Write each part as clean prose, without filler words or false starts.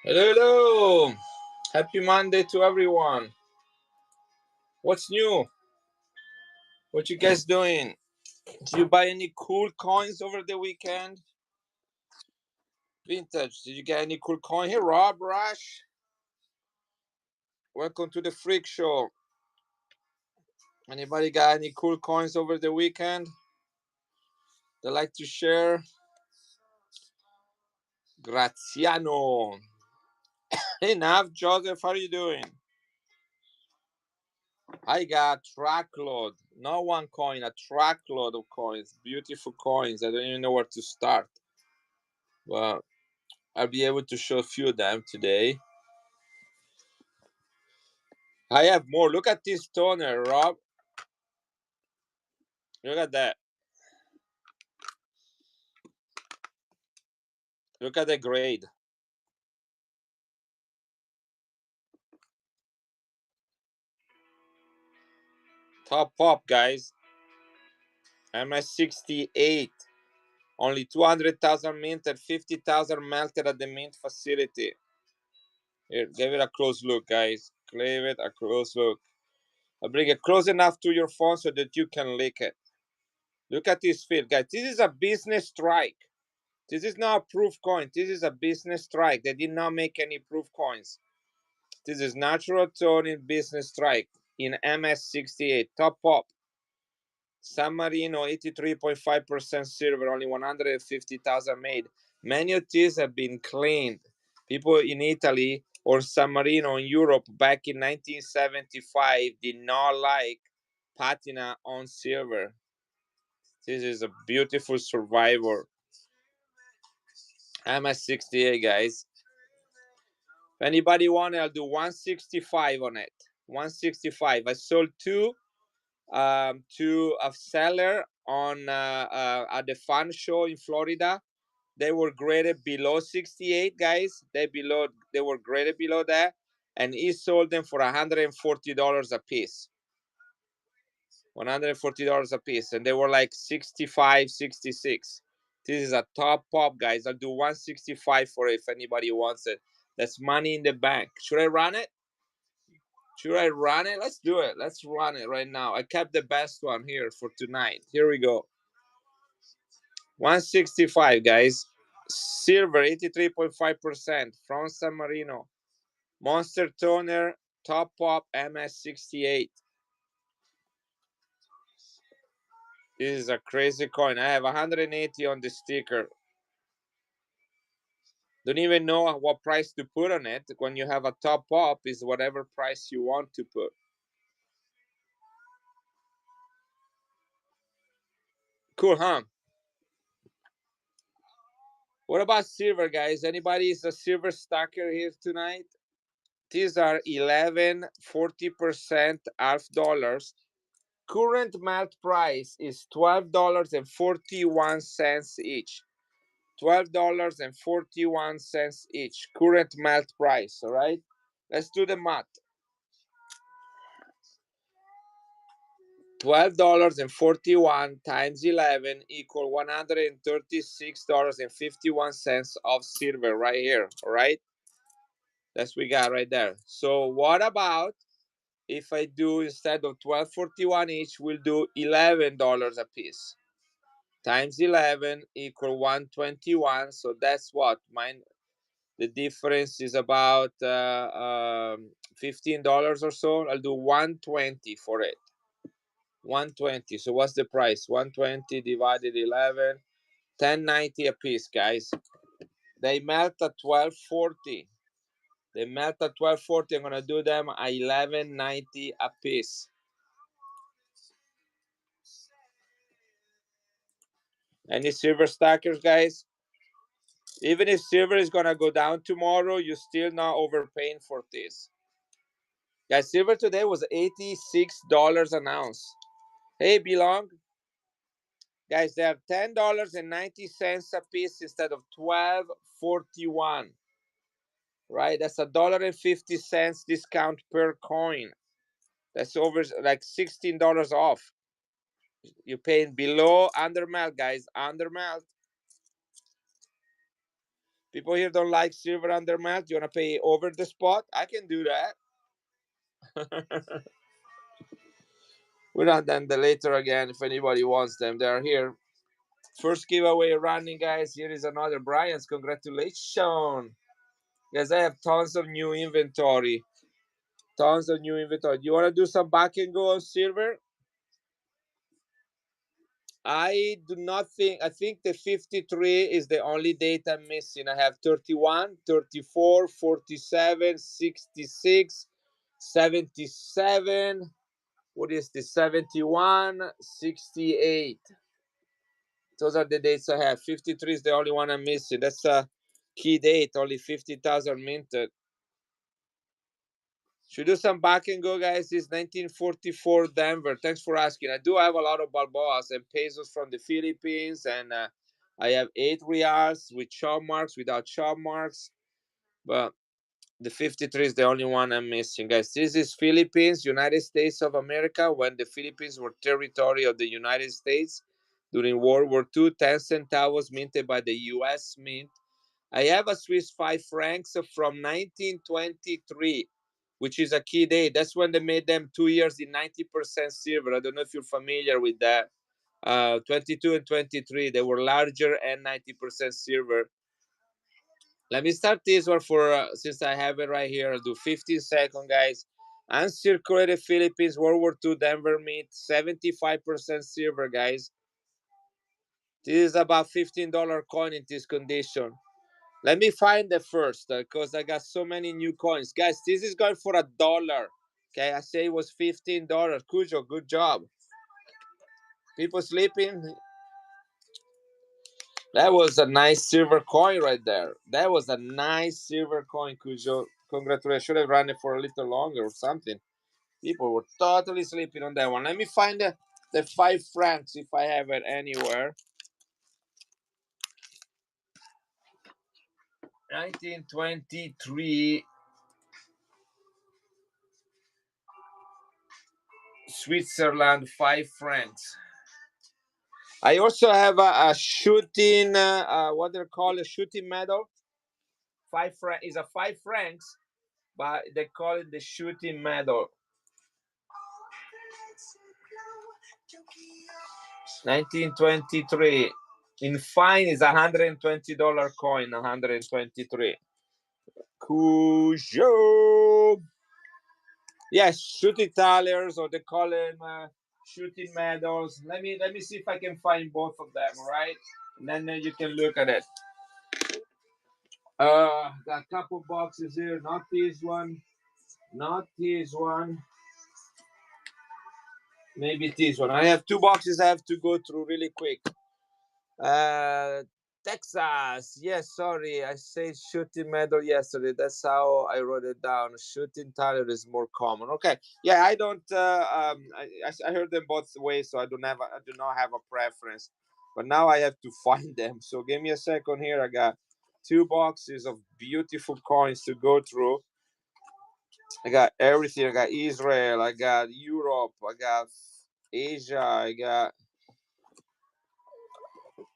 Hello, hello. Happy Monday to everyone. What's new? What you guys doing? Did you buy any cool coins over the weekend? Vintage, did you get any cool coin? Hey, Rob, Rush. Welcome to the Freak Show. Anybody got any cool coins over the weekend they like to share? Graziano. Hey, Nav, Joseph, how are you doing? I got truckload, not one coin, a truckload of coins, beautiful coins. I don't even know where to start. Well, I'll be able to show a few of them today. I have more. Look at this toner, Rob. Look at that. Look at the grade. Top pop, guys. MS68. Only 200,000 minted, 50,000 melted at the mint facility. Here, give it a close look, guys. Give it a close look. I'll bring it close enough to your phone so that you can lick it. Look at this field, guys. This is a business strike. This is not a proof coin. This is a business strike. They did not make any proof coins. This is natural toning business strike in MS68. Top pop. San Marino, 83.5% silver, only 150,000 made. Many of these have been cleaned. People in Italy or San Marino in Europe back in 1975 did not like patina on silver. This is a beautiful survivor. MS68, guys. If anybody want it, I'll do 165 on it. 165. I sold two to a seller on at the fun show in Florida. They were graded below 68, guys. They were graded below that, and he sold them for $140 a piece. $140 a piece, and they were like 65, 66. This is a top pop, guys. I'll do 165 for it if anybody wants it. That's money in the bank. Should I run it? Should I run it? Let's do it. Let's run it right now. I kept the best one here for tonight. Here we go. 165, guys. Silver, 83.5% from San Marino. Monster Toner, Top Pop, MS68. This is a crazy coin. I have 180 on the sticker. Don't even know what price to put on it. When you have a top pop, is whatever price you want to put. Cool, huh? What about silver, guys? Anybody is a silver stacker here tonight? These are 11, 40% half dollars. Current melt price is $12.41 each. $12.41 each. Current melt price, all right? Let's do the math. $12.41 times 11 equal $136.51 of silver right here, all right? That's we got right there. So what about if I do, instead of $12.41 each, we'll do $11 a piece. Times 11 equal 121. So that's what mine. The difference is about $15 or so. I'll do 120 for it. 120. So what's the price? 120 divided 11, 1090 a piece, guys. They melt at 1240. They melt at 1240. I'm gonna do them at 1190 a piece. Any silver stackers, guys? Even if silver is gonna go down tomorrow, you're still not overpaying for this. Guys, silver today was $86 an ounce. Hey, Belong. Guys, they are $10.90 a piece instead of $12.41. Right? That's $1.50 discount per coin. That's over like $16 off. You're paying below under melt, guys. Under melt. People here don't like silver under melt. You want to pay over the spot? I can do that. We'll run them later again if anybody wants them. They are here. First giveaway running, guys. Here is another Brian's. Congratulations. Guys, I have tons of new inventory. Tons of new inventory. You want to do some back and go on silver? I do not think, I think the 53 is the only date I'm missing. I have 31, 34, 47, 66, 77. What is this? 71, 68. Those are the dates I have. 53 is the only one I'm missing. That's a key date, only 50,000 minted. Should do some back and go, guys. It's 1944 Denver. Thanks for asking. I do have a lot of Balboas and pesos from the Philippines, and I have 8 reals with chop marks, without chop marks. But the 53 is the only one I'm missing, guys. This is Philippines, United States of America, when the Philippines were territory of the United States during World War II. 10 centavos minted by the U.S. Mint. I have a Swiss 5 francs from 1923, which is a key date. That's when they made them 2 years in 90% silver. I don't know if you're familiar with that. 22 and 23, they were larger and 90% silver. Let me start this one for, since I have it right here, I'll do 15 seconds, guys. Uncirculated Philippines, World War II, Denver Mint, 75% silver, guys. This is about $15 coin in this condition. Let me find the first, because I got so many new coins. Guys, this is going for $1. Okay, I say it was $15. Cujo, good job. People sleeping? That was a nice silver coin right there. That was a nice silver coin, Cujo. Congratulations. I should have run it for a little longer or something. People were totally sleeping on that one. Let me find the 5 francs if I have it anywhere. 1923 Switzerland 5 francs. I also have a shooting, what they're called a shooting medal. 5 francs is a 5 francs, but they call it the shooting medal. 1923. In fine is $120 coin. 123. Cujo. Yes, shooting thalers, or they call them shooting medals. Let me see if I can find both of them. All right, and then you can look at it. Got a couple boxes here. Not this one. Not this one. Maybe this one. I have 2 boxes I have to go through really quick. Texas. Yes, sorry. I said shooting medal yesterday. That's how I wrote it down. Shooting thaler is more common. Okay. Yeah, I don't. I heard them both ways, so I do not have a preference. But now I have to find them. So give me a second here. I got 2 boxes of beautiful coins to go through. I got everything. I got Israel. I got Europe. I got Asia. I got.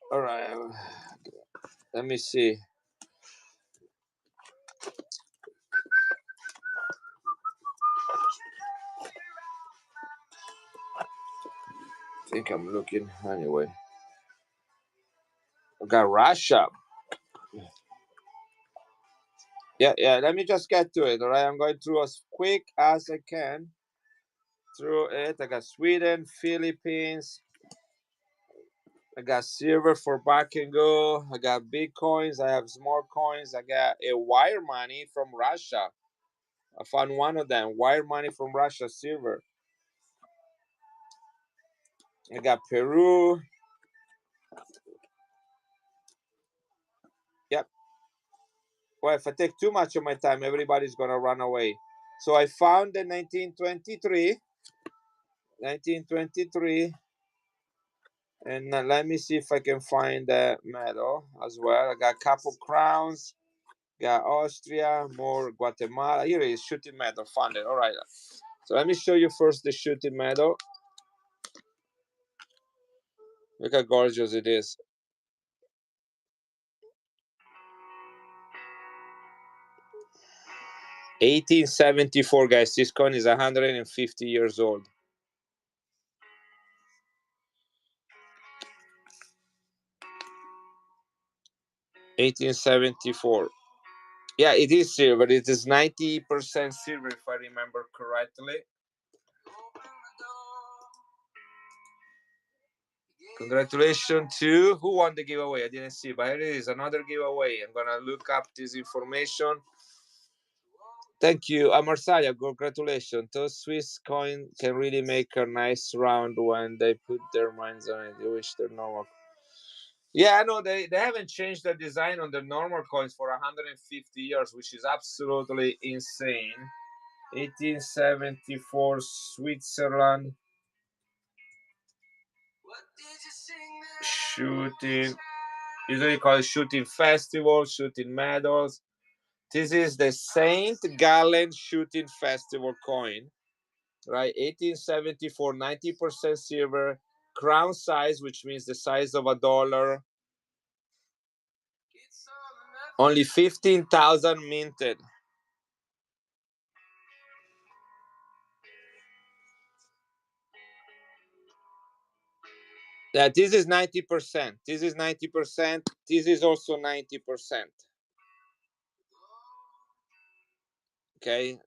All right. Let me see. I think I'm looking anyway. I got Russia. Yeah. Let me just get to it. All right. I'm going through as quick as I can through it. I got Sweden, Philippines. I got silver for back and go. I got big coins. I have small coins. I got a wire money from Russia. I found one of them. Wire money from Russia, silver. I got Peru. Yep. Well, if I take too much of my time, everybody's gonna run away. So I found the 1923. 1923. And let me see if I can find the medal as well. I got a couple crowns. Got Austria, more Guatemala. Here it is, shooting medal. Found it. All right. So let me show you first the shooting medal. Look how gorgeous it is. $18.74, guys. This coin is 150 years old. $18.74. Yeah, it is silver. It is 90% silver, if I remember correctly. Congratulations to who won the giveaway. I didn't see, but here it is, another giveaway. I'm gonna look up this information. Thank you, Marsalia. Congratulations. Those Swiss coins can really make a nice round when they put their minds on it. You wish they're normal. Yeah, I know they haven't changed the design on the normal coins for 150 years, which is absolutely insane. 1874 Switzerland. Shooting. Usually called shooting festival, shooting medals. This is the Saint Gallen Shooting Festival coin, right? 1874, 90% silver, crown size, which means the size of $1. Only 15,000 minted. Yeah, this is 90%. This is 90%. This is also 90%. Okay.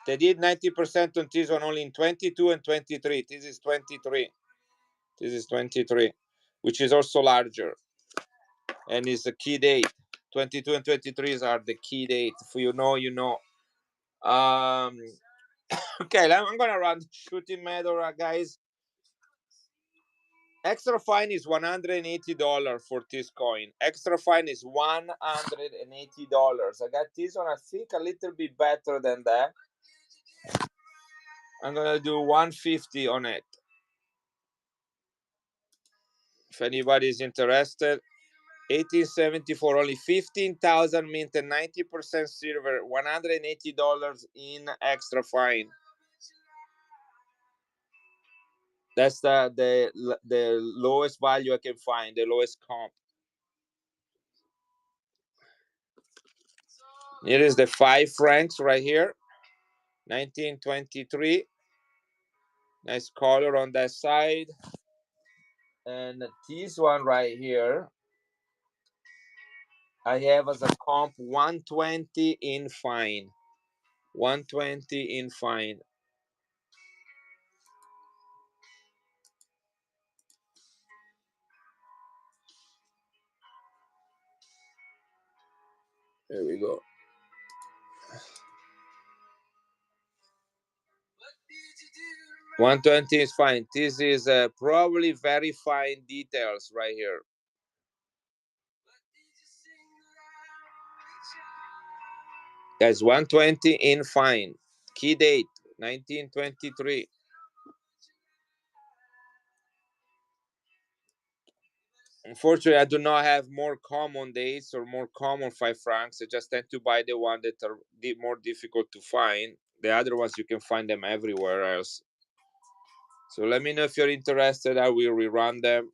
They did 90% on this one only in 22 and 23. This is 23. This is 23, which is also larger. And is a key date. 22 and 23 are the key date. If you know, you know. Okay, I'm gonna run shooting medal, guys. Extra fine is $180 for this coin. Extra fine is $180. I got this one, I think, a little bit better than that. I'm gonna do 150 on it. If anybody's interested. 1874, only 15,000 mint and 90% silver, $180 in extra fine. That's the lowest value I can find, the lowest comp. Here is the 5 francs right here, 1923. Nice color on that side. And this one right here, I have as a comp 120 in fine. 120 in fine. There we go. $120 is fine. This is probably very fine details right here. That's 120 in fine. Key date 1923. Unfortunately, I do not have more common dates or more common 5 francs. I just tend to buy the one that are more difficult to find. The other ones, you can find them everywhere else. So let me know if you're interested. I will rerun them.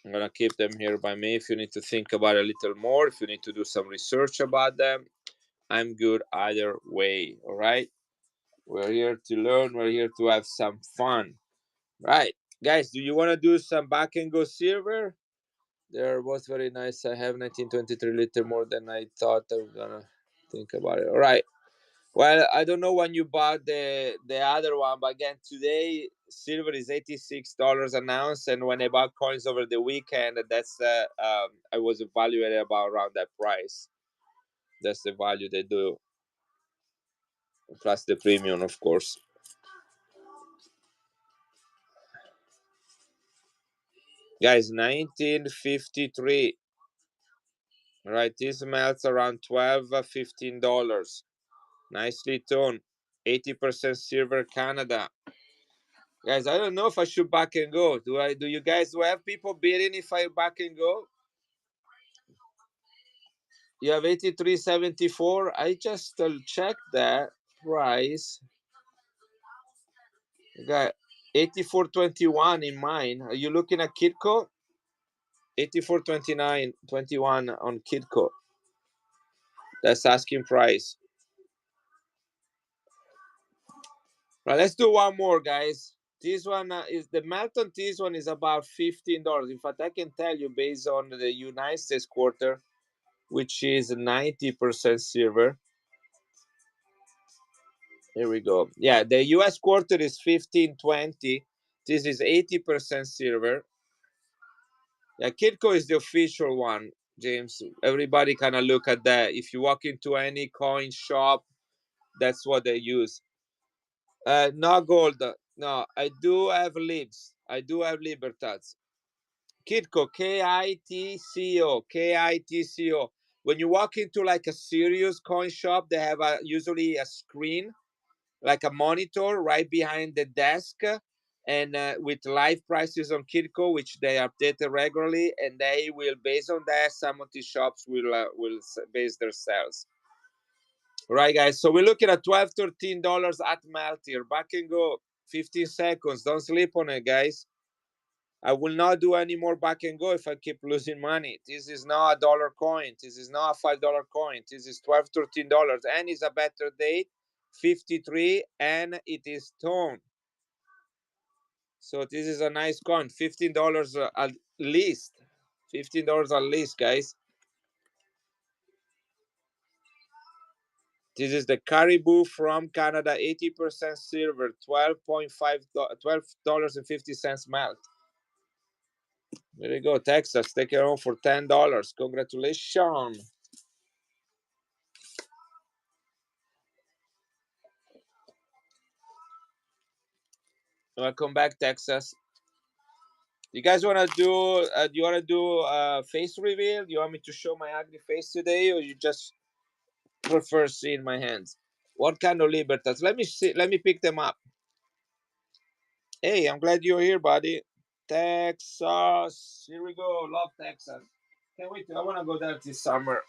I'm going to keep them here by me. If you need to think about it a little more, if you need to do some research about them, I'm good either way. All right. We're here to learn. We're here to have some fun. Right. Guys, do you want to do some back and go silver? They're both very nice. I have 1923 liter more than I thought. I'm gonna think about it. All right. Well, I don't know when you bought the other one, but again, today silver is $86 an ounce, and when I bought coins over the weekend, that's I was evaluated about around that price. That's the value they do, plus the premium, of course. Guys, 1953. Right, this melts around $12-15. Nicely toned. 80% silver Canada. Guys, I don't know if I should back and go. Do you guys have people bidding if I back and go? You have 83.74. I just checked that price. I got 84.21 in mine. Are you looking at Kitco? 84.29.21 on Kitco. That's asking price. Right, let's do one more, guys. This one is the Melton. This one is about $15. In fact, I can tell you based on the United States quarter, which is 90% silver. Here we go. Yeah, the US quarter is 15.20. This is 80% silver. Yeah, Kitco is the official one, James. Everybody kind of look at that. If you walk into any coin shop, that's what they use. Not gold. No, I do have libs. I do have Libertats. Kitco, Kitco, Kitco. When you walk into like a serious coin shop, they have usually a screen, like a monitor right behind the desk, and with live prices on Kitco, which they update regularly, and they will, based on that, some of these shops will base their sales. Right, guys. So we're looking at $12, $13 at melt here. Back and go. 15 seconds. Don't sleep on it, guys. I will not do any more back and go if I keep losing money. This is not a dollar coin. This is not a $5 coin. This is $12, $13. And it's a better date, 53, and it is tone. So this is a nice coin. $15 at least. $15 at least, guys. This is the Caribou from Canada, 80% silver, $12.50 melt. There you go, Texas. Take it home for $10. Congratulations. Welcome back, Texas. You guys want to do? Do you want to do face reveal? Do you want me to show my ugly face today, or you just prefer seeing my hands? What kind of Libertas? Let me see. Let me pick them up. Hey, I'm glad you're here, buddy. Texas. Here we go. Love Texas. Can't wait. I want to go there this summer.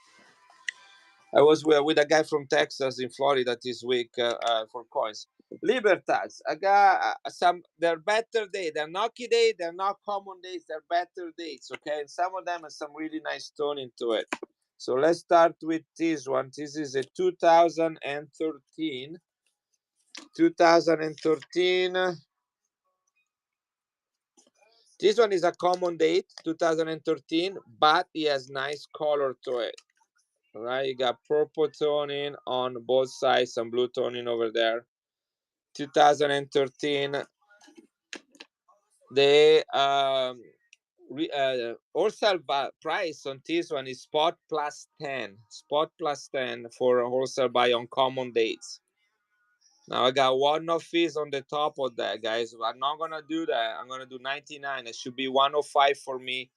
I was with a guy from Texas in Florida this week for coins. Libertas. I got some. They're better days. They're Noki days. They're not common days. They're better days. Okay, and some of them have some really nice tone into it. So let's start with this one. This is a 2013. 2013. This one is a common date, 2013, but it has nice color to it. Right, you got purple toning on both sides, some blue toning over there. 2013. The wholesale price on this one is spot plus 10. Spot plus 10 for a wholesale buy on common dates. Now I got one-off fees on the top of that, guys. I'm not gonna do that. I'm gonna do 99. It should be 105 for me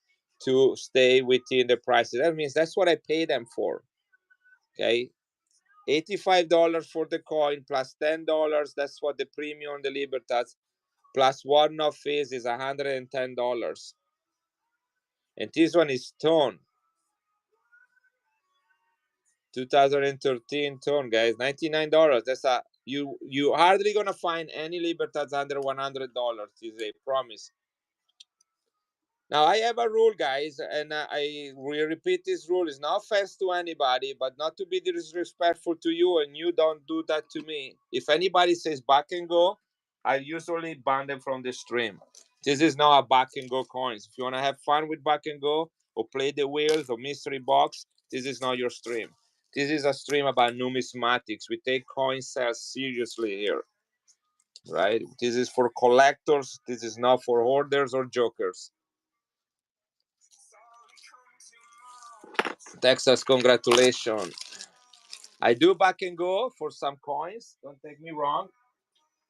to stay within the prices. That means that's what I pay them for. Okay, $85 for the coin plus $10. That's what the premium on the Libertas plus one-off fees is $110. And this one is tone. 2013 tone, guys. $99. That's a you hardly gonna find any Libertas under $100. Is a promise. Now I have a rule, guys, and I will repeat this rule. It's no offense to anybody, but not to be disrespectful to you, and you don't do that to me. If anybody says back and go, I usually ban them from the stream. This is not a back and go coins. If you want to have fun with back and go or play the wheels or mystery box, this is not your stream. This is a stream about numismatics. We take coin sales seriously here, right? This is for collectors. This is not for hoarders or jokers. Texas, congratulations. I do back and go for some coins. Don't take me wrong.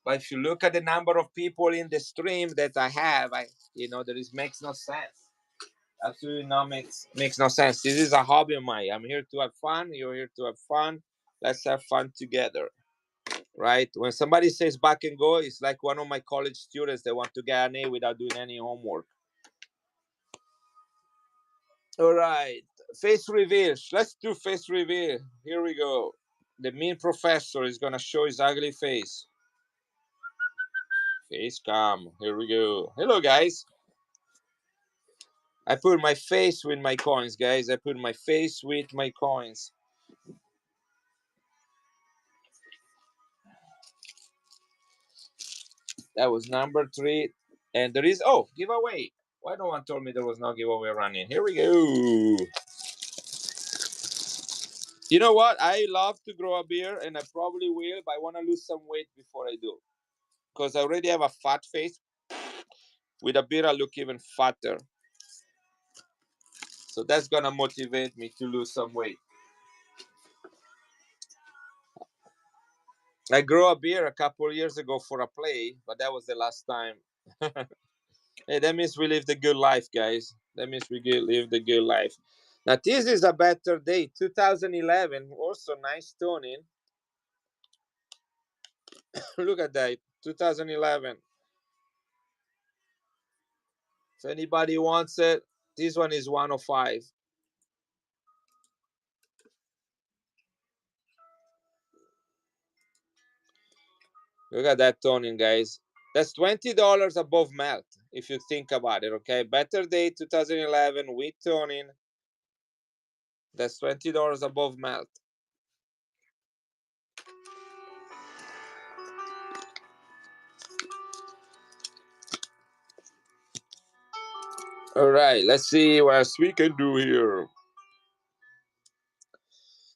But if you look at the number of people in the stream that I have, there makes no sense. Absolutely not makes no sense. This is a hobby of mine. I'm here to have fun. You're here to have fun. Let's have fun together. Right? When somebody says back and go, it's like one of my college students that want to get an A without doing any homework. All right. Face reveal. Let's do face reveal. Here we go. The mean professor is going to show his ugly face. Face cam. Here we go. Hello, guys. I put my face with my coins, guys. I put my face with my coins. That was number 3. And there is, oh, giveaway. Why no one told me there was no giveaway running? Here we go. You know what? I love to grow a beard, and I probably will, but I want to lose some weight before I do. Because I already have a fat face. With a beard, I look even fatter. So that's going to motivate me to lose some weight. I grew a beard a couple of years ago for a play, but that was the last time. Hey, that means we live the good life, guys. That means we live the good life. Now, this is a better day. 2011, also nice toning. Look at that, 2011. If anybody wants it, this one is 105. Look at that toning, guys. That's $20 above melt, if you think about it, okay? Better day, 2011, with toning. That's $20 above melt. All right, let's see what else we can do here.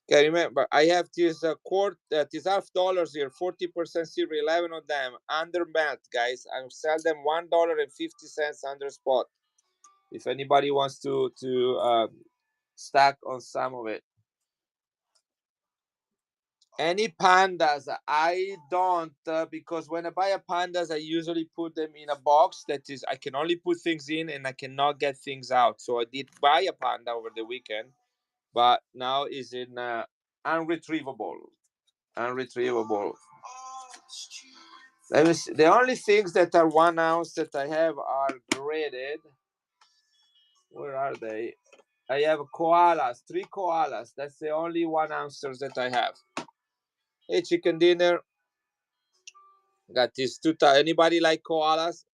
Okay, remember, I have this this $half here, 40% silver, 11 of them, under melt, guys. I'll sell them $1.50 under spot. If anybody wants to stack on some of it. Any pandas, I don't, because when I buy a pandas, I usually put them in a box that is, I can only put things in and I cannot get things out. So I did buy a panda over the weekend, but now is in unretrievable. Let me see. The only things that are 1 ounce that I have are graded. Where are they? I have koalas, 3 koalas. That's the only 1 ounces that I have. Hey, chicken dinner. Got these 2. Anybody like koalas?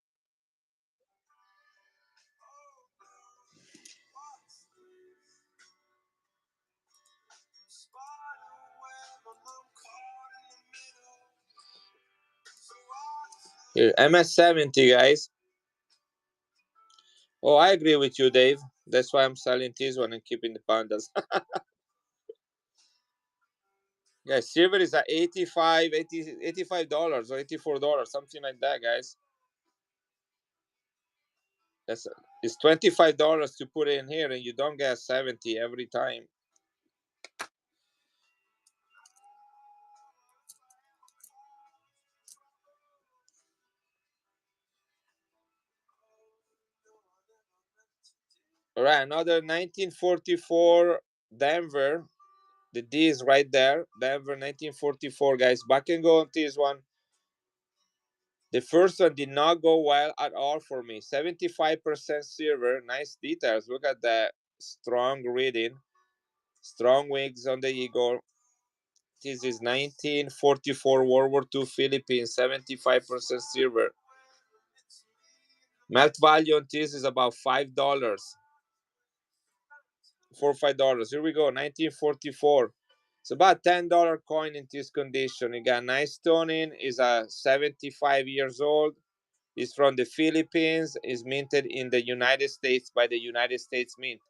Here, MS70, guys. Oh, I agree with you, Dave. That's why I'm selling this one and keeping the pandas. Guys, silver is at $85 or $84, something like that, guys. It's $25 to put in here, and you don't get 70 every time. All right, another 1944 Denver. The D is right there. Denver 1944, guys. Back and go on this one. The first one did not go well at all for me. 75% silver. Nice details. Look at that. Strong reading. Strong wings on the eagle. This is 1944 World War II Philippines. 75% silver. Melt value on this is about $5. $4 or $5. Here we go. 1944. It's about $10 coin in this condition. You got nice toning. Is 75 years old. Is from the Philippines. Is minted in the United States by the United States Mint.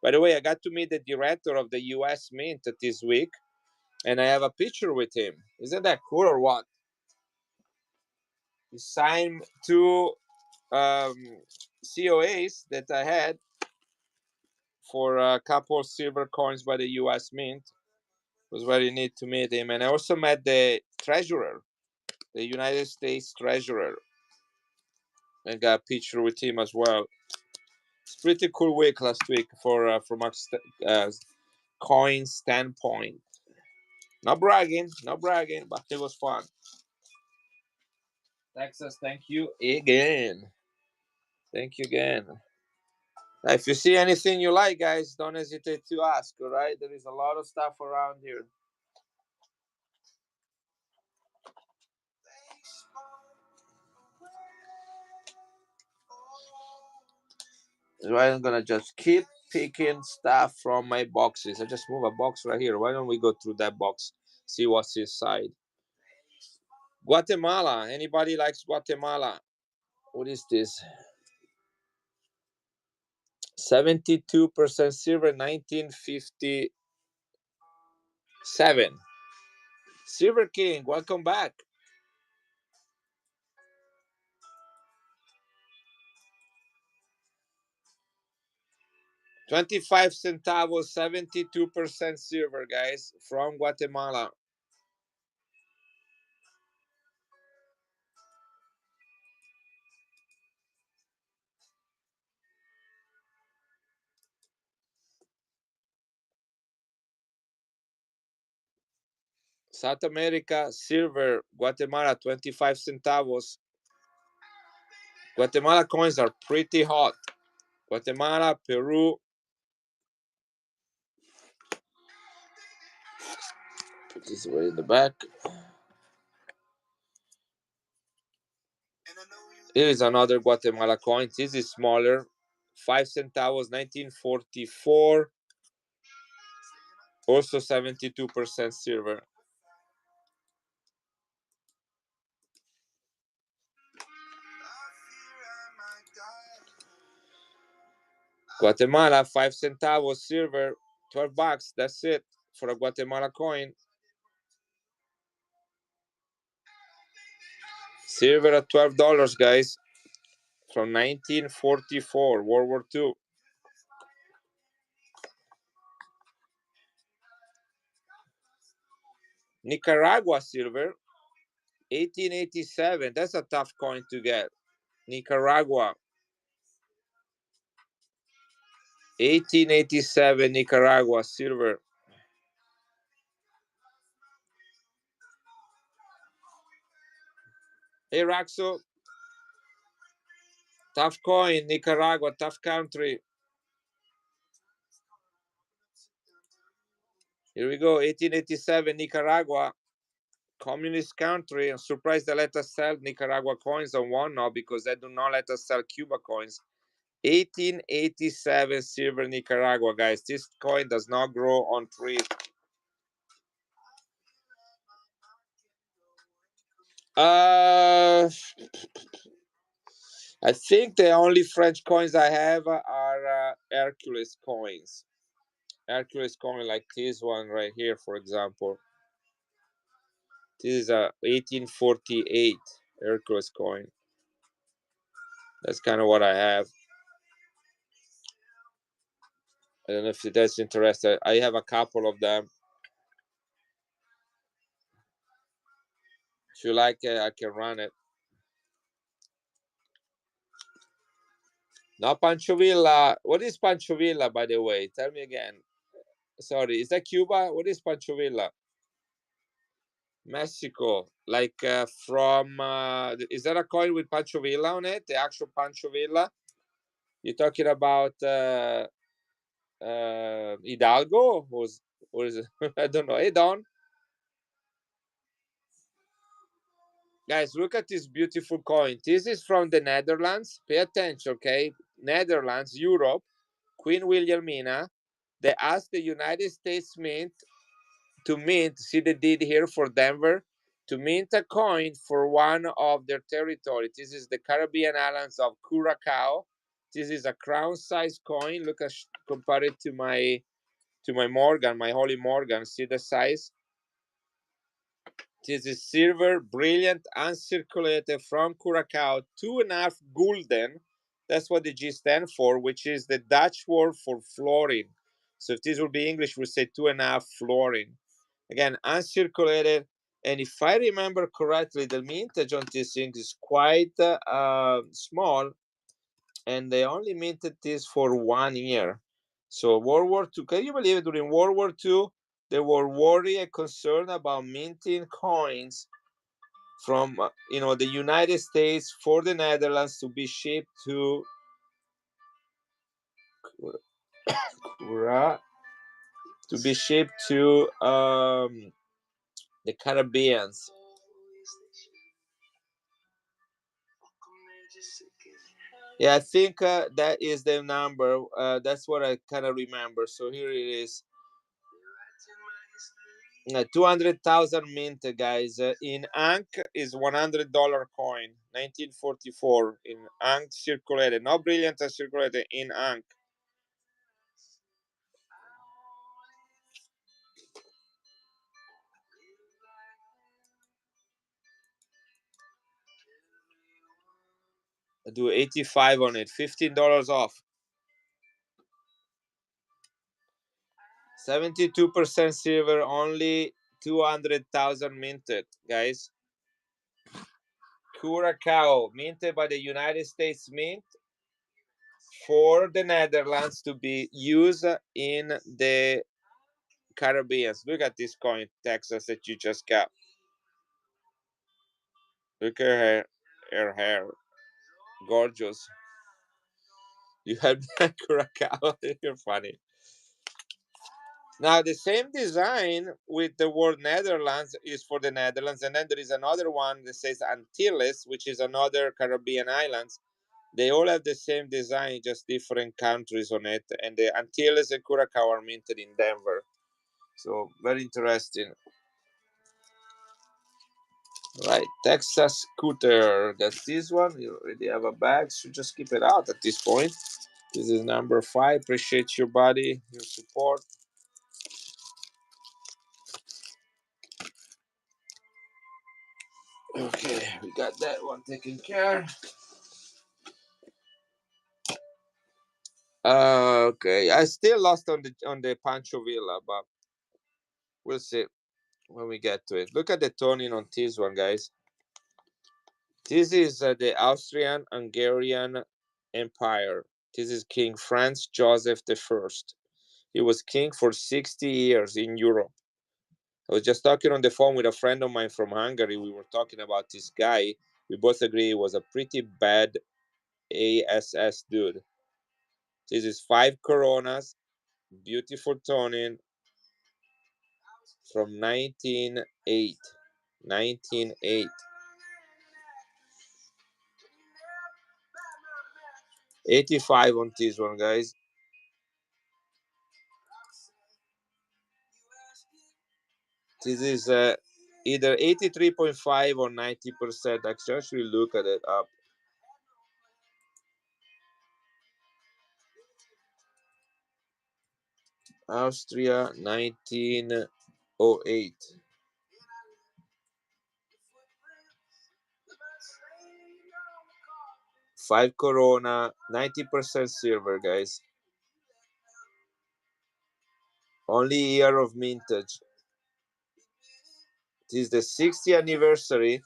By the way, I got to meet the director of the U.S. Mint this week, and I have a picture with him. Isn't that cool or what? He signed 2 COAs that I had for a couple of silver coins by the U.S. Mint. It was very neat to meet him. And I also met the treasurer, the United States treasurer, and got a picture with him as well. It's pretty cool week last week from a coin standpoint. Not bragging, but it was fun. Texas, thank you again. Thank you again. Now, if you see anything you like, guys, don't hesitate to ask, all right? There is a lot of stuff around here. So I'm gonna just keep picking stuff from my boxes. I just move a box right here. Why don't we go through that box, see what's inside? Guatemala. Anybody likes Guatemala? What is this? 72% silver, 1957. Silver King, welcome back. 25 centavos, 72% silver, guys, from Guatemala. South America, silver, Guatemala, 25 centavos. Guatemala coins are pretty hot. Guatemala, Peru. Put this away in the back. Here is another Guatemala coin. This is smaller. 5 centavos, 1944. Also 72% silver. Guatemala, 5 centavos, silver, 12 bucks. That's it for a Guatemala coin. Silver at $12, guys, from 1944, World War II. Nicaragua silver, 1887. That's a tough coin to get. Nicaragua, 1887, Nicaragua silver. Hey, Raxo. Tough coin, Nicaragua, tough country. Here we go, 1887, Nicaragua, communist country. I'm surprised they let us sell Nicaragua coins on one now because they do not let us sell Cuba coins. 1887 silver Nicaragua, guys. This coin does not grow on trees. I think the only French coins I have are Hercules coins. Hercules coin like this one right here, for example. This is a 1848 Hercules coin. That's kind of what I have. I don't know if that's interesting. I have a couple of them. If you like it, I can run it. No, Pancho Villa. What is Pancho Villa, by the way? Tell me again. Sorry, is that Cuba? What is Pancho Villa? Mexico. Like from, is that a coin with Pancho Villa on it? The actual Pancho Villa? You're talking about Hidalgo? Or is it? I don't know. Hey, Don. Guys, look at this beautiful coin. This is from the Netherlands. Pay attention, okay? Netherlands, Europe, Queen Wilhelmina. They asked the United States Mint to mint, see the deed here for Denver, to mint a coin for one of their territories. This is the Caribbean islands of Curacao. This is a crown size coin. Look at, compare it to my Morgan, my Holy Morgan. See the size? This is silver, brilliant, uncirculated from Curacao, 2.5 gulden. That's what the G stands for, which is the Dutch word for florin. So if this would be English, we say 2.5 florin. Again, uncirculated. And if I remember correctly, the mintage on this thing is quite small, and they only minted this for 1 year. So World War II, can you believe it? During World War II, they were worried and concerned about minting coins from the United States for the Netherlands to be shipped to the Caribbeans. Yeah, I think that is the number. That's what I kind of remember. So here it is. 200,000 mint, guys. In Ankh is $100 coin. 1944 in Ankh circulated. Not brilliant circulated in Ankh. I do 85 on it. $15 off. 72% silver, only 200,000 minted, guys. Curacao, minted by the United States Mint for the Netherlands to be used in the Caribbean. Look at this coin, Texas, that you just got. Look at her hair. Gorgeous. You have Curacao. You're funny. Now, the same design with the word Netherlands is for the Netherlands, and then there is another one that says Antilles, which is another Caribbean islands. They all have the same design, just different countries on it. And the Antilles and Curacao are minted in Denver. So, very interesting. Right, Texas Scooter. That's this one. You already have a bag, so just keep it out at this point. This is number 5. Appreciate your body, your support. Okay, we got that one taken care. Okay, I still lost on the Pancho Villa, but we'll see when we get to it. Look at the toning on this one, guys. This is the Austrian-Hungarian Empire. This is King Franz Joseph I. He was king for 60 years in Europe. I was just talking on the phone with a friend of mine from Hungary. We were talking about this guy. We both agree he was a pretty bad ASS dude. This is 5 Coronas, beautiful toning from 1908. 1908. 85 on this one, guys. This is either 83.5 or 90%. Actually look at it up. Austria 1908. 5 Corona, 90% silver, guys. Only year of mintage. This is the 60th anniversary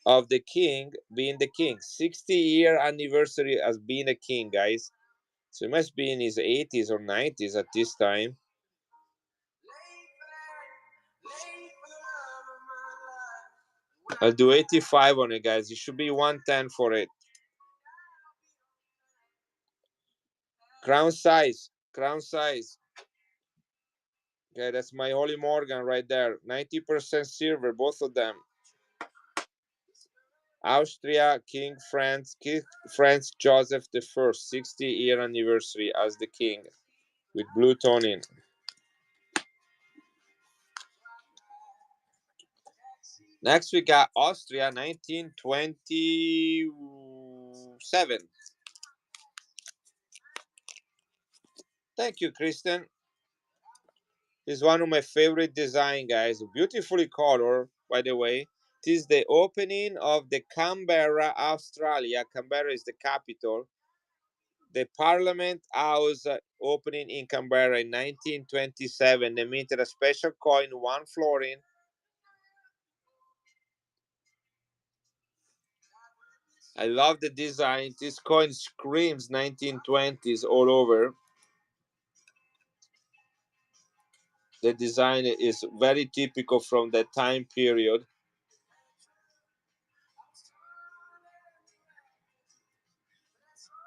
of the king being the king. 60-year anniversary as being a king, guys. So he must be in his 80s or 90s at this time. I'll do 85 on it, guys. It should be 110 for it. Crown size. Crown size. Okay, that's my Holy Morgan right there. 90% silver, both of them. Austria, King Franz Joseph I, 60-year anniversary as the king with blue toning. Next we got Austria, 1927. Thank you, Kristen. This is one of my favorite design, guys. Beautifully colored, by the way. This is the opening of the Canberra, Australia. Canberra is the capital. The Parliament House opening in Canberra in 1927. They minted a special coin, 1 florin. I love the design. This coin screams 1920s all over. The design is very typical from that time period.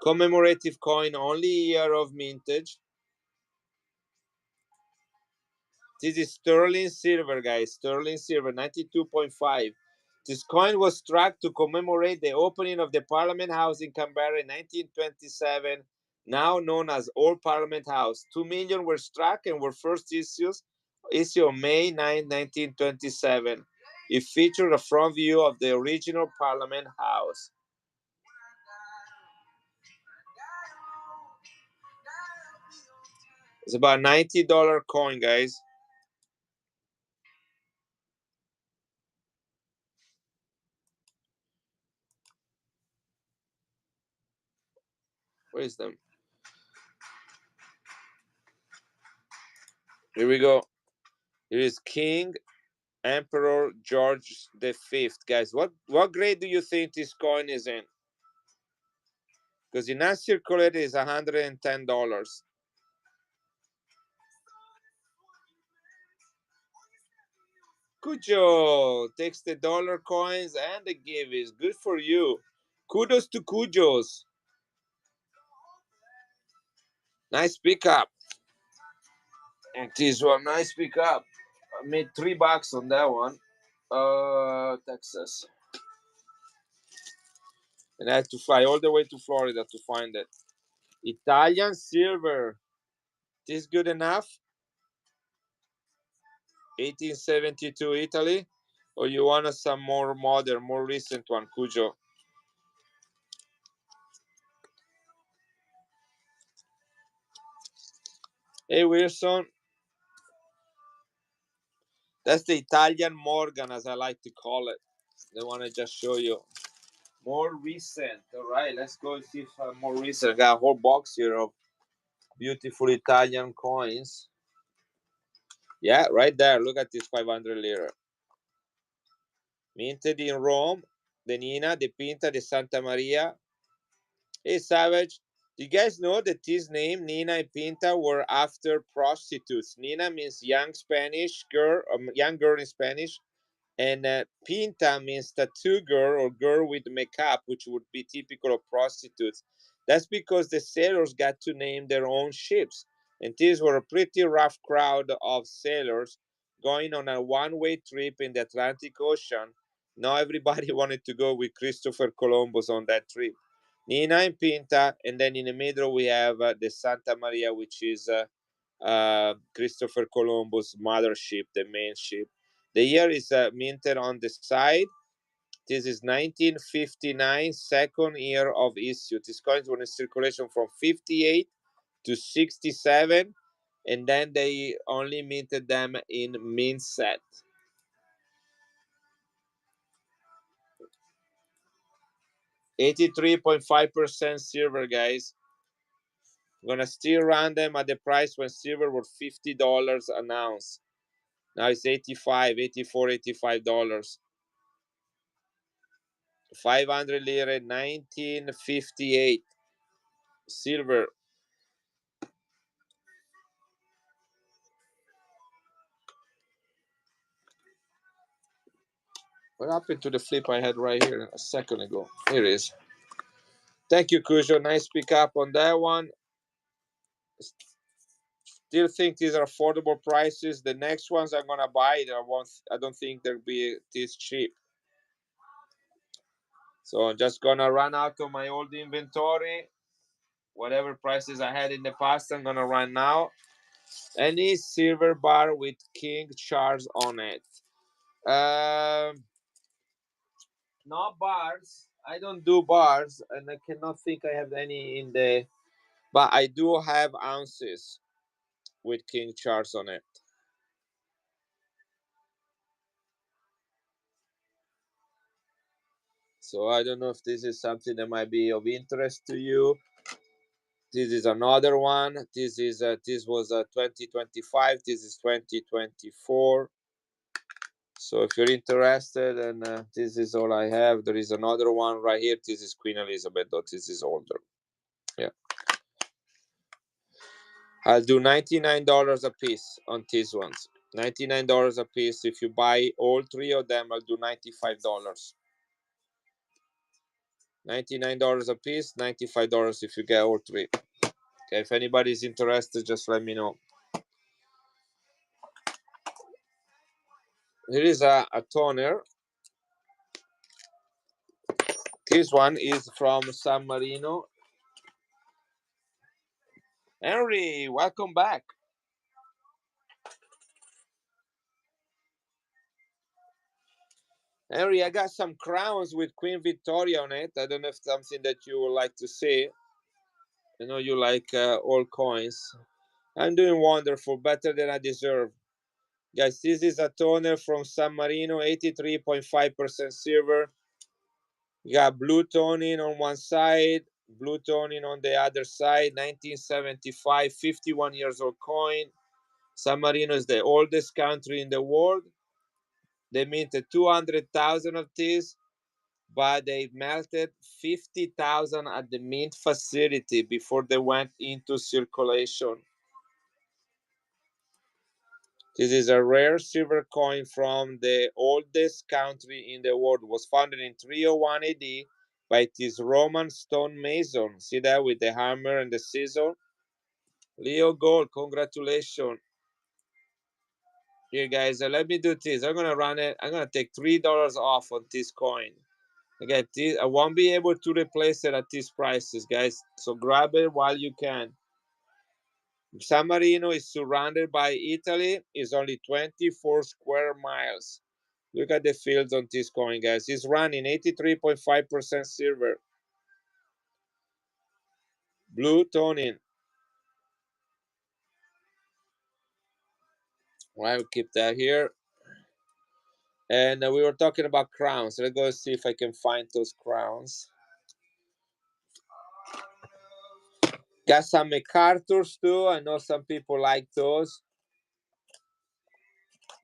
Commemorative coin, only year of mintage. This is sterling silver, guys. Sterling silver, 92.5. This coin was struck to commemorate the opening of the Parliament House in Canberra in 1927, now known as Old Parliament House. 2 million were struck and were first issued on May 9, 1927. It featured a front view of the original Parliament House. It's about $90 coin, guys. Where is them? Here we go. Here is King Emperor George V, guys. What grade do you think this coin is in? Because in uncirculated is $110. Cujo takes the dollar coins and the giveaways. Good for you. Kudos to Cujos. Nice pickup. And this one, nice pickup. I made $3 on that one. Texas. And I had to fly all the way to Florida to find it. Italian silver. This good enough? 1872 Italy? Or you want some more modern, more recent one, Cujo? Hey, Wilson. That's the Italian Morgan, as I like to call it. The one I just show you. More recent. All right, let's go and see if more recent. I got a whole box here of beautiful Italian coins. Yeah, right there. Look at this 500 lira. Minted in Rome. The Nina, the Pinta, the Santa Maria. Hey, Savage. Do you guys know that this name, Nina and Pinta, were after prostitutes? Nina means young Spanish girl, young girl in Spanish. And Pinta means tattoo girl or girl with makeup, which would be typical of prostitutes. That's because the sailors got to name their own ships. And these were a pretty rough crowd of sailors going on a one-way trip in the Atlantic Ocean. Not everybody wanted to go with Christopher Columbus on that trip. Nina and Pinta, and then in the middle we have the Santa Maria, which is Christopher Columbus' mothership, the main ship. The year is minted on the side. This is 1959, second year of issue. These coins were in circulation from 58 to 67, and then they only minted them in mint set. $83.5% silver, guys. I'm gonna still run them at the price when silver was $50 an ounce. Now it's $85, $84, $85. 500 lira, 1958. Silver. What happened to the flip I had right here a second ago? Here it is. Thank you, Cujo. Nice pick up on that one. Still think these are affordable prices. The next ones I'm gonna buy, I don't think they'll be this cheap. So I'm just gonna run out of my old inventory. Whatever prices I had in the past, I'm gonna run now. Any silver bar with King Charles on it. Not bars. I don't do bars, and I cannot think I have any in the. But I do have ounces with King Charles on it. So I don't know if this is something that might be of interest to you. This is another one. This was 2025. This is 2024. So if you're interested, and this is all I have. There is another one right here. This is Queen Elizabeth, though this is older. Yeah. I'll do $99 a piece on these ones. $99 a piece. If you buy all three of them, I'll do $95. $99 a piece, $95 if you get all three. Okay, if anybody's interested, just let me know. Here is a toner. This one is from San Marino. Henry, welcome back. Henry, I got some crowns with Queen Victoria on it. I don't know if something that you would like to see. I know you like old coins. I'm doing wonderful, better than I deserve. Guys, this is a toner from San Marino, 83.5% silver. You got blue toning on one side, blue toning on the other side, 1975, 51 years old coin. San Marino is the oldest country in the world. They minted 200,000 of these, but they melted 50,000 at the mint facility before they went into circulation. This is a rare silver coin from the oldest country in the world. It was founded in 301 AD by this Roman stonemason. See that with the hammer and the scissor? Leo Gold, congratulations. Here, guys, let me do this. I'm going to run it. I'm going to take $3 off on this coin. Again, I won't be able to replace it at these prices, guys. So grab it while you can. San Marino is surrounded by Italy. It's only 24 square miles. Look at the fields on this coin, guys. It's running 83.5% silver. Blue toning. I'll keep that here. And we were talking about crowns. Let's go see if I can find those crowns. Got some MacArthur's too. I know some people like those.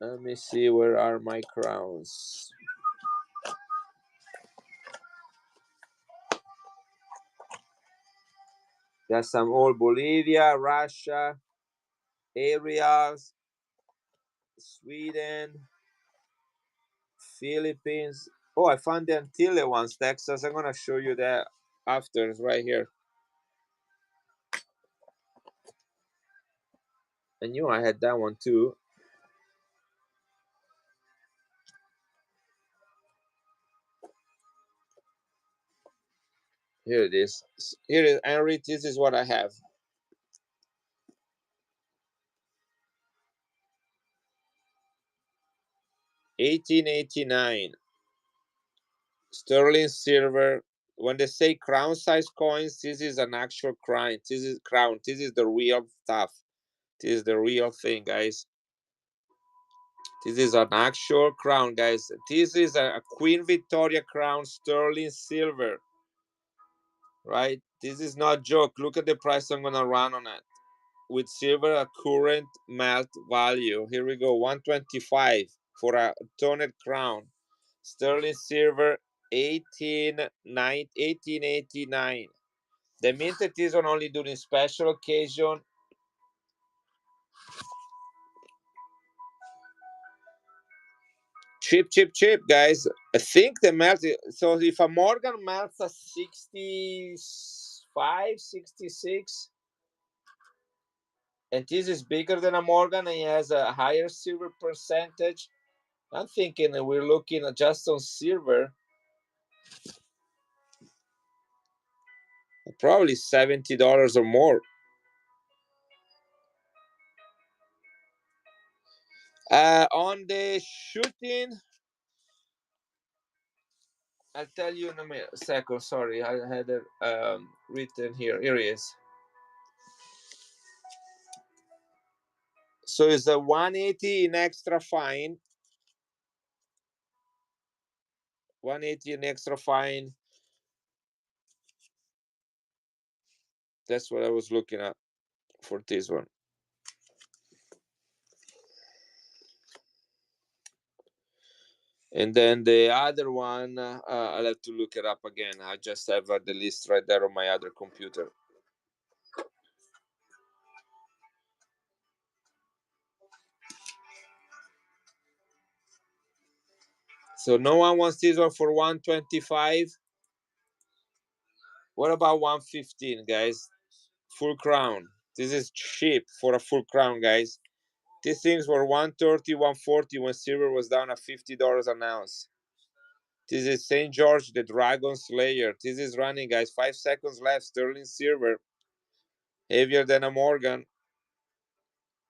Let me see, where are my crowns? Got some old Bolivia, Russia, areas, Sweden, Philippines. Oh, I found the Antille ones, Texas. I'm gonna show you that after. It's right here. I knew I had that one too. Here it is. Here is Henry. This is what I have. $18.89. Sterling silver. When they say crown size coins, this is an actual crown. This is crown. This is the real stuff. This is the real thing, guys. This is an actual crown, guys. This is a Queen Victoria crown, sterling silver. Right? This is not a joke. Look at the price I'm gonna run on it. With silver, a current melt value. Here we go, 125 for a toned crown. Sterling silver, 1889. They minted this one only during special occasion. Cheap, guys. I think the melt. So if a Morgan melts a 65, 66, and this is bigger than a Morgan and it has a higher silver percentage, I'm thinking that we're looking at just on silver, probably $70 or more. On the shooting, I'll tell you in a second. Sorry, I had it written here. Here it is. So it's a 180 in extra fine. 180 in extra fine. That's what I was looking at for this one. And then the other one, I'll have to look it up again. I just have the list right there on my other computer. So no one wants this one for 125. What about 115, guys? Full crown. This is cheap for a full crown, guys. These things were 130, 140 when silver was down at $50 an ounce. This is St. George, the Dragon Slayer. This is running, guys. 5 seconds left. Sterling Silver. Heavier than a Morgan.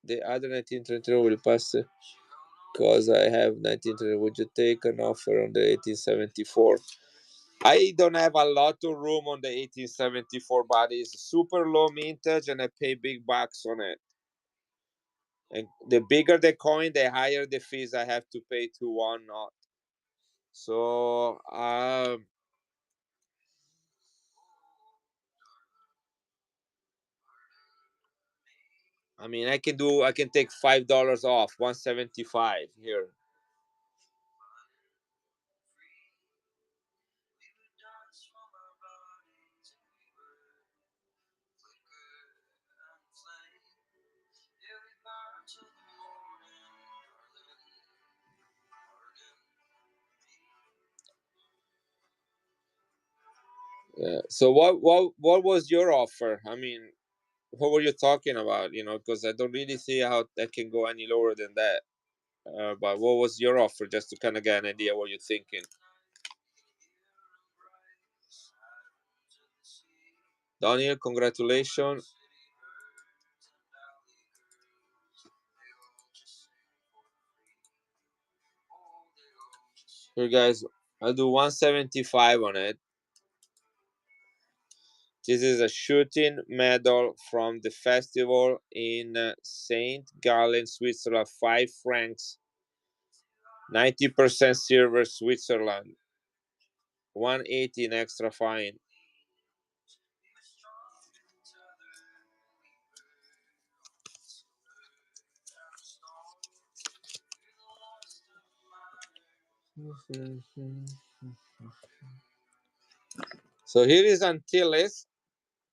The other 1923 will pass because I have 1923. Would you take an offer on the 1874? I don't have a lot of room on the 1874, but it's super low mintage and I pay big bucks on it. And the bigger the coin, the higher the fees I have to pay to one knot. So, I mean, I can take $5 off, 175 here. Yeah. So what was your offer? I mean, what were you talking about? Because I don't really see how that can go any lower than that. But what was your offer, just to kind of get an idea what you're thinking? Daniel, congratulations. Here, guys, I'll do 175 on it. This is a shooting medal from the festival in St. Gallen, Switzerland. 5 francs. 90% silver, Switzerland. 180 in extra fine. So here is Antilles.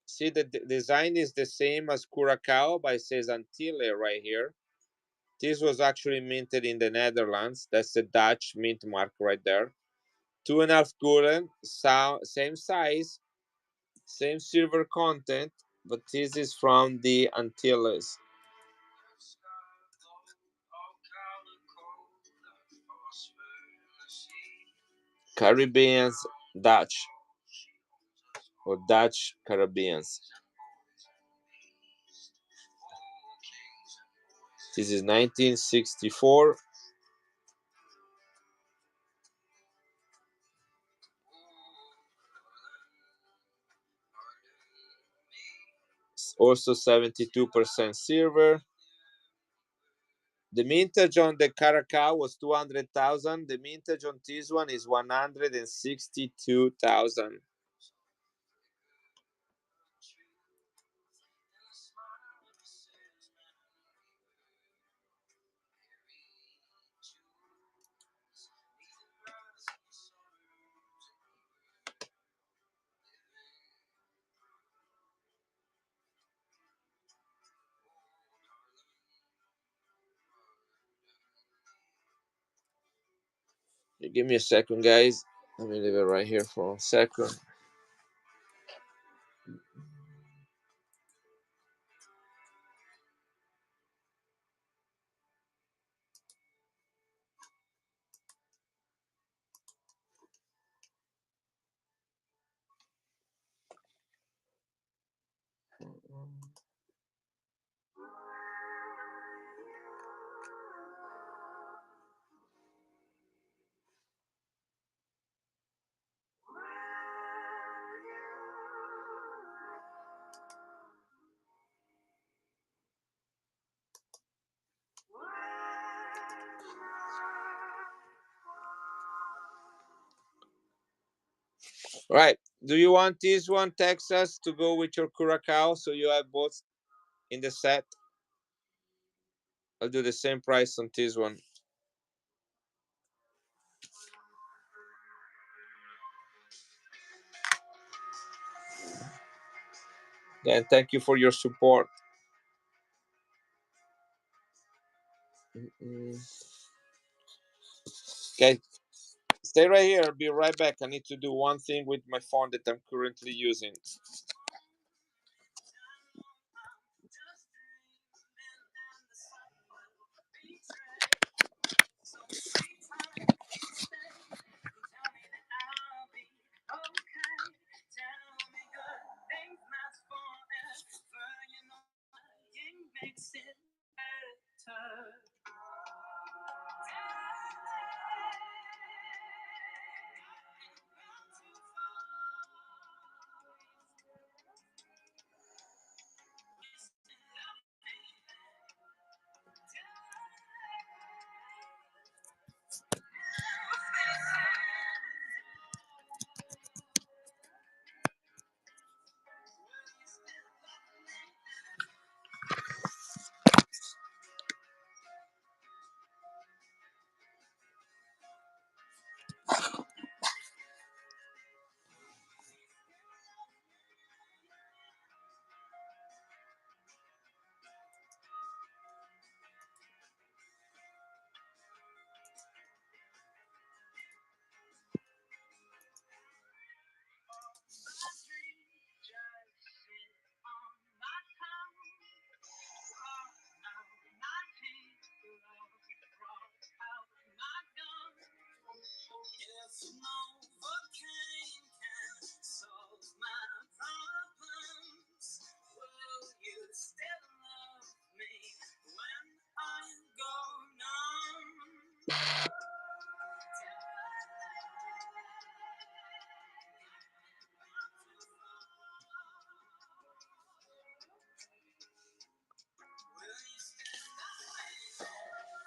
See, the design is the same as Curacao, but it says Antille right here. This was actually minted in the Netherlands. That's the Dutch mint mark right there. 2.5 gulden, same size, same silver content, but this is from the Antilles. Caribbeans, Dutch, or Dutch Caribbeans. This is 1964. Also 72% silver. The mintage on the Caracao was 200,000. The mintage on this one is 162,000. Give me a second, guys. Let me leave it right here for a second. Right. Do you want this one, Texas, to go with your Curacao so you have both in the set? I'll do the same price on this one. Then thank you for your support. Okay, stay right here. I'll be right back. I need to do one thing with my phone that I'm currently using.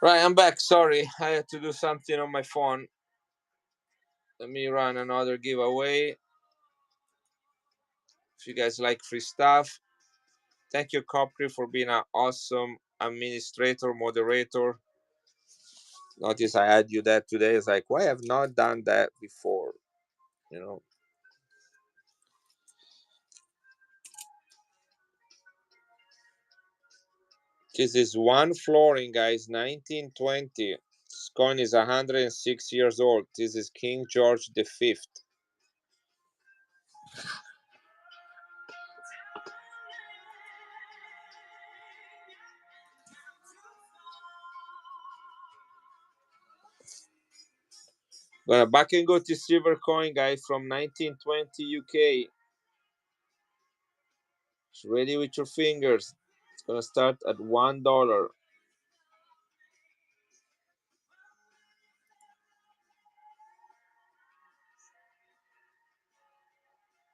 Right, I'm back. Sorry, I had to do something on my phone. Let me run another giveaway. If you guys like free stuff, thank you, Copri, for being an awesome administrator, moderator. Notice I had you that today. It's like, why have not done that before? You know. This is one flooring, guys, 1920. This coin is 106 years old. This is King George V. Gonna back and go to silver coin, guys, from 1920 UK. Ready with your fingers. It's gonna start at $1.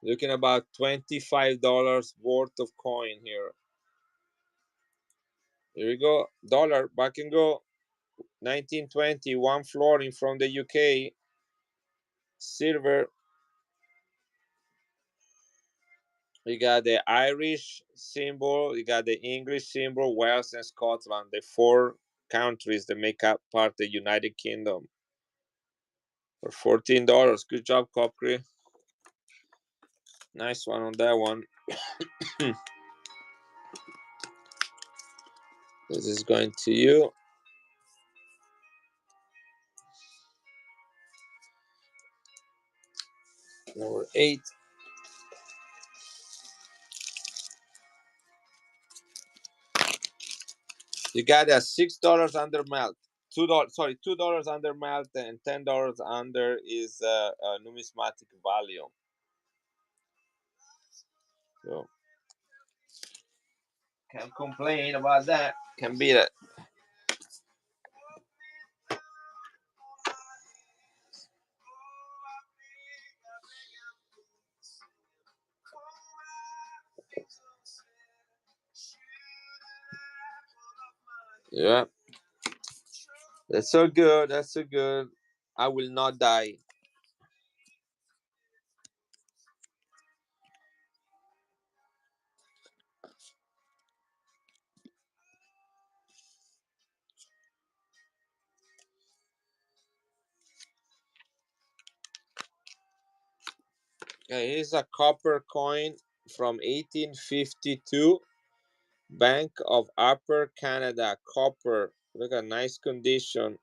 Looking about $25 worth of coin here. Here we go. Dollar, back and go. 1920, one flooring from the UK. Silver. You got the Irish symbol, you got the English symbol, Wales and Scotland, the four countries that make up part of the United Kingdom. For $14. Good job, Copri. Nice one on that one. This is going to you. Number 8. You got a $6 under melt. $2 under melt and $10 under is numismatic value. So can't complain about that. Can beat it. Yeah. That's so good. That's so good. I will not die. Okay, here's a copper coin from 1852. Bank of Upper Canada. Copper. Look at nice condition.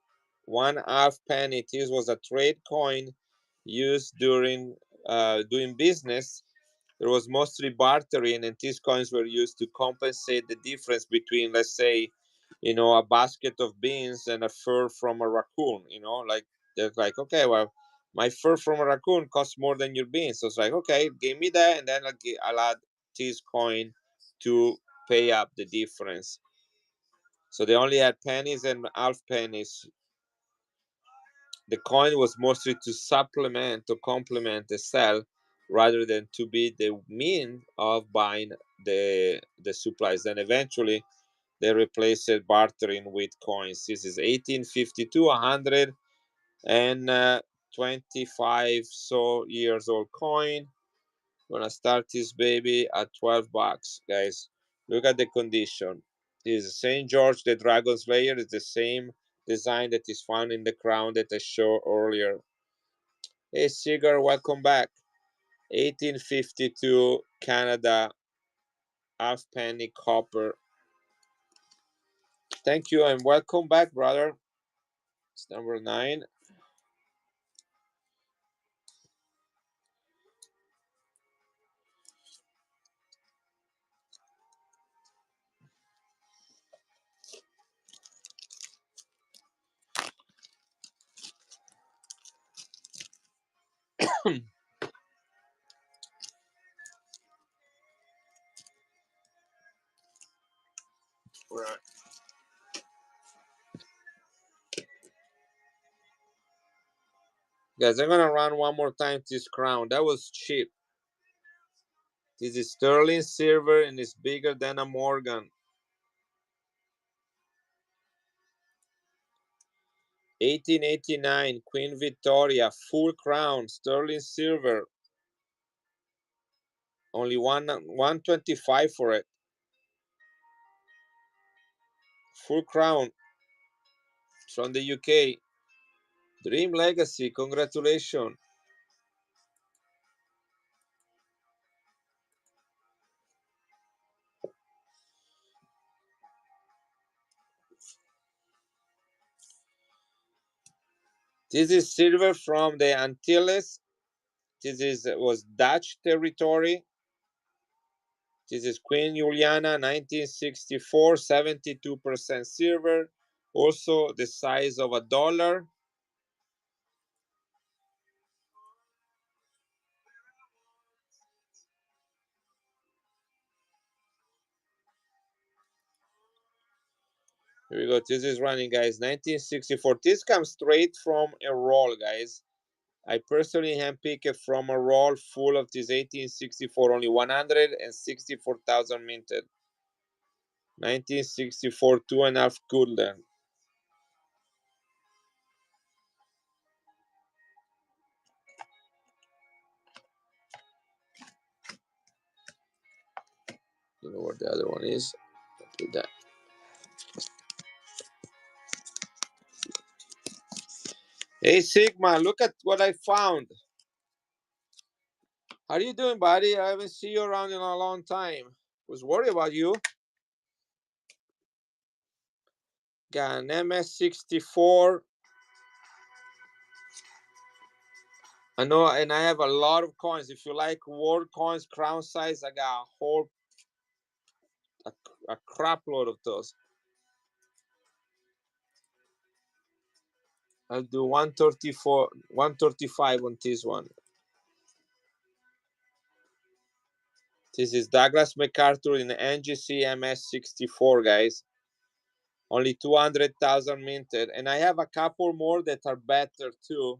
1/2 penny. This was a trade coin used during doing business. There was mostly bartering, and these coins were used to compensate the difference between, let's say, a basket of beans and a fur from a raccoon. Like they're like, okay, well, my fur from a raccoon costs more than your beans. So it's like, okay, give me that, and then I'll add this coin to pay up the difference. So they only had pennies and half pennies. The coin was mostly to supplement, to complement the sell, rather than to be the mean of buying the supplies. Then eventually they replaced bartering with coins. This is 1852, 125 so years old coin. Gonna start this baby at $12, guys. Look at the condition. This is St. George the Dragon Slayer. Is the same design that is found in the crown that I showed earlier. Hey Sigar, welcome back. 1852 Canada, half penny copper. Thank you and welcome back, brother. It's number 9. Right. Guys, I'm gonna run one more time this crown. That was cheap. This is sterling silver and it's bigger than a Morgan. 1889 Queen Victoria full crown sterling silver. Only 125 for it. Full crown from the UK. Dream Legacy, congratulations. This is silver from the Antilles. This was Dutch territory. This is Queen Juliana, 1964, 72% silver. Also the size of $1. Here we go. This is running, guys. 1964. This comes straight from a roll, guys. I personally handpicked it from a roll full of this 1864. Only 164,000 minted. 1964, 2.5 gulden. Don't know what the other one is. Put that. Hey Sigma, look at what I found. How are you doing, buddy? I haven't seen you around in a long time. Was worried about you. Got an MS64. I know, and I have a lot of coins. If you like world coins, crown size, I got a crap load of those. I'll do 134, 135 on this one. This is Douglas MacArthur in the NGC MS64, guys. Only 200,000 minted. And I have a couple more that are better too.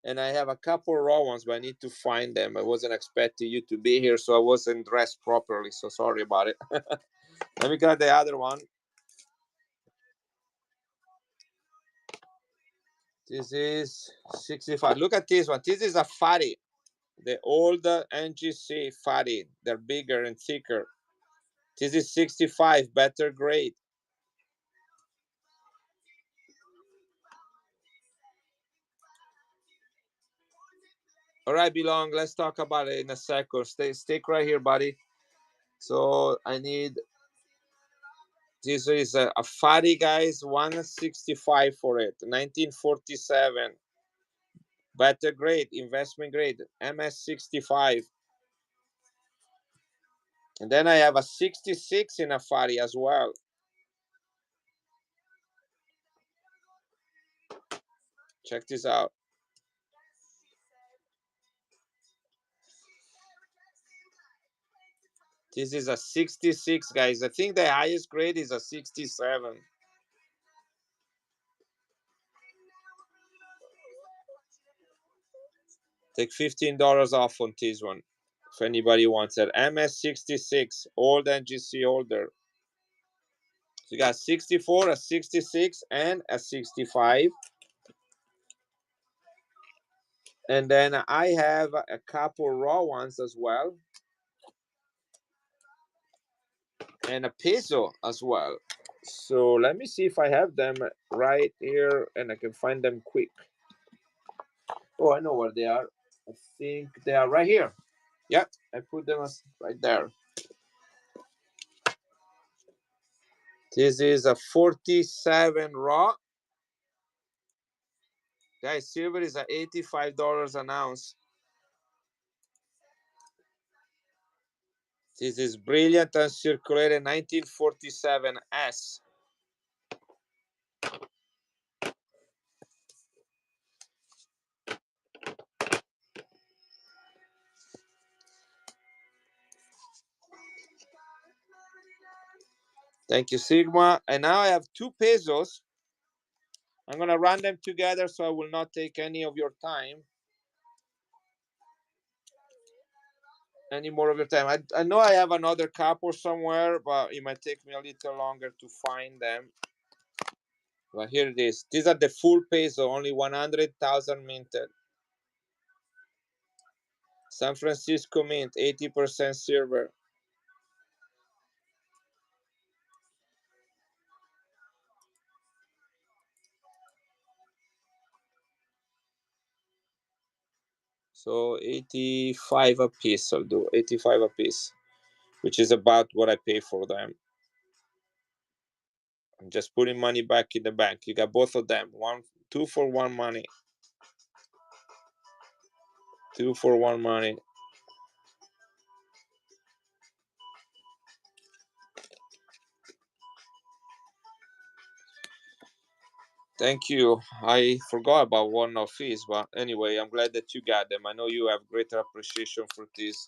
And I have a couple raw ones, but I need to find them. I wasn't expecting you to be here, so I wasn't dressed properly. So sorry about it. Let me grab the other one. This is 65. Look at this one. This is a fatty. The old NGC fatty. They're bigger and thicker. This is 65, better grade. All right, Belong, let's talk about it in a second. Stick right here, buddy. So I need, this is a fatty, guys, 165 for it, 1947. Better grade, investment grade, MS65. And then I have a 66 in a fatty as well. Check this out. This is a 66, guys. I think the highest grade is a 67. Take $15 off on this one if anybody wants it. MS66, old NGC holder. So you got 64, a 66, and a 65. And then I have a couple raw ones as well. And a peso as well. So let me see if I have them right here and I can find them quick. Oh, I know where they are. I think they are right here. Yep, I put them right there. This is a 47 raw. Guys, silver is at $85 an ounce. This is brilliant uncirculated 1947S. Thank you, Sigma. And now I have 2 pesos. I'm gonna run them together, so I will not take any of your time. Any more of your time. I know I have another couple somewhere, but it might take me a little longer to find them. But here it is. These are the full peso, only 100,000 minted. San Francisco Mint, 80% silver. So 85 a piece, I'll do 85 a piece, which is about what I pay for them. I'm just putting money back in the bank. You got both of them. 2 for 1 money. 2 for 1 money. Thank you. I forgot about one-off fees, but anyway, I'm glad that you got them. I know you have greater appreciation for this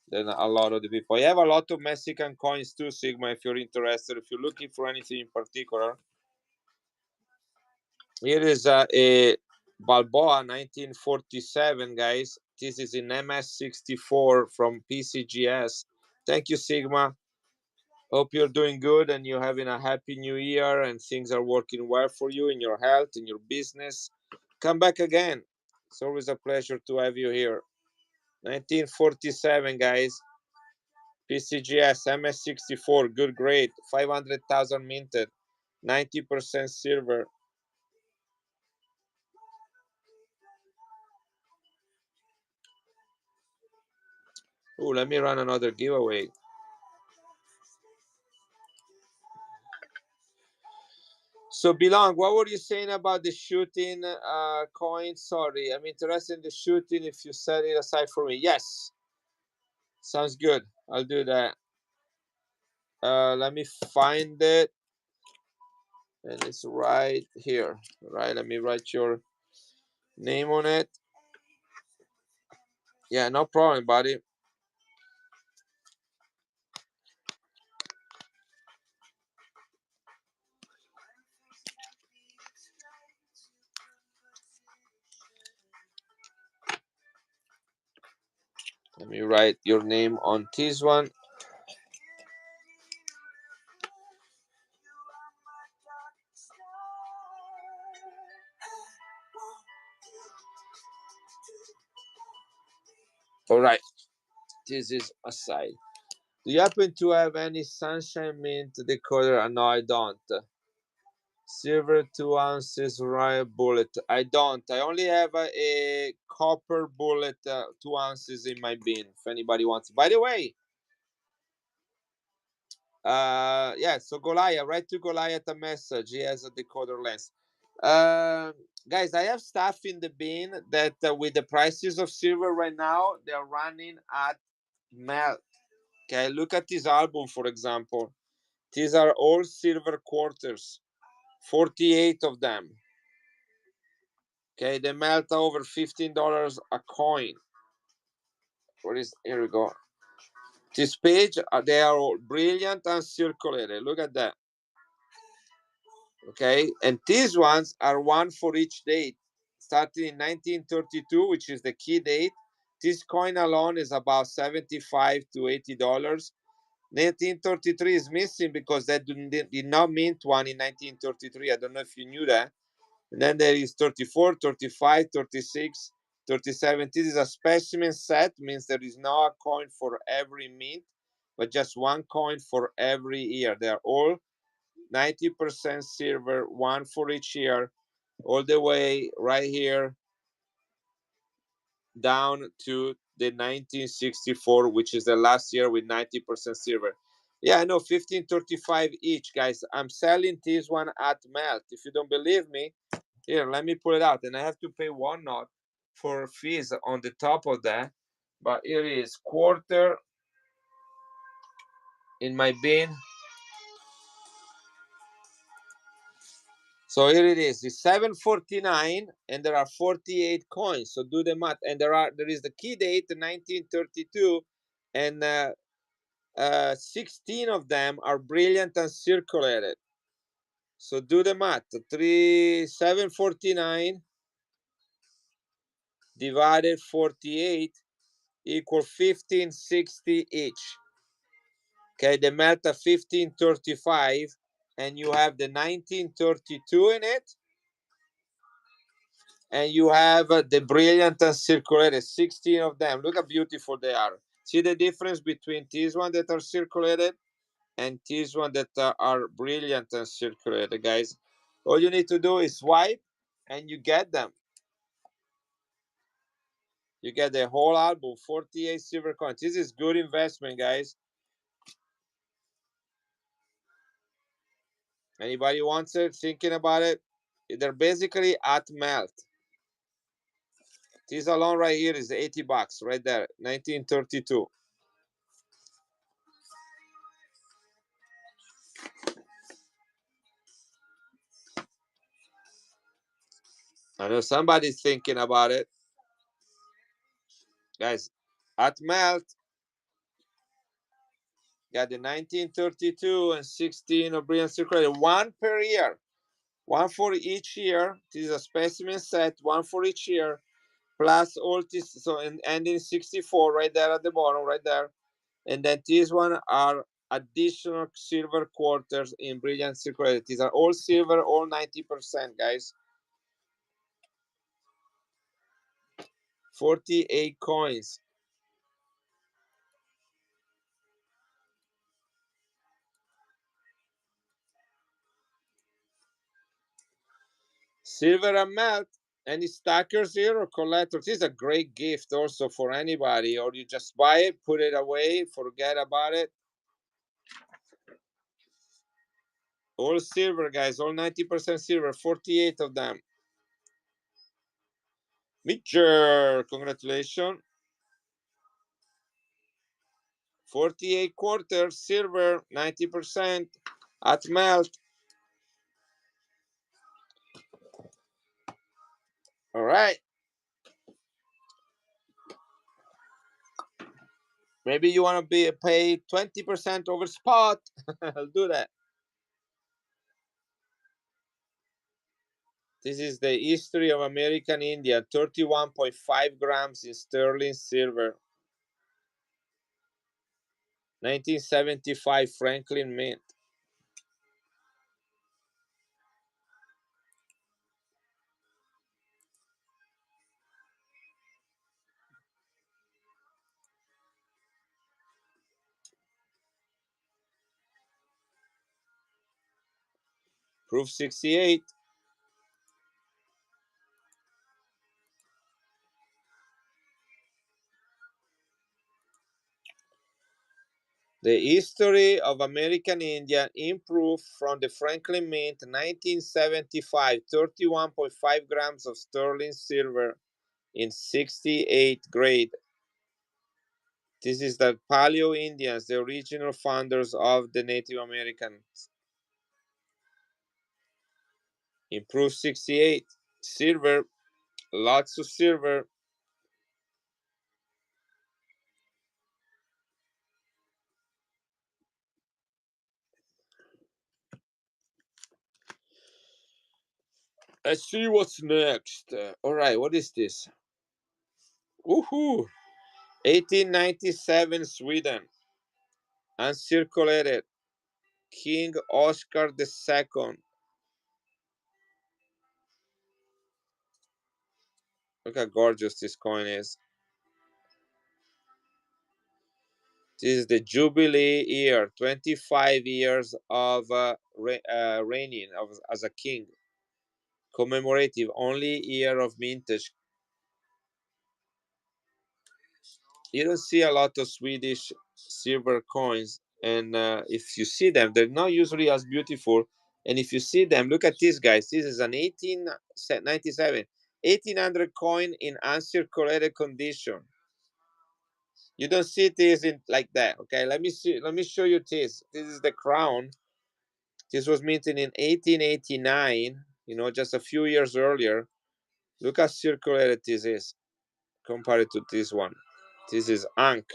than a lot of the people. I have a lot of Mexican coins too, Sigma, if you're interested. If you're looking for anything in particular. Here is a Balboa 1947, guys. This is in MS64 from PCGS. Thank you, Sigma. Hope you're doing good and you're having a happy new year and things are working well for you in your health, in your business. Come back again. It's always a pleasure to have you here. 1947, guys. PCGS MS64, good grade, 500,000 minted, 90% silver. Oh, let me run another giveaway. So, Belong, what were you saying about the shooting coin? Sorry, I'm interested in the shooting if you set it aside for me. Yes, sounds good. I'll do that. Let me find it. And it's right here. Right, let me write your name on it. Yeah, no problem, buddy. Let me write your name on this one. All right, this is aside. Do you happen to have any Sunshine Mint decoder? No, I don't. Silver 2 ounces royal bullet. I don't. I only have a copper bullet 2 ounces in my bin. If anybody wants. By the way, yeah. So Goliath, write to Goliath a message. He has a decoder lens. Guys, I have stuff in the bin that with the prices of silver right now, they're running at melt. Okay, look at this album, for example. These are all silver quarters, 48 of them. Okay, they melt over $15 a coin. What is, here we go. This page, they are all brilliant and circulated. Look at that. Okay, and these ones are one for each date. Starting in 1932, which is the key date. This coin alone is about $75 to $80. 1933 is missing because they did not mint one in 1933. I don't know if you knew that. And then there is 34, 35, 36, 37. This is a specimen set, means there is no coin for every mint, but just one coin for every year. They are all 90% silver, one for each year, all the way right here down to the 1964, which is the last year with 90% silver. Yeah, I know, 1535 each, guys. I'm selling this one at melt. If you don't believe me, here, let me pull it out. And I have to pay one knot for fees on the top of that. But here it is, quarter in my bin. So here it is. It's 749 and there are 48 coins. So do the math. And there is the key date 1932 and 16 of them are brilliant and circulated. So do the math. 749 divided 48 equal 1560 each. Okay, they melt at 1535, and you have the 1932 in it, and you have the brilliant and circulated, 16 of them. Look how beautiful they are. See the difference between these ones that are circulated and these ones that are brilliant and circulated, guys. All you need to do is swipe, and you get them. You get the whole album, 48 silver coins. This is good investment, guys. Anybody wants it, thinking about it? They're basically at melt. This alone right here is 80 bucks right there, 1932. I know somebody's thinking about it. Guys, at melt, got the 1932 and 16 of brilliant circulated, one per year. One for each year. This is a specimen set, one for each year, plus all this. So, and ending 64 right there at the bottom, right there. And then these one are additional silver quarters in brilliant circulated. These are all silver, all 90%, guys. 48 coins. Silver and melt. Any stackers here or collectors? This is a great gift also for anybody, or you just buy it, put it away, forget about it. All silver, guys, all 90% silver, 48 of them. Mitcher, congratulations. 48 quarters, silver, 90% at melt. All right. Maybe you want to be pay 20% over spot. I'll do that. This is the history of American India, 31.5 grams in sterling silver. 1975 Franklin Mint. Proof 68. The history of American Indian improved from the Franklin Mint 1975, 31.5 grams of sterling silver in 68 grade. This is the Paleo Indians, the original founders of the Native Americans. Improved 68, silver, lots of silver. Let's see what's next. All right, what is this? Woohoo! 1897 Sweden. Uncirculated. King Oscar II. Look how gorgeous this coin is. This is the Jubilee year, 25 years of reigning as a king. Commemorative, only year of mintage. You don't see a lot of Swedish silver coins, and if you see them, they're not usually as beautiful. And if you see them, look at this, guys. This is an 1897, 1800 coin in uncirculated condition. You don't see this in like that. Okay, let me see. Let me show you this. This is the crown. This was minted in 1889. You know, just a few years earlier. Look how circulated this is compared to this one. This is Ankh.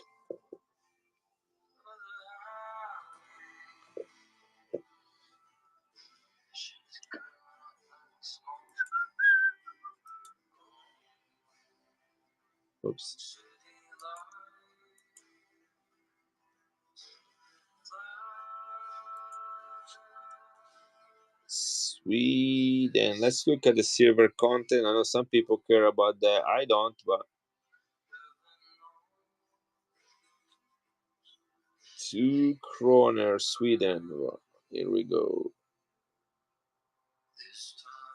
Oops. Sweden. Let's look at the silver content. I know some people care about that. I don't, but 2 kroner Sweden. Here we go.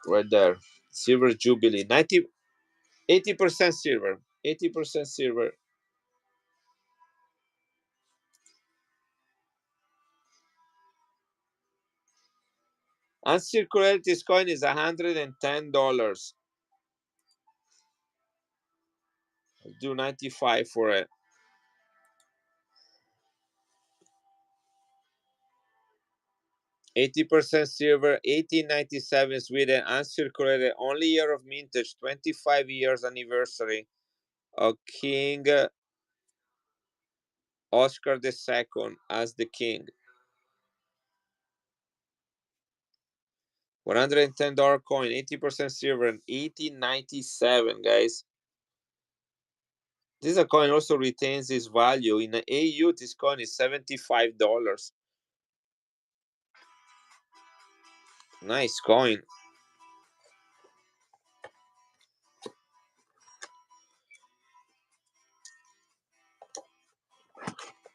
Right there. Silver Jubilee. 80% silver. 80% silver. Uncirculated, this coin is $110. I'll do 95 for it. 80% silver, 1897 Sweden, uncirculated, only year of mintage, 25 years anniversary of King Oscar II as the king. $110 coin, 80% silver, 1897, guys. This coin also retains its value. In the AU, this coin is $75. Nice coin.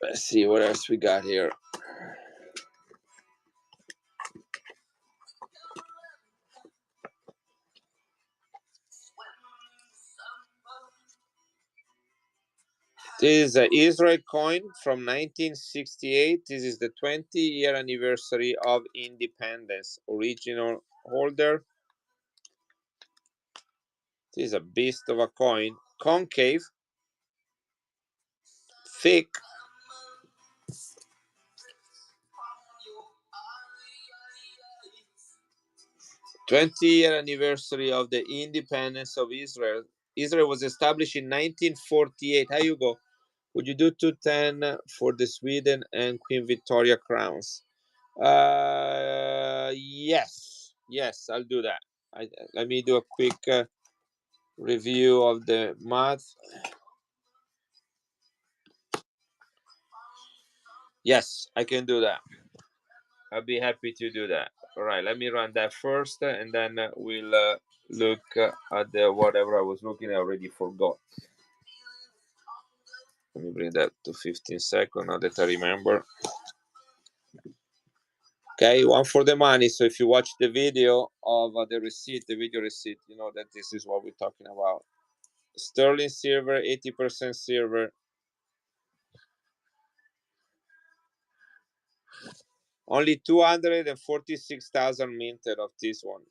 Let's see what else we got here. This is an Israel coin from 1968. This is the 20-year anniversary of independence. Original holder. This is a beast of a coin. Concave. Thick. '20-year anniversary of the independence of Israel. Israel was established in 1948. How you go? Would you do 210 for the Sweden and Queen Victoria crowns? Yes, I'll do that. Let me do a quick review of the math. Yes, I can do that. I'll be happy to do that. All right, let me run that first, and then we'll look at the whatever I was looking at. I already forgot. Let me bring that to 15 seconds now that I remember. Okay, one for the money. So if you watch the video of the receipt, the video receipt, you know that this is what we're talking about. Sterling silver, 80% silver. Only 246,000 minted of this one.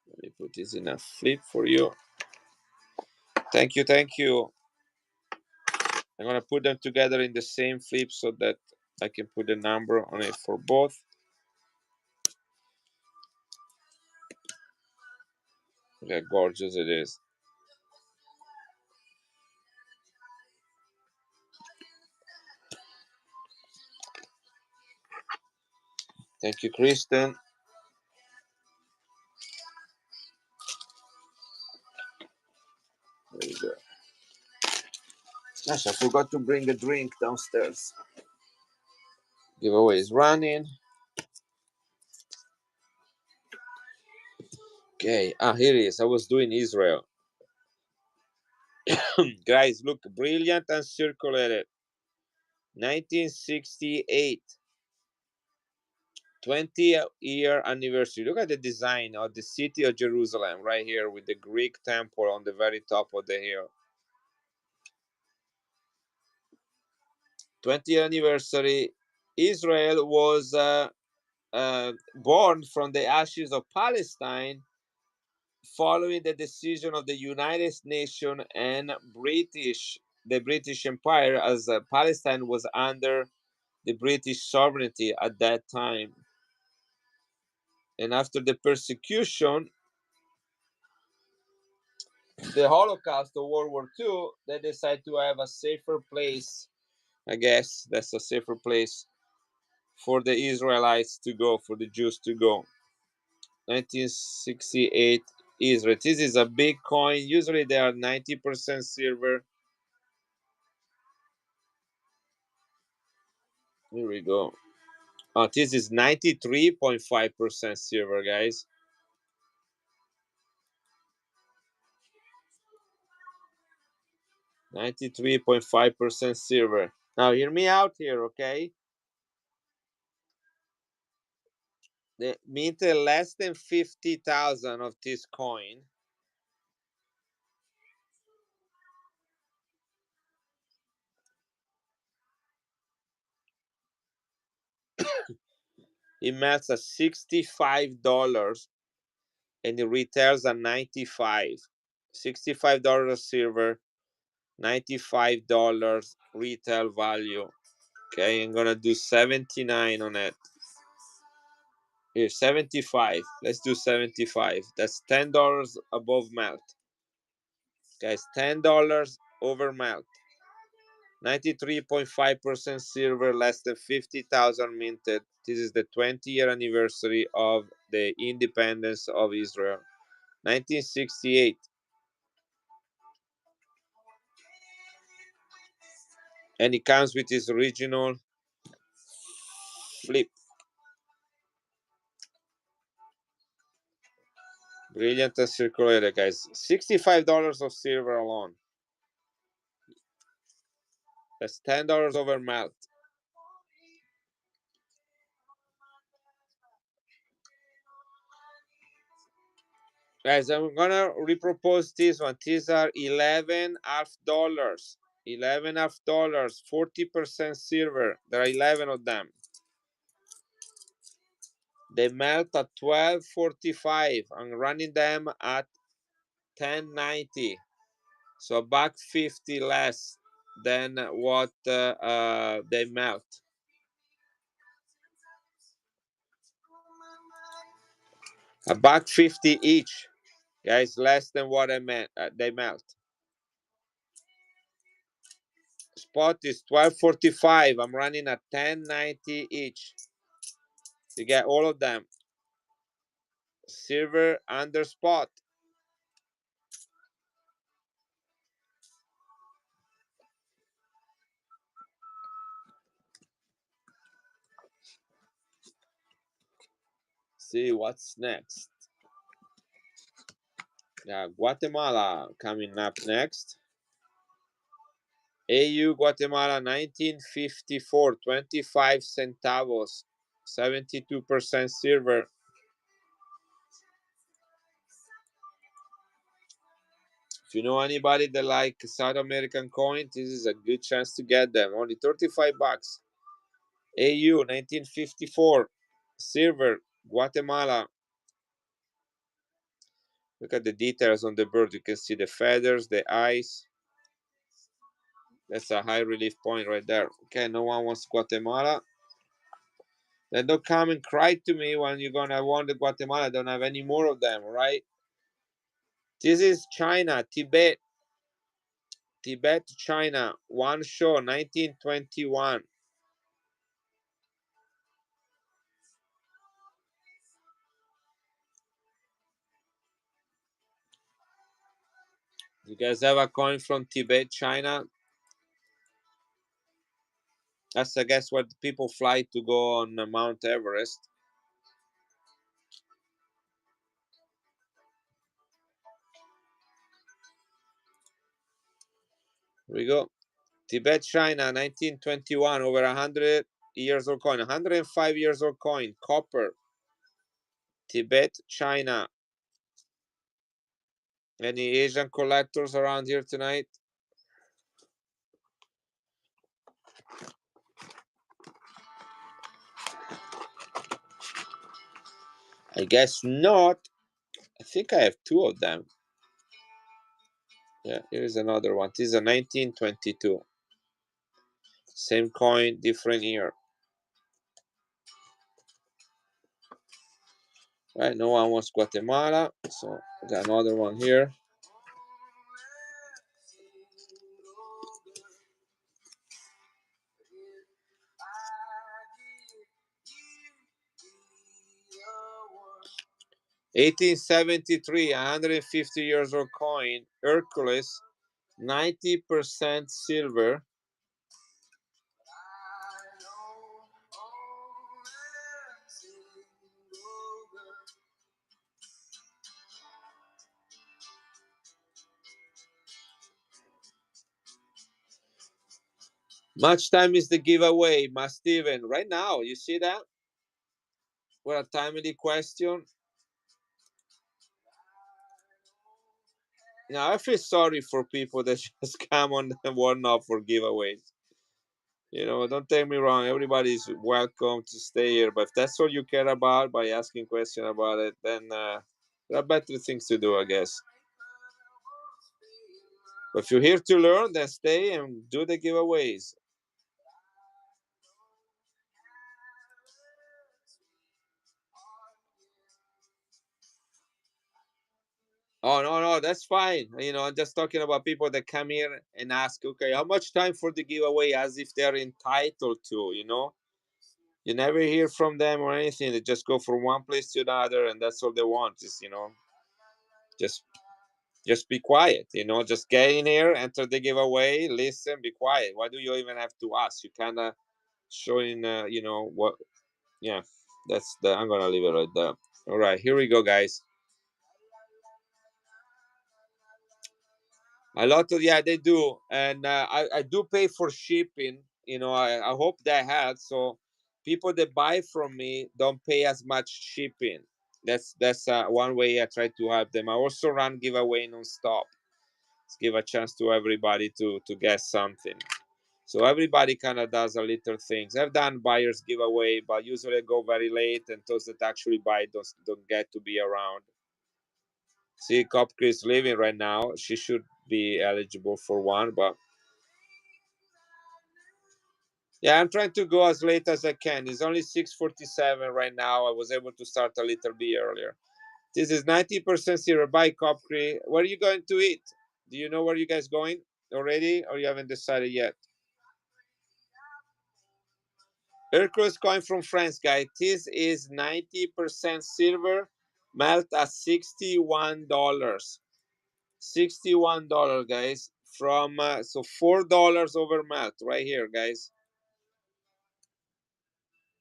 Let me put this in a flip for you. Thank you, thank you. I'm gonna put them together in the same flip so that I can put the number on it for both. Look how gorgeous it is. Thank you, Kristen. There you go. Gosh, I forgot to bring a drink downstairs. Giveaway is running. Okay, here it is. I was doing Israel. Guys, look, brilliant and circulated. 1968. 20-year anniversary. Look at the design of the city of Jerusalem right here with the Greek temple on the very top of the hill. 20th anniversary. Israel was born from the ashes of Palestine following the decision of the United Nations and the British Empire, as Palestine was under the British sovereignty at that time. And after the persecution, the Holocaust of World War II, they decided to have a safer place. I guess that's a safer place for the Israelites to go, for the Jews to go. 1968 Israel. This is a big coin. Usually they are 90% silver. Here we go. Oh, this is 93.5% silver, guys. 93.5% silver. Now, hear me out here, okay? They minted less than 50,000 of this coin. It melts at $65 and it retails at 95. $65 silver, $95 retail value. Okay, I'm gonna do 79 on it. Here, 75. Let's do 75. That's $10 above melt. Guys, $10 over melt. 93.5% silver, less than 50,000 minted. This is the 20-year anniversary of the independence of Israel. 1968. And it comes with its original flip. Brilliant and circulated, guys. $65 of silver alone. That's $10 over melt. Guys, I'm gonna repropose this one. These are $11.5. $11.5, 40% silver. There are 11 of them. They melt at 12.45. I'm running them at 10.90. So $1.50 less than what they melt. $1.50 each, guys, less than what I meant. They melt. Spot is 12.45. I'm running at 10.90 each. You get all of them. Silver under spot. See what's next. Guatemala coming up next. AU Guatemala 1954, 25 centavos, 72% silver. If you know anybody that like South American coins, this is a good chance to get them. Only 35 bucks. AU 1954, silver, Guatemala. Look at the details on the bird. You can see the feathers, the eyes. That's a high relief point right there. Okay, no one wants Guatemala. Then don't come and cry to me when you're gonna want the Guatemala. I don't have any more of them, right? This is China, Tibet. Tibet, China. One show, 1921. You guys have a coin from Tibet, China? That's, I guess, what people fly to go on Mount Everest. Here we go. Tibet, China, 1921. Over 100 years old coin. 105 years old coin. Copper. Tibet, China. Any Asian collectors around here tonight? I guess not. I think I have two of them. Yeah, here's another one. This is a 1922. Same coin, different year. Right, no one wants Guatemala, so I got another one here. 1873, 150 years old coin, Hercules, 90% silver. Much time is the giveaway, Ma Steven. Right now, you see that? What a timely question. Now, I feel sorry for people that just come on and warn up for giveaways. You know, don't take me wrong. Everybody's welcome to stay here. But if that's all you care about by asking questions about it, then there are better things to do, I guess. But if you're here to learn, then stay and do the giveaways. Oh, no, that's fine. You know, I'm just talking about people that come here and ask, okay, how much time for the giveaway, as if they're entitled to, you know? You never hear from them or anything. They just go from one place to another, and that's all they want is, you know, just be quiet, you know, just get in here, enter the giveaway, listen, be quiet. Why do you even have to ask? You kind of showing, you know, what, yeah, that's the, I'm going to leave it right there. All right, here we go, guys. A lot of, yeah, they do. And I do pay for shipping, you know, I hope that helps. So people that buy from me don't pay as much shipping. That's one way I try to help them. I also run giveaway non-stop. Let's give a chance to everybody to get something. So everybody kind of does a little things. I've done buyers giveaway, but usually I go very late, and those that actually buy don't get to be around. See, Kopka is leaving right now. She should be eligible for one, but yeah, I'm trying to go as late as I can. It's only 6:47 right now. I was able to start a little bit earlier. This is 90% zero by Kopka. Where are you going to eat? Do you know where you guys going already, or you haven't decided yet? Hercules coin from France, guys. This is 90% silver, melt at $61. $61, guys. From so $4 over melt right here, guys.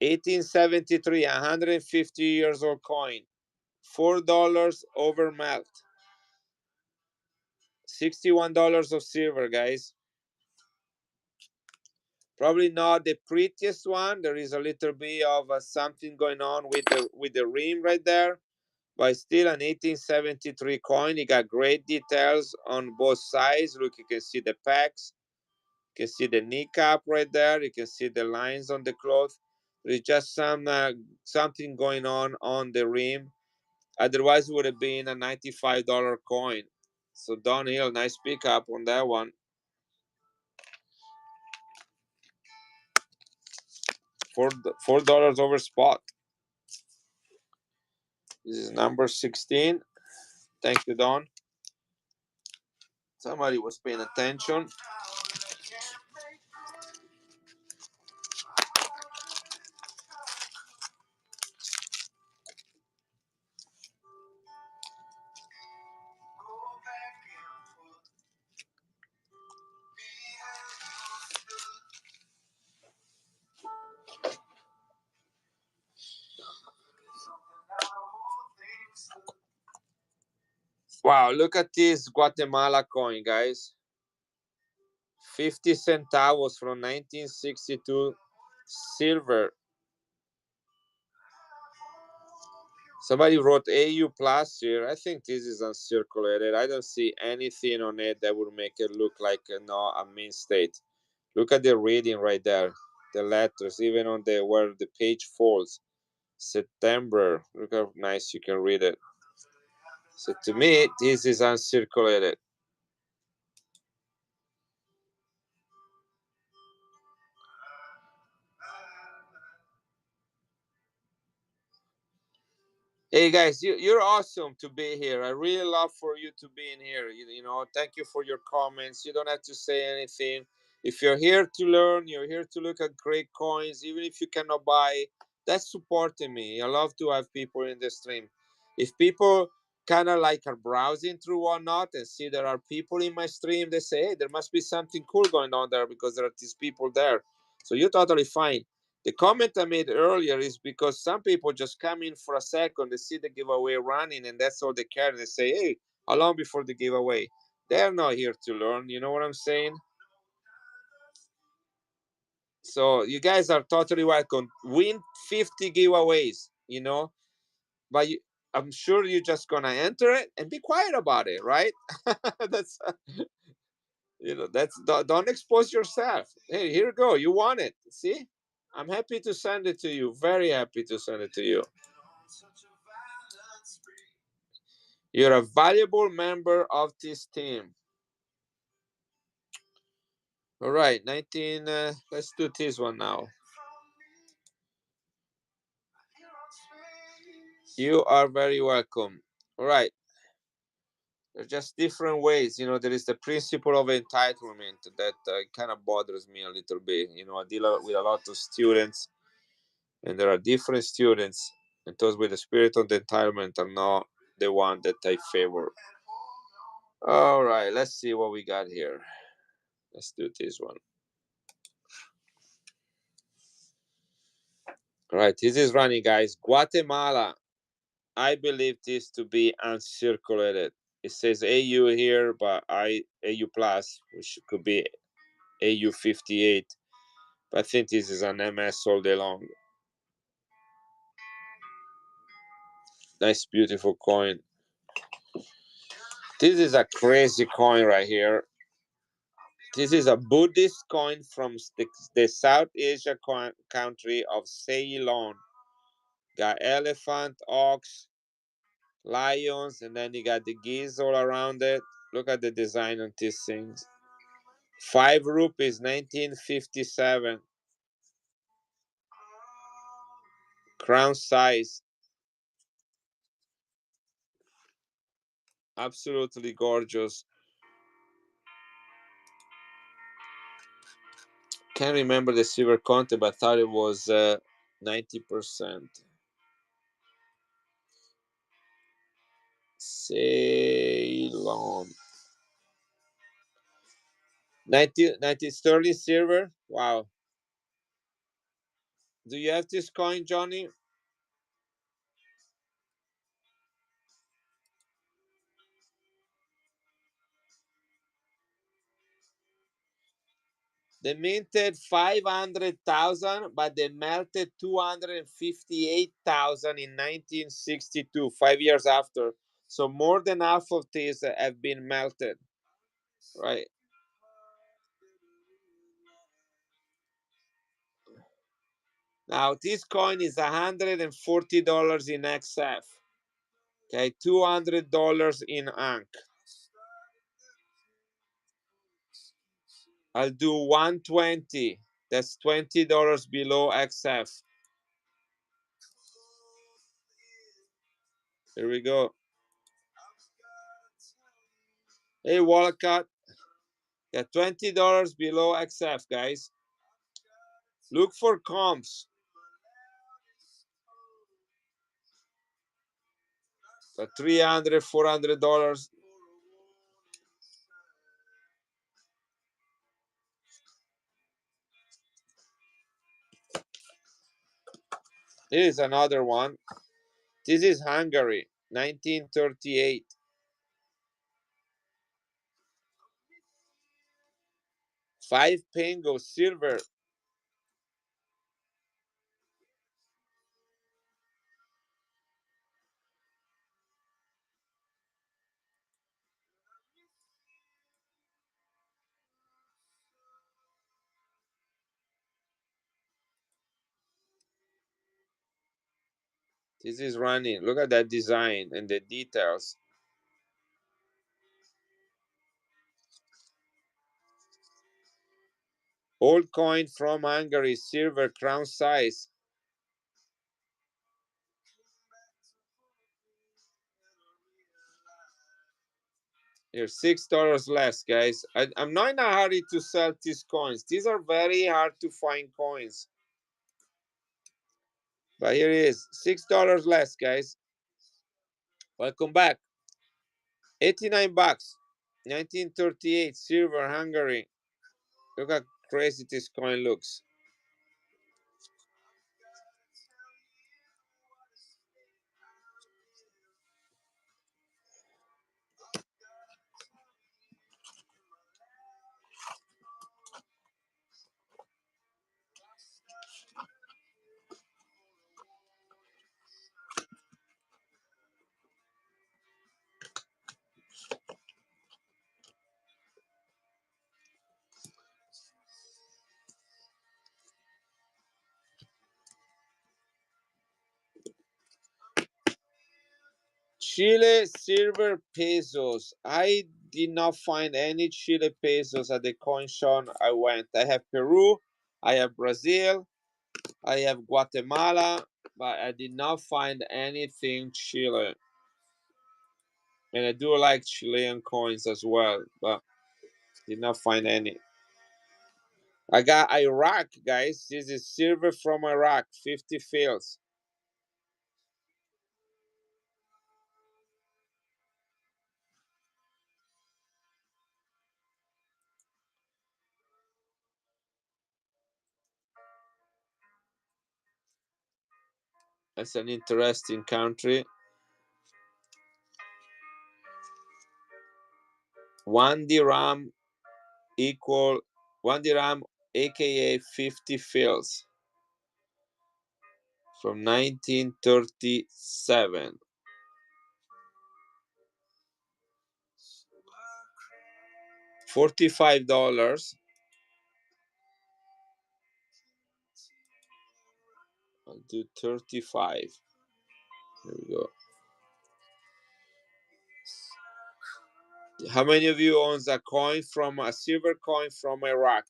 1873, 150 years old coin. $4 over melt. $61 of silver, guys. Probably not the prettiest one. There is a little bit of something going on with the rim right there, but still an 1873 coin. It got great details on both sides. Look, you can see the packs. You can see the kneecap right there. You can see the lines on the cloth. There's just something going on the rim. Otherwise, it would have been a $95 coin. So Don Hill, nice pickup on that one. $4 over spot. This is number 16. Thank you, Don. Somebody was paying attention. Wow, look at this Guatemala coin, guys. 50 centavos from 1962 silver. Somebody wrote AU plus here. I think this is uncirculated. I don't see anything on it that would make it look like a mint state. Look at the reading right there. The letters, even on the where the page folds. September. Look how nice you can read it. So to me, this is uncirculated. Hey guys, you're awesome to be here. I really love for you to be in here. You know, thank you for your comments. You don't have to say anything. If you're here to learn, you're here to look at great coins, even if you cannot buy, that's supporting me. I love to have people in the stream. If people kind of like are browsing through whatnot and see there are people in my stream, they say, hey, there must be something cool going on there because there are these people there. So you're totally fine. The comment I made earlier is because some people just come in for a second, they see the giveaway running, and that's all they care. They say, hey, how long before the giveaway? They're not here to learn. You know what I'm saying? So you guys are totally welcome. Win 50 giveaways, you know, but I'm sure you're just gonna enter it and be quiet about it, right? That's that's don't expose yourself. Hey, here you go. You want it? See, I'm happy to send it to you. Very happy to send it to you. You're a valuable member of this team. All right, 19. Let's do this one now. You are very welcome. All right. There's just different ways. There is the principle of entitlement that kind of bothers me a little bit. I deal with a lot of students, and there are different students, and those with the spirit of entitlement are not the one that I favor. All right, let's see what we got here. Let's do this one. All right, this is running, guys. Guatemala. I believe this to be uncirculated. It says AU here, but AU plus, which could be AU 58. But I think this is an MS all day long. Nice, beautiful coin. This is a crazy coin right here. This is a Buddhist coin from the South Asia country of Ceylon. Got elephant, ox, lions, and then you got the geese all around it. Look at the design on these things. 5 rupees, 1957. Crown size. Absolutely gorgeous. Can't remember the silver content, but I thought it was 90%. Ceylon. 90 sterling silver. Wow. Do you have this coin, Johnny? They minted 500,000, but they melted 258,000 in 1962, 5 years after. So more than half of these have been melted, right? Now this coin is $140 in XF. Okay, $200 in Ankh. I'll do 120. That's $20 below XF. Here we go. Hey, Walcott. Yeah, $20 below XF, guys. Look for comps. For $300, $400. Here is another one. This is Hungary, 1938. 5 Pengo silver. This is running. Look at that design and the details. Old coin from Hungary, silver, crown size. Here, $6 less, guys. I'm not in a hurry to sell these coins. These are very hard to find coins. But here it is, $6 less, guys. Welcome back. 89 bucks. 1938 silver Hungary. Look how crazy this coin looks. Chile silver pesos. I did not find any Chile pesos at the coin shop I went. I have Peru, I have Brazil, I have Guatemala, but I did not find anything Chile. And I do like Chilean coins as well, but did not find any. I got Iraq, guys. This is silver from Iraq, 50 fils. That's an interesting country. 1 dirham equal 1 dirham, aka 50 fils from 1937. $45. I'll do 35. There we go. How many of you owns a silver coin from Iraq?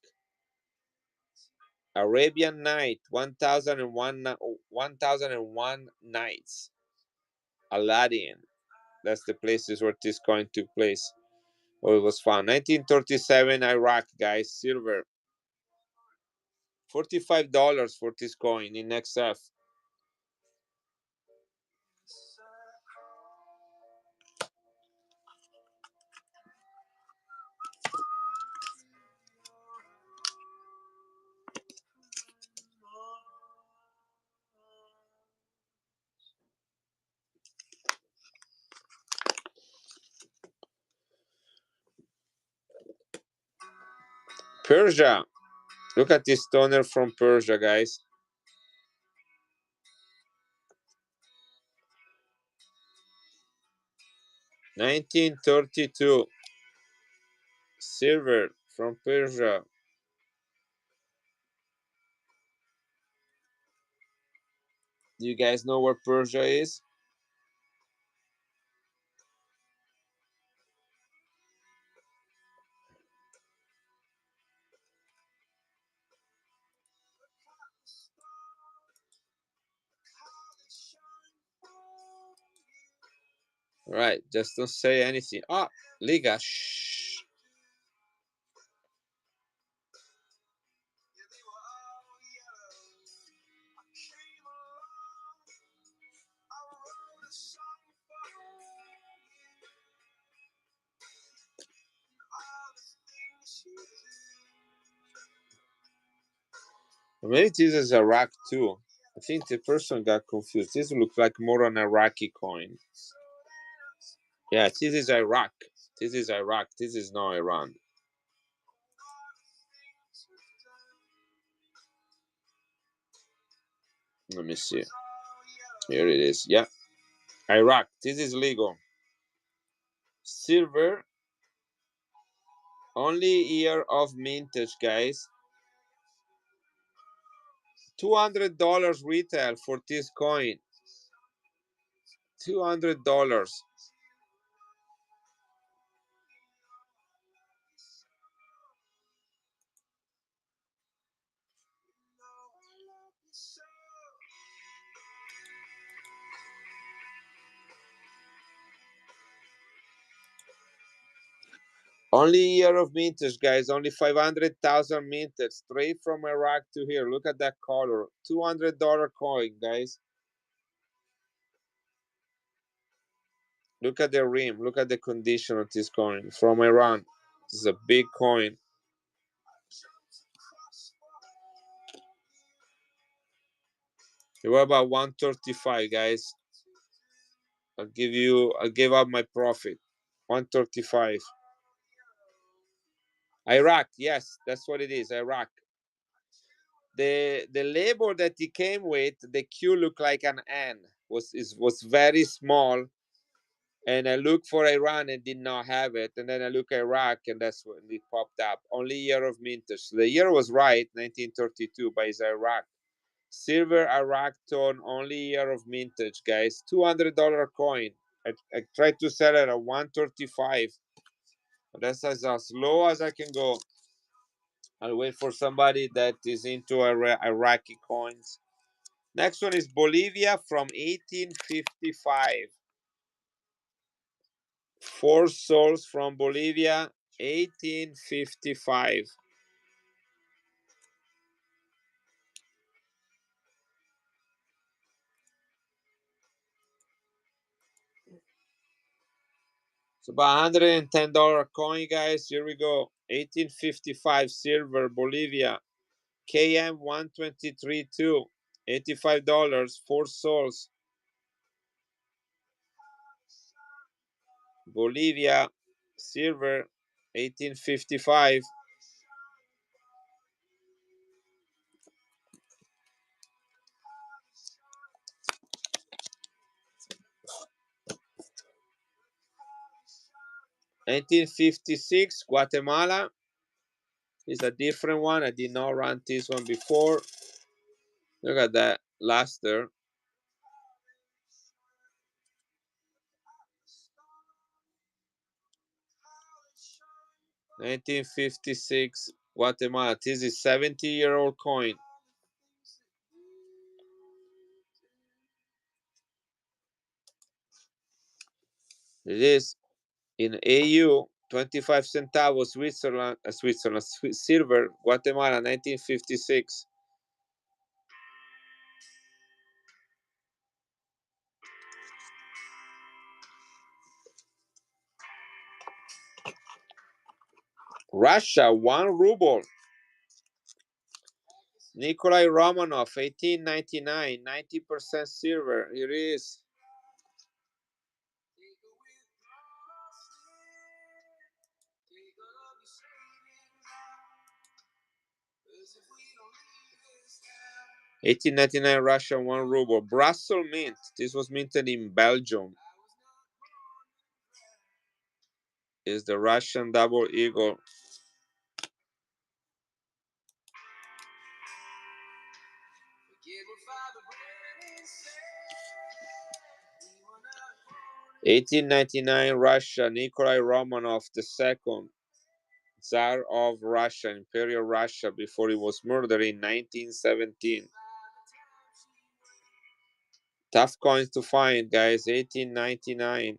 Arabian Night, 1001 nights. Aladdin. That's the places where this coin took place. Oh, it was found. 1937 Iraq, guys, silver. $45 for this coin in XF. Persia. Look at this toner from Persia, guys. $1932. Silver from Persia. Do you guys know where Persia is? All right, just don't say anything. Ah, Liga. Shh. Maybe this is Iraq too. I think the person got confused. This looks like more an Iraqi coin. Yeah, this is Iraq. This is Iraq. This is not Iran. Let me see. Here it is. Yeah. Iraq. This is legal. Silver. Only year of mintage, guys. $200 retail for this coin. $200. Only year of mintage, guys. Only 500,000 mintage. Straight from Iraq to here. Look at that color. $200 coin, guys. Look at the rim. Look at the condition of this coin from Iran. This is a big coin. What about 135, guys? I'll give up my profit. 135. Iraq, yes, that's what it is. Iraq. The label that it came with, the Q looked like an N. Was very small. And I looked for Iran and did not have it. And then I look at Iraq and that's when it popped up. Only year of mintage. So the year was right, 1932, but it's Iraq. Silver Iraq tone, only year of mintage, guys. $200 coin. I tried to sell it at 135. That's as low as I can go. I'll wait for somebody that is into Iraqi coins. Next one is Bolivia from 1855. 4 sols from Bolivia, 1855. It's about $110 coin, guys. Here we go. 1855 silver, Bolivia. KM 123.2. $85, 4 sols. Bolivia, silver, 1855. $1956, Guatemala. Is a different one. I did not run this one before. Look at that luster. 1956 Guatemala. This is 70-year-old coin. It is in AU 25 centavos, Switzerland, silver, Guatemala, 1956. Russia, 1 ruble. Nikolai Romanov, 1899, 90% silver. Here it is. $18.99 Russia, 1 ruble. Brussels mint. This was minted in Belgium. Is the Russian double eagle. $18.99 Russia, Nikolai Romanov II, Tsar of Russia, Imperial Russia, before he was murdered in 1917. Tough coins to find, guys. $18.99.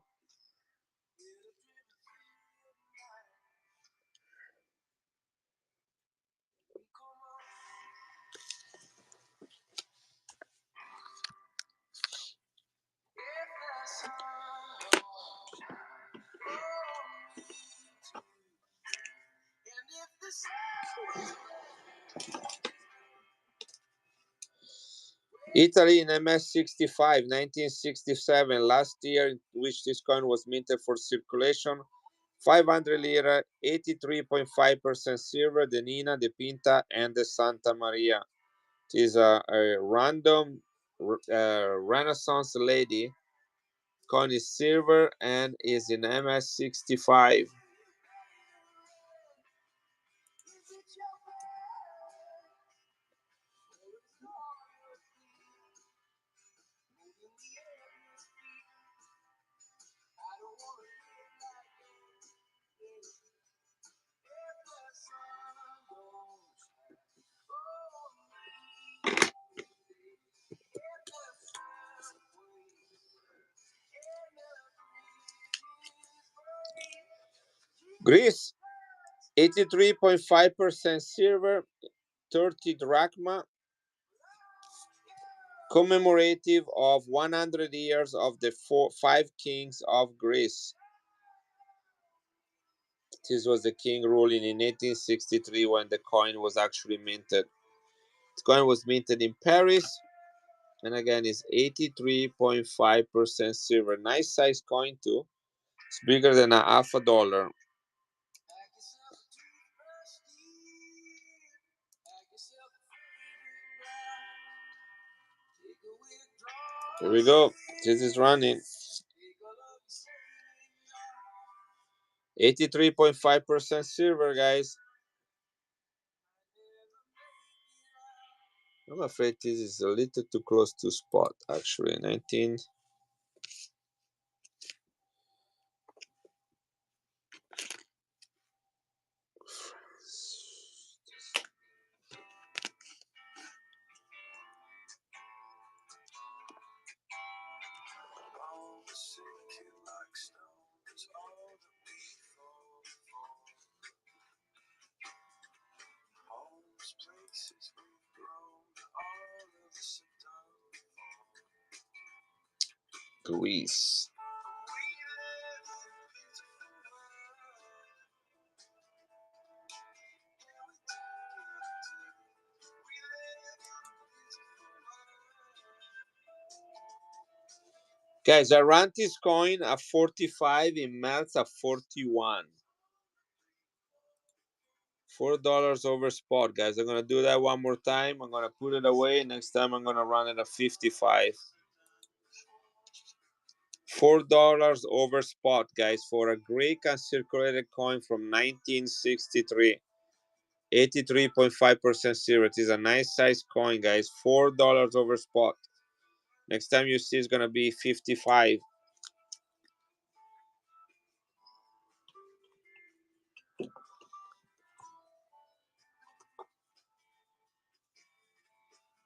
Italy in MS65, 1967, last year in which this coin was minted for circulation. 500 lira, 83.5% silver, the Nina, the Pinta, and the Santa Maria. It is a random Renaissance lady. Coin is silver and is in MS65. Greece, 83.5% silver, 30 drachma. commemorative of 100 years of the five kings of Greece. This was the king ruling in 1863 when the coin was actually minted. The coin was minted in Paris, and again, it's 83.5% silver. Nice size coin too. It's bigger than a half a dollar. Here we go. This is running. 83.5% silver, guys. I'm afraid this is a little too close to spot, actually. 19. Greece. Guys, I ran this coin at 45, it melts at 41. $4 over spot, guys. I'm gonna do that one more time. I'm gonna put it away. Next time I'm gonna run it at 55. $4 over spot, guys, for a Greek uncirculated coin from 1963. 83.5% silver. It is a nice size coin, guys. $4 over spot. Next time you see, it's gonna be 55.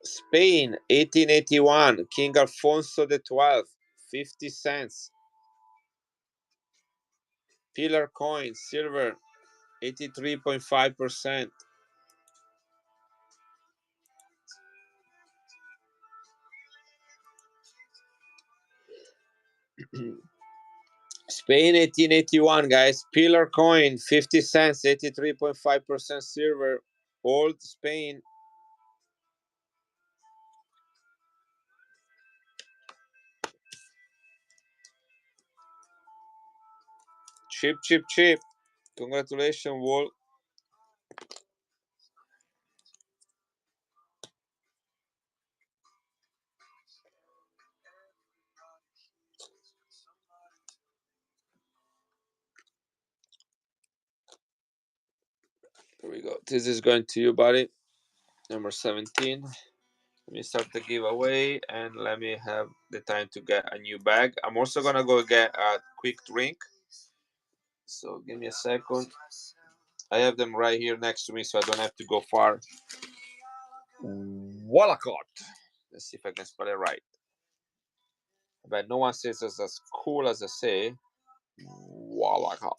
Spain, 1881, King Alfonso XII, 50 cents. Pillar coin, silver, 83.5%. Spain, 1881, guys. Pillar coin, 50 cents, 83.5% silver. Old Spain. Cheap, cheap, cheap. Congratulations, Wall. Here we go. This is going to you, buddy. Number 17. Let me start the giveaway and let me have the time to get a new bag. I'm also gonna go get a quick drink. So give me a second. I have them right here next to me so I don't have to go far. Wallacott. Let's see if I can spell it right. But no one says it's as cool as I say. Wallacott.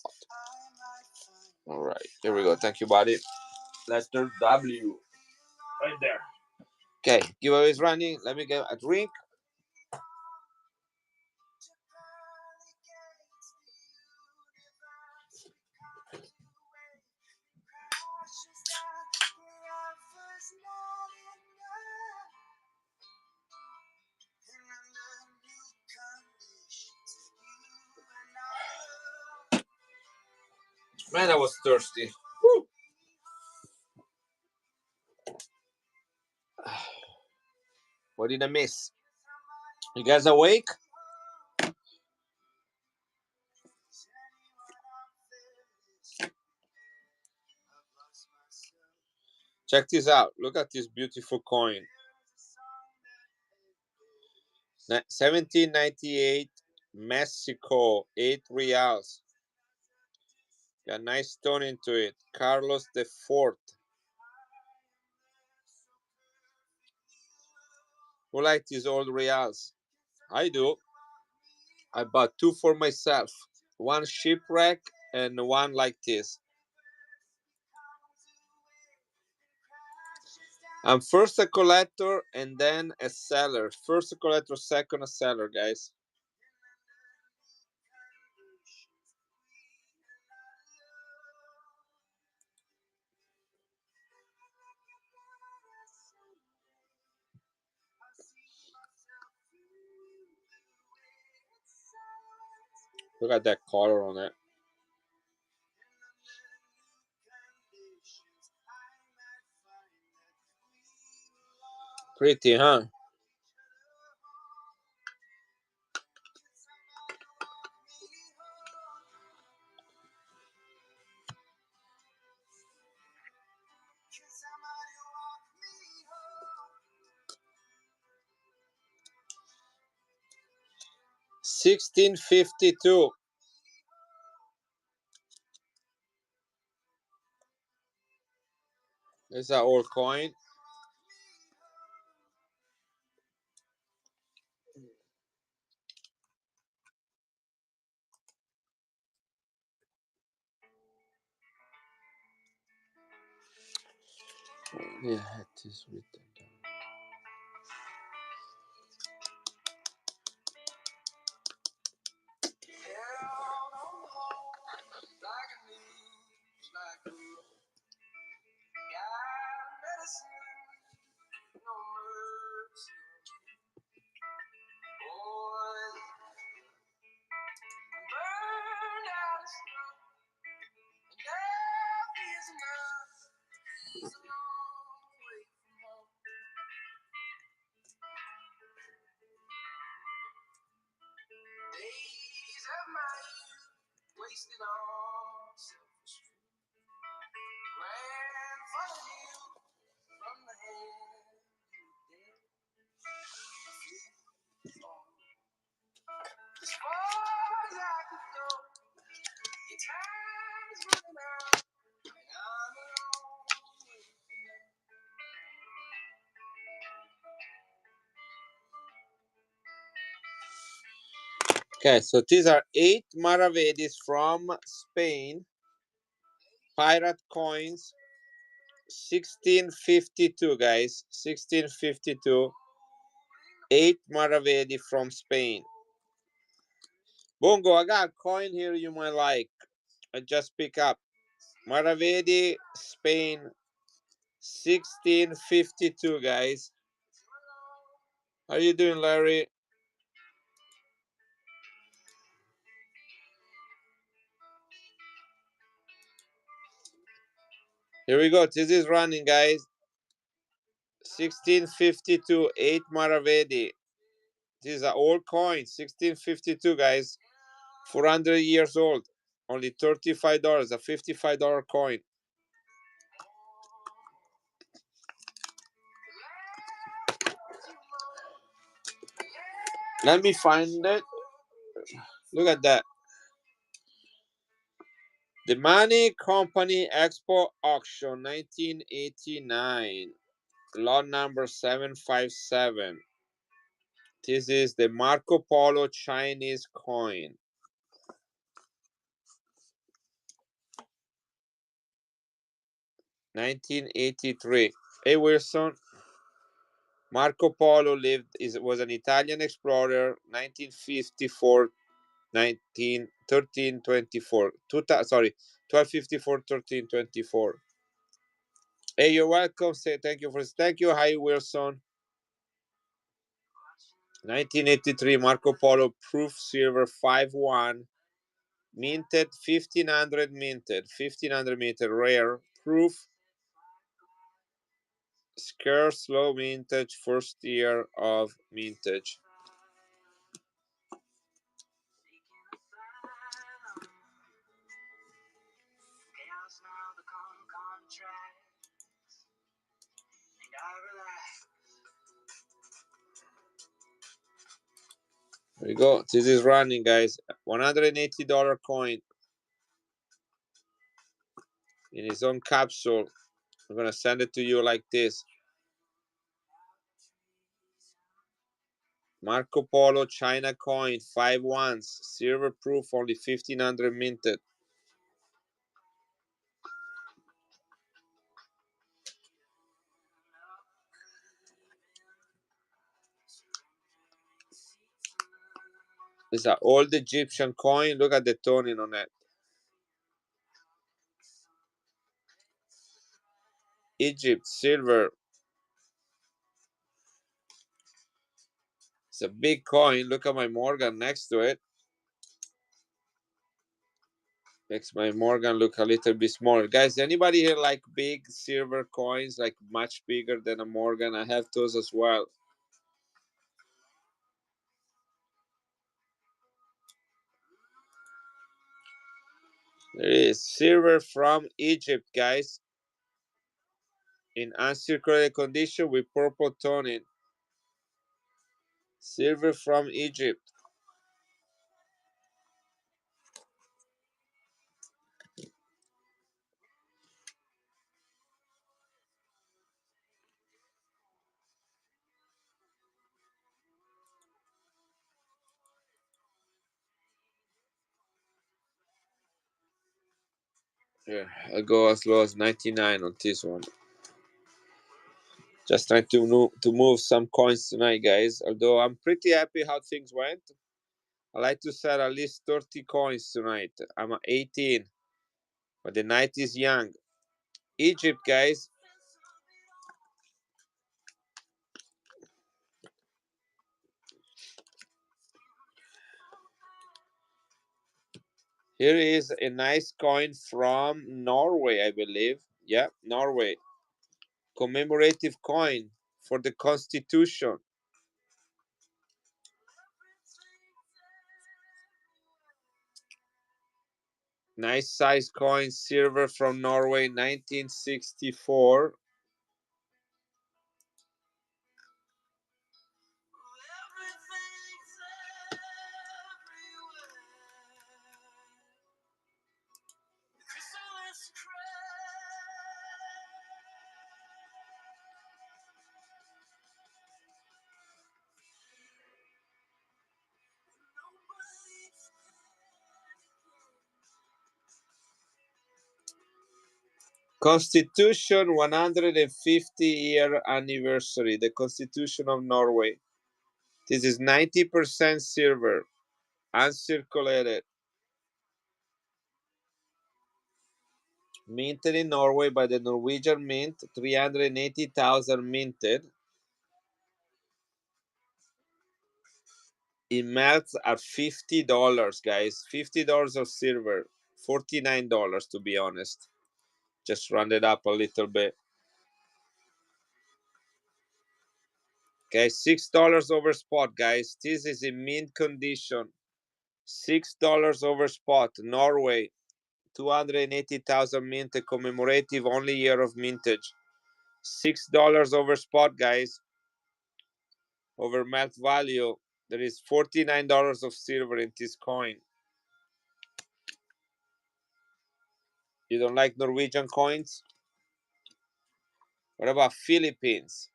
All right, here we go. Thank you, buddy. Letter W. Right there. Okay, giveaway is running. Let me get a drink. Man, I was thirsty. Woo. What did I miss? You guys awake? Check this out. Look at this beautiful coin. 1798 Mexico, 8 reals. Got a nice stone into it. Carlos IV. Who like these old reals? I do. I bought 2 for myself. One shipwreck and one like this. I'm first a collector and then a seller. First a collector, second a seller, guys. Look at that color on it. Pretty, huh? $16.52. This is an old coin. Yeah, it is written down. Okay, so these are 8 Maravedis from Spain. Pirate coins. 1652, guys. 1652. 8 Maravedi from Spain. Bongo, I got a coin here you might like. I just pick up. Maravedi, Spain. 1652, guys. How you doing, Larry? Here we go. This is running, guys. 1652, 8 Maravedi. This is an old coin. 1652, guys. 400 years old. Only $35. A $55 coin. Let me find it. Look at that. The Money Company Expo Auction 1989. Lot number 757. This is the Marco Polo Chinese coin. $1983. Hey Wilson. Marco Polo was an Italian explorer, 1954, 1324. 1254, 1324. Hey, you're welcome. Thank you. Hi, Wilson. 1983 Marco Polo proof silver 5-1 minted 1500 minted rare proof scarce low mintage first year of mintage. There we go. This is running, guys. $180 coin in its own capsule. I'm gonna send it to you like this. Marco Polo China coin 5-1 silver proof, only 1500 minted. It's an old Egyptian coin. Look at the toning on it. Egypt, silver. It's a big coin. Look at my Morgan next to it. Makes my Morgan look a little bit smaller. Guys, anybody here like big silver coins, like much bigger than a Morgan? I have those as well. There is silver from Egypt, guys. In uncirculated condition with purple toning. Silver from Egypt. Yeah, I'll go as low as 99 on this one. Just trying to move some coins tonight, guys. Although I'm pretty happy how things went. I like to sell at least 30 coins tonight. I'm at 18, but the night is young. Egypt, guys. Here is a nice coin from Norway, I believe. Yeah, Norway. Commemorative coin for the Constitution. Nice size coin, silver from Norway, 1964. Constitution 150-year anniversary. The Constitution of Norway. This is 90% silver, uncirculated. Minted in Norway by the Norwegian Mint, 380,000 minted. It melts at $50, guys. $50 of silver. $49 to be honest. Just round it up a little bit. Okay, $6 over spot, guys. This is in mint condition. $6 over spot. Norway, 280,000 minted, commemorative, only year of mintage. $6 over spot, guys. Over melt value, there is $49 of silver in this coin. You don't like Norwegian coins? What about Philippines?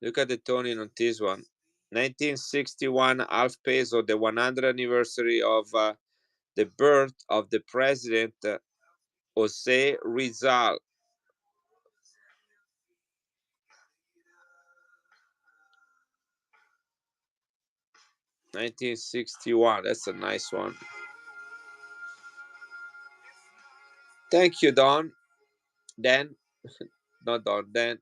Look at the toning on this one. 1961 half peso, the 100th anniversary of the birth of the president Jose Rizal. $1961. That's a nice one. Thank you, Don. Dan. Not Don, Dan.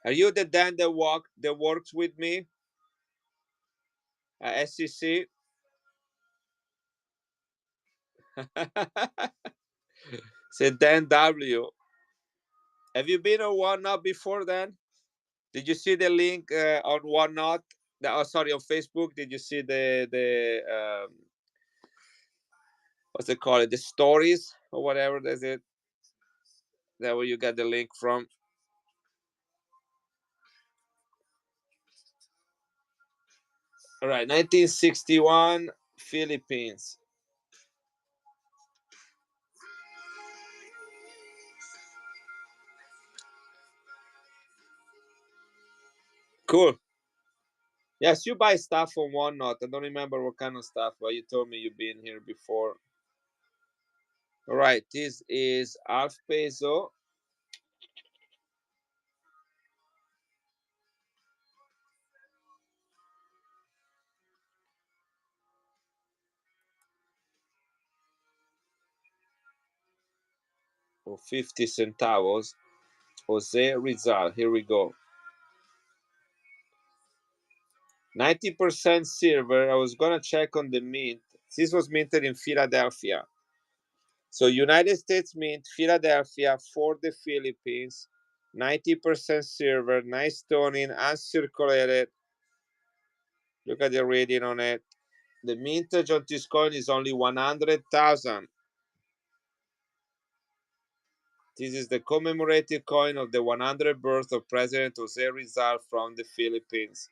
Are you the Dan that works with me at SEC? Say Dan W. Have you been on Whatnot before, Dan? Did you see the link on Whatnot? Sorry, on Facebook. Did you see the what's it called? The stories or whatever. That's it. That where you got the link from. All right, 1961, Philippines. Cool. Yes, you buy stuff on Whatnot. I don't remember what kind of stuff, but you told me you've been here before. All right, this is half peso. Or 50 centavos. Jose Rizal. Here we go. 90% silver. I was gonna check on the mint. This was minted in Philadelphia. So United States Mint, Philadelphia for the Philippines. 90% silver, nice toning, uncirculated. Look at the rating on it. The mintage on this coin is only 100,000. This is the commemorative coin of the 100th birth of President Jose Rizal from the Philippines.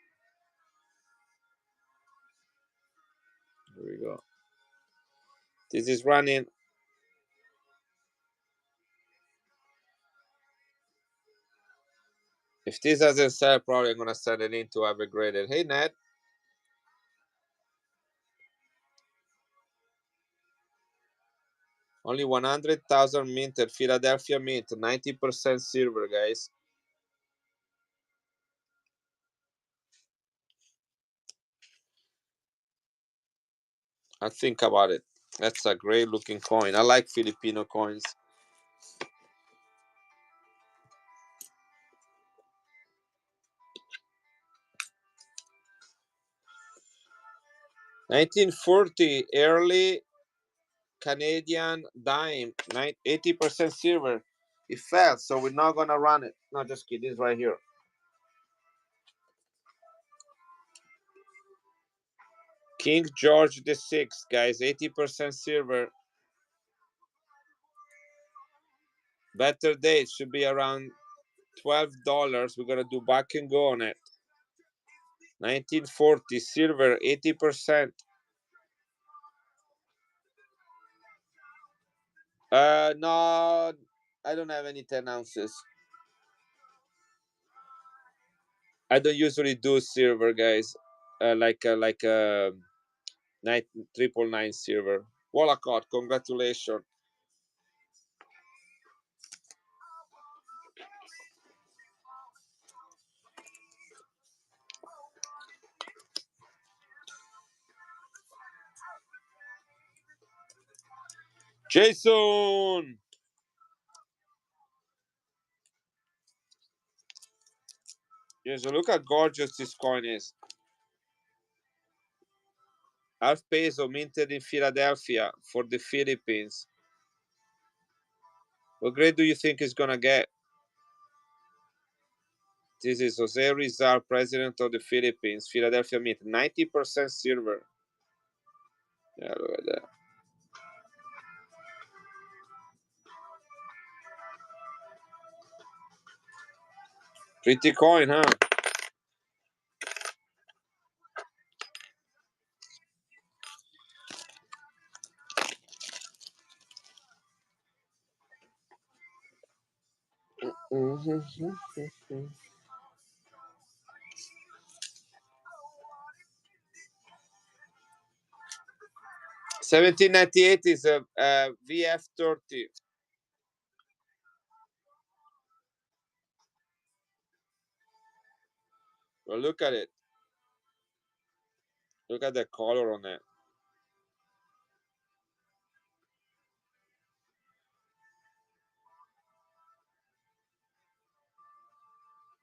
Here we go. This is running. If this doesn't sell, probably I'm going to send it in to have a graded. Hey, Ned. Only 100,000 minted. Philadelphia mint. 90% silver, guys. I think about it. That's a great looking coin. I like Filipino coins. $1940 early Canadian dime, 80% silver. It fell, so we're not gonna run it. No, just kidding. This right here. King George VI, guys, 80% silver. Better date should be around $12. We're gonna do back and go on it. 1940 silver, 80%. No, I don't have any 10 ounces. I don't usually do silver, guys. Like 999 silver. Wallacott, congratulations. Jason. Jason, look how gorgeous this coin is. Half peso minted in Philadelphia for the Philippines. What grade do you think it's gonna get? This is Jose Rizal, president of the Philippines, Philadelphia Mint, 90% silver. Yeah, look at that. Pretty coin, huh? Mm-hmm. 1798 is a VF30. Well, look at it. Look at the color on it.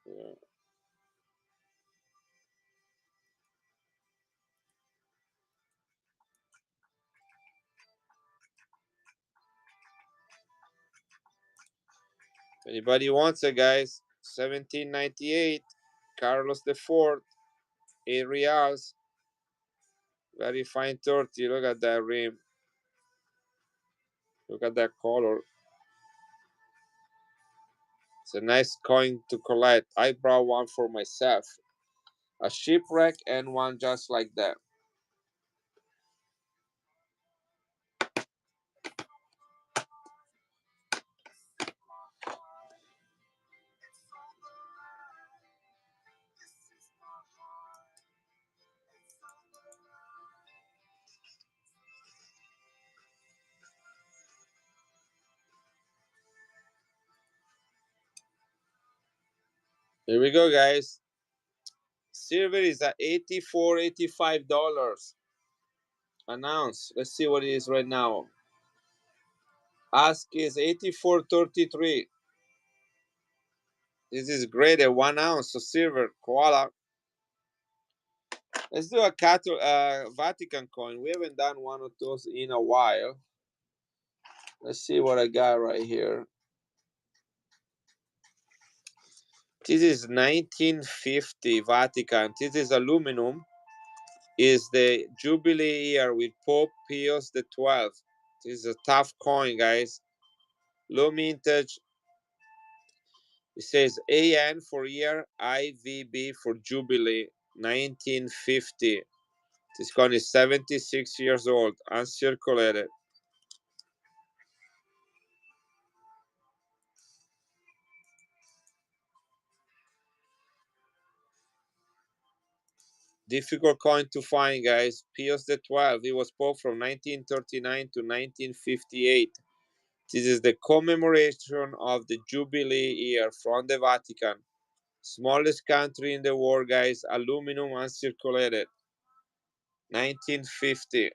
Yeah. Anybody wants it, guys? 1798, Carlos IV, 8 reals. Very fine 30. Look at that rim. Look at that color. It's a nice coin to collect. I brought one for myself. A shipwreck and one just like that. Here we go, guys. Silver is at $84, $85 an ounce. Let's see what it is right now. Ask is 84.33. This is great at 1 ounce of silver. Koala. Let's do a Vatican coin. We haven't done one of those in a while. Let's see what I got right here. This is 1950 Vatican. This is aluminum. Is the Jubilee year with Pope Pius XII. This is a tough coin, guys. Low mintage. It says AN for year, IVB for Jubilee, 1950. This coin is 76 years old, uncirculated. Difficult coin to find, guys. Pius XII, he was Pope from 1939 to 1958. This is the commemoration of the Jubilee year from the Vatican. Smallest country in the world, guys. Aluminum uncirculated. 1950.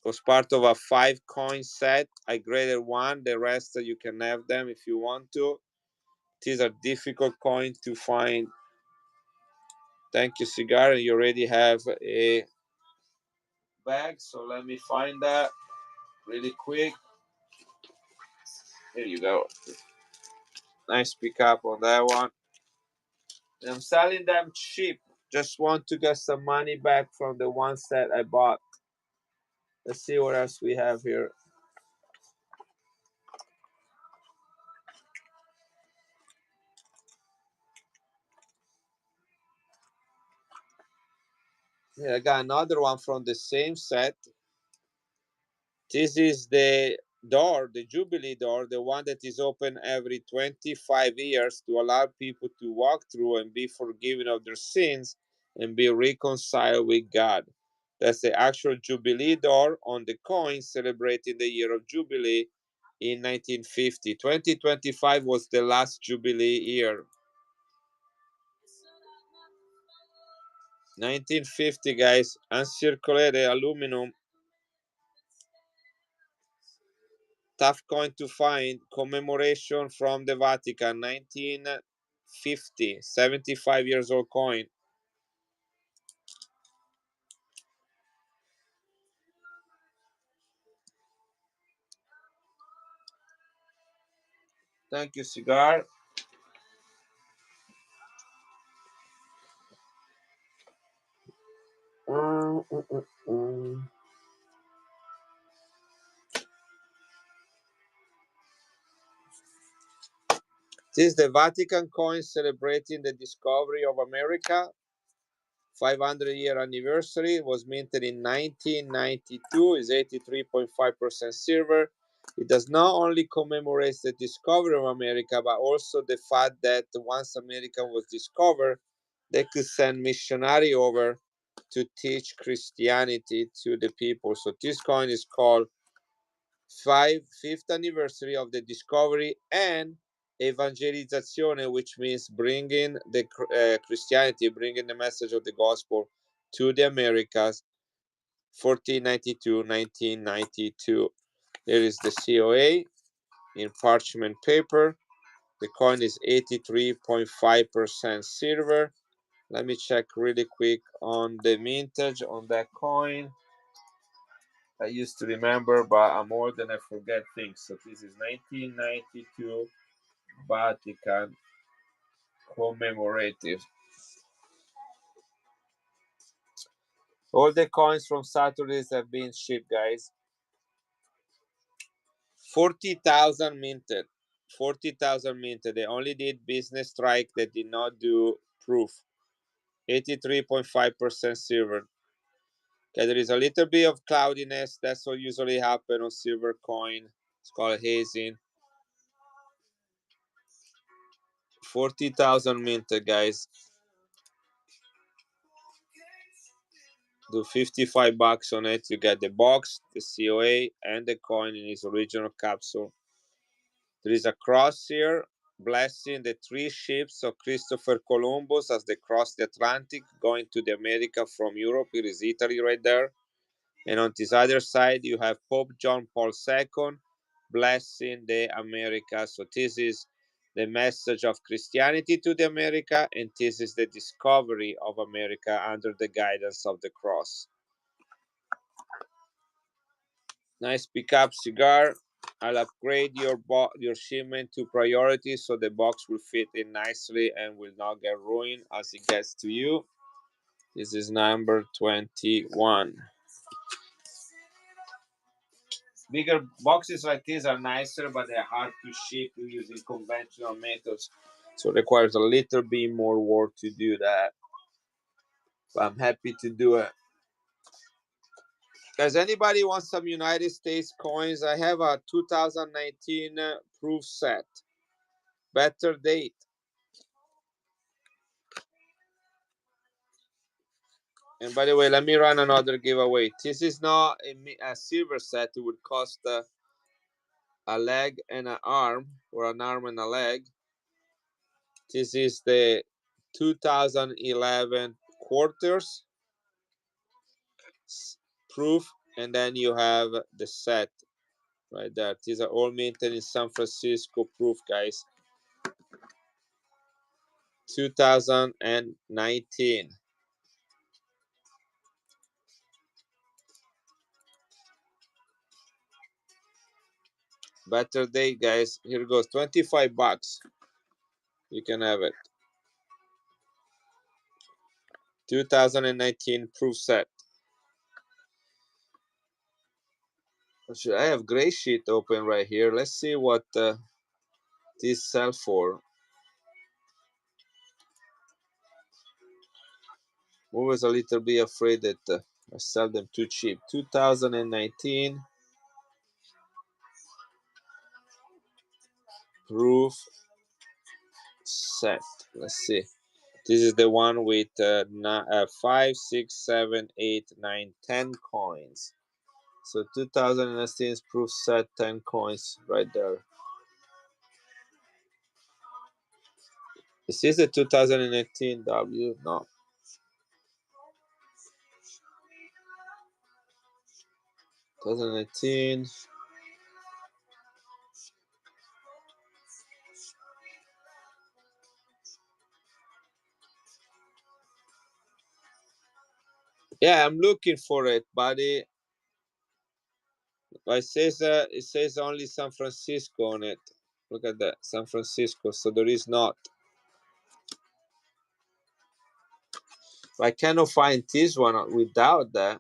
Was part of a 5-coin set. I graded one. The rest you can have them if you want to. These are difficult coin to find. Thank you, Cigar. You already have a bag, so let me find that really quick. Here you go. Nice pickup on that one. I'm selling them cheap. Just want to get some money back from the one set I bought. Let's see what else we have here. Yeah, I got another one from the same set. This is the door, the Jubilee door, the one that is open every 25 years to allow people to walk through and be forgiven of their sins and be reconciled with God. That's the actual Jubilee door on the coin celebrating the year of Jubilee in 1950. 2025 was the last Jubilee year. 1950, guys, uncirculated aluminum. Tough coin to find. Commemoration from the Vatican, 1950, 75 years old coin. Thank you, Cigar. This is the Vatican coin celebrating the discovery of America. 500-year anniversary. It was minted in 1992. Is 83.5% silver. It does not only commemorate the discovery of America, but also the fact that once America was discovered, they could send missionary over to teach Christianity to the people. So this coin is called 5th anniversary of the discovery and evangelizzazione, which means bringing the Christianity, bringing the message of the gospel to the Americas, 1492-1992. There is the COA in parchment paper. The coin is 83.5% silver. Let me check really quick on the mintage on that coin. I used to remember, but I'm old and I forget things. So this is 1992 Vatican commemorative. All the coins from Saturdays have been shipped, guys. 40,000 minted. 40,000 minted. They only did business strike. They did not do proof. 83.5% silver. Okay, there is a little bit of cloudiness. That's what usually happens on silver coin. It's called hazing. 40,000 minted, guys. Do $55 on it. You get the box, the COA, and the coin in its original capsule. There is a cross here. blessing the 3 ships of Christopher Columbus as they crossed the Atlantic going to the America from Europe. It is Italy right there. And on this other side, you have Pope John Paul II blessing the America. So this is the message of Christianity to the America, and this is the discovery of America under the guidance of the cross. Nice pickup cigar. I'll upgrade your shipment to priority so the box will fit in nicely and will not get ruined as it gets to you. This is number 21. Bigger boxes like this are nicer, but they're hard to ship using conventional methods. So it requires a little bit more work to do that. But I'm happy to do it. Does anybody want some United States coins? I have a 2019 proof set. Better date. And by the way, let me run another giveaway. This is not a silver set. It would cost a leg and an arm, or an arm and a leg. This is the 2011 quarters proof, and then you have the set right there. These are all minted in San Francisco proof, guys. 2019. Better day, guys. Here goes. 25 bucks. You can have it. 2019 proof set. I have gray sheet open right here. Let's see what these sell for. Always a little bit afraid that I sell them too cheap. 2019 proof set. Let's see. This is the one with 5, 6, 7, 8, 9, 10 coins. So 2019 proof set, 10 coins right there. Is this the 2018 W? No. (2018) Yeah, I'm looking for it, buddy. It says only San Francisco on it. Look at that, San Francisco. So there is not. I cannot find this one without that.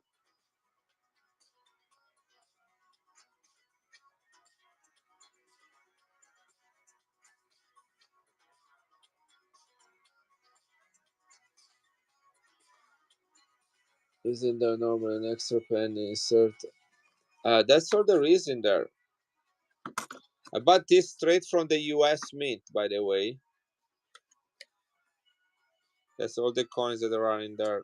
Isn't there normal an extra penny insert? That's all there is in there. I bought this straight from the US Mint, by the way. That's all the coins that are in there.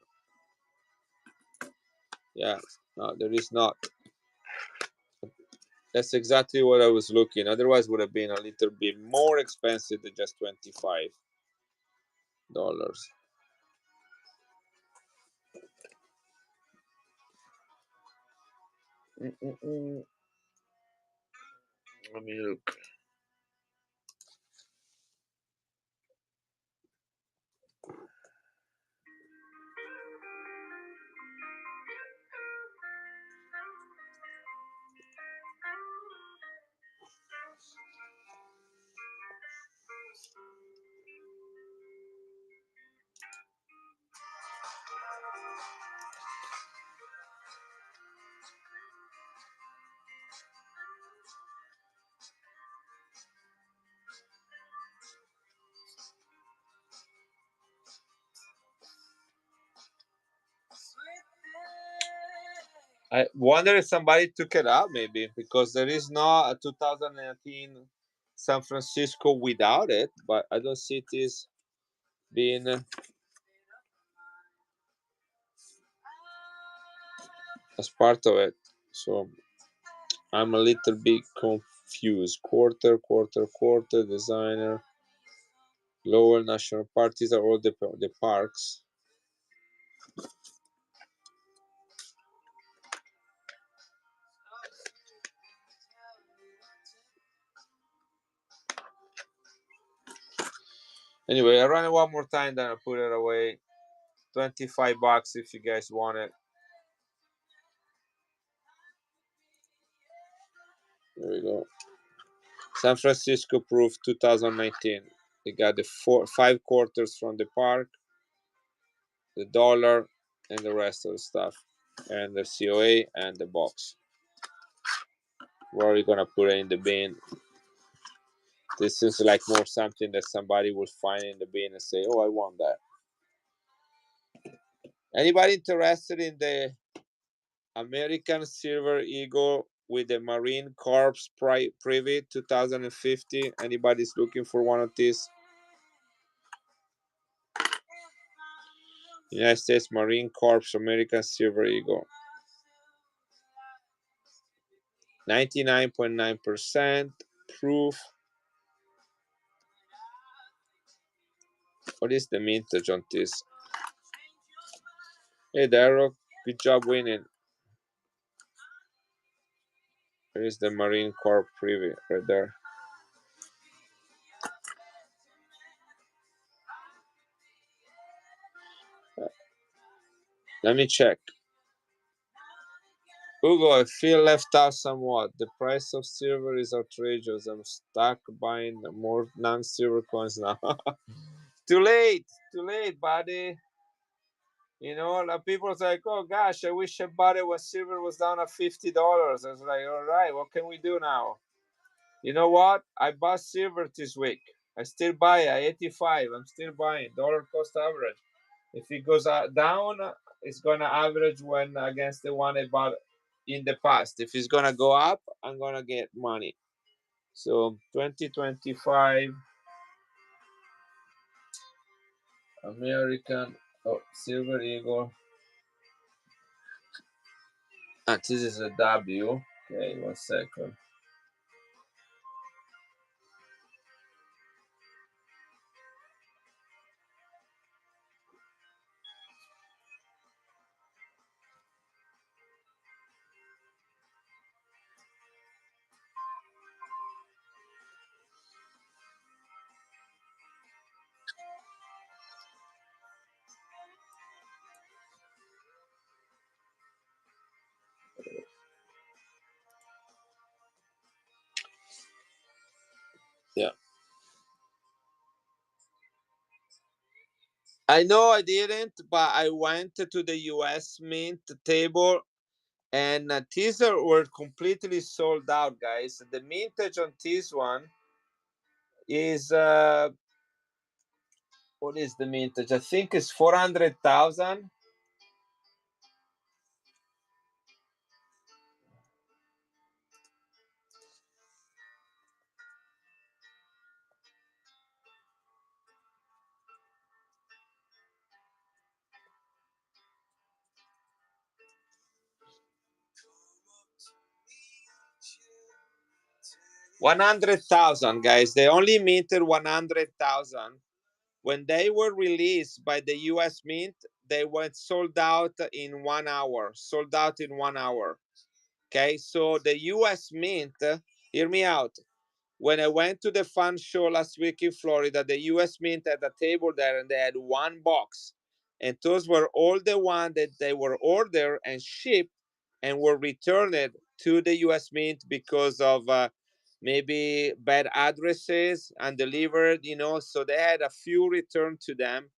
Yeah, no, there is not. That's exactly what I was looking. Otherwise, would have been a little bit more expensive than just $25. Let me look. I wonder if somebody took it out, maybe, because there is no 2019 San Francisco without it, but I don't see this being as part of it. So I'm a little bit confused. Quarter, designer. Lowell National Park. These are all the parks. Anyway, I run it one more time, then I put it away. $25 if you guys want it. There we go. San Francisco Proof 2019. They got the 5 quarters from the park, the dollar, and the rest of the stuff, and the COA and the box. Where are you gonna put it in the bin? This is like more something that somebody will find in the bin and say, "Oh, I want that." Anybody interested in the American Silver Eagle with the Marine Corps Private 2050? Anybody's looking for one of these? United States Marine Corps American Silver Eagle. 99.9% proof. What is the mintage on this? Hey, Daryl, good job winning. There is the Marine Corps Privy right there. Let me check. Hugo, I feel left out somewhat. The price of silver is outrageous. I'm stuck buying more non-silver coins now. Too late, buddy. You know, a lot of people are like, "Oh gosh, I wish I bought it when silver was down at $50." I was like, "All right, what can we do now?" You know what? I bought silver this week. I still buy at 85. I'm still buying dollar cost average. If it goes down, it's gonna average when against the one I bought in the past. If it's gonna go up, I'm gonna get money. So 2025 American Silver Eagle. This is a W. Okay, 1 second. Yeah. I know I didn't, but I went to the US Mint table and these were completely sold out, guys. The mintage on this one is what is the mintage? I think it's 400,000. $100,000, guys. They only minted 100,000. When they were released by the US Mint, they went sold out in 1 hour. Sold out in 1 hour. Okay, so the US Mint, hear me out. When I went to the fun show last week in Florida, the US Mint had a table there and they had one box. And those were all the ones that they were ordered and shipped and were returned to the US Mint because of maybe bad addresses and delivered, you know. So they had a few returned to them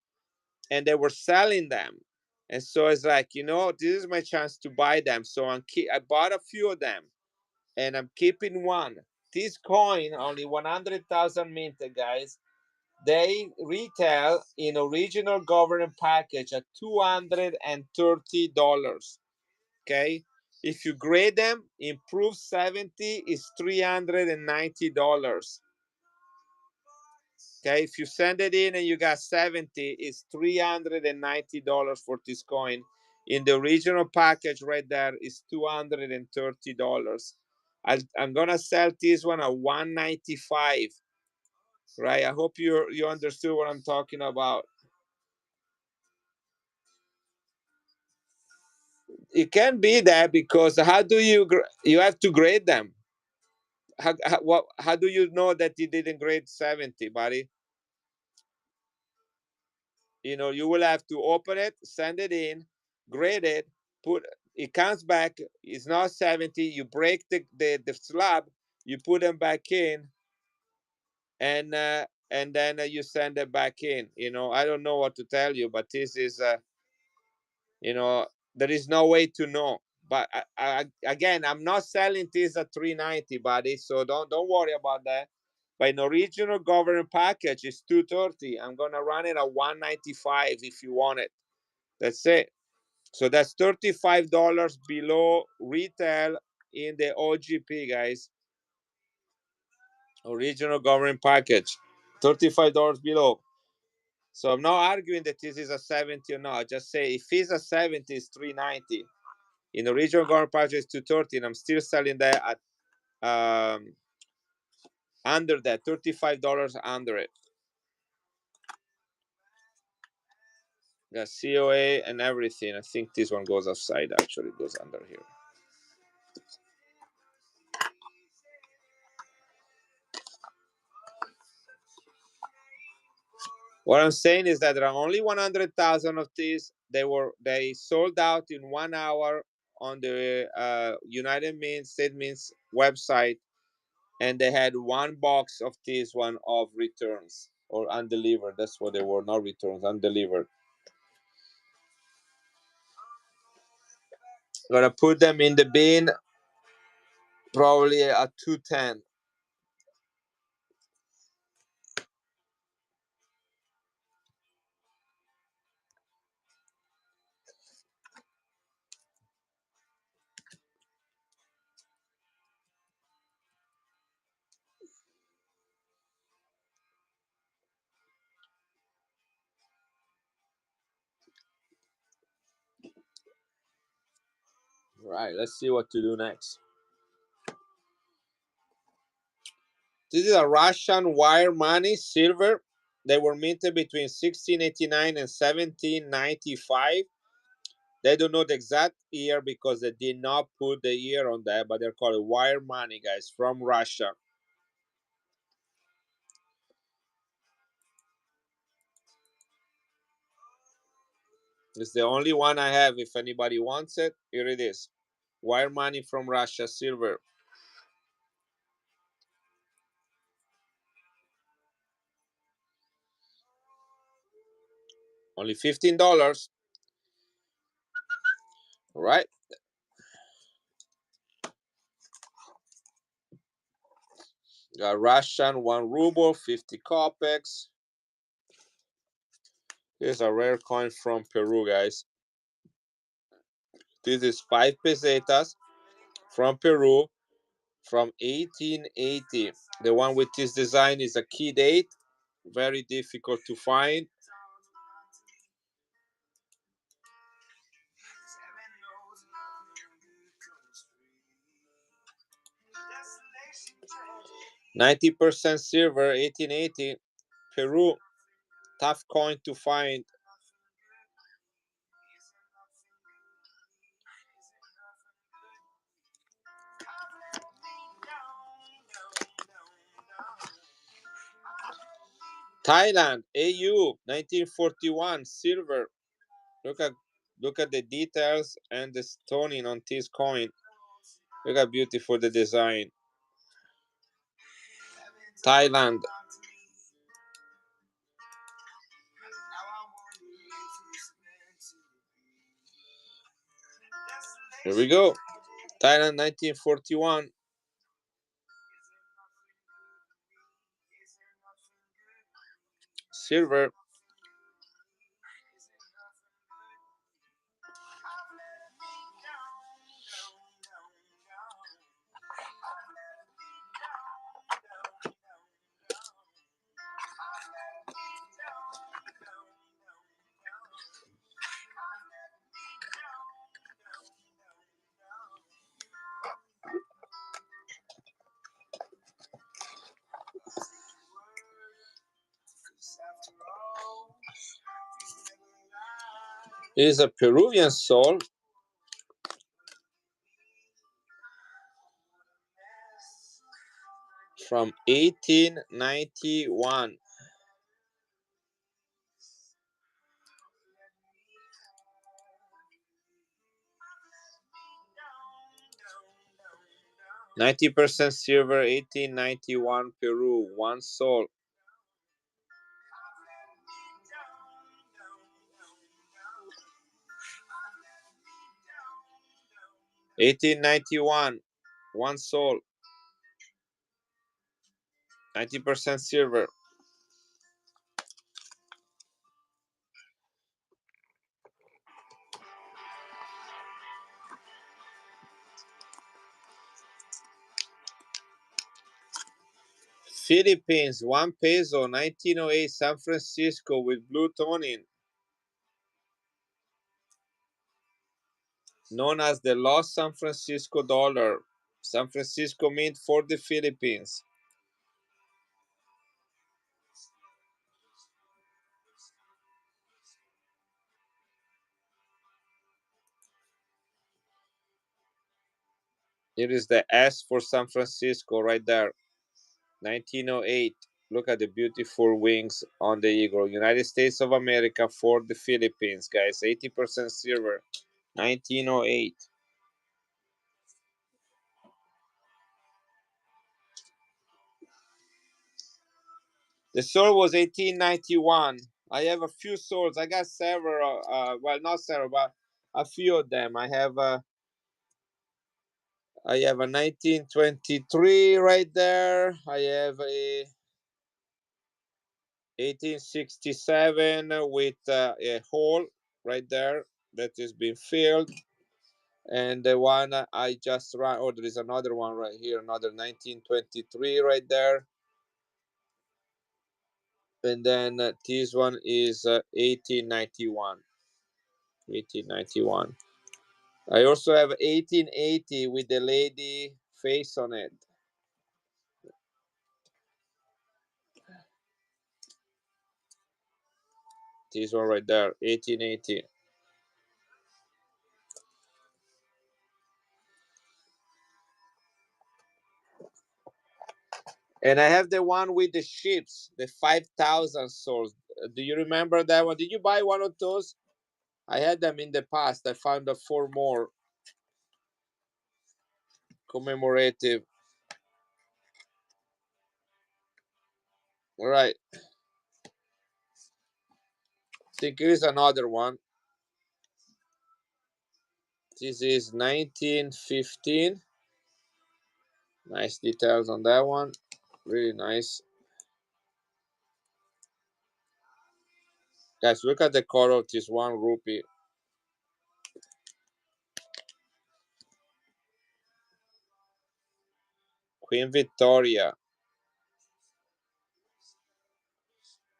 and they were selling them. And so it's like, you know, this is my chance to buy them. So I bought a few of them and I'm keeping one. This coin, only 100,000 minted, guys. They retail in original government package at $230. Okay, if you grade them, improved 70 is $390. Okay, if you send it in and you got 70, it's $390 for this coin. In the original package right there is $230. I'm gonna sell this one at $195. right? I hope you understood what I'm talking about. It can be that because how do you have to grade them? How do you know that you didn't grade 70, buddy? You will have to open it, send it in, grade it, put it comes back. It's not 70. You break the slab, you put them back in, and then you send it back in. I don't know what to tell you, but this is there is no way to know. But again, I'm not selling this at 390, buddy. So don't worry about that. But in original government package is 230. I'm gonna run it at 195 if you want it. That's it. So that's $35 below retail in the OGP, guys. Original government package, $35 below. So I'm not arguing that this is a 70 or not. I just say if it's a 70, it's 390. In the original government package is 230, and I'm still selling that at under that, $35 under it. Got COA and everything. I think this one goes outside. Actually, it goes under here. What I'm saying is that there are only 100,000 of these. They sold out in 1 hour on the United States Mints website, and they had one box of this one of returns or undelivered. That's what they were, not returns, undelivered. Gonna put them in the bin, probably at 210. Right, let's see what to do next. This is a Russian wire money silver. They were minted between 1689 and 1795. They don't know the exact year because they did not put the year on that, but they're called wire money, guys, from Russia. It's the only one I have. If anybody wants it, here it is. Wire money from Russia, silver. Only $15. All right. Got Russian 1 ruble, 50 kopecks. Here's a rare coin from Peru, guys. This is 5 pesetas from Peru from 1880. The one with this design is a key date. Very difficult to find. $90 silver, 1880. Peru, tough coin to find. Thailand, AU, 1941, silver. Look at the details and the stoning on this coin. Look how beautiful the design. Thailand. Here we go. Thailand, 1941. Silver. It is a Peruvian sol. From 1891. $90 silver, 1891 Peru, 1 sol. $1891, 1 sol. 90% silver. Philippines, 1 peso, 1908 San Francisco with blue toning. Known as the Lost San Francisco dollar. San Francisco Mint for the Philippines. It is the S for San Francisco right there. 1908. Look at the beautiful wings on the eagle. United States of America for the Philippines, guys. 80% silver. 1908. The sword was 1891. I have a few swords. I got several. Well, not several, but a few of them. I have a 1923 right there. I have a 1867 with a hole right there that is being filled. And the one I just ran, oh, there is another one right here, another 1923 right there. And then this one is 1891. 1891. I also have 1880 with the lady face on it. This one right there, 1880. And I have the one with the ships, the 5,000 souls. Do you remember that one? Did you buy one of those? I had them in the past. I found 4 more commemorative. All right. I think here's another one. This is 1915. Nice details on that one. Really nice. Guys, look at the color of this 1 rupee. Queen Victoria.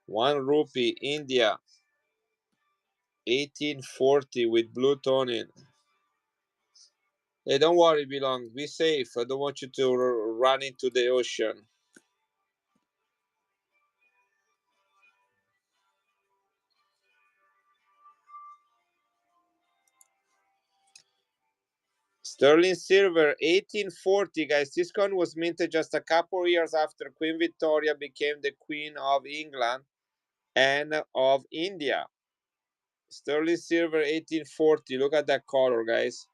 1 rupee, India. 1840 with blue toning. Hey, don't worry, Belong. Be safe. I don't want you to run into the ocean. Sterling silver, 1840, guys. This coin was minted just a couple years after Queen Victoria became the Queen of England and of India. Sterling silver, 1840. Look at that color, guys.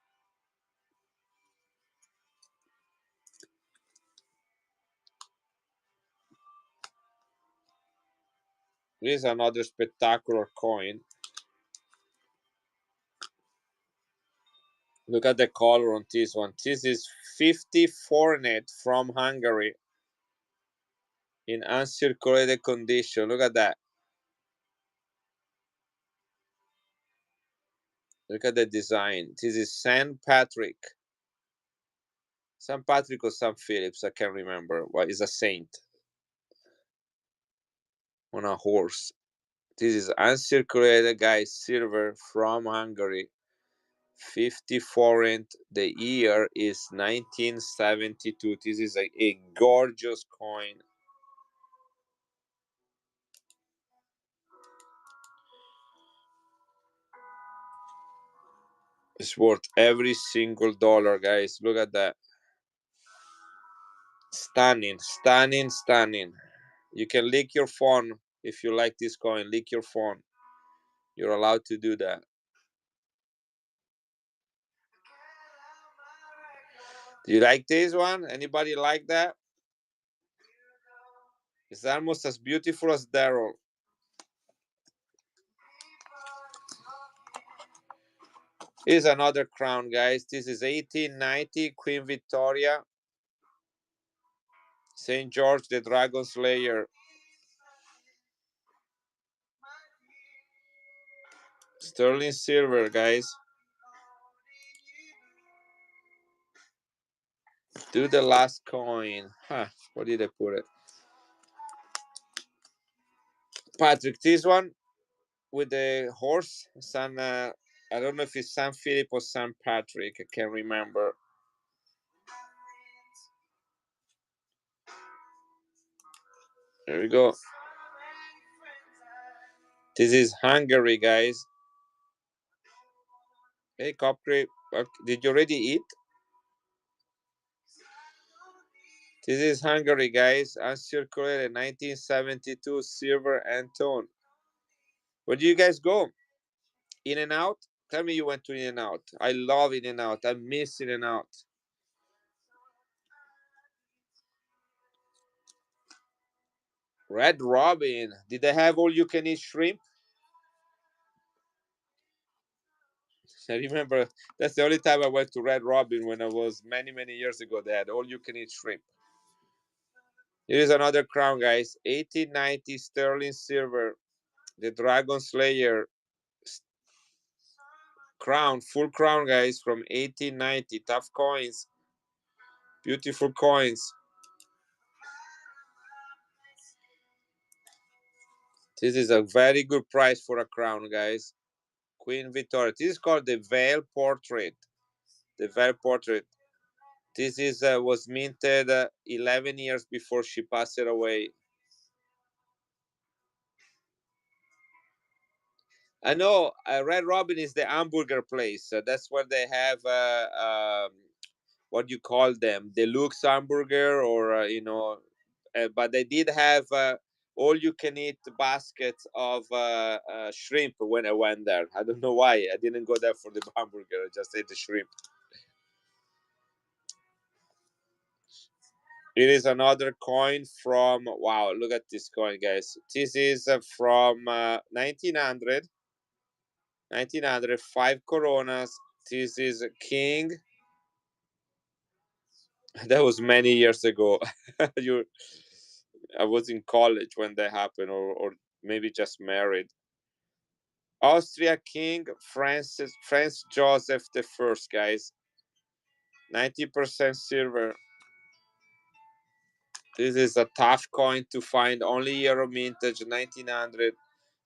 This is another spectacular coin. Look at the color on this one. This is 50 Fornet from Hungary in uncirculated condition. Look at that. Look at the design. This is St. Patrick. St. Patrick or St. Phillips, I can't remember. What is a saint on a horse. This is uncirculated, guys, silver from Hungary. 50 forint. The year is 1972. This is a gorgeous coin. It's worth every single dollar, guys. Look at that. Stunning, stunning, stunning. You can lick your phone if you like this coin. Lick your phone. You're allowed to do that. Do you like this one? Anybody like that? It's almost as beautiful as Daryl. Here's another crown, guys. This is 1890 Queen Victoria. St. George the Dragon Slayer. Sterling silver, guys. Do the last coin. Huh, where did I put it? Patrick, this one with the horse, I don't know if it's San Philip or San Patrick. I can't remember. There we go. This is Hungary, guys. Hey, Copcrate, did you already eat? This is Hungary, guys. Uncirculated 1972 silver Anton. Where do you guys go? In and Out? Tell me you went to In and Out. I love In and Out. I miss In and Out. Red Robin. Did they have all you can eat shrimp? I remember that's the only time I went to Red Robin when I was many, many years ago. They had all you can eat shrimp. Here is another crown, guys. 1890 sterling silver. The Dragon Slayer crown, full crown, guys, from 1890. Tough coins. Beautiful coins. This is a very good price for a crown, guys. Queen Victoria. This is called the Veil Portrait. The Veil Portrait. This is was minted 11 years before she passed away. I know Red Robin is the hamburger place. That's where they have what you call them, deluxe hamburger, or but they did have all you can eat baskets of shrimp when I went there. I don't know why I didn't go there for the hamburger. I just ate the shrimp. It is another coin from, wow, look at this coin, guys. This is from 1900. 5 coronas. This is King. That was many years ago. I was in college when that happened, or maybe just married. Austria King Franz Joseph the First, guys. 90% silver. This is a tough coin to find. Only Euro mintage, 1900.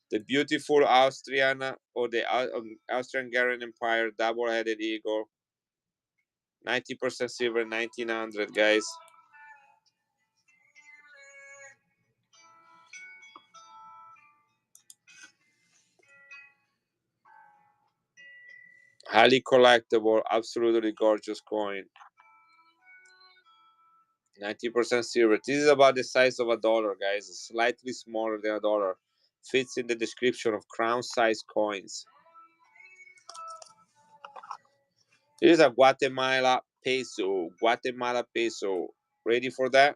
The beautiful Austrian or the Austrian-Hungarian Empire double-headed eagle. 90% silver, 1900, guys. Highly collectible, absolutely gorgeous coin. 90% silver. This is about the size of a dollar, guys. Slightly smaller than a dollar. Fits in the description of crown size coins. This is a Guatemala peso. Guatemala peso. Ready for that?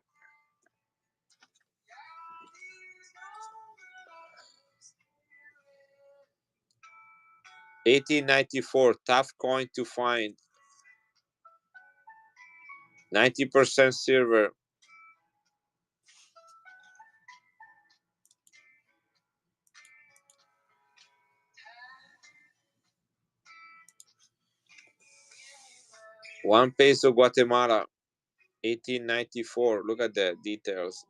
$18.94. Tough coin to find. 90% silver. One peso Guatemala. 1894. Look at the details.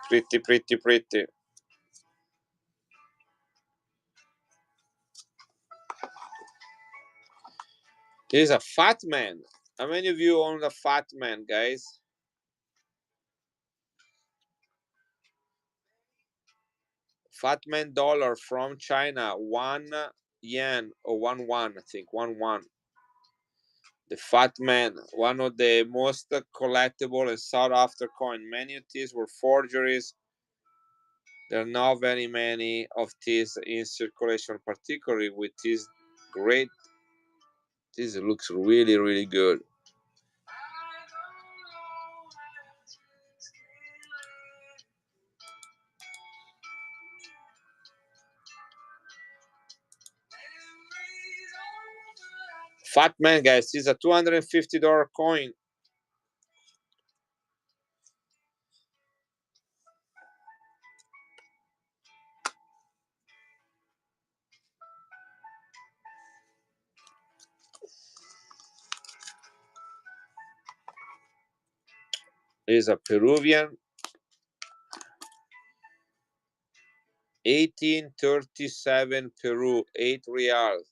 Pretty, pretty, pretty. This is a fat man. How many of you own a fat man, guys? Fat Man dollar from China, 1 yen or 1 I think, 1. The Fat Man, one of the most collectible and sought after coin. Many of these were forgeries. There are not very many of these in circulation, particularly with this great. This looks really, really good. Fat Man, guys, this is a $250 coin. Is a Peruvian 1837 Peru, 8 reals.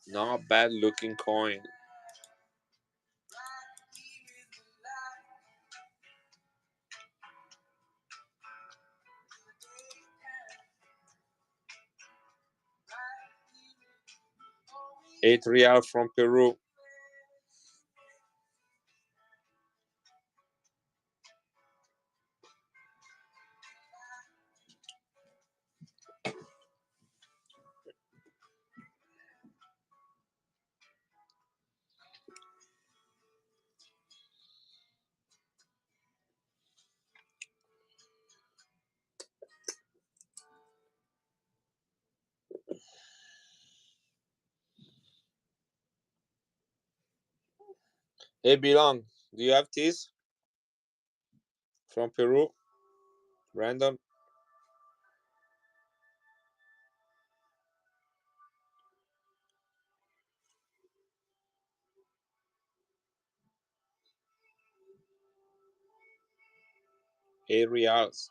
Not bad looking coin. $8 from Peru. Hey, Belong, do you have this from Peru, Brandon? $8.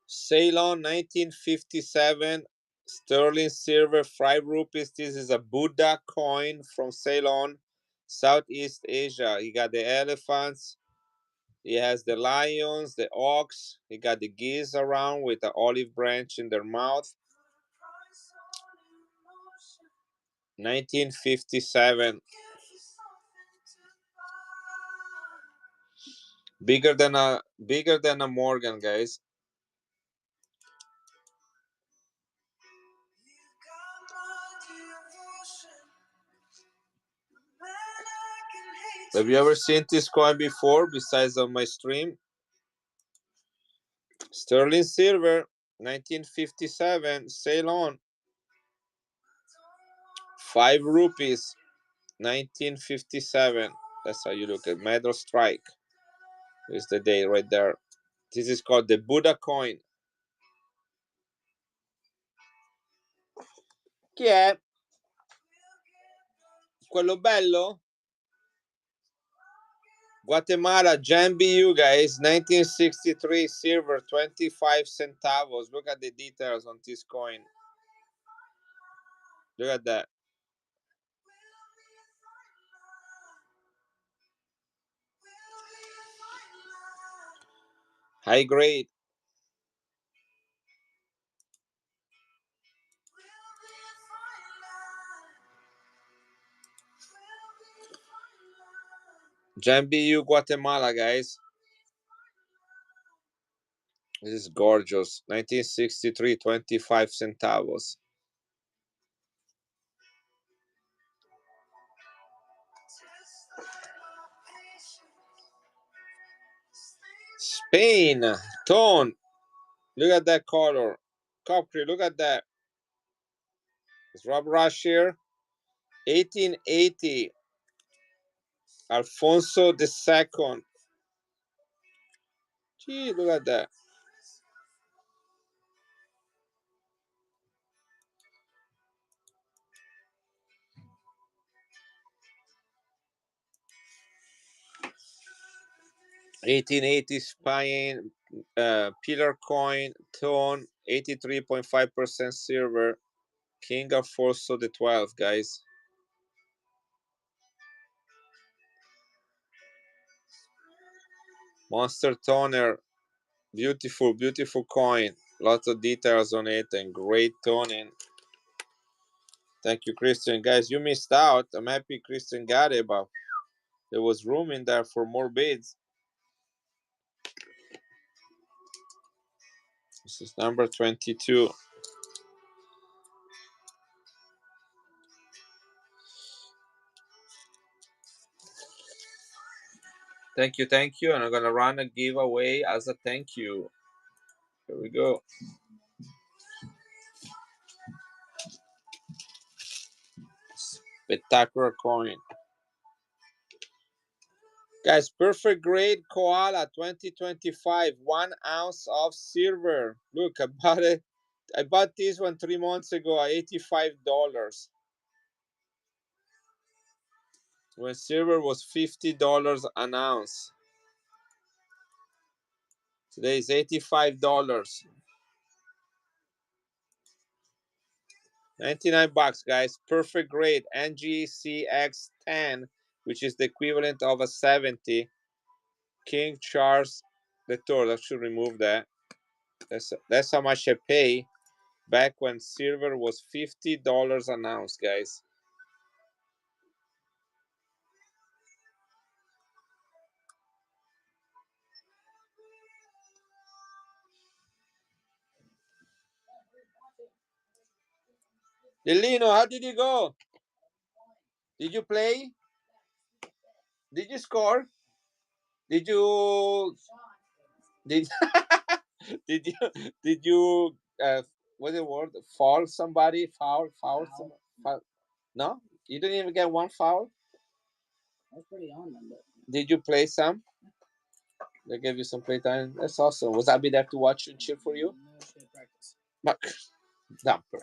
Ceylon 1957 sterling silver 5 rupees. This is a Buddha coin from Ceylon, Southeast Asia. He got the elephants, he has the lions, the ox, he got the geese around with the olive branch in their mouth. 1957. Bigger than a Morgan, guys. Have you ever seen this coin before besides on my stream? Sterling silver, 1957, Ceylon. 5 rupees, 1957. That's how you look at Metal Strike. Is the date right there. This is called the Buddha coin. Chi è? Quello bello? Guatemala, Jambu, guys, 1963, silver, 25 centavos. Look at the details on this coin. Look at that. High grade. Jambu, Guatemala, guys. This is gorgeous. 1963, 25 centavos. Spain, tone. Look at that color. Copri, look at that. It's Rob Rush here. 1880. Alfonso II. Gee, look at that. 1880 Spain, Pillar Coin, Tone, 83.5% silver, King Alfonso the 12th, guys. Monster Toner, beautiful, beautiful coin. Lots of details on it and great toning. Thank you, Christian. Guys, you missed out. I'm happy Christian got it, but there was room in there for more bids. This is number 22. Thank you, thank you. And I'm going to run a giveaway as a thank you. Here we go. Spectacular coin. Guys, perfect grade koala 2025, 1 ounce of silver. Look, I bought it. I bought this one 3 months ago at $85 when silver was $50 an ounce. Today is $85. 99 bucks, guys. Perfect grade NGCX10, which is the equivalent of a 70. King Charles III. I should remove that. That's how much I pay back when silver was $50 an ounce, guys. Delino, how did you go? Did you play? Did you score? Did you did did you what's the word? Foul somebody? Foul somebody? Foul? No? You didn't even get one foul? I was pretty on them, but did you play some? They gave you some playtime. That's awesome. Was Abby there to watch and cheer for you? No, she had practice. But dumper.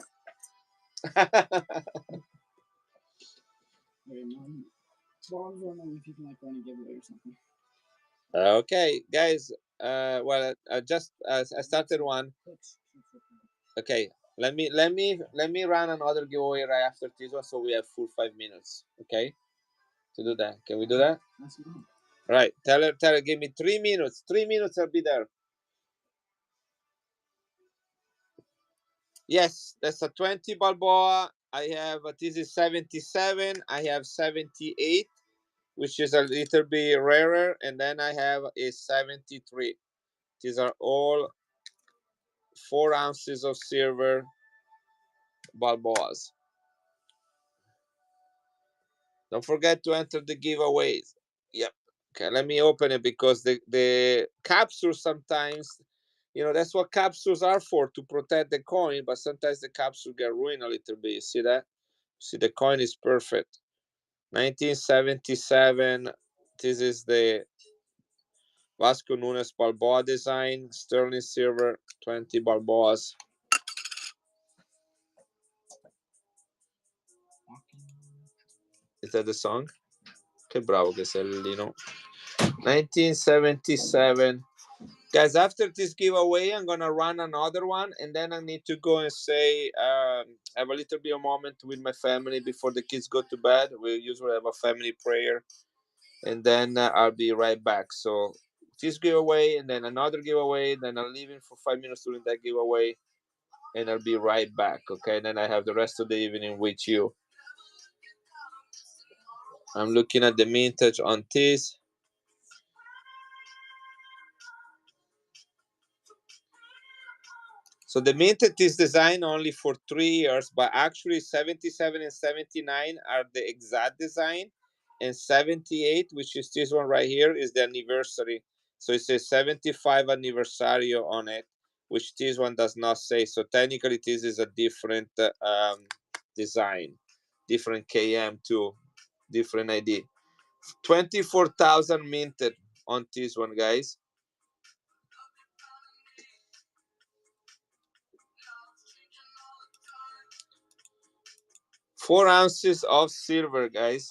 Okay, guys. Well, I started one. Okay, let me run another giveaway right after this one, so we have full 5 minutes. Okay, to do that. Can we do that? All right. Tell her. Give me 3 minutes. 3 minutes. I'll be there. Yes, that's a 20 Balboa. I have this is 77. I have 78, which is a little bit rarer, and then I have a 73. These are all 4 ounces of silver Balboas. Don't forget to enter the giveaways. Yep. Okay, let me open it because the capsules sometimes, that's what capsules are for, to protect the coin, but sometimes the capsule get ruined a little bit. You see that? See, the coin is perfect. 1977. This is the Vasco Nunes Balboa design, sterling silver, 20 Balboas. Is that the song? Che bravo che sei Lino. 1977. Guys, after this giveaway, I'm gonna run another one, and then I need to go and say, have a little bit of moment with my family before the kids go to bed. We usually have a family prayer, and then I'll be right back. So this giveaway, and then another giveaway, then I'm leaving for 5 minutes during that giveaway, and I'll be right back. Okay, and then I have the rest of the evening with you. I'm looking at the mintage on this. So the minted is designed only for 3 years, but actually 77 and 79 are the exact design, and 78, which is this one right here, is the anniversary. So it says 75 anniversario on it, which this one does not say. So technically this is a different design, different KM too, different ID. 24,000 minted on this one, guys. 4 ounces of silver, guys.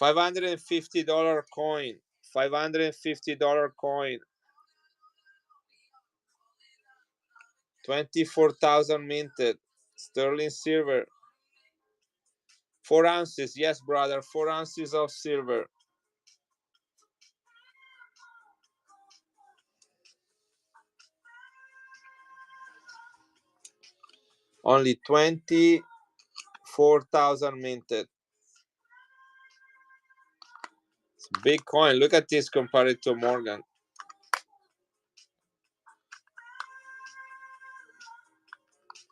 $550 coin. $550 coin. 24,000 minted. Sterling silver. 4 ounces. Yes, brother. 4 ounces of silver. Only 24,000 minted. It's a big coin. Look at this compared to Morgan.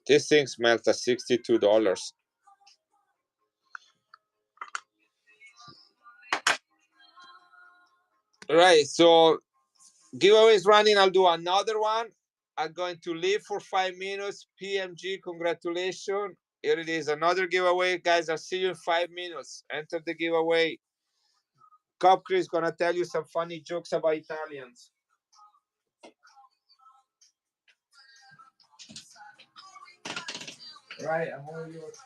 This thing smells at $62. Right, so giveaway is running. I'll do another one. I'm going to leave for 5 minutes. PMG, congratulations. Here it is, another giveaway. Guys, I'll see you in 5 minutes. Enter the giveaway. Cop Chris gonna tell you some funny jokes about Italians. Right, I'm all yours.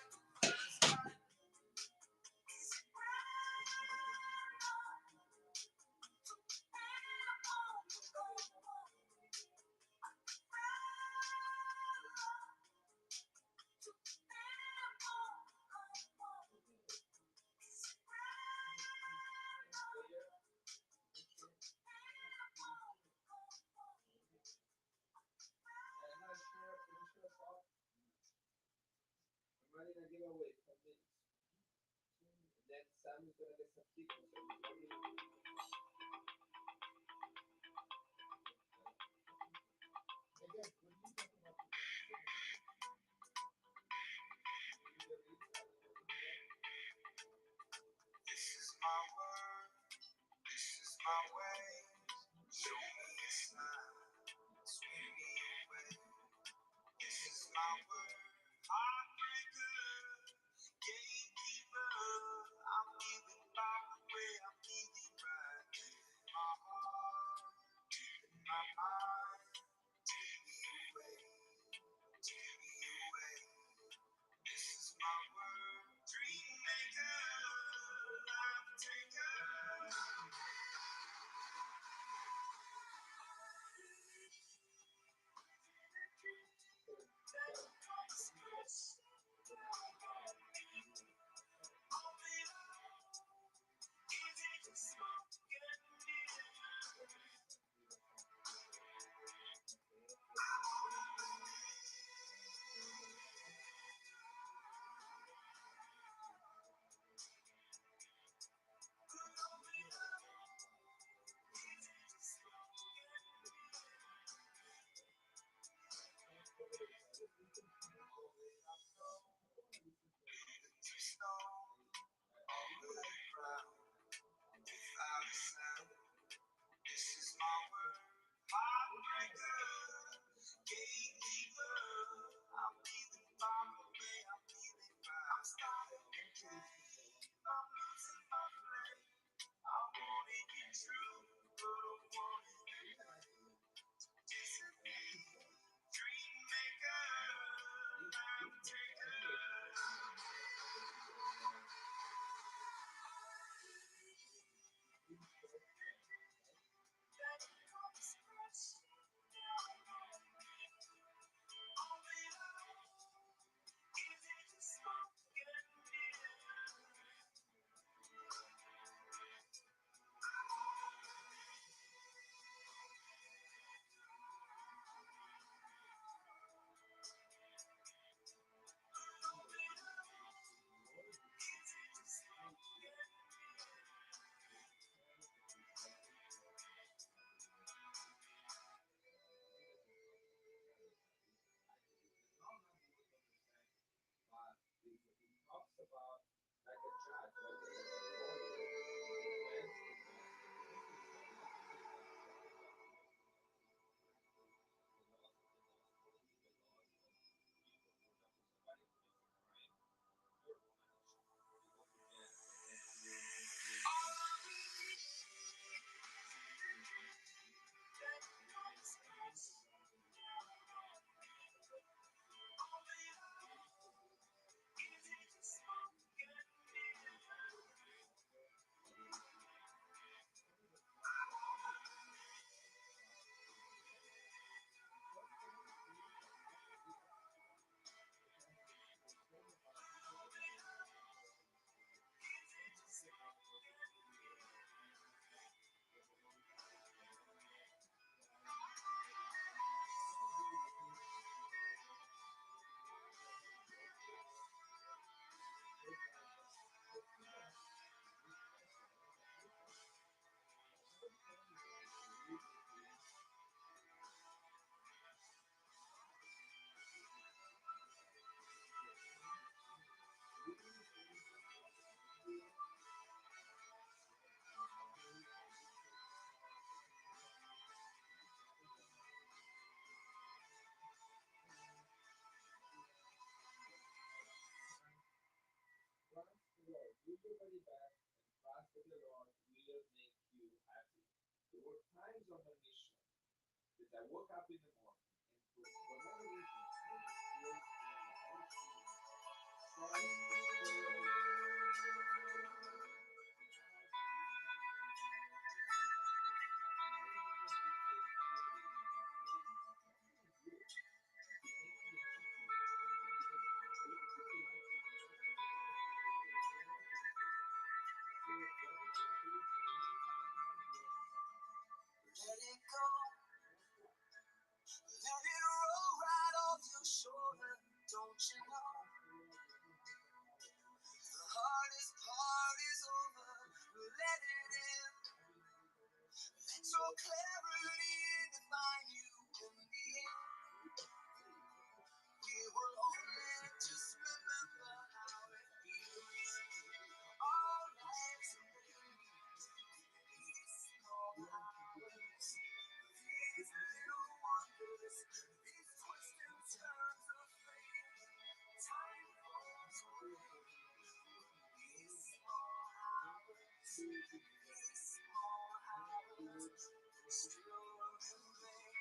Do your very best and trust that the Lord will make you happy. There were times on my mission that I woke up in the morning and for whatever reason I didn't feel Let it go. Let it roll right off your shoulder. Don't you know? The hardest part is over. Let it in. Let your clarity define you in the end. We will only just remember how it feels. All lives these small hours, these little wonders, these twists and turns of fate. Time goes away. These small hours, these small hours, still remain.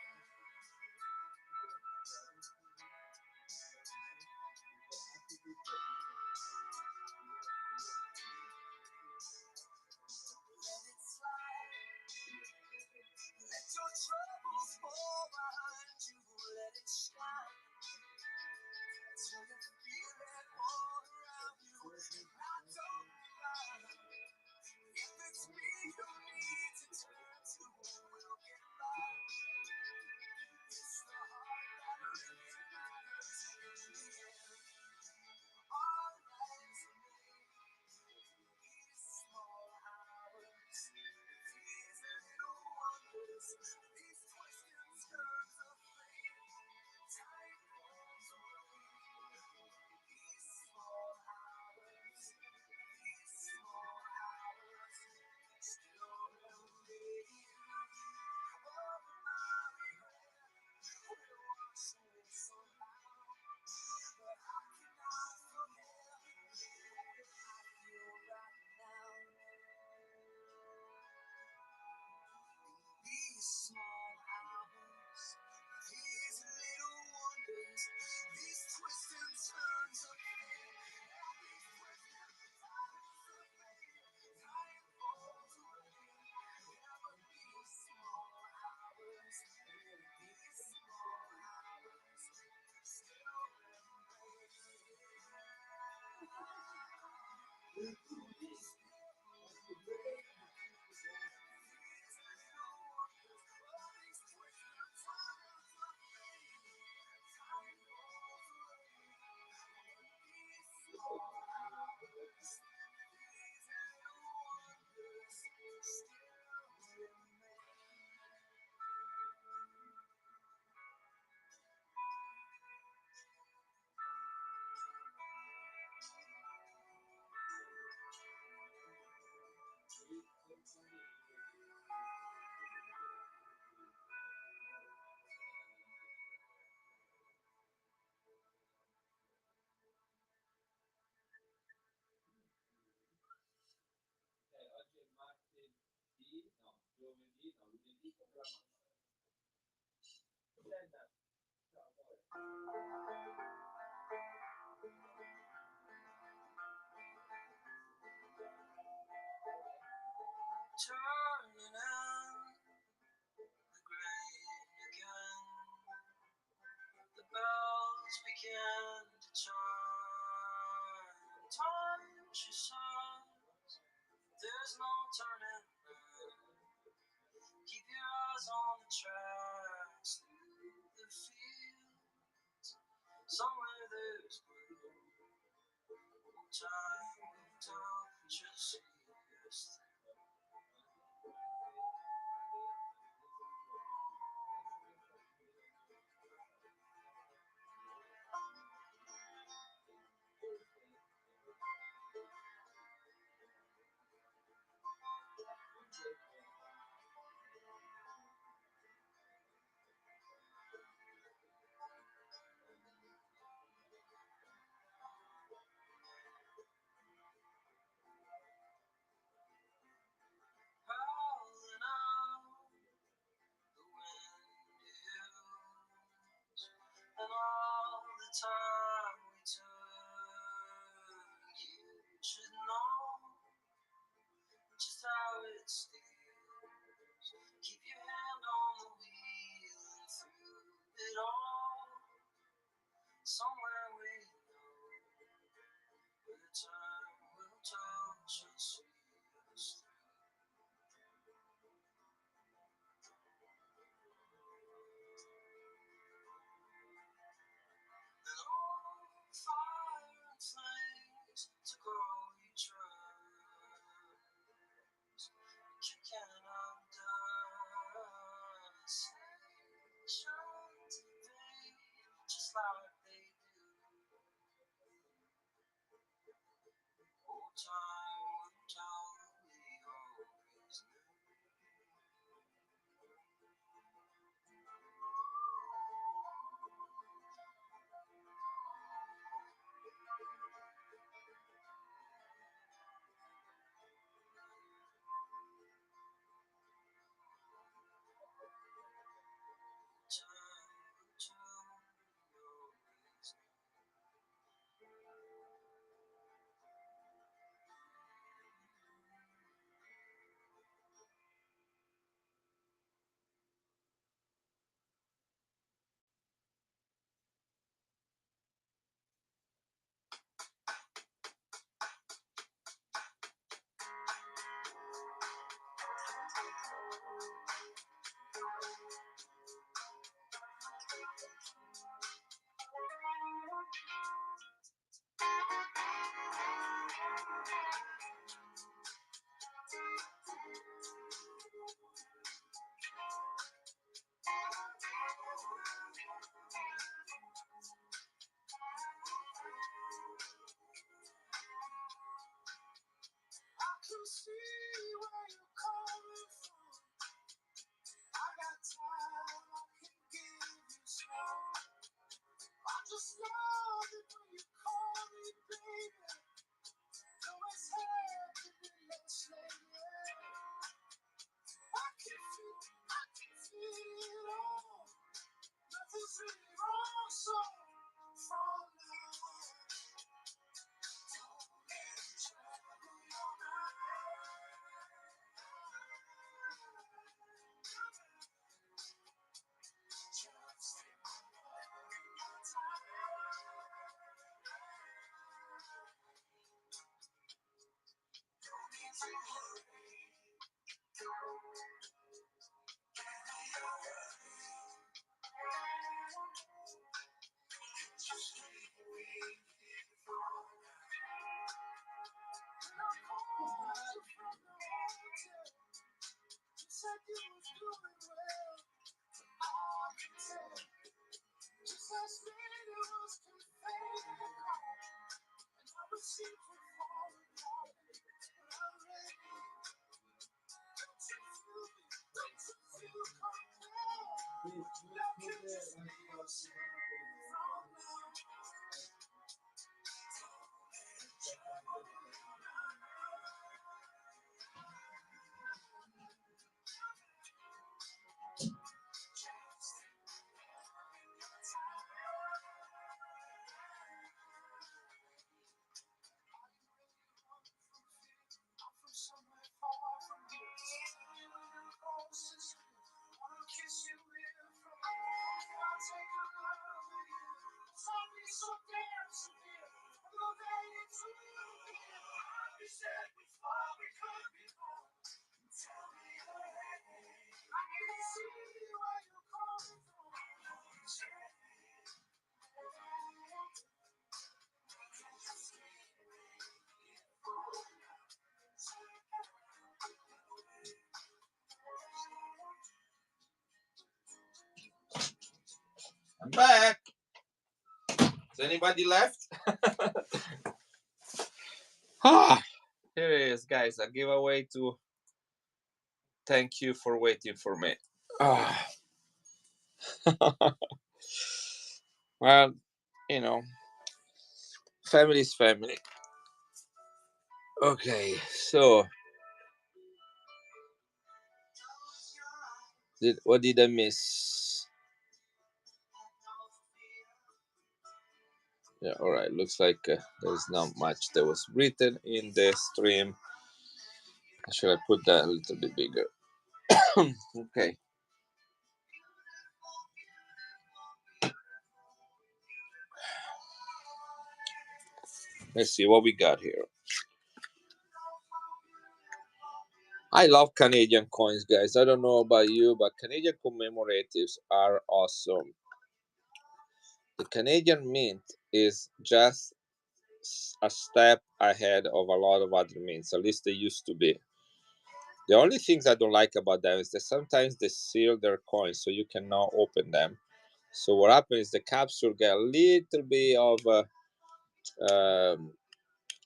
Let it slide. Let your troubles fall behind you. Let it shine. Till you feel it all around you. Now don't mind. If it's me you need to turn to, we'll get by. It's the heart that really matters in the end. All lives remain. These small hours, these little wonders, these twists and turns of fate. Time falls away. These small hours, these small hours, still remain. Oh, my regret will wash away somehow. But I cannot forget what I feel right now. These small hours, these little wonders, these twists and turns of fate, these twists and turns of fate, time falls away. Yeah, but these small hours, these small hours, still remain. Oggi è martedì, no, giovedì, no, lunedì come la mattina. Senta, ciao, amore. Turning out the grain again, the bells began to chime. Time she says, there's no turning back. Keep your eyes on the tracks through the fields. Somewhere there's blue. Time will tell, she'll see us through. the time we took, you should know just how it feels. Keep your hand on the wheel and through it all. Somewhere we know where time will touch and see us through. And all fire and flames to grow we trust. You can't undone stations fade just like they do. Old time will tell we always knew. Time will tell we always knew. I can see where you're coming from. I got time, I can give you some. I just love it when you call me baby. Though it's hard to be less lady. I can feel it all. Nothing's really wrong, so from now on, don't let it trouble your mind. Just take your time. Don't need to hurry. Just keep waiting for when I called you from the hotel. You said you was doing well. I can tell. Just last night it was confetti calm, and I was secret falling out. But I'm ready. Don't you feel me? Don't you feel compelled? Now can you see us from now? Somewhere far from here, standing on your closest. Wanna kiss you here from here. Can I take a love with you? Something so damn severe. I'm related to you here. We said before we could be born. Tell me your name. I can see where you're coming from. I'm back. Is anybody left? Here it is, guys. A giveaway to thank you for waiting for me. Well, you know, family is family. Okay, so what did I miss? Yeah, all right. Looks like there's not much that was written in the stream. Should I put that a little bit bigger? Okay. Let's see what we got here. I love Canadian coins, guys. I don't know about you, but Canadian commemoratives are awesome. The Canadian Mint is just a step ahead of a lot of other mints, at least they used to be. The only things I don't like about them is that sometimes they seal their coins so you cannot open them. So what happens is the capsule get a little bit of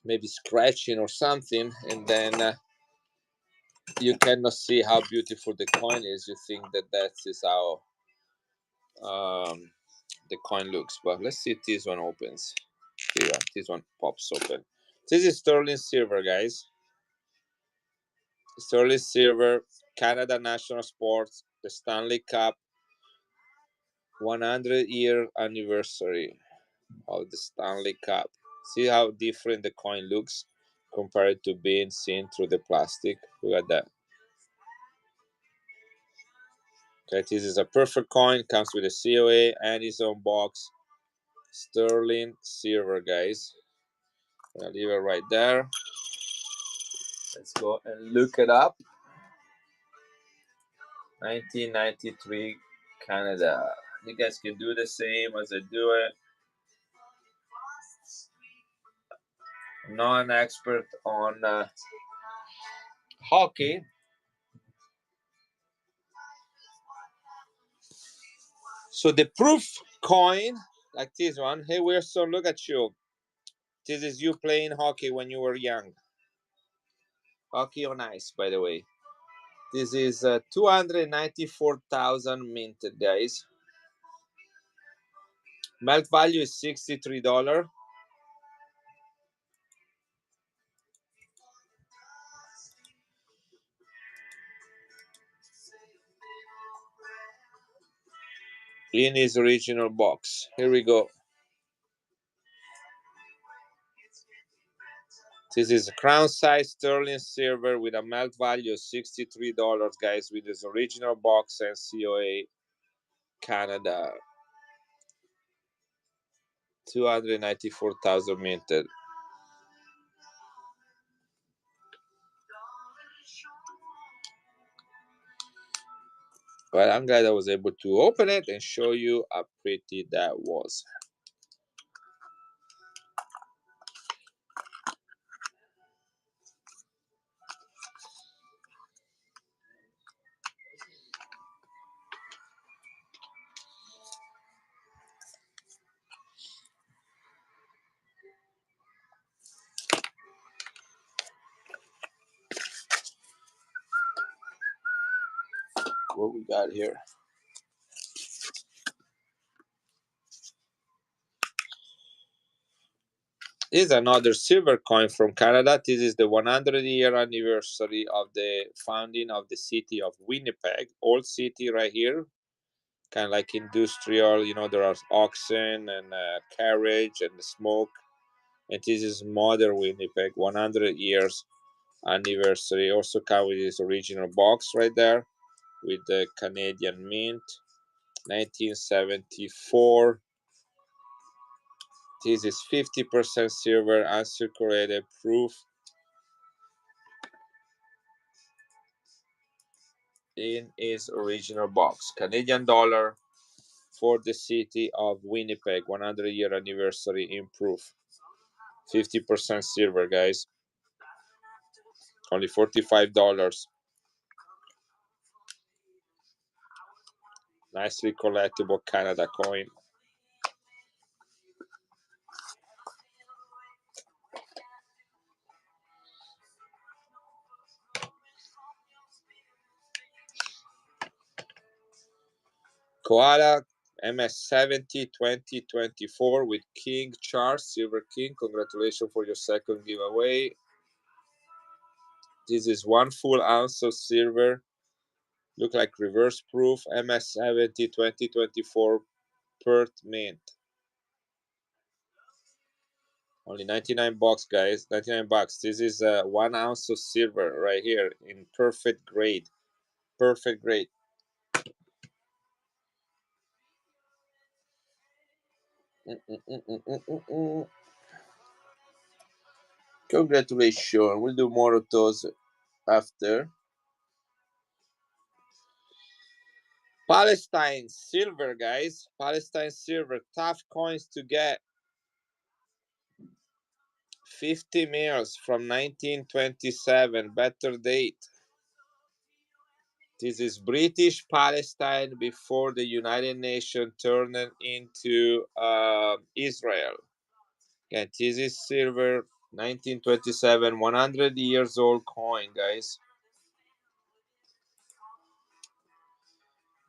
maybe scratching or something, and then you cannot see how beautiful the coin is. You think that is how the coin looks. But let's see if this one opens. This one pops open. This is sterling silver, guys. Sterling silver, Canada National Sports, the Stanley Cup, 100-year anniversary of the Stanley Cup. See how different the coin looks compared to being seen through the plastic. Look at that. Okay, this is a perfect coin. Comes with a COA and its own box. Sterling silver, guys. I'll leave it right there. Let's go and look it up. 1993 Canada. You guys can do the same as I do it. I'm not an expert on hockey. So the proof coin, like this one. Hey, Wilson, look at you. This is you playing hockey when you were young. Hockey on ice, by the way. This is 294,000 minted, guys. Melt value is $63. In his original box. Here we go. This is a crown size sterling silver with a melt value of $63, guys, with his original box and COA Canada. 294,000 minted. But I'm glad I was able to open it and show you how pretty that was. What we got here? This is another silver coin from Canada. This is the 100-year anniversary of the founding of the city of Winnipeg. Old city right here. Kind of like industrial, you know, there are oxen and carriage and smoke. And this is modern Winnipeg, 100 years anniversary. Also come with this original box right there with the Canadian Mint, 1974. This is 50% silver, uncirculated proof. In its original box. Canadian dollar for the city of Winnipeg, 100-year anniversary in proof. 50% silver, guys. Only $45. Nicely collectible Canada coin. Koala MS70 2024 with King Charles, Silver King. Congratulations for your second giveaway. This is 1 full ounce of silver. Look like reverse proof. MS70 2024 Perth Mint. Only 99 bucks, guys. 99 bucks. This is 1 ounce of silver right here in perfect grade. Perfect grade. Congratulations. We'll do more of those after. Palestine silver, guys. Palestine silver. Tough coins to get. 50 mils from 1927. Better date. This is British Palestine before the United Nations turned it into Israel. Okay, this is silver, 1927, 100 years old coin, guys.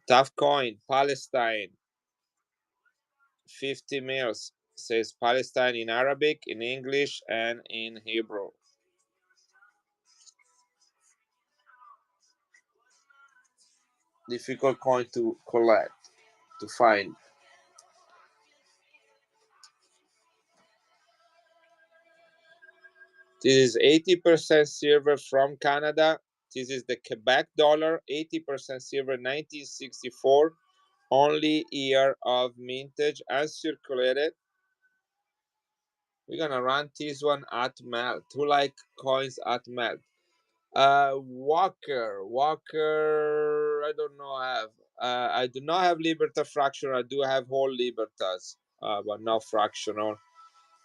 Tough coin, Palestine, 50 mils. Says Palestine in Arabic, in English, and in Hebrew. Difficult coin to collect, to find. This is 80% silver from Canada. This is the Quebec dollar, 80% silver, 1964. Only year of mintage, uncirculated. We're gonna run this one at melt. Who like coins at melt? Walker. I don't know. I do not have Liberta fractional. I do have whole Libertas, but not fractional.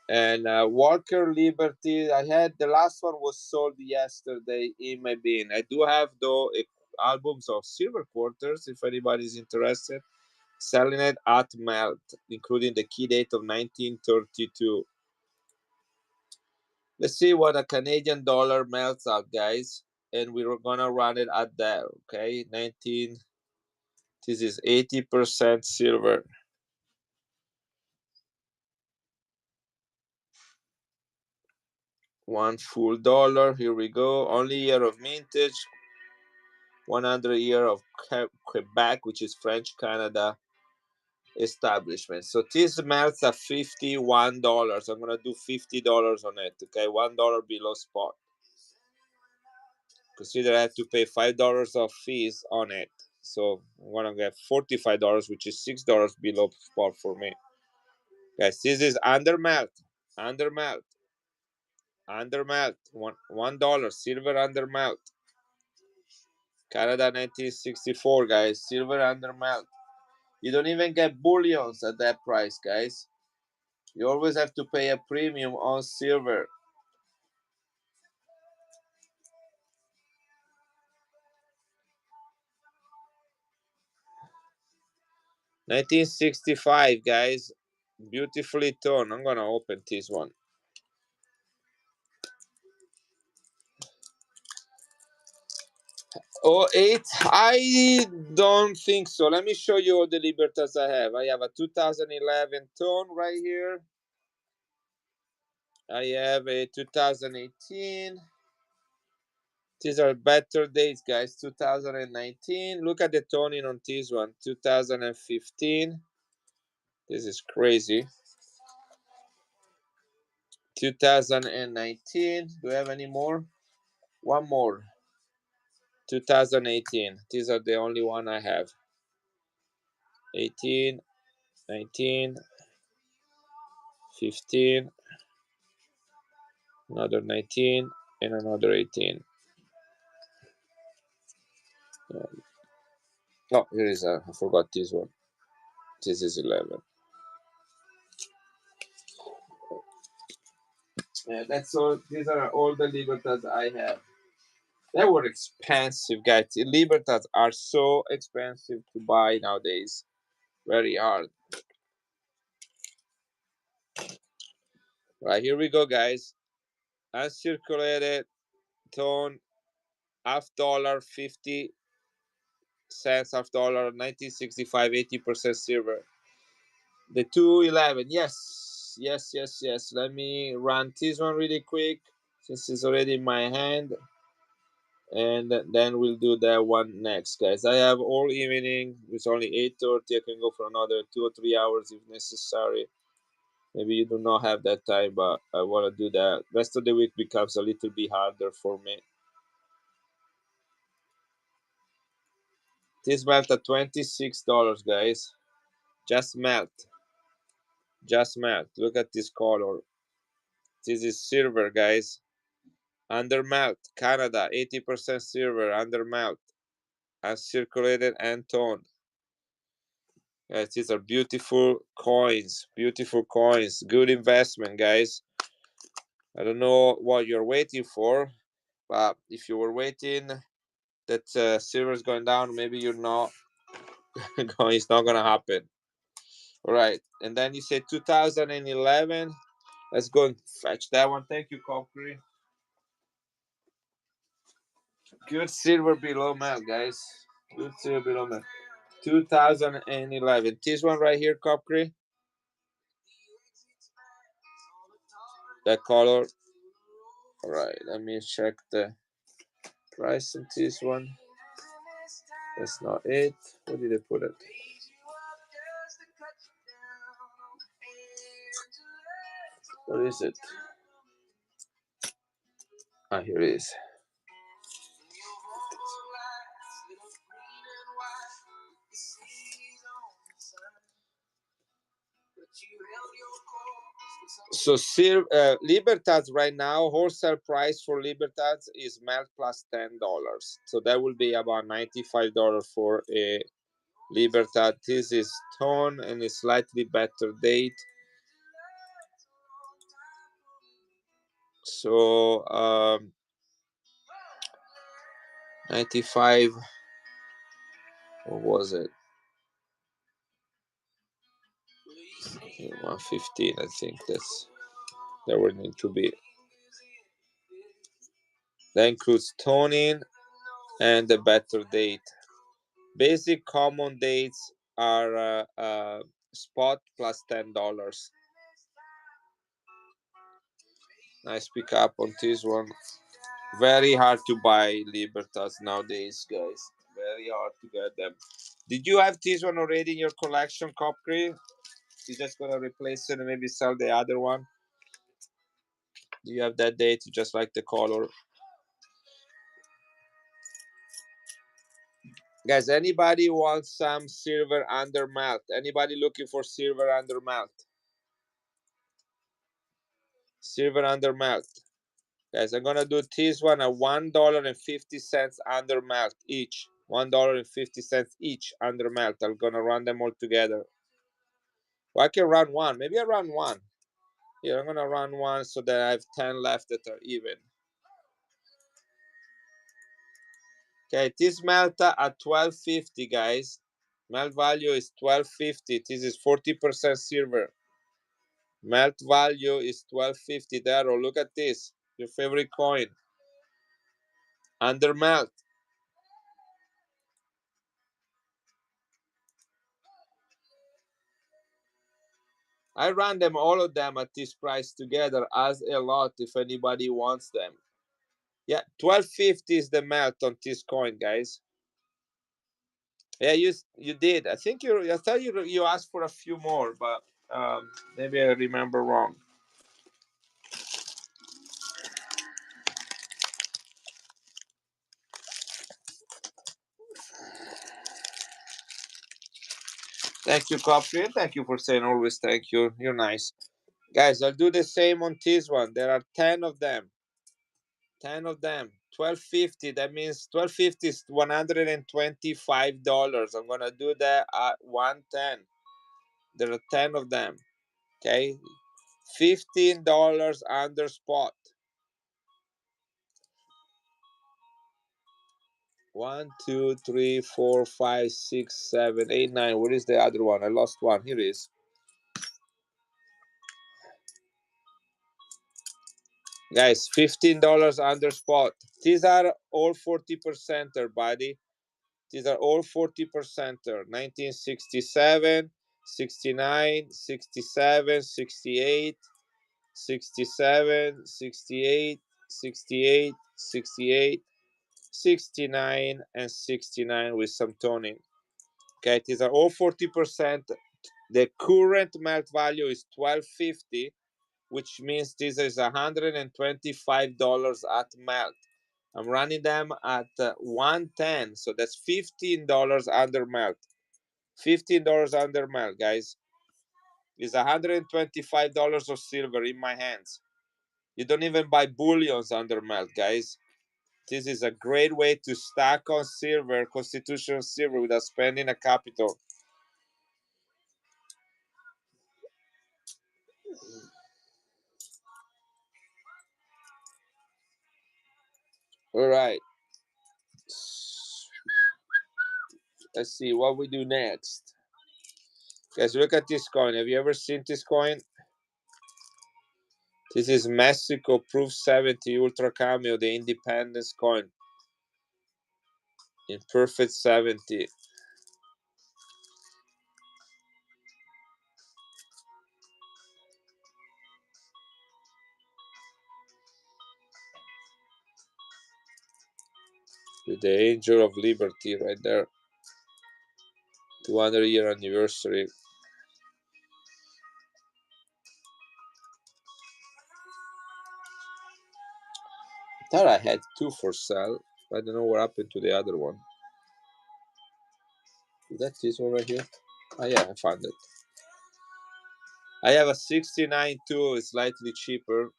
And Walker Liberty, I had the last one was sold yesterday in my bin. I do have though albums of silver quarters if anybody's interested. Selling it at melt, including the key date of 1932. Let's see what a Canadian dollar melts out, guys. And we're gonna run it at that, okay? 19. This is 80% silver. One full dollar. Here we go. Only year of mintage. 100 year of Quebec, which is French Canada establishment. So this melts at $51. I'm gonna do $50 on it. Okay, $1 below spot. Consider I have to pay $5 of fees on it. So I'm gonna get $45, which is $6 below spot for me. Guys, this is under melt. Under melt. Under melt. $1. Silver under melt. Canada 1964, guys. Silver under melt. You don't even get bullions at that price, guys. You always have to pay a premium on silver. $1965, guys. Beautifully toned. I'm gonna open this one. Oh, 08, I don't think so. Let me show you all the Libertas I have. I have a 2011 tone right here. I have a 2018. These are better dates, guys. 2019. Look at the toning on this one. 2015. This is crazy. 2019. Do we have any more? One more. 2018. These are the only one I have. 18, 19, 15, another 19, and another 18. Oh, here is I forgot this one. This is 11. Yeah, that's all. These are all the Libertas I have. They were expensive, guys. The Libertas are so expensive to buy nowadays. Very hard. Right, here we go, guys. Uncirculated tone, $50, 50 cents, $50, 1965, 80% silver. The 211, yes. Let me run this one really quick since it's already in my hand. And then we'll do that one next, guys. I have all evening. It's only 8:30. I can go for another 2 or 3 hours if necessary. Maybe you do not have that time, but I want to do that. Rest of the week becomes a little bit harder for me. This melt at $26, guys. Just melt. Just melt. Look at this color. This is silver, guys. Under melt. Canada, 80% silver. Under melt. Uncirculated and toned. Guys, these are beautiful coins. Beautiful coins. Good investment, guys. I don't know what you're waiting for, but if you were waiting that silver is going down, maybe you're not going. It's not gonna happen. All right, and then you say 2011. Let's go and fetch that one. Thank you, Concrete. Good silver below melt, guys. Good silver below melt. 2011. This one right here, Concrete. That color. All right, let me check the price on this one. That's not it. Where did I put it? What is it? Ah, here it is. So Libertads right now, wholesale price for Libertads is melt plus $10. So that will be about $95 for a Libertad. This is tone and a slightly better date. So 95, what was it? 115, I think that would need to be. That includes toning and the better date. Basic common dates are spot plus $10. Nice pick up on this one. Very hard to buy Libertas nowadays, guys. Very hard to get them. Did you have this one already in your collection, Copcree? You're just gonna replace it and maybe sell the other one? Do you have that date? You just like the color? Guys, anybody wants some silver under melt? Anybody looking for silver under melt? Silver under melt. Guys, I'm gonna do this one at $1.50 under melt each. $1.50 each under melt. I'm gonna run them all together. Well, I can run one. Maybe I run one. Here, I'm gonna run one so that I have 10 left that are even. Okay, this melt at $12.50, guys. Melt value is $12.50. This is 40% silver. Melt value is $12.50. Darrow, look at this. Your favorite coin. Under melt. I ran them, all of them at this price together as a lot if anybody wants them. Yeah, $12.50 is the melt on this coin, guys. Yeah, you did. I think I thought you asked for a few more, but maybe I remember wrong. Thank you, Coffee. Thank you for saying always thank you. You're nice. Guys, I'll do the same on this one. There are 10 of them. 10 of them. $12.50. That means $12.50 is $125. I'm gonna do that at $110. There are 10 of them. Okay. $15 under spot. 1, 2, 3, 4, 5, 6, 7, 8, 9. Where is the other one? I lost one. Here it is. Guys, $15 under spot. These are all 40%er, buddy. These are all 40%er. 1967, 69, 67, 68, 67, 68, 68, 68, 69, and 69 with some toning. Okay, these are all 40%. The current melt value is $12.50, which means this is $125 at melt. I'm running them at 110, so that's $15 under melt. $15 under melt, guys. Is $125 of silver in my hands. You don't even buy bullions under melt, guys. This is a great way to stack on silver, constitutional silver, without spending a capital. All right. Let's see what we do next. Guys, look at this coin. Have you ever seen this coin? This is Mexico Proof 70 Ultra Cameo, the Independence coin. In perfect 70. With the Angel of Liberty right there. 200-year anniversary. I thought I had two for sale. I don't know what happened to the other one. Is that this one right here? Oh yeah, I found it. I have a 69 too, it's slightly cheaper.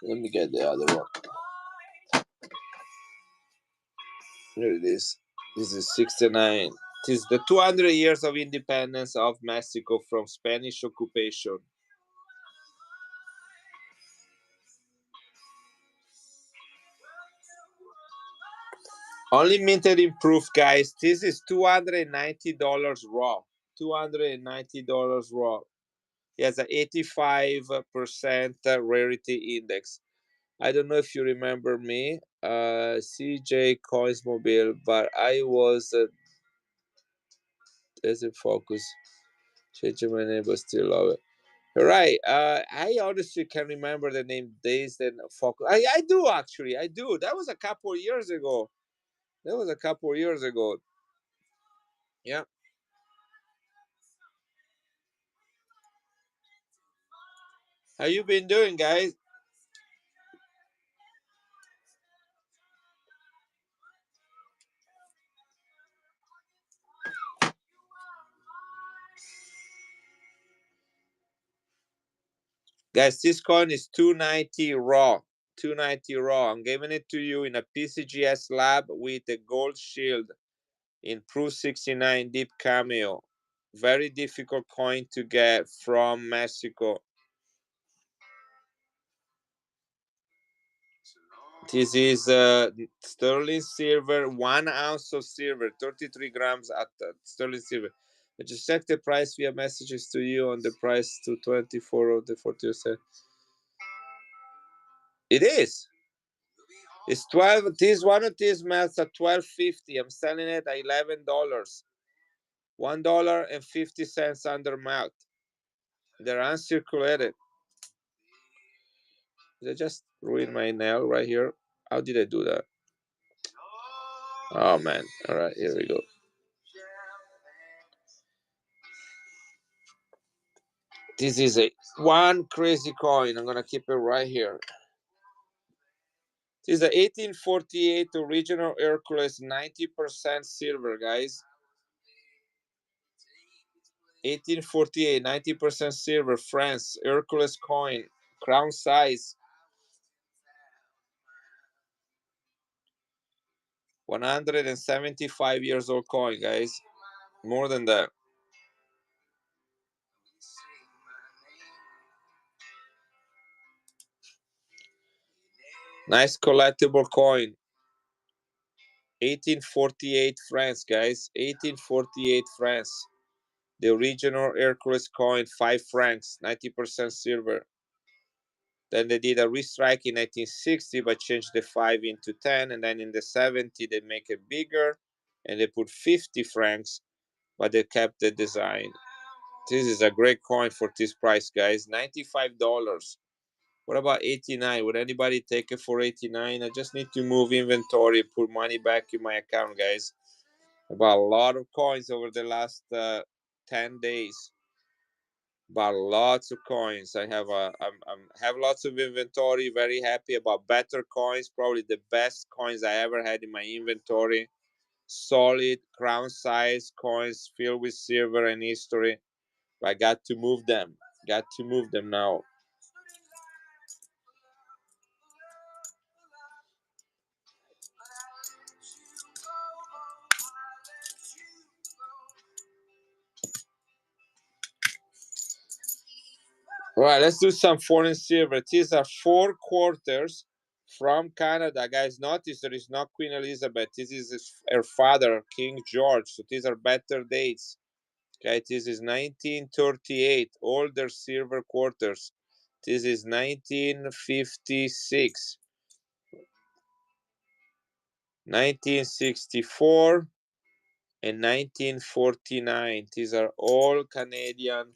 Let me get the other one. Here it is. This is 69. This is the 200 years of independence of Mexico from Spanish occupation. Only minted in proof, guys. This is $290 raw. $290 raw. It has an 85% rarity index. I don't know if you remember me, CJ Coinsmobile, but I was, there's a focus, changing my name, but still love it. All right, I honestly can remember the name Dazed and Focus. I do, actually, I do. That was a couple of years ago. Yeah. How you been doing, guys? Guys, this coin is 290 raw. 290 raw. I'm giving it to you in a PCGS lab with a gold shield in Proof 69 Deep Cameo. Very difficult coin to get from Mexico. This is sterling silver, 1 ounce of silver, 33 grams at sterling silver. I just checked the price via messages to you on the price to 24 of the 40%. It is. It's 12. This one of these melts at $12.50. I'm selling it at $11. $1.50 under melt. They're uncirculated. Did I just ruin my nail right here? How did I do that? Oh man. All right, here we go. This is a one crazy coin. I'm gonna keep it right here. This is a 1848 original Hercules, 90% silver, guys. 1848, 90% silver, France, Hercules coin, crown size. 175 years old coin, guys. More than that. Nice collectible coin. 1848 France, guys. 1848 France. The original Hercules coin, 5 francs, 90% silver. Then they did a restrike in 1960, but changed the 5 into 10. And then in the 70, they make it bigger, and they put 50 francs, but they kept the design. This is a great coin for this price, guys. $95. What about 89? Would anybody take it for 89? I just need to move inventory, put money back in my account, guys. About a lot of coins over the last 10 days. About lots of coins. I have have lots of inventory. Very happy about better coins. Probably the best coins I ever had in my inventory. Solid crown size coins filled with silver and history. But I got to move them. Got to move them now. All right, let's do some foreign silver. These are 4 quarters from Canada. Guys, notice there is not Queen Elizabeth. This is her father, King George. So these are better dates. Okay, this is 1938, older silver quarters. This is 1956, 1964, and 1949. These are all Canadian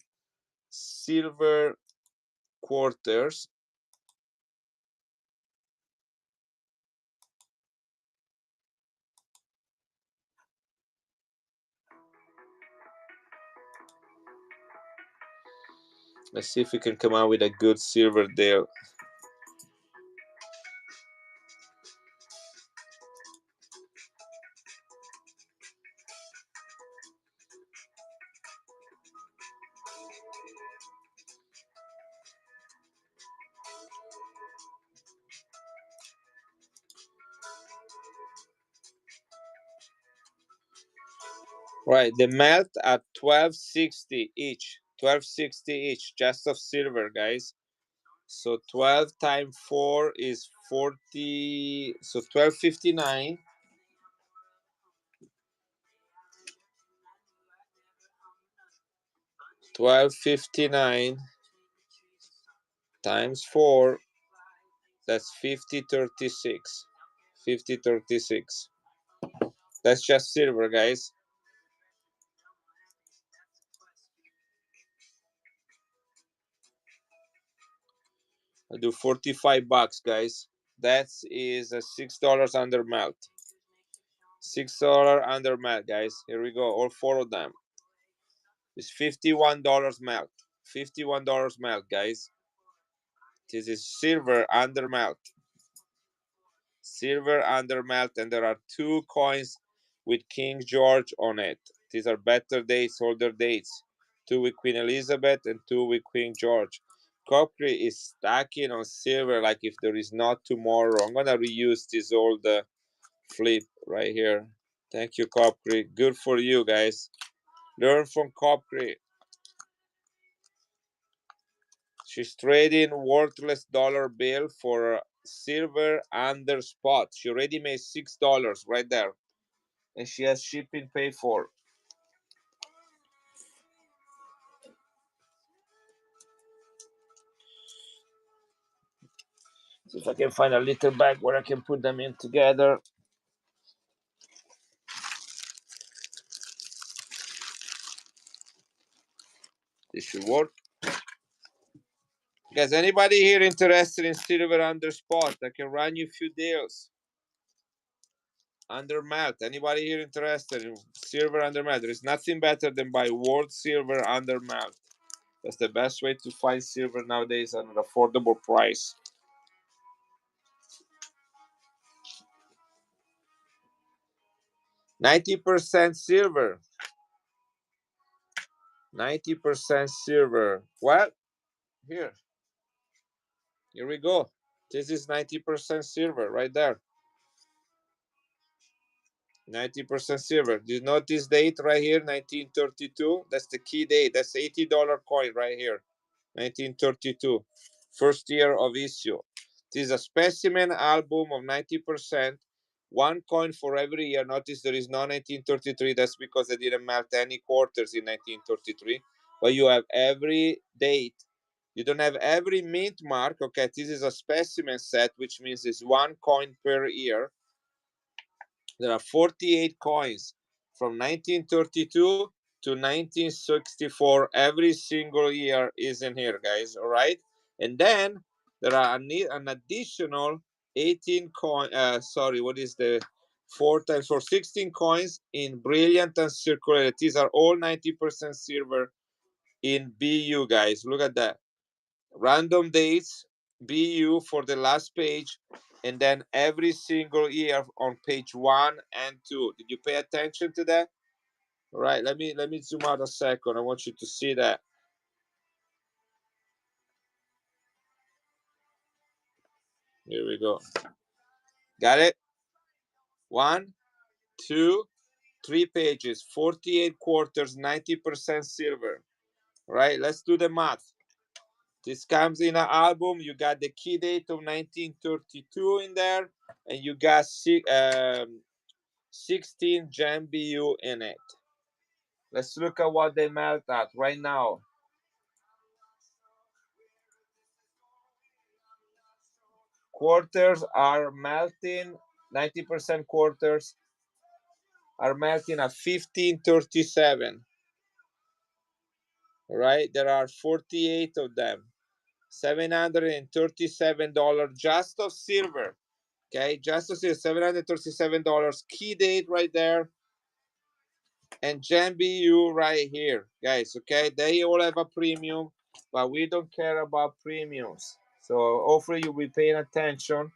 silver quarters. Let's see if we can come out with a good silver deal. Right, the melt at 1260 each. 1260 each, just of silver, guys. So 12 times 4 is 40. So 1259. 1259 times 4. That's 5036. 5036. That's just silver, guys. I'll do 45 bucks, guys. That is a $6 under melt. $6 under melt, guys. Here we go. All 4 of them. It's $51 melt. $51 melt, guys. This is silver under melt. Silver under melt, and there are 2 coins with King George on it. These are better dates, older dates. 2 with Queen Elizabeth and 2 with Queen George. Copley is stacking on silver like if there is not tomorrow. I'm gonna reuse this old flip right here. Thank you, Copley. Good for you, guys. Learn from Copley. She's trading worthless dollar bill for silver under spot. She already made $6 right there. And she has shipping paid for. See if I can find a little bag where I can put them in together. This should work. Guys, anybody here interested in silver under spot? I can run you a few deals. Under melt. Anybody here interested in silver under melt? There is nothing better than buy world silver under melt. That's the best way to find silver nowadays at an affordable price. $90 silver. 90% silver. Well, here we go. This is 90% silver right there. 90% silver. Do you know this date right here, 1932? That's the key date. That's $80 coin right here, 1932. First year of issue. This is a specimen album of 90%. 1 coin for every year. Notice there is no 1933. That's because they didn't melt any quarters in 1933. But you have every date You don't have every mint mark. Okay, this is a specimen set, which means it's 1 coin per year. There are 48 coins from 1932 to 1964. Every single year is in here, guys. All right. And then there are an additional 18 coin. Sorry, what is the 4 times 4? 16 coins in brilliant and circulated. These are all 90% silver in BU, guys. Look at that. Random dates, BU for the last page, and then every single year on page 1 and 2. Did you pay attention to that? All right, let me zoom out a second. I want you to see that. Here we go. Got it? 1, 2, 3 pages, 48 quarters, 90% silver. All right, let's do the math. This comes in an album. You got the key date of 1932 in there, and you got 16 Gem BU in it. Let's look at what they melt at right now. Quarters are melting, 90% quarters are melting at 1537. Right? There are 48 of them. $737 just of silver. Okay, just of silver, $737. Key date right there. And Gem BU right here, guys. Okay, they all have a premium, but we don't care about premiums. So hopefully you'll be paying attention.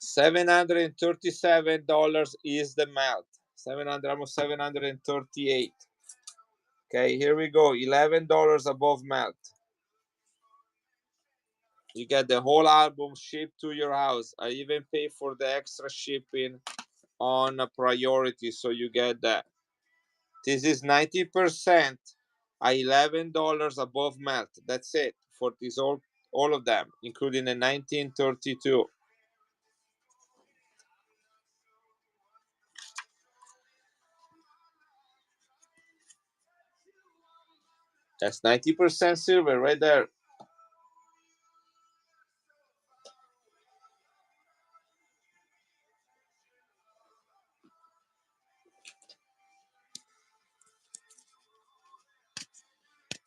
$737 is the melt. 700, almost 738. Okay, here we go. $11 above melt. You get the whole album shipped to your house. I even pay for the extra shipping on a priority, so you get that. This is 90% at $11 above melt. That's it for this all of them, including the 1932. That's 90% silver right there.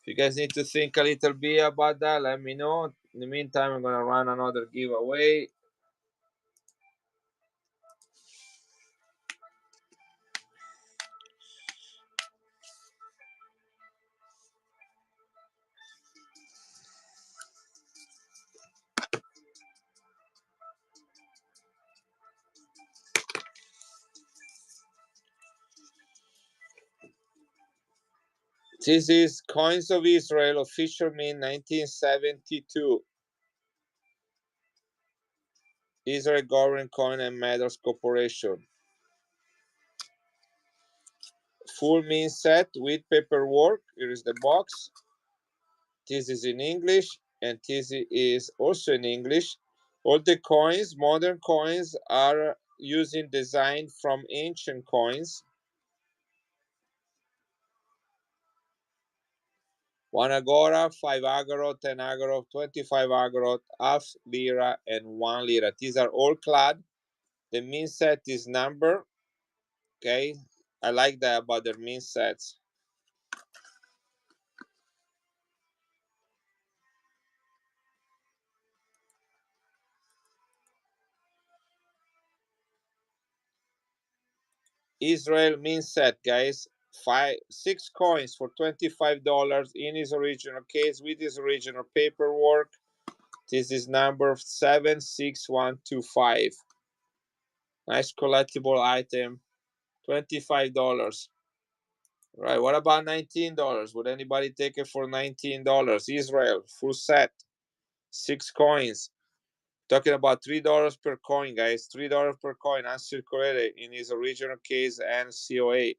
If you guys need to think a little bit about that, let me know. In the meantime, I'm gonna run another giveaway. This is Coins of Israel, official mint 1972. Israel Government Coin and Metals Corporation. Full mint set with paperwork. Here is the box. This is in English, and this is also in English. All the coins, modern coins, are using design from ancient coins. 1 agora, 5 agorot, 10 agorot, 25 agorot, half lira, and 1 lira. These are all clad. The mint set is number. Okay, I like that about their mint sets. Israel mint set, guys. 6 coins for $25 in his original case with his original paperwork. This is number 76125. Nice collectible item. $25. Right, what about $19? Would anybody take it for $19? Israel, full set. 6 coins. Talking about $3 per coin, guys. $3 per coin, uncirculated in his original case and COA.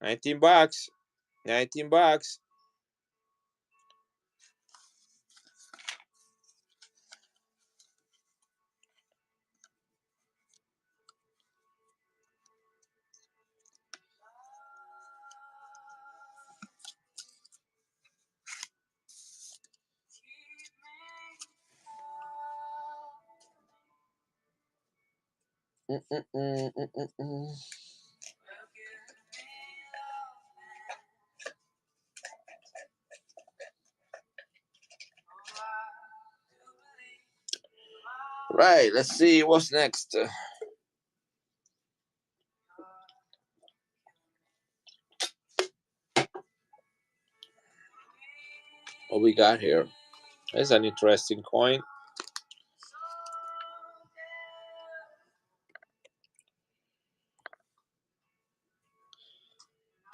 19 bucks. 19 bucks. Right, let's see what's next. What we got here? That's an interesting coin.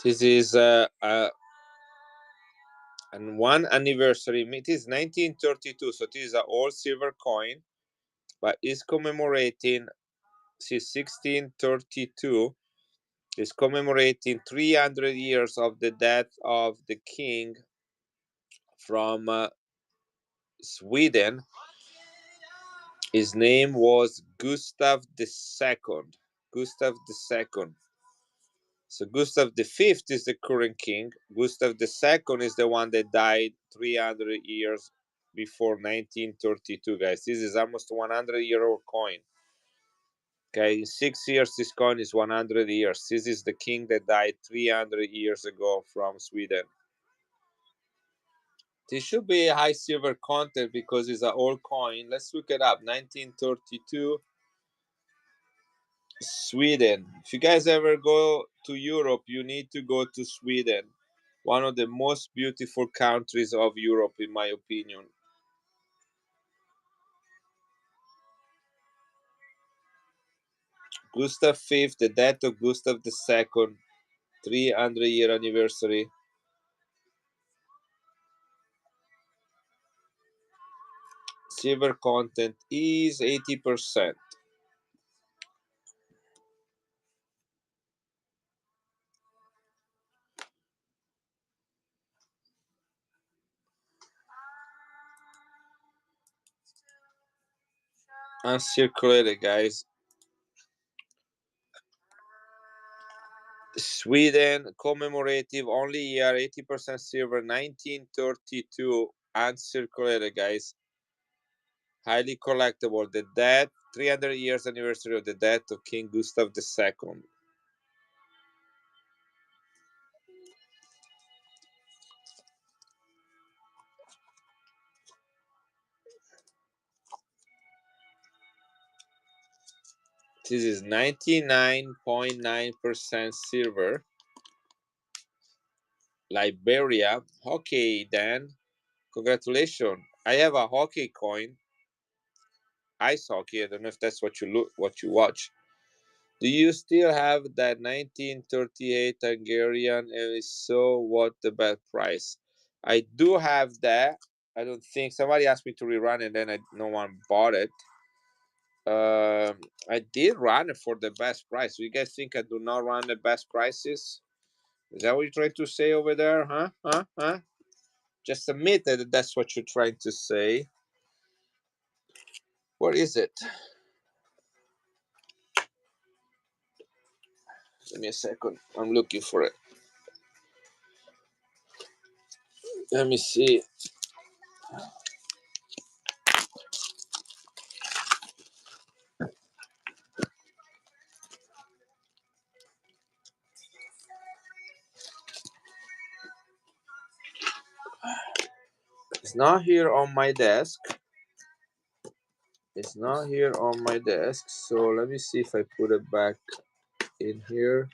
This is and one anniversary. It is 1932, so this is an old silver coin, but is commemorating. See, 1632 is commemorating 300 years of the death of the king from Sweden. His name was Gustav II. Gustav II. So Gustav V is the current king. Gustav II is the one that died 300 years before 1932, guys. This is almost 100-year-old coin. Okay, in 6 years, this coin is 100 years. This is the king that died 300 years ago from Sweden. This should be a high silver content because it's an old coin. Let's look it up. 1932, Sweden. If you guys ever go to Europe, you need to go to Sweden. One of the most beautiful countries of Europe, in my opinion. Gustav V, the death of Gustav II, 300-year anniversary. Silver content is 80%. Uncirculated, guys. Sweden commemorative only year, 80% silver, 1932, uncirculated, guys. Highly collectible. The death, 300 years anniversary of the death of King Gustav II. This is 99.9% silver. Liberia. Okay, Dan. Congratulations. I have a hockey coin. Ice hockey. I don't know if that's what you watch. Do you still have that 1938 Hungarian? And if so, what the best price? I do have that. I don't think somebody asked me to rerun it, and no one bought it. I did run it for the best price. You guys think I do not run the best prices? Is that what you're trying to say over there? Huh? Just admit that that's what you're trying to say. What is it? Give me a second. I'm looking for it. Let me see. It's not here on my desk. It's not here on my desk. So let me see if I put it back in here.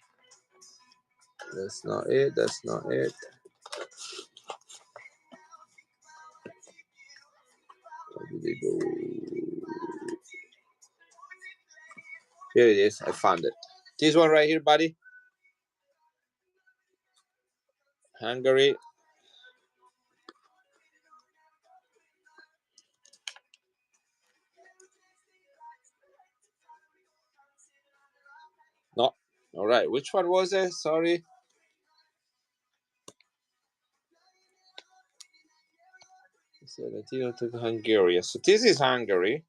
That's not it. That's not it. Where did it go? Here it is. I found it. This one right here, buddy. Hungary. No. All right. Which one was it? Sorry. Hungary. So this is Hungary.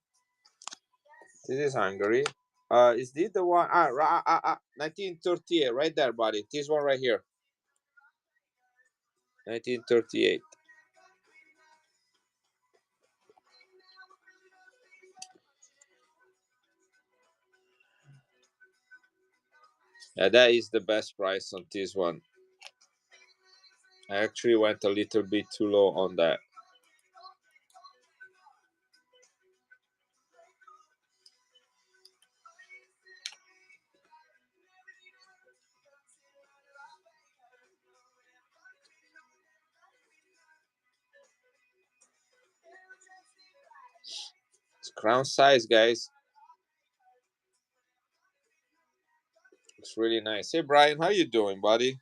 This is Hungary. Is this the one? 1938, right there, buddy. This one right here. 1938. Yeah, that is the best price on this one. I actually went a little bit too low on that. It's crown size, guys. It's really nice. Hey, Brian, how you doing, buddy?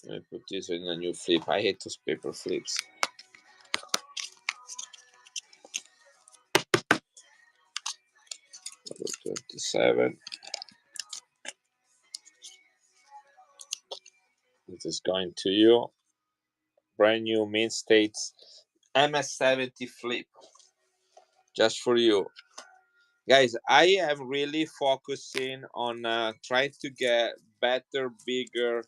Let me put this in a new flip. I hate those paper flips. 27. This is going to you. Brand new Mint States MS70 flip. Just for you. Guys, I am really focusing on trying to get better, bigger,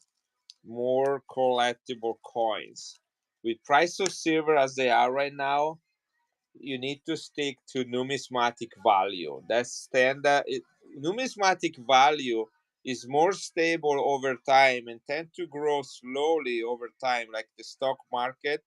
more collectible coins. With price of silver as they are right now, you need to stick to numismatic value. That's standard. Numismatic value is more stable over time and tend to grow slowly over time, like the stock market,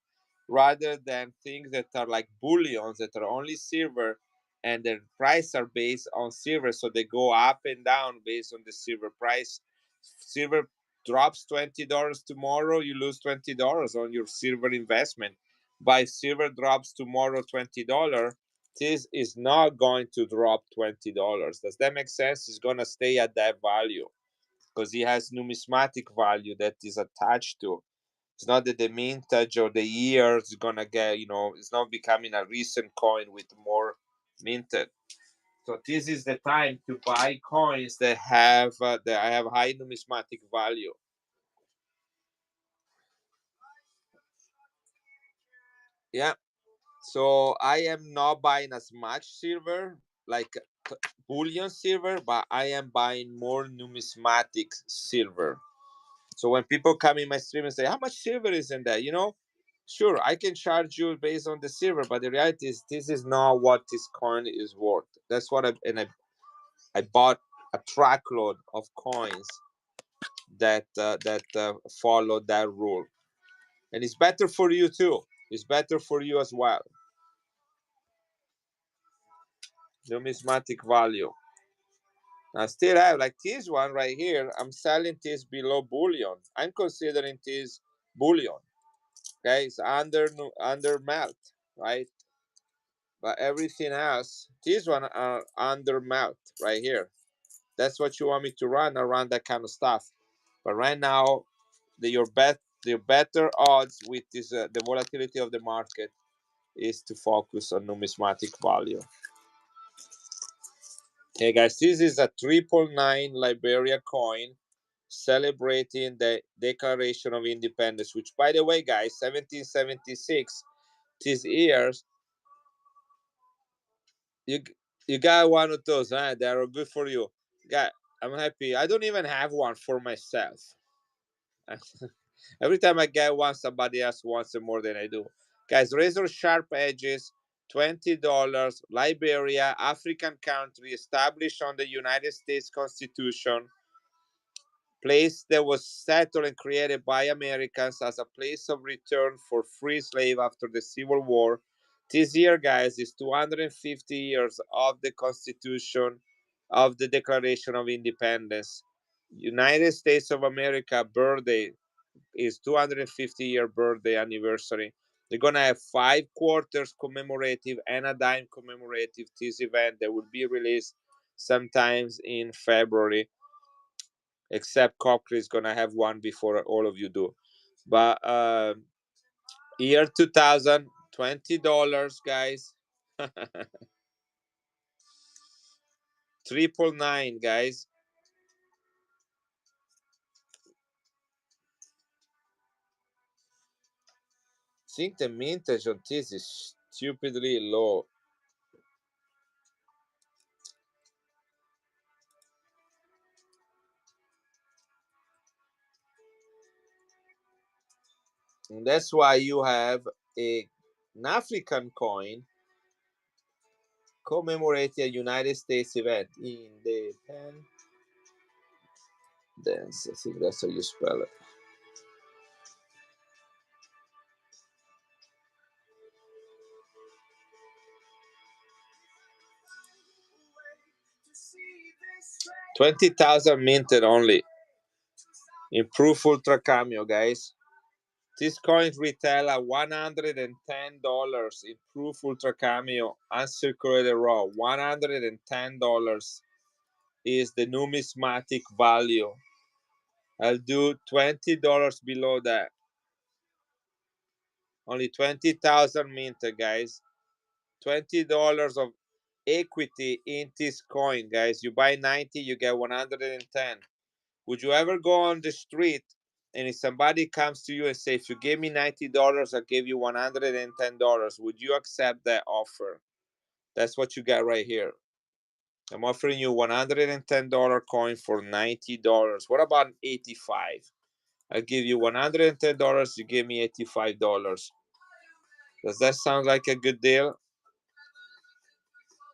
rather than things that are like bullions that are only silver and their price are based on silver, so they go up and down based on the silver price. Silver drops $20 tomorrow, you lose $20 on your silver investment. By silver drops tomorrow $20, this is not going to drop $20. Does that make sense? It's going to stay at that value because it has numismatic value that is attached to. It's not that the mintage or the year is gonna get, it's not becoming a recent coin with more minted. So this is the time to buy coins that have high numismatic value. Yeah. So I am not buying as much silver, like bullion silver, but I am buying more numismatic silver. So when people come in my stream and say, "How much silver is in there?" Sure, I can charge you based on the silver, but the reality is this is not what this coin is worth. That's what I bought a truckload of coins that follow that rule, and it's better for you too. It's better for you as well. Numismatic value. I still have like this one right here. I'm selling this below bullion. I'm considering this bullion. Okay, it's under melt, right? But everything else, this one are under melt right here. That's what you want me to run around that kind of stuff. But right now, the better odds with this the volatility of the market is to focus on numismatic value. Hey guys, this is a 999 Liberia coin celebrating the Declaration of Independence, which, by the way, guys, 1776, this year, you you got one of those, huh? They are good for you. Got, I'm happy. I don't even have one for myself. Every time I get one, somebody else wants it more than I do. Guys, razor sharp edges, $20. Liberia, African country, established on the United States Constitution. Place that was settled and created by Americans as a place of return for free slave after the Civil War. This year, guys, is 250 years of the Constitution, of the Declaration of Independence. United States of America birthday is 250-year birthday anniversary. They're gonna have 5 quarters commemorative and a dime commemorative this event that will be released sometimes in February, except Cochlear is gonna have one before all of you do. But year 2000, $20, guys. 999, guys. I think the mintage on this is stupidly low. And that's why you have an African coin commemorating a United States event. Independence. I think that's how you spell it. $20,000 minted only. Improved Ultra Cameo, guys. These coins retail at $110. Improved Ultra Cameo, uncirculated raw. $110 is the numismatic value. I'll do $20 below that. Only 20,000 minted, guys. $20 of equity in this coin, guys. You buy 90, you get 110. Would you ever go on the street and if somebody comes to you and say, if you give me $90, I'll give you $110, would you accept that offer? That's what you got right here. I'm offering you $110 coin for $90. What about 85? I'll give you $110, you give me $85. Does that sound like a good deal?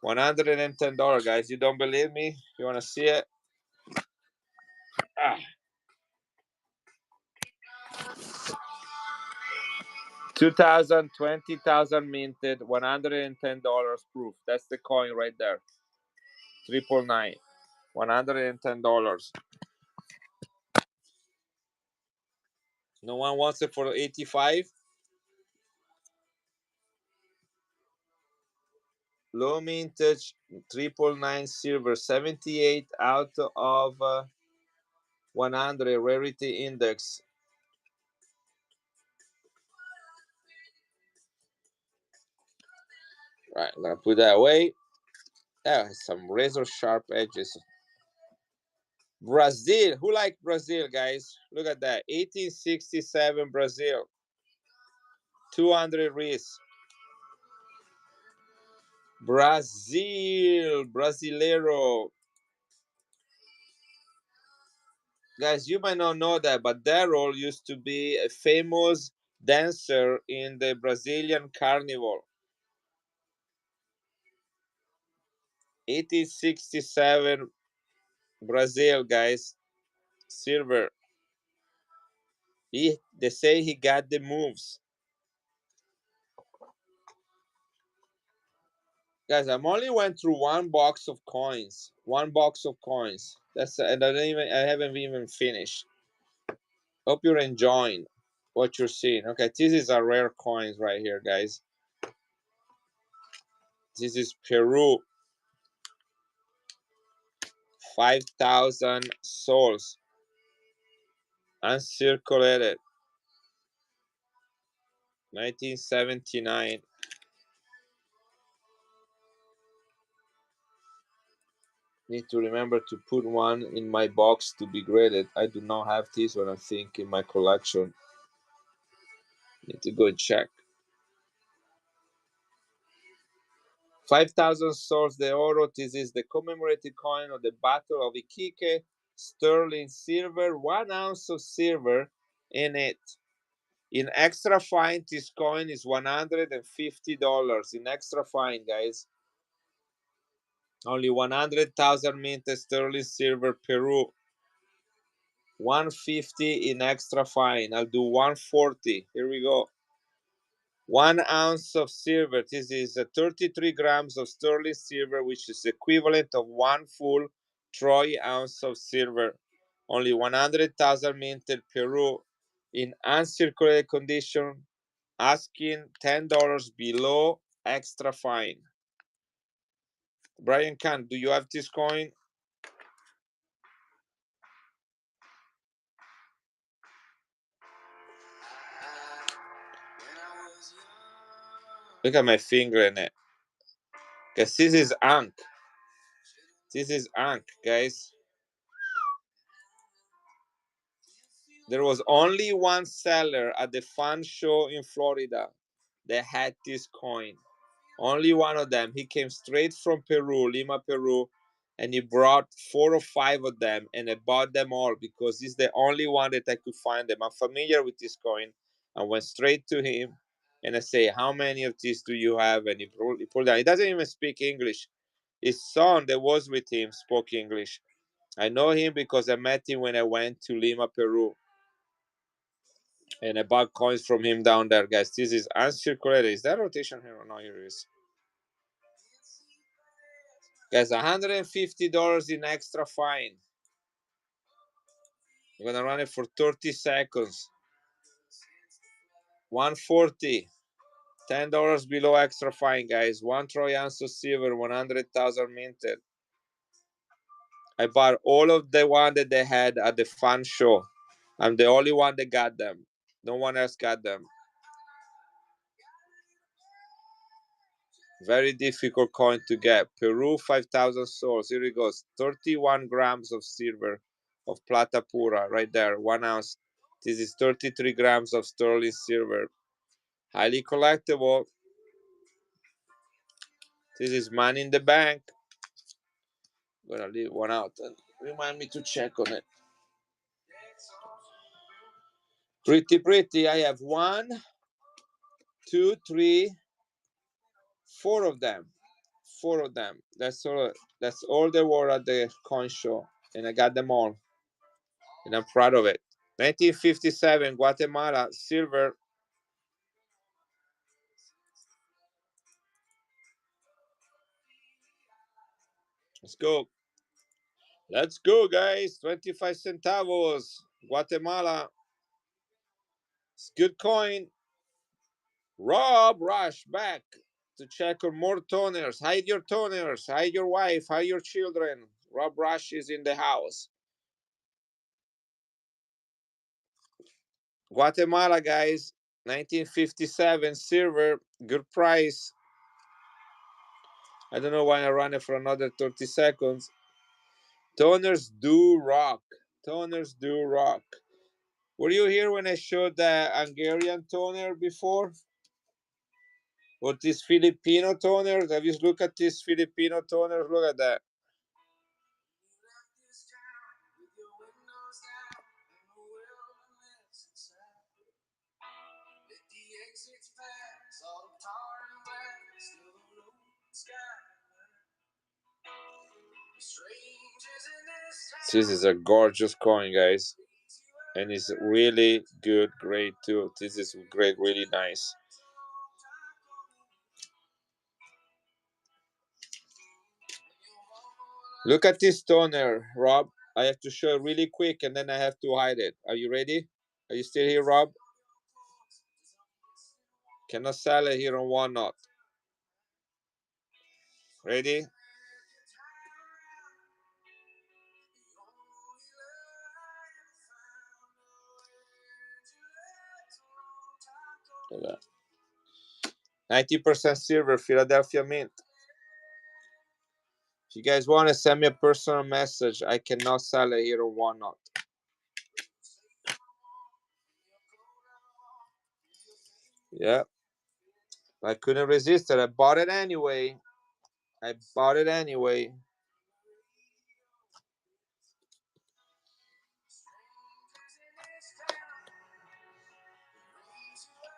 $110, guys. You don't believe me? You want to see it? 2,000, 20,000 minted, $110 proof. That's the coin right there. 999, $110. No one wants it for 85. Low mintage, 999 silver, 78 out of 100 rarity index. Right, I'm gonna put that away. Yeah, some razor sharp edges. Brazil, who like Brazil, guys? Look at that, 1867 Brazil, 200 Reis. Brazil, Brasileiro. Guys, you might not know that, but Daryl used to be a famous dancer in the Brazilian carnival. 1867 Brazil, guys. Silver. They say he got the moves. Guys, I'm only went through one box of coins. One box of coins. That's and I haven't even finished. Hope you're enjoying what you're seeing. Okay, this is a rare coins right here, guys. This is Peru. 5,000 souls. Uncirculated. 1979. Need to remember to put one in my box to be graded. I do not have this one, I think, in my collection. Need to go check. 5,000 soles de oro. This is the commemorative coin of the Battle of Iquique. Sterling silver, 1 ounce of silver in it. In extra fine, this coin is $150. In extra fine, guys. Only 100,000 minted sterling silver, Peru. 150 in extra fine. I'll do 140. Here we go. 1 ounce of silver. This is 33 grams of sterling silver, which is equivalent of 1 full troy ounce of silver. Only 100,000 minted, Peru. In uncirculated condition, asking $10 below extra fine. Brian Khan, do you have this coin? Look at my finger in it. Because this is Ankh. This is Ankh, guys. There was only one seller at the fun show in Florida that had this coin. Only one of them. He came straight from Peru, Lima, Peru, and he brought 4 or 5 of them, and I bought them all because he's the only one that I could find them. I'm familiar with this coin. I went straight to him. And I say, how many of these do you have? And he pulled down. He doesn't even speak English. His son that was with him spoke English. I know him because I met him when I went to Lima, Peru. And I bought coins from him down there, guys. This is uncirculated. Is that rotation here? No, here it is. Guys, $150 in extra fine. I'm gonna run it for 30 seconds. 140. $10 below extra fine, guys. One Troy Ansel silver, 100,000 minted. I bought all of the one that they had at the fun show. I'm the only one that got them. No one else got them. Very difficult coin to get. Peru, 5,000 sols. Here it goes. 31 grams of silver of plata pura right there. 1 ounce. This is 33 grams of sterling silver. Highly collectible. This is money in the bank. I'm gonna leave one out and remind me to check on it. Pretty. I have 1, 2, 3, 4 of them. 4 of them. That's all there were at the coin show, and I got them all, and I'm proud of it. 1957 Guatemala silver. Let's go, guys. 25 centavos. Guatemala. It's good coin. Rob Rush back to check on more toners. Hide your toners. Hide your wife. Hide your children. Rob Rush is in the house. Guatemala, guys. 1957 silver. Good price. I don't know why I run it for another 30 seconds. Toners do rock. Toners do rock. Were you here when I showed the Hungarian toner before? Or this Filipino toner? Have you looked at this Filipino toner? Look at that. This is a gorgeous coin, guys. And it's really good grade too. This is great, really nice. Look at this toner, Rob. I have to show it really quick and then I have to hide it. Are you ready? Are you still here, Rob? Cannot sell it here on Walnut. Ready? Look at that. 90% silver, Philadelphia Mint. If you guys want to send me a personal message, I cannot sell it here on Walnut. Yeah. I couldn't resist it. I bought it anyway.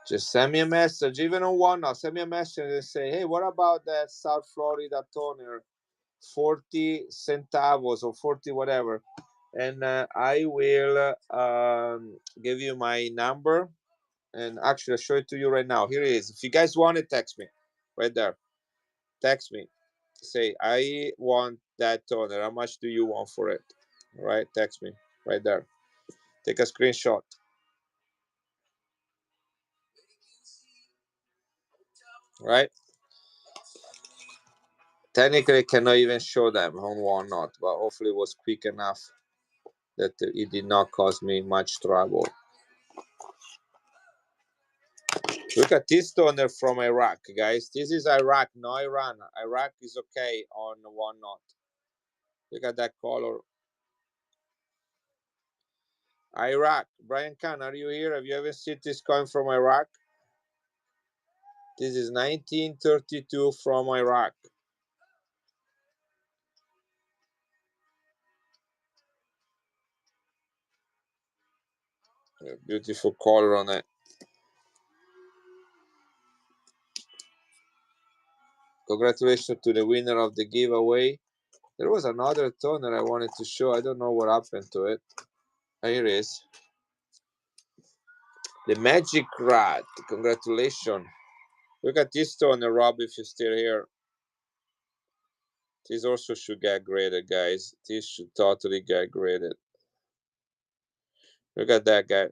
Just send me a message, even on Walnut. Send me a message and say, hey, what about that South Florida toner? 40 centavos or 40 whatever. And I will give you my number. And actually, I'll show it to you right now. Here it is. If you guys want it, text me. Right there. Text me. Say, I want that toner. How much do you want for it? All right, text me. Right there. Take a screenshot. Right? Technically, I cannot even show them on Walnut, but hopefully it was quick enough that it did not cause me much trouble. Look at this toner from Iraq, guys. This is Iraq, no Iran. Iraq is okay on Walnut. Look at that color. Iraq. Brian Khan, are you here? Have you ever seen this coin from Iraq? This is 1932 from Iraq. A beautiful color on it. Congratulations to the winner of the giveaway. There was another toner I wanted to show. I don't know what happened to it. Here it is. The Magic Rat. Congratulations. Look at this toner, Rob, if you're still here. This also should get graded, guys. This should totally get graded. Look at that guy.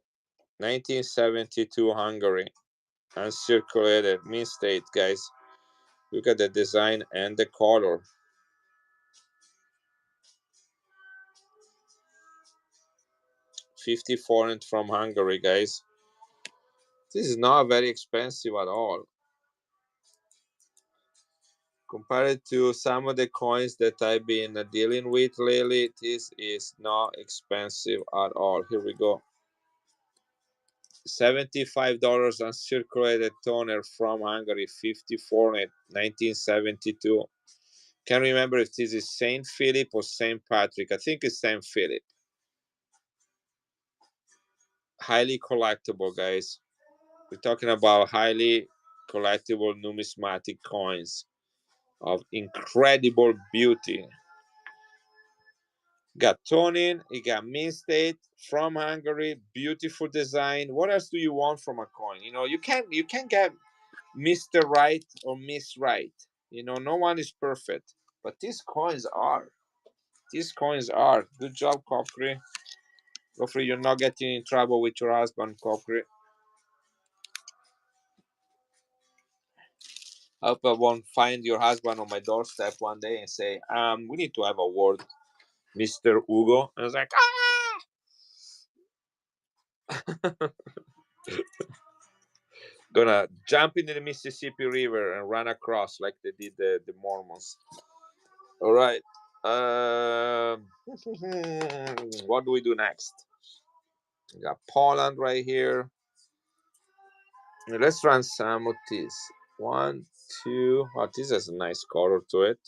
1972 Hungary. Uncirculated. Mint state, guys. Look at the design and the color. 50 forint from Hungary, guys. This is not very expensive at all. Compared to some of the coins that I've been dealing with lately, this is not expensive at all. Here we go. $75 uncirculated toner from Hungary, 50 forint, 1972. Can't remember if this is St. Philip or St. Patrick. I think it's St. Philip. Highly collectible, guys. We're talking about highly collectible numismatic coins of incredible beauty. Got toning, you got mint state from Hungary, beautiful design. What else do you want from a coin? You know, you can't get Mr. Right or Miss Right. You know, no one is perfect, but these coins are. These coins are. Good job, Kokri. Hopefully you're not getting in trouble with your husband, Kokri. I hope I won't find your husband on my doorstep one day and say, we need to have a word, Mr. Hugo. And I was like, gonna jump into the Mississippi River and run across like they did the Mormons. All right. What do we do next? We got Poland right here. Let's run some of these. 1, 2. Oh, this has a nice color to it.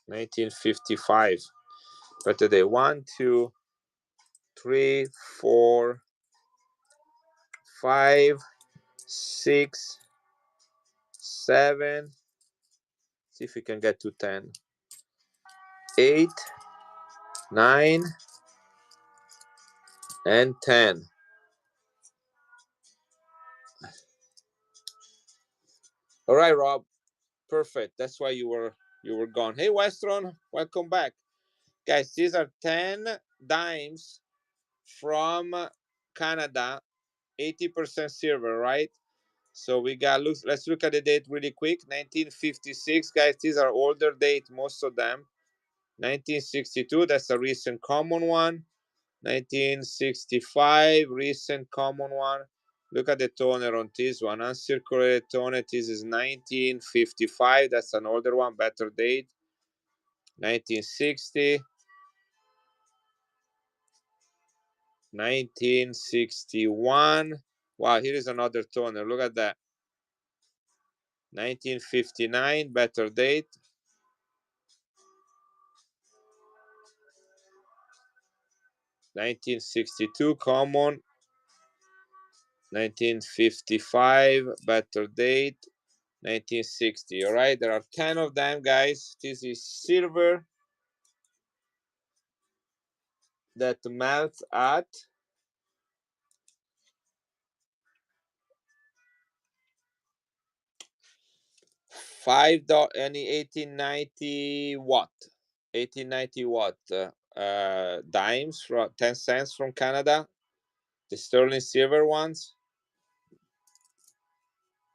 1955. But today, 1, 2, 3, 4, 5, 6, 7. See if we can get to 10. 8, 9, and 10. All right, Rob. Perfect. That's why you were gone. Hey, Westron, welcome back, guys. These are 10 dimes from Canada, 80% silver, right? So we got let's look at the date really quick. 1956, guys. These are older date, most of them. 1962, that's a recent common one. 1965, recent common one. Look at the toner on this one. Uncirculated toner. This is 1955. That's an older one, better date. 1960. 1961. Wow, here is another toner. Look at that. 1959, better date. 1962, common. 1955, better date. 1960. All right, there are 10 of them, guys. This is silver that melts at $5 any 1890 watt. 1890 watt dimes from 10 cents from Canada. The sterling silver ones.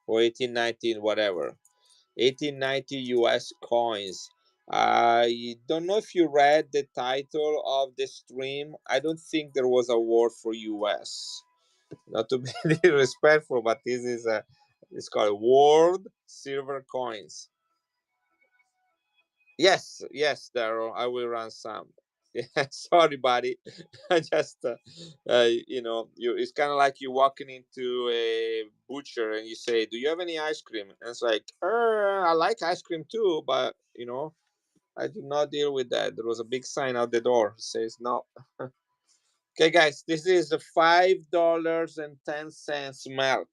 Or 1819, whatever. 1890 US coins. I don't know if you read the title of the stream. I don't think there was a word for US. Not to be disrespectful, but this is it's called World Silver Coins. Yes, Daryl, I will run some. Yeah, sorry, buddy. I just, you know, it's kind of like you walking into a butcher and you say, "Do you have any ice cream?" And it's like, I like ice cream too, but you know, I do not deal with that. There was a big sign out the door says no. Okay, guys, this is the $5.10 melt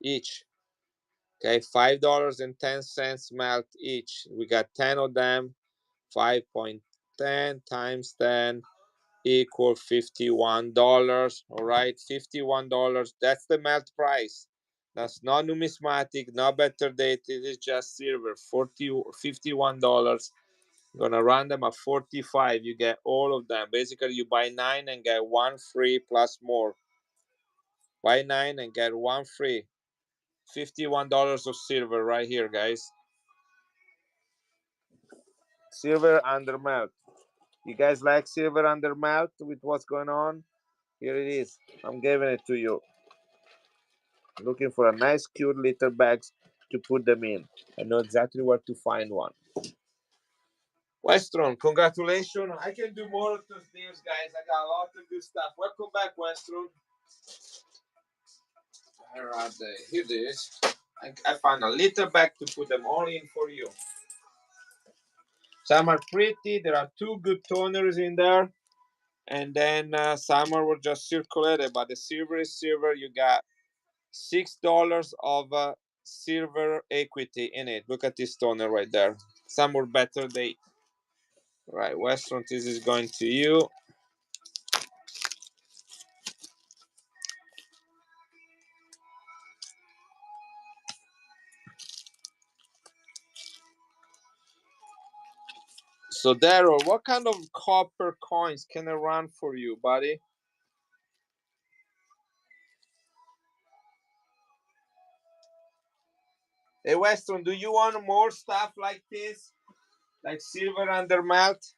each. Okay, $5.10 melt each. We got 10 of them. 5.10 times 10 equal $51. All right, $51. That's the melt price. That's not numismatic, not better date. It is just silver. $51. Gonna run them at 45. You get all of them. Basically, you buy 9 and get 1 free plus more. Buy 9 and get 1 free. $51 of silver right here, guys. Silver under melt. You guys like silver under melt with what's going on? Here it is. I'm giving it to you. Looking for a nice, cute little bags to put them in. I know exactly where to find one. Westron, congratulations. I can do more of those deals, guys. I got a lot of good stuff. Welcome back, Westron. Where are they? Here it is. I found a little bag to put them all in for you. Some are pretty. There are 2 good toners in there. And then some were just circulated. But the silver is silver. You got $6 of silver equity in it. Look at this toner right there. Some were better date. Right, Westron, this is going to you. So Daryl, what kind of copper coins can I run for you, buddy? Hey Westron, do you want more stuff like this? Like silver under melt?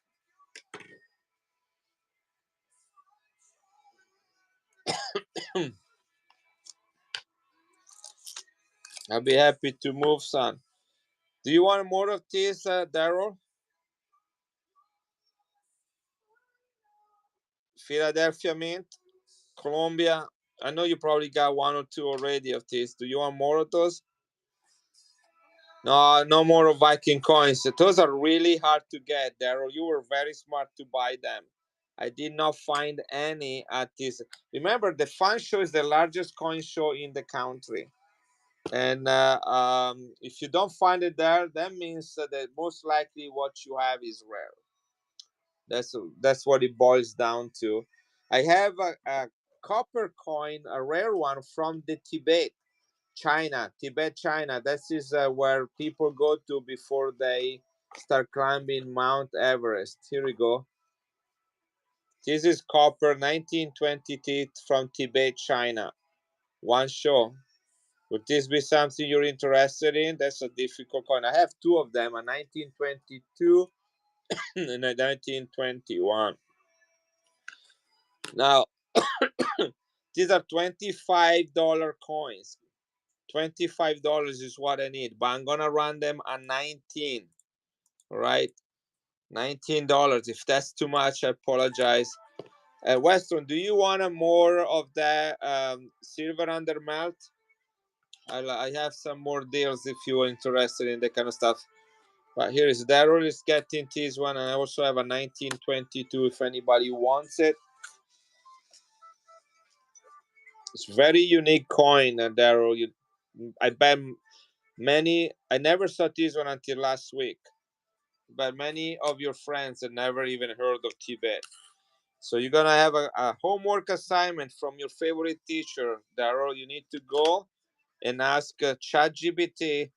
I'll be happy to move, son. Do you want more of this, Daryl? Philadelphia Mint, Colombia. I know you probably got 1 or 2 already of this. Do you want more of those? No, no more of Viking coins. Those are really hard to get, Daryl. You were very smart to buy them. I did not find any at this. Remember, the Fun Show is the largest coin show in the country. And if you don't find it there, that means that most likely what you have is rare. That's what it boils down to. I have a copper coin, a rare one from the Tibet, China. This is where people go to before they start climbing Mount Everest. Here we go. This is copper 1920 teeth from Tibet, China. One show. Would this be something you're interested in? That's a difficult coin. I have 2 of them, a 1922 and a 1921. Now, these are $25 coins. $25 is what I need, but I'm gonna run them at 19. All right, $19. If that's too much, I apologize. Weston, do you want more of that silver under melt? I have some more deals if you're interested in that kind of stuff. But here is Daryl is getting this one, and I also have a 1922 if anybody wants it. It's very unique coin, Daryl. I bet many. I never saw this one until last week, but many of your friends had never even heard of Tibet. So you're gonna have a homework assignment from your favorite teacher, Daryl. You need to go and ask ChatGPT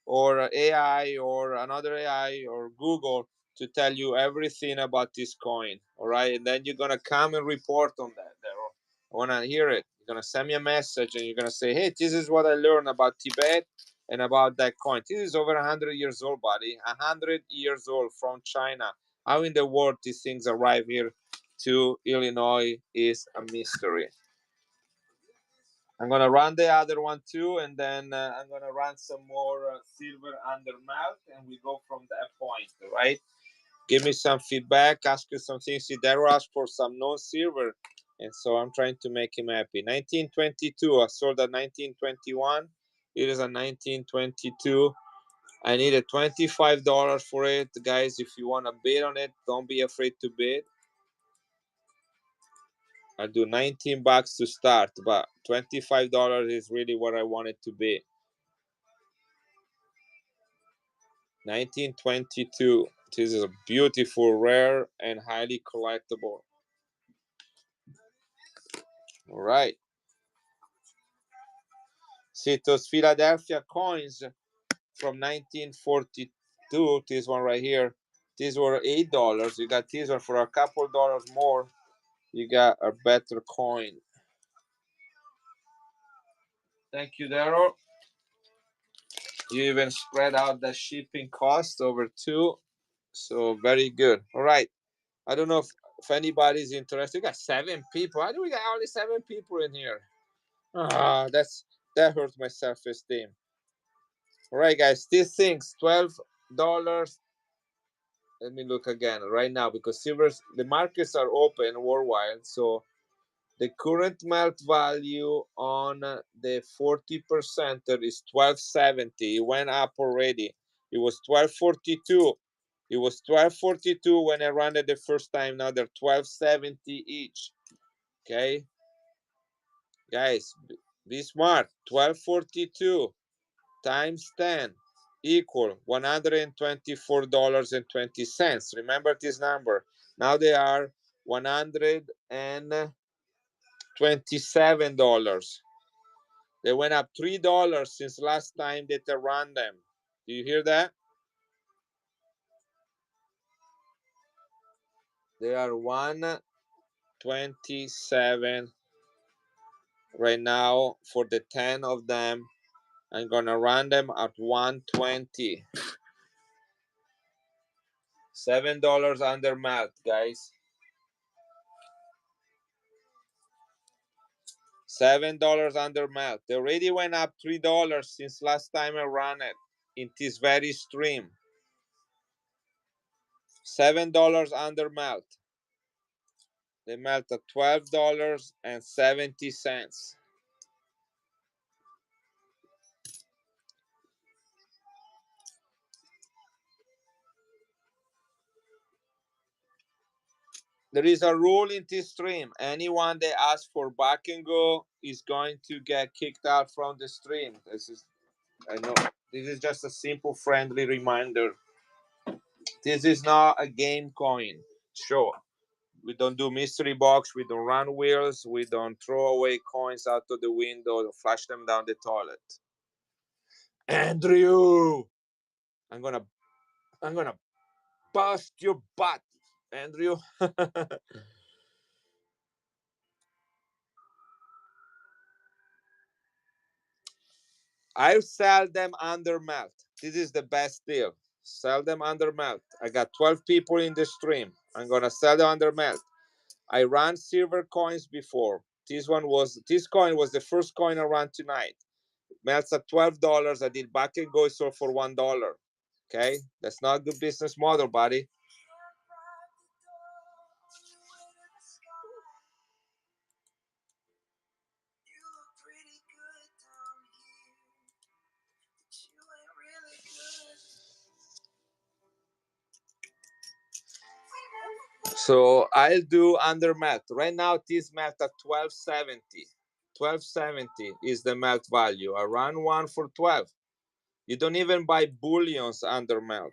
or AI or another AI or Google to tell you everything about this coin. All right, and then you're gonna come and report on that, Daryl. I wanna hear it. You're gonna send me a message and you're gonna say, "Hey, this is what I learned about Tibet and about that coin." This is over 100 years old, buddy. 100 years old from China. How in the world these things arrive here to Illinois is a mystery. I'm gonna run the other one too, and then I'm gonna run some more silver under melt, and we go from that point, right? Give me some feedback, ask you some things. See, Daryl asked for some non-silver, and so I'm trying to make him happy. 1922, I sold at 1921. It is a 1922. I needed $25 for it, guys. If you want to bid on it, don't be afraid to bid. I'll do 19 bucks to start, but $25 is really what I want it to be. 1922. This is a beautiful, rare, and highly collectible. All right. See those Philadelphia coins from 1942. This one right here. These were $8. You got these one for a couple dollars more. You got a better coin. Thank you, Daryl. You even spread out the shipping cost over two. So very good. All right. I don't know if anybody's interested. We got 7 people. Why do we got only 7 people in here? That hurts my self-esteem. All right, guys. These things, $12. Let me look again right now because the markets are open worldwide. So the current melt value on the 40% is 1270. It went up already. It was 1242. It was 1242 when I ran it the first time. Now they're 1270 each. Okay, guys, be smart. 1242 times 10 equal $124.20. Remember this number. Now they are $127. They went up $3 since last time that I ran them. Do you hear that? They are 127 right now for the 10 of them. I'm gonna run them at 120. $7 under melt, guys. $7 under melt. They already went up $3 since last time I ran it in this very stream. $7 under melt. They melt at $12.70. There is a rule in this stream. Anyone that asks for back and go is going to get kicked out from the stream. I know this is just a simple friendly reminder. This is not a game coin. Sure. We don't do mystery box. We don't run wheels. We don't throw away coins out of the window or flush them down the toilet. Andrew, I'm gonna bust your butt, Andrew. I'll sell them under melt. This is the best deal. Sell them under melt. I got 12 people in the stream. I'm gonna sell them under melt. I ran silver coins before. This coin was the first coin I ran tonight. Melts at $12. I did back and go sold for $1. Okay, that's not a good business model, buddy. So I'll do under melt. Right now, this melt at 1270. 1270 is the melt value. I ran one for 12. You don't even buy bullions under melt.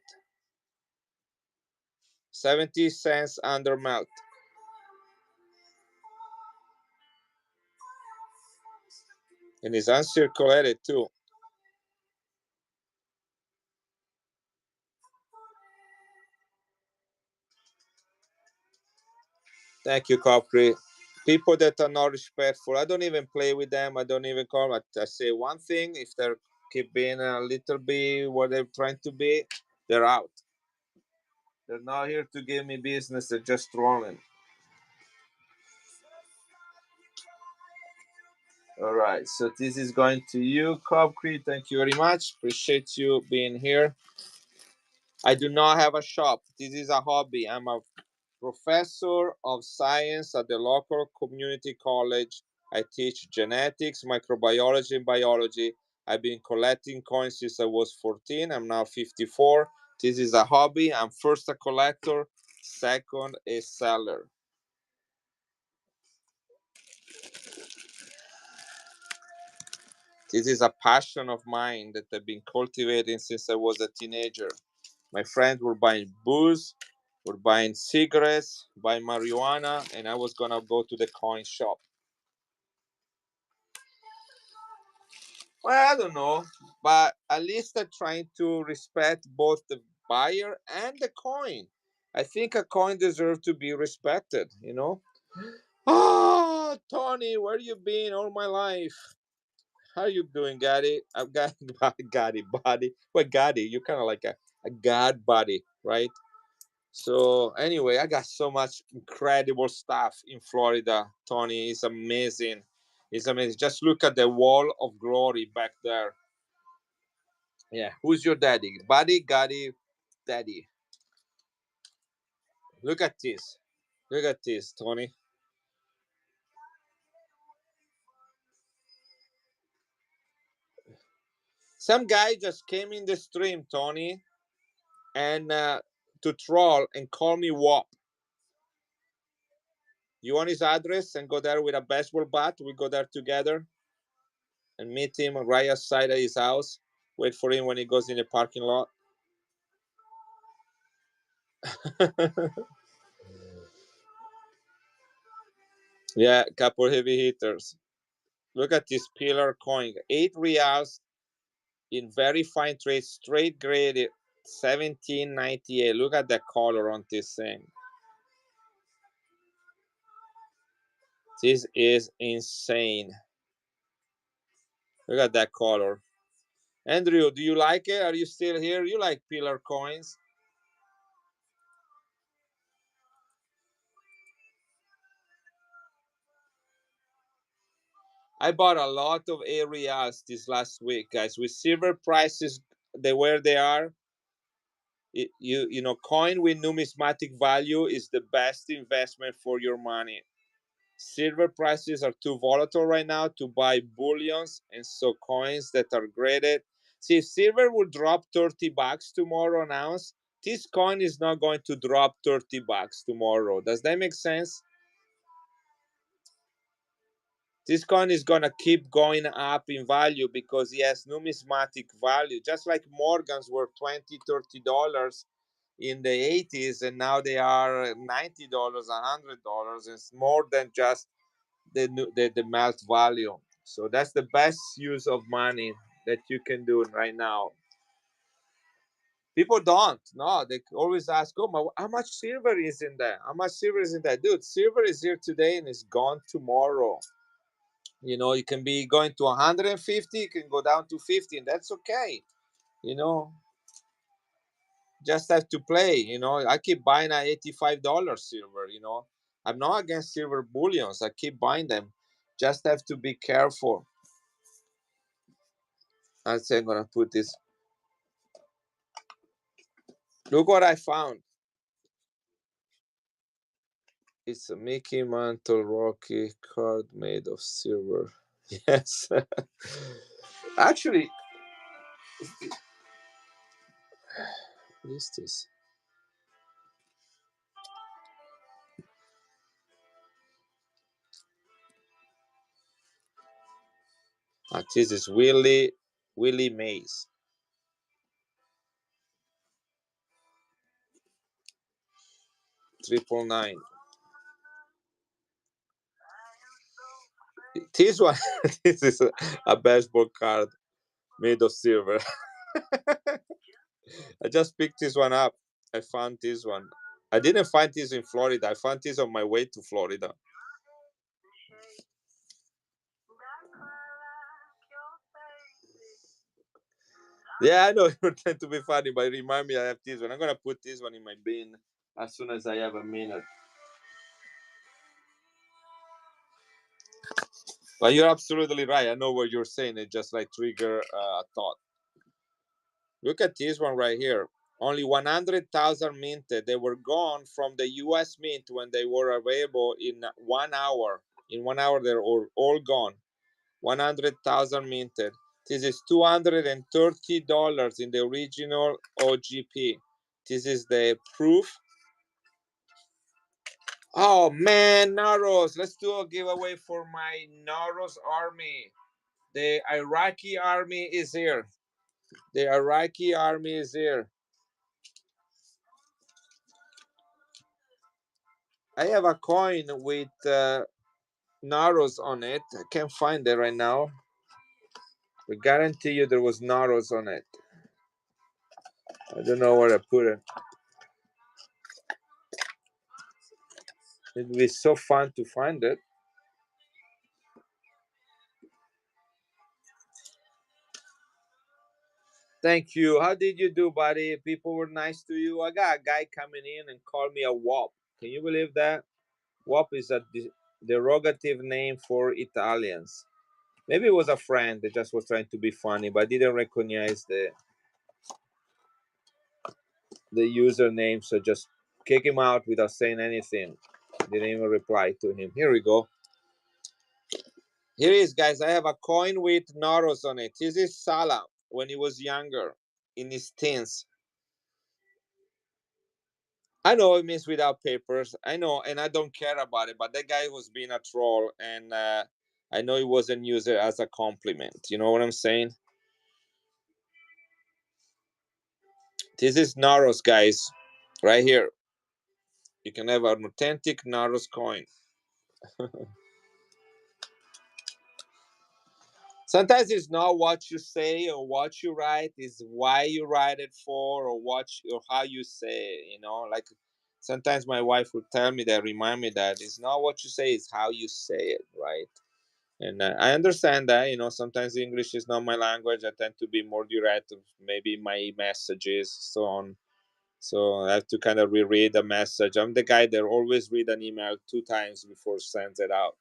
70 cents under melt. And it's uncirculated too. Thank you, Copri. People that are not respectful, I don't even play with them. I don't even call them. I say one thing. If they're keep being a little bit what they're trying to be, they're out. They're not here to give me business. They're just trolling. All right. So this is going to you, Copri. Thank you very much. Appreciate you being here. I do not have a shop. This is a hobby. I'm a professor of science at the local community college. I teach genetics, microbiology, and biology. I've been collecting coins since I was 14. I'm now 54. This is a hobby. I'm first a collector, second a seller. This is a passion of mine that I've been cultivating since I was a teenager. My friends were buying booze, were buying cigarettes, buying marijuana, and I was gonna go to the coin shop. Well, I don't know, but at least I'm trying to respect both the buyer and the coin. I think a coin deserves to be respected, you know? Ah, Tony, where you been all my life? How you doing, Gaddy? I've got Gaddy body. What Gaddy? You're kind of like a god body, right? So anyway, I got so much incredible stuff in Florida. Tony, it's amazing. It's amazing. Just look at the wall of glory back there. Yeah, who's your daddy? Buddy, Gaddy, daddy. Look at this. Look at this, Tony. Some guy just came in the stream, Tony, and to troll and call me WAP. You want his address and go there with a baseball bat? We go there together and meet him right outside of his house. Wait for him when he goes in the parking lot. Yeah, couple heavy hitters. Look at this pillar coin. 8 reals in very fine trade, straight grade, 1798. Look at the color on this thing. This is insane. Look at that color. Andrew, do you like it? Are you still here? You like pillar coins? I bought a lot of areas this last week, guys. With silver prices the where they are, you know, coin with numismatic value is the best investment for your money. Silver prices are too volatile right now to buy bullions, and so coins that are graded. See, if silver would drop 30 bucks tomorrow an ounce, this coin is not going to drop 30 bucks tomorrow. Does that make sense? This coin is going to keep going up in value because it has numismatic value, just like Morgans were $20-$30 in the 80s, and now they are $90, $100. It's more than just the melt value. So that's the best use of money that you can do right now. People don't. No, they always ask, "Oh, how much silver is in there? How much silver is in there?" Dude, silver is here today and it's gone tomorrow. You know, you can be going to 150, you can go down to 50, and that's okay. You know, just have to play. You know, I keep buying at $85 silver. You know, I'm not against silver bullions. I keep buying them. Just have to be careful. I'm gonna put this. Look what I found. It's a Mickey Mantle Rocky card made of silver. Yes. Actually, what is this? This is Willie Mays. 999. This one, this is a baseball card made of silver. I just picked this one up. I found this one. I didn't find this in Florida. I found this on my way to Florida. Yeah, I know you're trying to be funny, but remind me I have this one. I'm gonna put this one in my bin as soon as I have a minute. But you're absolutely right. I know what you're saying. It just like trigger a thought. Look at this one right here. Only 100,000 minted. They were gone from the U.S. Mint when they were available in 1 hour. In 1 hour, they're all gone. 100,000 minted. This is $230 in the original OGP. This is the proof. Oh man, Naros. Let's do a giveaway for my Naros army. The Iraqi army is here. The Iraqi army is here. I have a coin with Naros on it. I can't find it right now. I guarantee you there was Naros on it. I don't know where I put it. It'd be so fun to find it. Thank you. How did you do, buddy? People were nice to you. I got a guy coming in and called me a wop. Can you believe that? Wop is a derogative name for Italians. Maybe it was a friend that just was trying to be funny, but didn't recognize the username, so just kick him out without saying anything. Didn't even reply to him. Here we go. Here is, guys. I have a coin with Naros on it. This is Salah when he was younger, in his teens. I know it means without papers. I know, and I don't care about it. But that guy was being a troll, and I know he wasn't used it as a compliment. You know what I'm saying? This is Naros, guys, right here. You can have an authentic Naros coin. Sometimes it's not what you say or what you write, it's why you write it for or or how you say it, you know. Like sometimes my wife would tell me that, remind me that it's not what you say, it's how you say it, right? And I understand that, you know, sometimes English is not my language. I tend to be more direct, maybe my messages, so on. So I have to kind of reread the message. I'm the guy that always read an email 2 times before sends it out.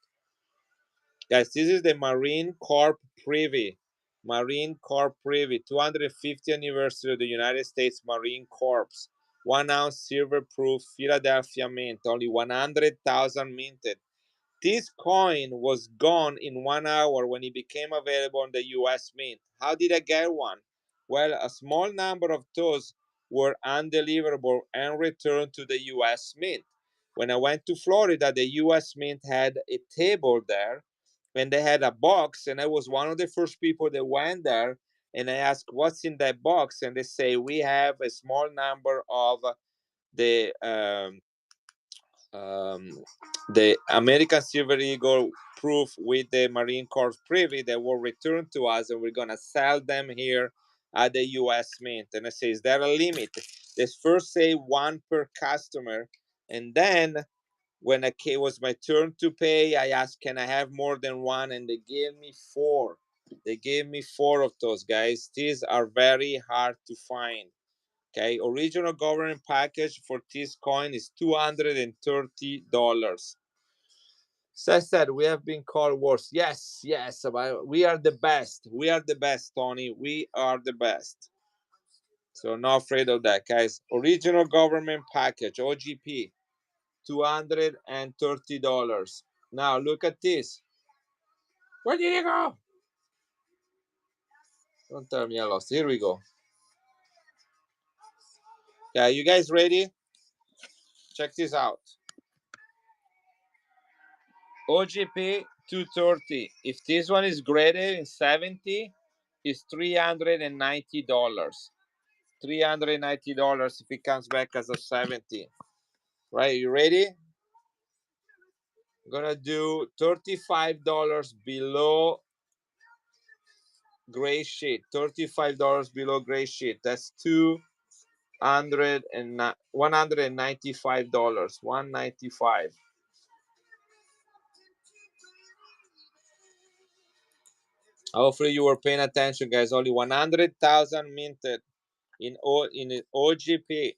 Guys, this is the Marine Corps Privy. Marine Corps Privy, 250th anniversary of the United States Marine Corps. 1 ounce silver proof Philadelphia mint, only 100,000 minted. This coin was gone in 1 hour when it became available on the US Mint. How did I get one? Well, a small number of those were undeliverable and returned to the US Mint. When I went to Florida, the US Mint had a table there and they had a box, and I was one of the first people that went there. And I asked, "What's in that box?" And they say, "We have a small number of the um, the American Silver Eagle proof with the Marine Corps Privy that will return to us, and we're gonna sell them here at the U.S. Mint." And I say, "Is there a limit?" They first say one per customer, and then when it was my turn to pay, I asked, "Can I have more than one?" And they gave me 4. They gave me 4 of those, guys. These are very hard to find. Okay, original government package for this coin is $230. So I said, we have been called worse. Yes, yes, we are the best. We are the best, Tony. We are the best. So not afraid of that, guys. Original government package, OGP, $230. Now look at this. Where did you go? Don't tell me I lost. Here we go. Okay, you guys ready? Check this out. OGP 230. If this one is graded in 70, it's $390. $390 if it comes back as a 70. Right, you ready? I'm gonna do $35 below gray sheet. $35 below gray sheet. That's $195. $195. Hopefully you were paying attention, guys. Only 100,000 minted in OGP.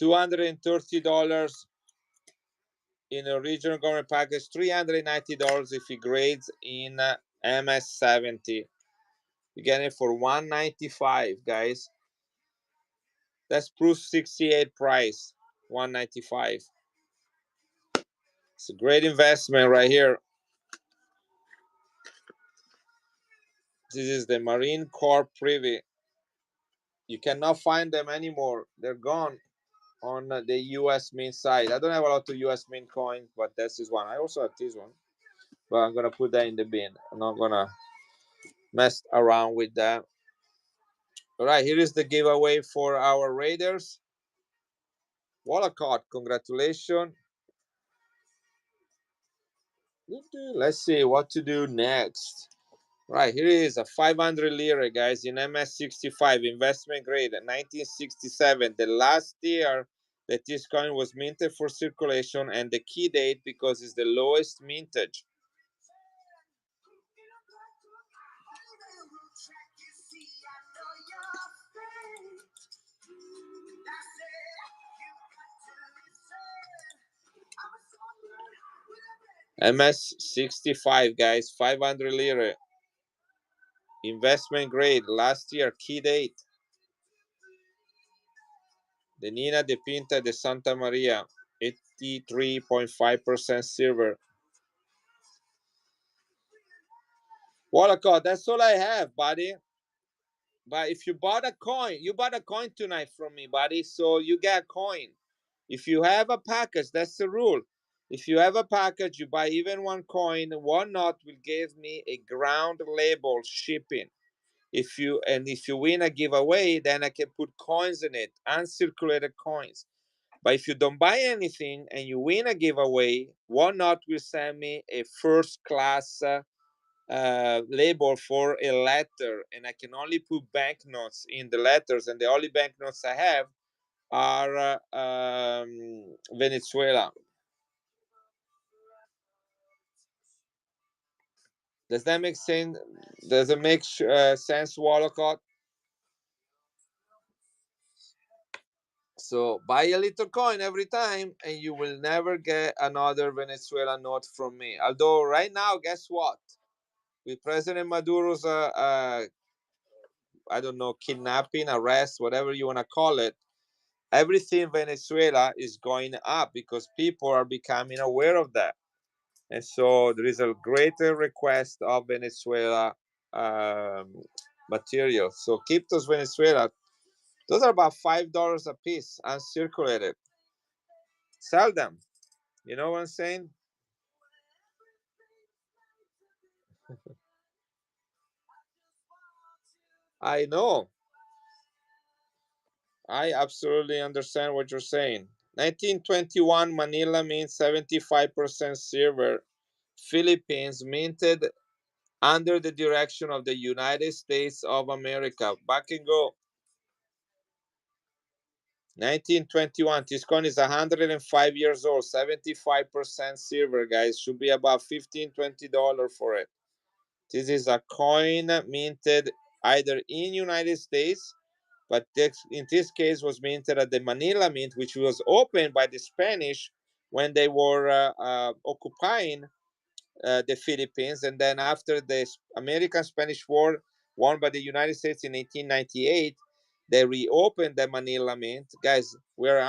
$230 in original government package. $390 if it grades in MS70. You get it for $195, guys. That's proof 68 price. $195. It's a great investment right here. This is the Marine Corps Privy. You cannot find them anymore. They're gone on the US Mint side. I don't have a lot of US Mint coins, but this is one. I also have this one, but I'm gonna put that in the bin. I'm not gonna mess around with that. All right, here is the giveaway for our Raiders. Wallacott, congratulations. Let's see what to do next. Right, here is a 500 lira, guys, in MS65, investment grade, 1967, the last year that this coin was minted for circulation, and the key date because it's the lowest mintage. MS65, guys, 500 lira. Investment grade, last year, key date. The Nina de Pinta de Santa Maria, 83.5% silver. Wallacott, that's all I have, buddy. But if you bought a coin, you bought a coin tonight from me, buddy. So you get a coin. If you have a package, that's the rule. If you have a package, you buy even one coin, one knot will give me a ground label shipping. If you win a giveaway, then I can put coins in it, uncirculated coins. But if you don't buy anything and you win a giveaway, one knot will send me a first class label for a letter, and I can only put banknotes in the letters, and the only banknotes I have are Venezuela. Does that make sense? Does it make sense, Wallacott? So buy a little coin every time, and you will never get another Venezuela note from me. Although right now, guess what? With President Maduro's, I don't know, kidnapping, arrest, whatever you want to call it, everything in Venezuela is going up because people are becoming aware of that. And so there is a greater request of Venezuela material. So keep those Venezuela. Those are about $5 a piece, uncirculated. Sell them. You know what I'm saying? I know. I absolutely understand what you're saying. 1921 Manila means 75% silver. Philippines minted under the direction of the United States of America. Back and go. 1921. This coin is 105 years old, 75% silver, guys. Should be about $15, $20 for it. This is a coin minted either in United States, but this, in this case was minted at the Manila Mint, which was opened by the Spanish when they were occupying the Philippines. And then after the American-Spanish War won by the United States in 1898, they reopened the Manila Mint. Guys, we're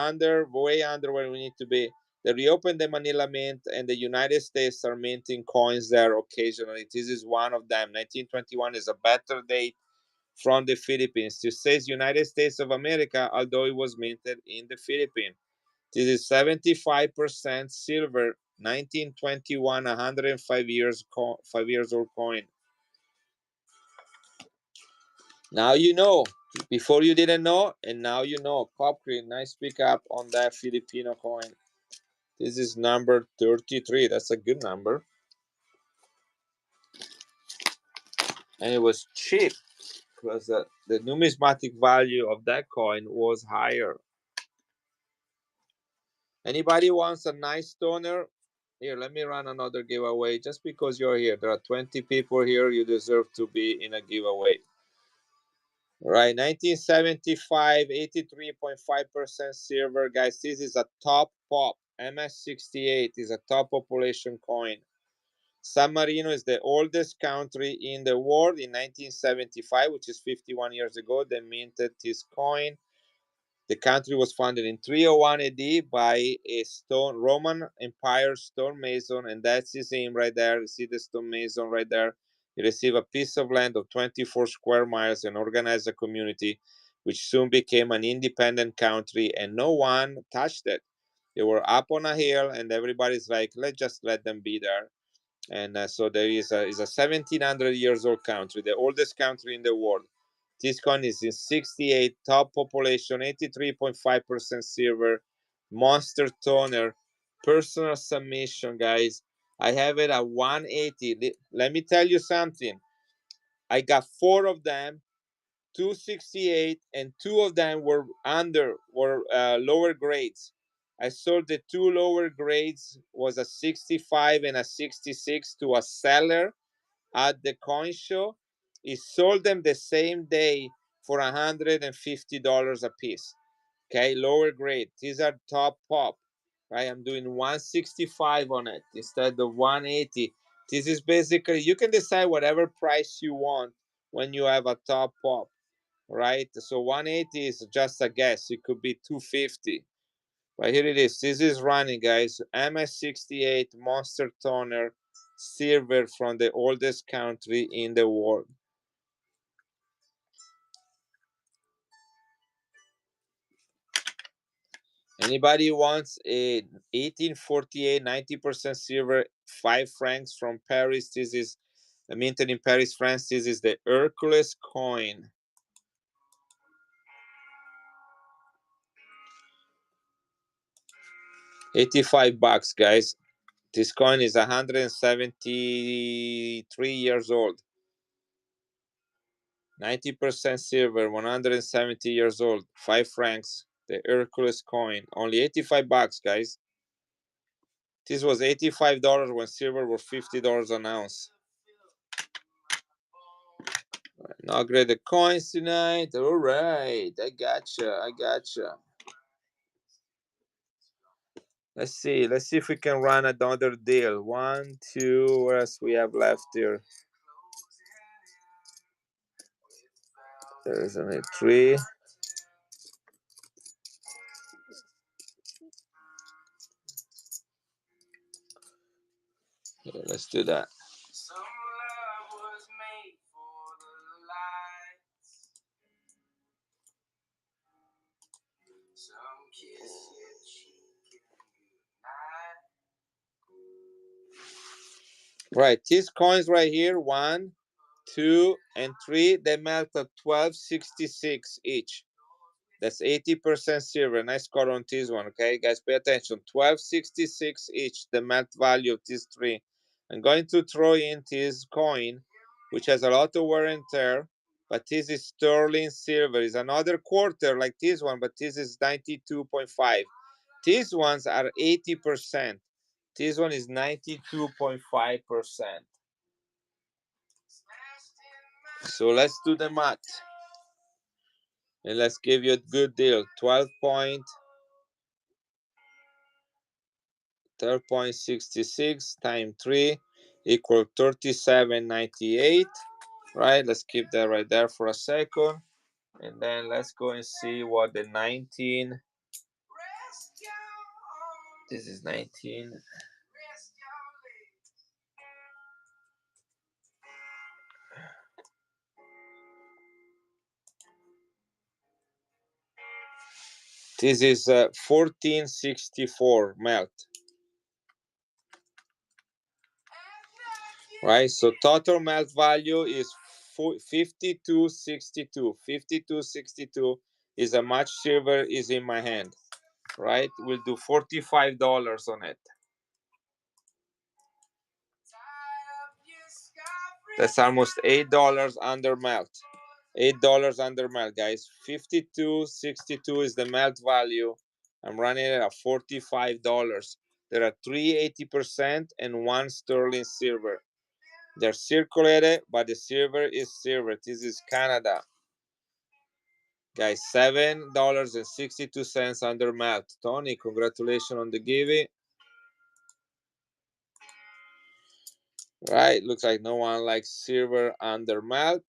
way under where we need to be. They reopened the Manila Mint, and the United States are minting coins there occasionally. This is one of them. 1921 is a better date from the Philippines. It says United States of America, although it was minted in the Philippines. This is 75% silver, 1921, 105 years, 5 years old coin. Now you know. Before you didn't know, and now you know. Popcrete, nice pickup on that Filipino coin. This is number 33. That's a good number. And it was cheap because the numismatic value of that coin was higher. Anybody wants a nice toner? Here, let me run another giveaway. Just because you're here, there are 20 people here. You deserve to be in a giveaway. Right, 1975, 83.5% silver. Guys, this is a top pop. MS68 is a top population coin. San Marino is the oldest country in the world. In 1975, which is 51 years ago, they minted this coin. The country was founded in 301 AD by a Roman Empire stonemason, and that's his name right there. You see the stonemason right there. He received a piece of land of 24 square miles and organized a community, which soon became an independent country, and no one touched it. They were up on a hill, and everybody's like, let's just let them be there. And so there is a 1700 years old country, the oldest country in the world. This coin is in 68, top population, 83.5% silver, Monster Toner, personal submission, guys. I have it at 180. Let me tell you something. I got 4 of them, 268, and 2 of them were lower grades. I sold the 2 lower grades, was a 65 and a 66 to a seller at the coin show. He sold them the same day for $150 a piece. Okay, lower grade. These are top pop. Right, I'm doing 165 on it instead of 180. This is basically, you can decide whatever price you want when you have a top pop, right? So 180 is just a guess. It could be 250. But here it is. This is running, guys. MS68 Monster Toner silver from the oldest country in the world. Anybody wants a 1848 90% silver 5 francs from Paris? This is minted in Paris, France. This is the Hercules coin. $85, guys. This coin is 173 years old. 90% silver, 170 years old. 5 francs. The Hercules coin. Only $85, guys. This was $85 when silver was $50 an ounce. Inaugurate the coins tonight. All right, I gotcha. Let's see if we can run another deal. 1, 2, what else we have left here? There's only 3. Yeah, let's do that. Right, these coins right here, 1, 2, and 3, they melt at 12.66 each. That's 80% silver. Nice score on this one. Okay, guys, pay attention. 12.66 each, the melt value of these 3. I'm going to throw in this coin, which has a lot of wear and tear, but this is sterling silver. It's another quarter like this one, but this is 92.5. These ones are 80%. This one is 92.5%. So let's do the math. And let's give you a good deal. 12.66 times 3 equal 37.98. Right, let's keep that right there for a second. And then let's go and see what the 19. This is 19. This is 1464 melt. Right, so total melt value is 52.62. 52.62 is how much silver is in my hand. Right, we'll do $45 on it. That's almost $8 under melt. $8 under melt, guys. 52.62 is the melt value. I'm running it at $45. There are 3 80% and 1 sterling silver. They're circulated, but the silver is silver. This is Canada. Guys, $7.62 under melt. Tony, congratulations on the giving. Right, looks like no one likes silver under melt.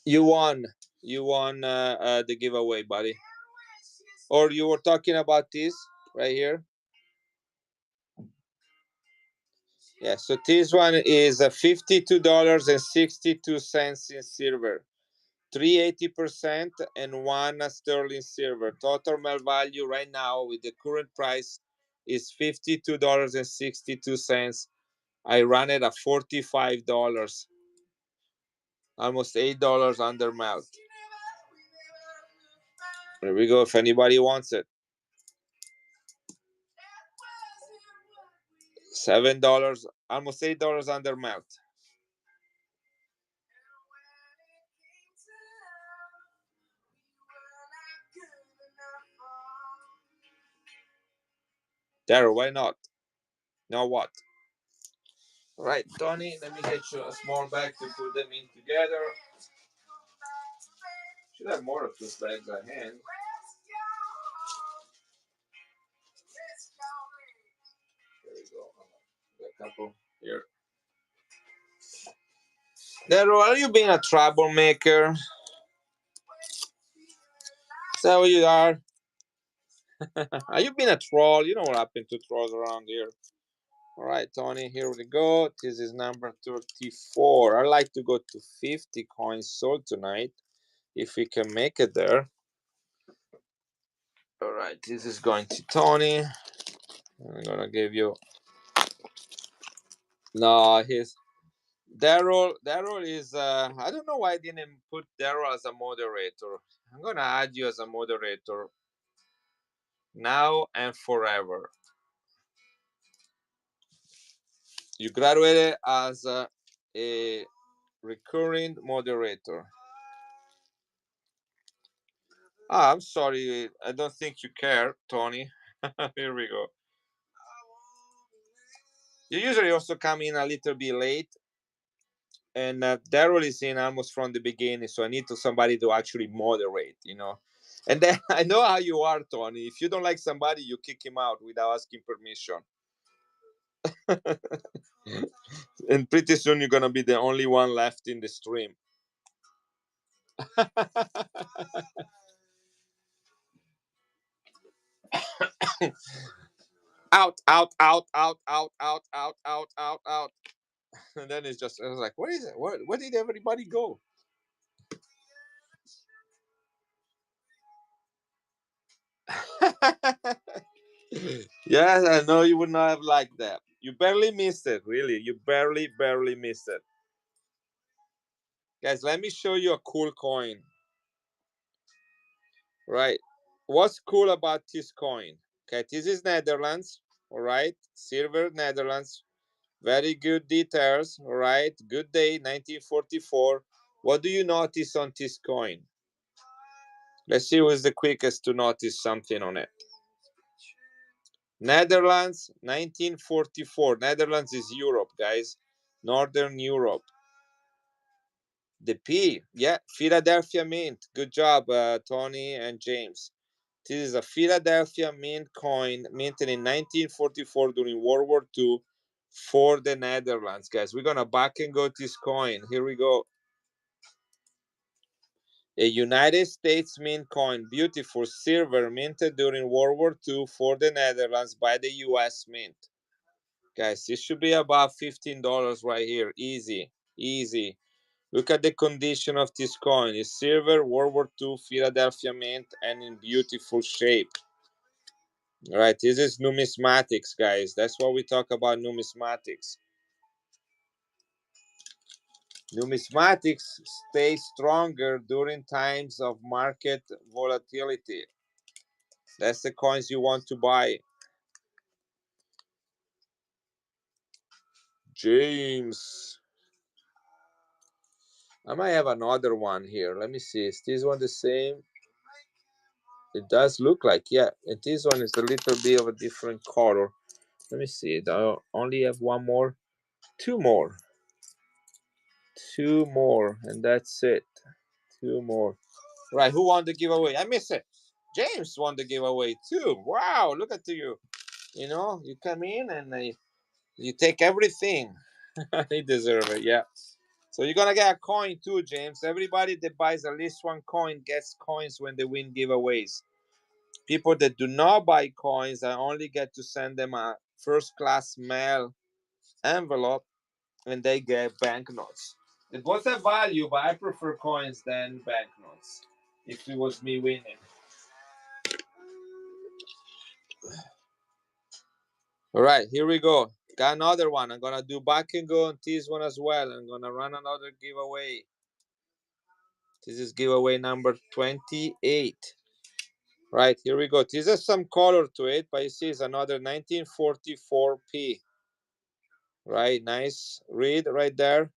You won the giveaway, buddy. Or you were talking about this right here. Yeah, so this one is $52.62 in silver. 380% and 1 sterling silver. Total mail value right now with the current price is $52.62. I run it at $45, almost $8 under melt. There we go. If anybody wants it, $7, almost $8 under melt. There, why not? Now what? All right, Tony, let me get you a small bag to put them in together. Should have more of those bags at hand. There we go. Got a couple here. Daryl, are you being a troublemaker? Is that what you are? Are you being a troll? You know what happened to trolls around here. All right, Tony, here we go. This is number 34. I'd like to go to 50 coins sold tonight, if we can make it there. All right, this is going to Tony. I'm gonna give you. No, his Daryl. Daryl is. I don't know why I didn't put Daryl as a moderator. I'm gonna add you as a moderator now and forever. You graduated as a recurring moderator. I'm sorry. I don't think you care, Tony. Here we go. You usually also come in a little bit late, and Daryl is in almost from the beginning, so I need somebody to actually moderate, And then I know how you are, Tony. If you don't like somebody, you kick him out without asking permission. And pretty soon you're gonna be the only one left in the stream. Out, out, out, out, out, out, out, out, out, out. And then I was like, what is it? Where did everybody go? Yes, I know you would not have liked that. You barely missed it, really. You barely missed it. Guys, let me show you a cool coin. Right. What's cool about this coin? Okay, this is Netherlands. All right. Silver, Netherlands. Very good details. All right. Good day, 1944. What do you notice on this coin? Let's see who is the quickest to notice something on it. Netherlands, 1944. Netherlands is Europe, guys. Northern Europe. The P, yeah, Philadelphia Mint. Good job, Tony and James. This is a Philadelphia Mint coin minted in 1944 during World War II for the Netherlands, guys. We're going to back and go this coin. Here we go. A United States Mint coin, beautiful silver, minted during World War II for the Netherlands by the U.S. Mint. Guys, this should be about $15 right here. Easy, easy. Look at the condition of this coin. It's silver, World War II, Philadelphia Mint, and in beautiful shape. All right, this is numismatics, guys. That's what we talk about, numismatics. Numismatics stay stronger during times of market volatility. That's the coins you want to buy. James. I might have another one here. Let me see. Is this one the same? It does look like, yeah. And this one is a little bit of a different color. Let me see. I only have one more. Two more. Two more. And that's it. Two more. Right. Who won the giveaway? I miss it. James won the giveaway too. Wow. Look at you. You come in and you take everything. They deserve it. Yeah. So you're going to get a coin too, James. Everybody that buys at least one coin gets coins when they win giveaways. People that do not buy coins, I only get to send them a first class mail envelope and they get banknotes. It was a value, but I prefer coins than banknotes. If it was me winning. All right, here we go. Got another one. I'm gonna do back and go on this one as well. I'm gonna run another giveaway. This is giveaway number 28. Right, here we go. This has some color to it, but you see it's another 1944p. Right, nice read right there.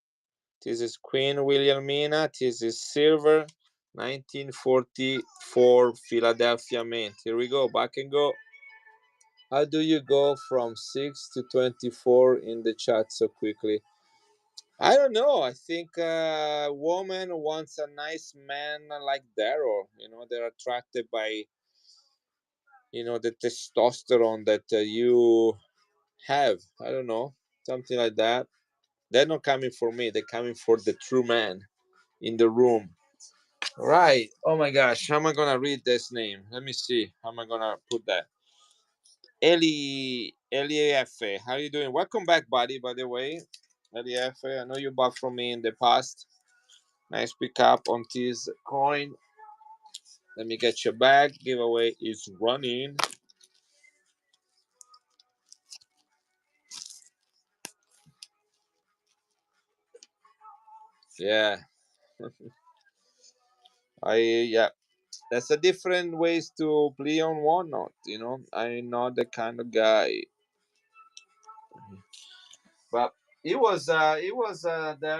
This is Queen Wilhelmina. This is silver, 1944 Philadelphia Mint. Here we go, back and go. How do you go from 6 to 24 in the chat so quickly? I don't know. I think a woman wants a nice man like Daryl. You know, they're attracted by, the testosterone that you have. I don't know. Something like that. They're not coming for me. They're coming for the true man in the room. Right. Oh my gosh. How am I going to read this name? Let me see. How am I going to put that? Eliefe. How you doing? Welcome back, buddy, by the way. Eliefe. I know you bought from me in the past. Nice pickup on this coin. Let me get your bag. Giveaway is running. Yeah. Yeah. That's a different ways to play on whatnot, I'm not the kind of guy. But it was there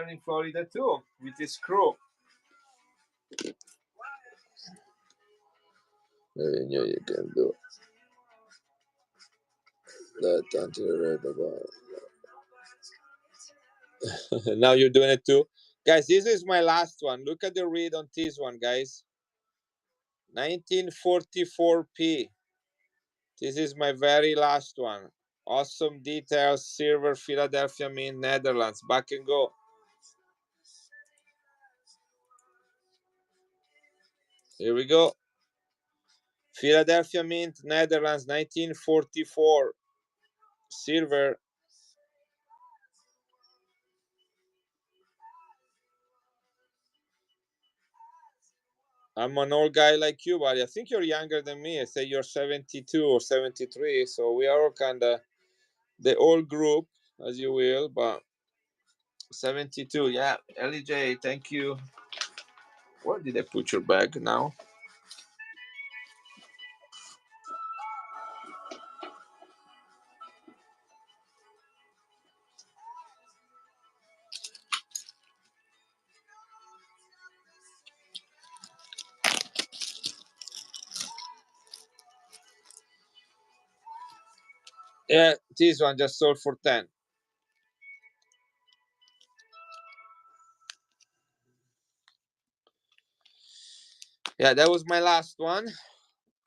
in Florida too with his crew. I know you can do that until now you're doing it too. Guys, this is my last one. Look at the read on this one, guys. 1944p. This is my very last one. Awesome details, silver, Philadelphia Mint, Netherlands. Back and go. Here we go. Philadelphia Mint, Netherlands, 1944. Silver. I'm an old guy like you, buddy. I think you're younger than me. I say you're 72 or 73. So we are all kind of the old group, as you will, but 72. Yeah. LJ, thank you. Where did I put your bag now? Yeah, this one just sold for 10. Yeah, that was my last one.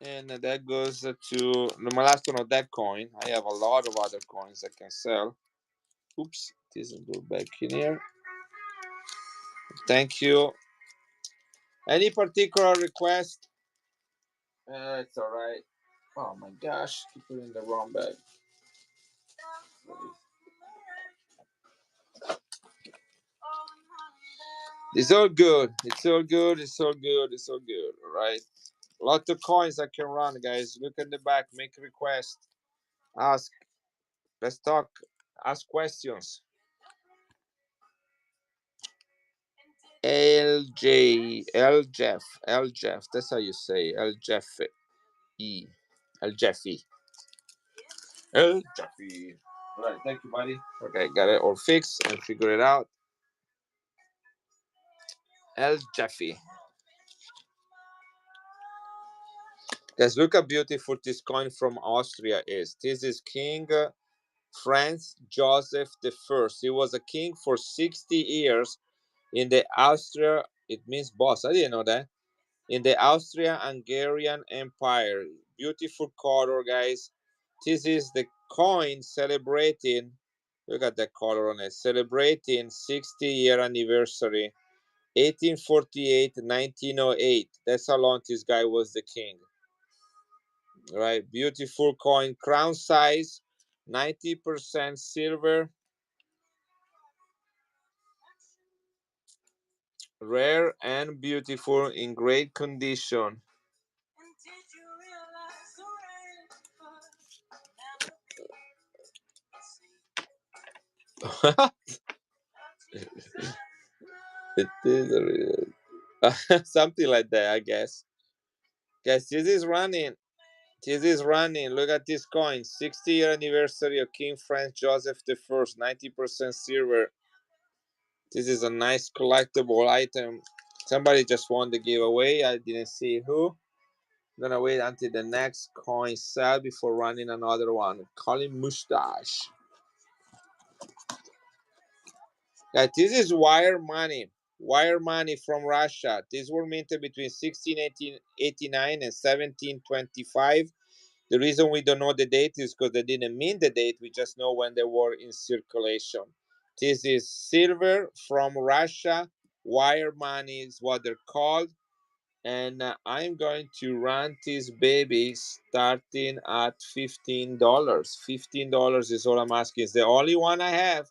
And that goes to my last one of that coin. I have a lot of other coins I can sell. Oops, this will go back in here. Thank you. Any particular request? It's all right. Oh my gosh, keep it in the wrong bag. It's all good. It's all good. It's all good. It's all good. All right. Lot of coins I can run, guys. Look at the back. Make request. Ask. Let's talk. Ask questions. L Jeff. That's how you say L Jeff E. L Jeffy. L Jeffy. All right. Thank you, buddy. Okay, got it all fixed and figure it out. L Jeffy. Guys, look how beautiful this coin from Austria is. This is King Franz Joseph I. He was a king for 60 years in the Austria. It means boss. I didn't know that. In the Austria-Hungarian Empire. Beautiful color, guys. This is the coin celebrating. Look at the color on it. Celebrating 60-year anniversary. 1848-1908. That's how long this guy was the king. Right, beautiful coin, crown size, 90% silver. Rare and beautiful in great condition. And did you realize the rain never It is something like that, I guess. Guys, this is running. This is running. Look at this coin. 60-year anniversary of King Franz Joseph I, 90% silver. This is a nice collectible item. Somebody just won the giveaway. I didn't see who. I'm gonna wait until the next coin sell before running another one. Colin Mustache. Guys, this is wire money. Wire money from Russia. These were minted between 1689 and 1725. The reason we don't know the date is because they didn't mint the date. We just know when they were in circulation. This is silver from Russia. Wire money is what they're called. And I'm going to run this baby starting at $15. $15 is all I'm asking. It's the only one I have.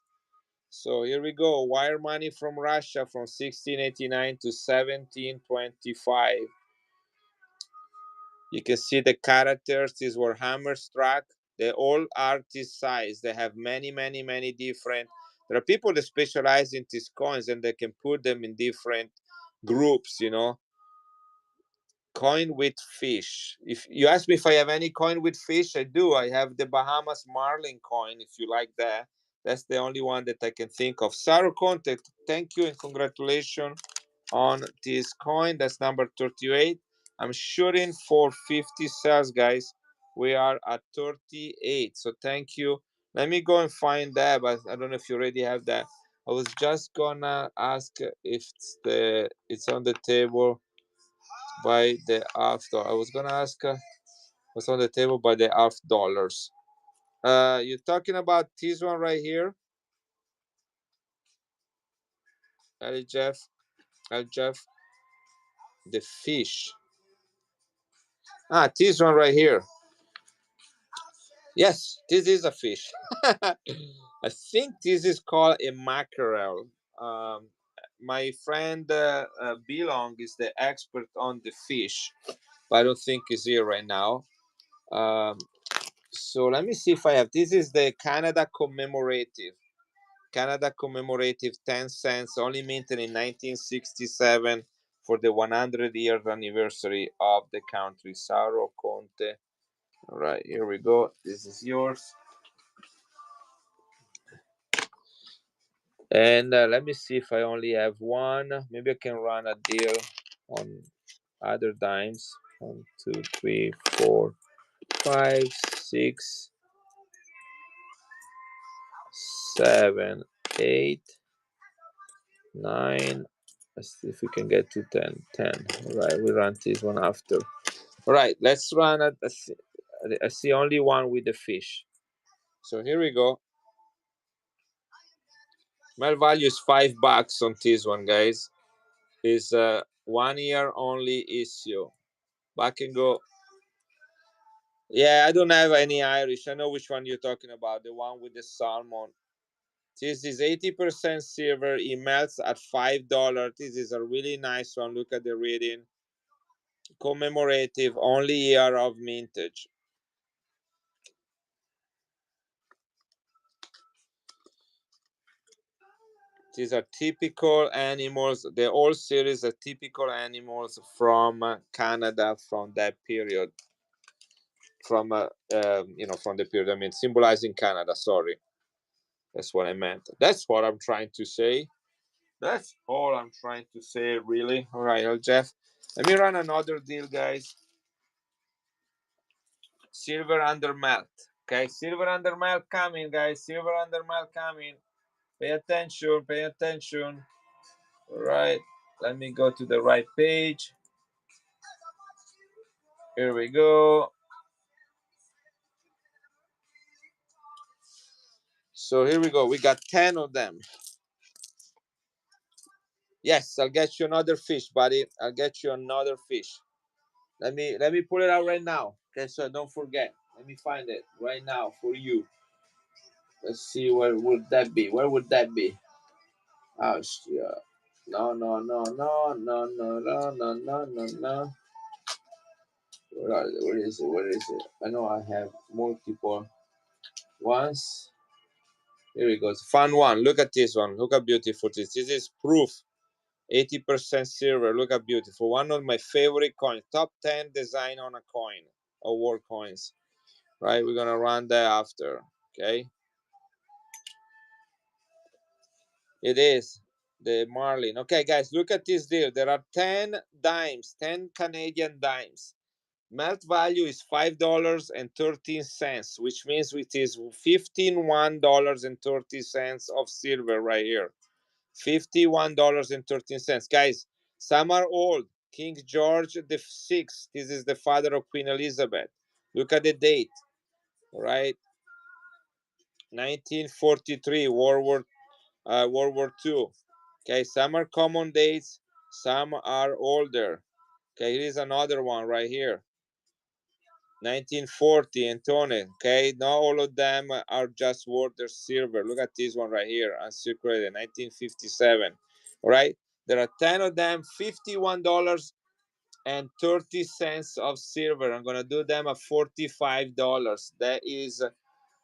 So here we go. Wire money from Russia from 1689 to 1725. You can see the characters. These were hammerstruck. They all are this size. They have many, many, many different. There are people that specialize in these coins and they can put them in different groups, you know. Coin with fish. If you ask me if I have any coin with fish, I do. I have the Bahamas Marlin coin, if you like that. That's the only one that I can think of. Saro Conte, thank you and congratulations on this coin. That's number 38. I'm shooting for 50 sales, guys. We are at 38. So thank you. Let me go and find that, but I don't know if you already have that. I was just gonna ask if it's on the table by the half dollar. I was gonna ask what's on the table by the $half. You're talking about this one right here, Jeff, Jeff, the fish. This one right here. Yes, this is a fish. I think this is called a mackerel. My friend Bilong is the expert on the fish, but I don't think he's here right now. So let me see if I have. This is the Canada commemorative. Canada commemorative 10 cents, only minted in 1967 for the 100-year anniversary of the country. Saro Conte. All right, here we go. This is yours. And let me see if I only have one. Maybe I can run a deal on other dimes. 1, 2, 3, 4, 5, 6, 7, 8, 9. Let's see if we can get to 10. 10. All right, we run this one after. All right, let's run it. I see only one with the fish. So here we go. My value is $5 on this one, guys. Is 1 year only issue. Back and go. Yeah, I don't have any Irish. I know which one you're talking about. The one with the salmon. This is 80% silver. It melts at $5. This is a really nice one. Look at the reading. Commemorative, only year of mintage. These are typical animals. The whole series are typical animals from Canada from that period. From from the period. I mean, symbolizing Canada. Sorry, that's what I meant. That's what I'm trying to say. That's all I'm trying to say, really. All right, Jeff. Let me run another deal, guys. Silver under melt. Okay, silver under melt coming, guys. Silver under melt coming. Pay attention. Pay attention. All right. Let me go to the right page. Here we go. So here we go. We got 10 of them. Yes, I'll get you another fish, buddy. I'll get you another fish. Let me pull it out right now. Okay, so don't forget. Let me find it right now for you. Let's see where would that be. Where would that be? Oh, yeah. No. Where is it? I know I have multiple ones. Here it goes. Fun one. Look at this one. Look how beautiful this is. This is proof. 80% silver. Look how beautiful. One of my favorite coins. Top 10 design on a coin. Award coins. Right? We're going to run that after. Okay. It is the Marlin. Okay, guys, look at this deal. There are 10 dimes, 10 Canadian dimes. Melt value is $5.13, which means it is $51.30 of silver right here. $51.13. Guys, some are old. King George the Sixth. This is the father of Queen Elizabeth. Look at the date, right? 1943, World War II. Okay, some are common dates, some are older. Okay, here's another one right here. 1940, Antone. Okay, not all of them are just worth their silver. Look at this one right here, uncirculated, 1957. All right, there are 10 of them, $51.30 of silver. I'm gonna do them at $45. That is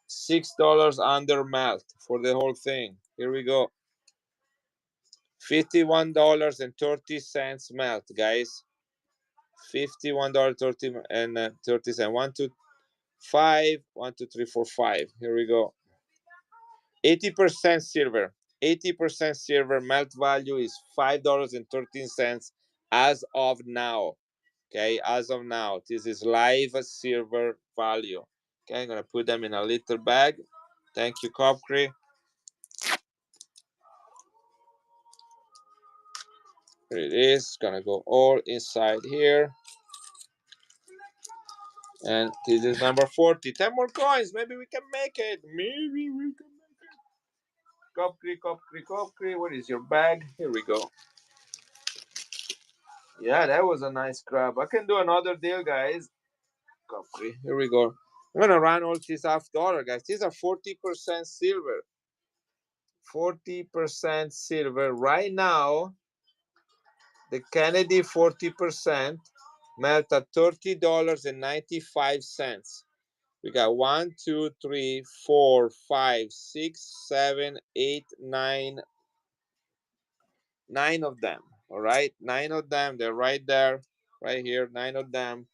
$6 under melt for the whole thing. Here we go. $51.30 melt, guys. $51.30. 1, 2, 5. 1, 2, 3, 4, 5. Here we go. 80% silver. 80% silver. Melt value is $5.13 as of now. Okay, as of now. This is live silver value. Okay, I'm gonna put them in a little bag. Thank you, Copcree. Here it is. Gonna go all inside here. And this is number 40. 10 more coins. Maybe we can make it. Maybe we can make it. Copcree. What is your bag? Here we go. Yeah, that was a nice grab. I can do another deal, guys. Copcree. Here we go. I'm gonna run all this $1/2, guys. These are 40% silver. 40% silver. Right now, the Kennedy 40% melt at $30.95. We got 1, 2, 3, 4, 5, 6, 7, 8, 9. 9 of them. All right, 9 of them. They're right there, right here. 9 of them.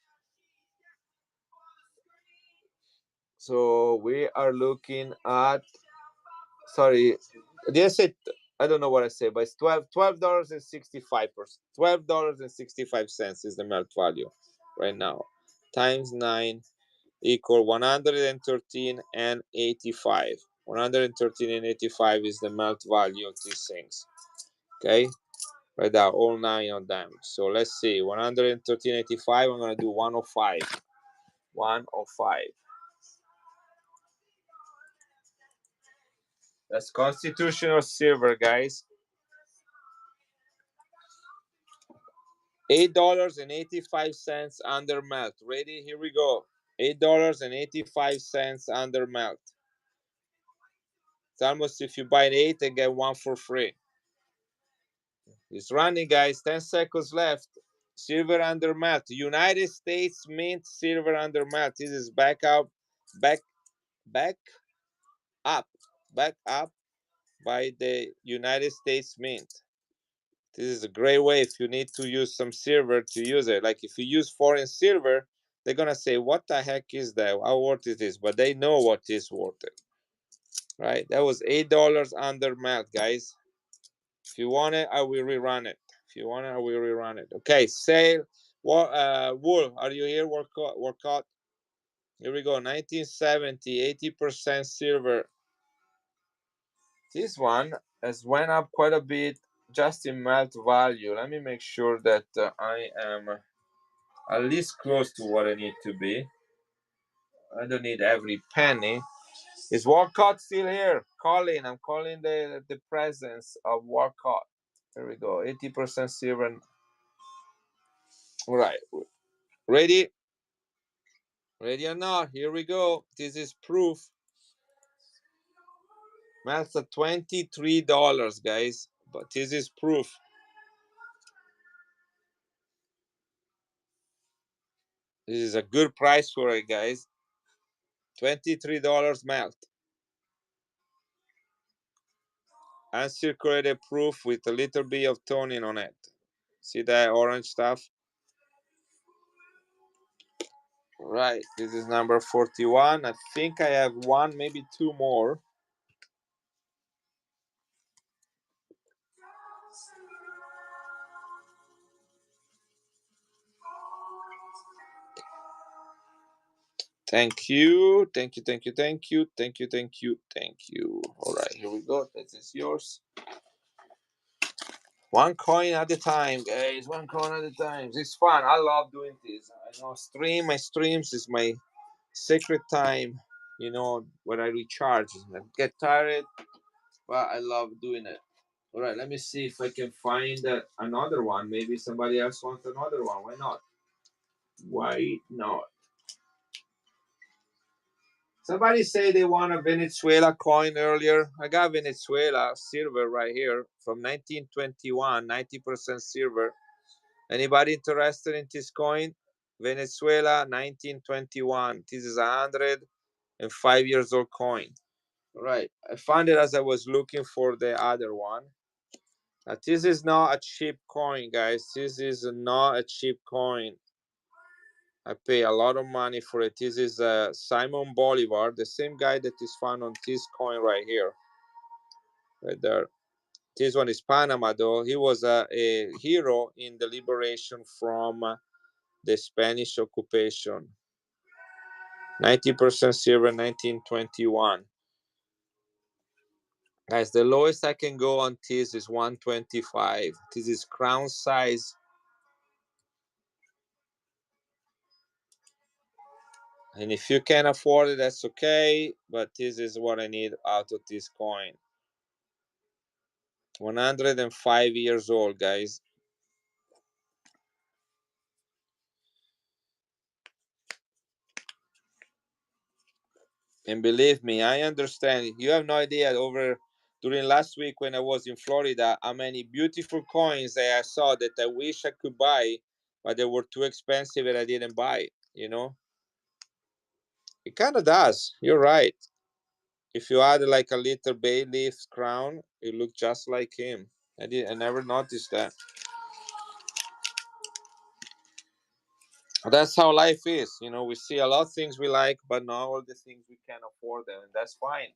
So we are looking at. Sorry, did I say? I don't know what I say, but it's $12.65. $12.65 is the melt value right now. Times 9 equal 113 and 85. 113 and 85 is the melt value of these things. Okay, right there, all 9 of them. So let's see, 113.85. I'm gonna do 105. 105. That's constitutional silver, guys. $8.85 under melt. Ready? Here we go. $8.85 under melt. It's almost if you buy 8 and get 1 for free. It's running, guys. 10 seconds left. Silver under melt. United States Mint silver under melt. This is back up by the United States Mint. This is a great way if you need to use some silver to use it. Like if you use foreign silver, they're gonna say, "What the heck is that? How worth it is?" But they know what is worth it, right? That was $8 under melt, guys. If you want it, I will rerun it. If you want it, I will rerun it. Okay, sale. Wool, are you here? Workout. Here we go. 1970, 80% silver. This one has went up quite a bit just in melt value. Let me make sure that I am at least close to what I need to be. I don't need every penny. Is Walcott still here? Calling. I'm calling the presence of Walcott. Here we go. 80% silver. All right. Ready? Ready or not? Here we go. This is proof. Melts at $23, guys. But this is proof. This is a good price for it, guys. $23 melt. Uncirculated proof with a little bit of toning on it. See that orange stuff? Right, this is number 41. I think I have one, maybe two more. Thank you. Thank you, thank you, thank you, thank you, thank you, thank you. All right, here we go. This is yours. One coin at a time, guys. One coin at a time. It's fun. I love doing this. I know my streams is my sacred time, you know, when I recharge. I get tired, but I love doing it. All right, let me see if I can find another one. Maybe somebody else wants another one. Why not? Why not? Somebody say they want a Venezuela coin earlier. I got Venezuela silver right here from 1921, 90% silver. Anybody interested in this coin? Venezuela 1921. This is 105 years old coin. All right, I found it as I was looking for the other one. This is not a cheap coin, guys. This is not a cheap coin. I pay a lot of money for it. This is Simon Bolivar, the same guy that is found on this coin right here. Right there. This one is Panama, though. He was a hero in the liberation from the Spanish occupation. 90% silver, 1921. Guys, the lowest I can go on this is 125. This is crown size. And if you can afford it, that's okay. But this is what I need out of this coin. 105 years old, guys. And believe me, I understand. You have no idea during last week when I was in Florida, how many beautiful coins that I saw that I wish I could buy, but they were too expensive and I didn't buy it, you know? It kind of does. You're right. If you add like a little bay leaf crown, it looks just like him. I never noticed that. That's how life is. You know, we see a lot of things we like, but not all the things we can afford them, and that's fine.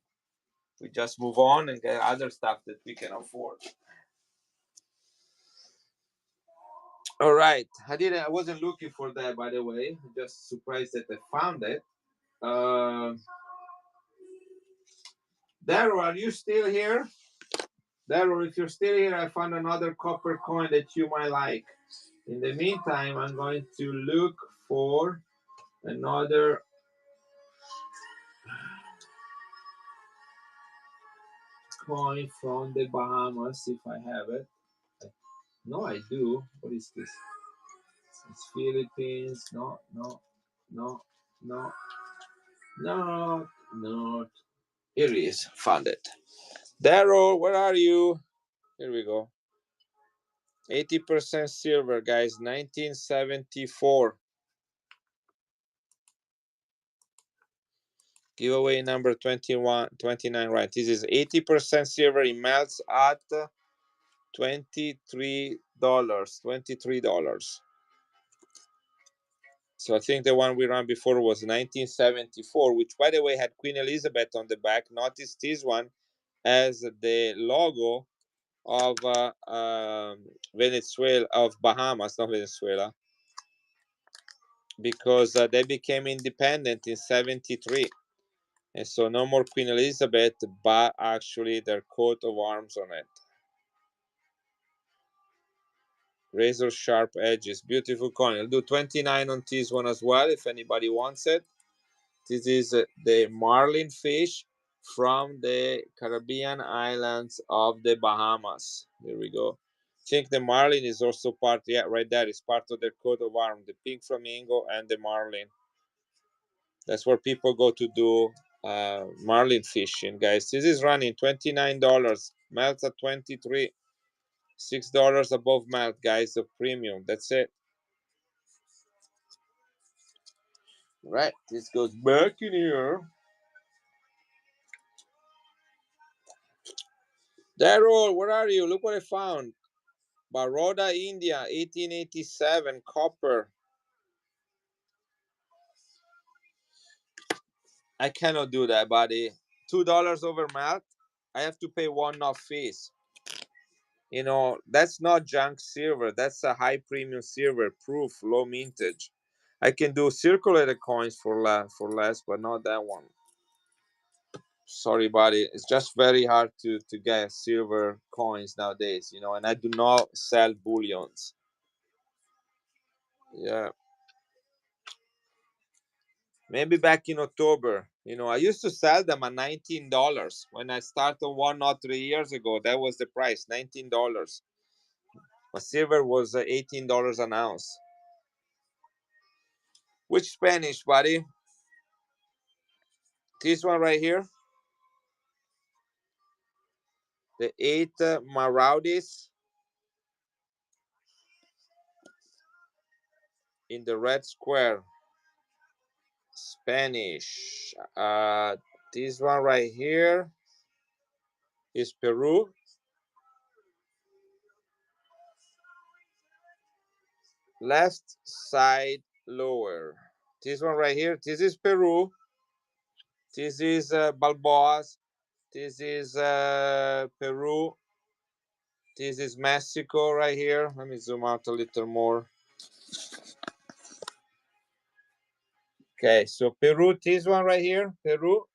We just move on and get other stuff that we can afford. All right. I wasn't looking for that, by the way. I'm just surprised that I found it. Daryl, are you still here? Daryl, if you're still here, I found another copper coin that you might like. In the meantime, I'm going to look for another coin from the Bahamas, if I have it. No, I do. What is this? It's Philippines. No. Here it is. Found it. Daryl, where are you? Here we go. 80% silver, guys. 1974. Giveaway number 29, right? This is 80% silver. It melts at $23. $23. So I think the one we ran before was 1974, which, by the way, had Queen Elizabeth on the back. Notice this one has the logo of Venezuela, of Bahamas, not Venezuela, because they became independent in 73. And so no more Queen Elizabeth, but actually their coat of arms on it. Razor sharp edges, beautiful coin. I'll do 29 on this one as well if anybody wants it. This is the marlin fish from the Caribbean islands of the Bahamas. Here we go. I think the marlin is also part, yeah, right there. It's part of their coat of arms, the pink flamingo and the marlin. That's where people go to do marlin fishing, guys. This is running $29. Melts at 23. $6 above melt, guys, the premium. That's it. Right, this goes back in here. Daryl, where are you? Look what I found. Baroda, India, 1887, copper. I cannot do that, buddy. $2 over melt. I have to pay one-off fees. You know, that's not junk silver. That's a high premium silver, proof, low mintage. I can do circulated coins for less, but not that one. Sorry, buddy. It's just very hard to get silver coins nowadays, you know, and I do not sell bullions. Yeah. Maybe back in October. You know, I used to sell them at $19 when I started 1 or 3 years ago. That was the price, $19. But silver was $18 an ounce. Which Spanish, buddy? This one right here, the 8 Maraudis in the red square. Spanish. This one right here is Peru. Left side lower. This one right here, this is Peru. This is Balboas. This is Peru. This is Mexico right here. Let me zoom out a little more. Okay, so Peru, this one right here, Peru.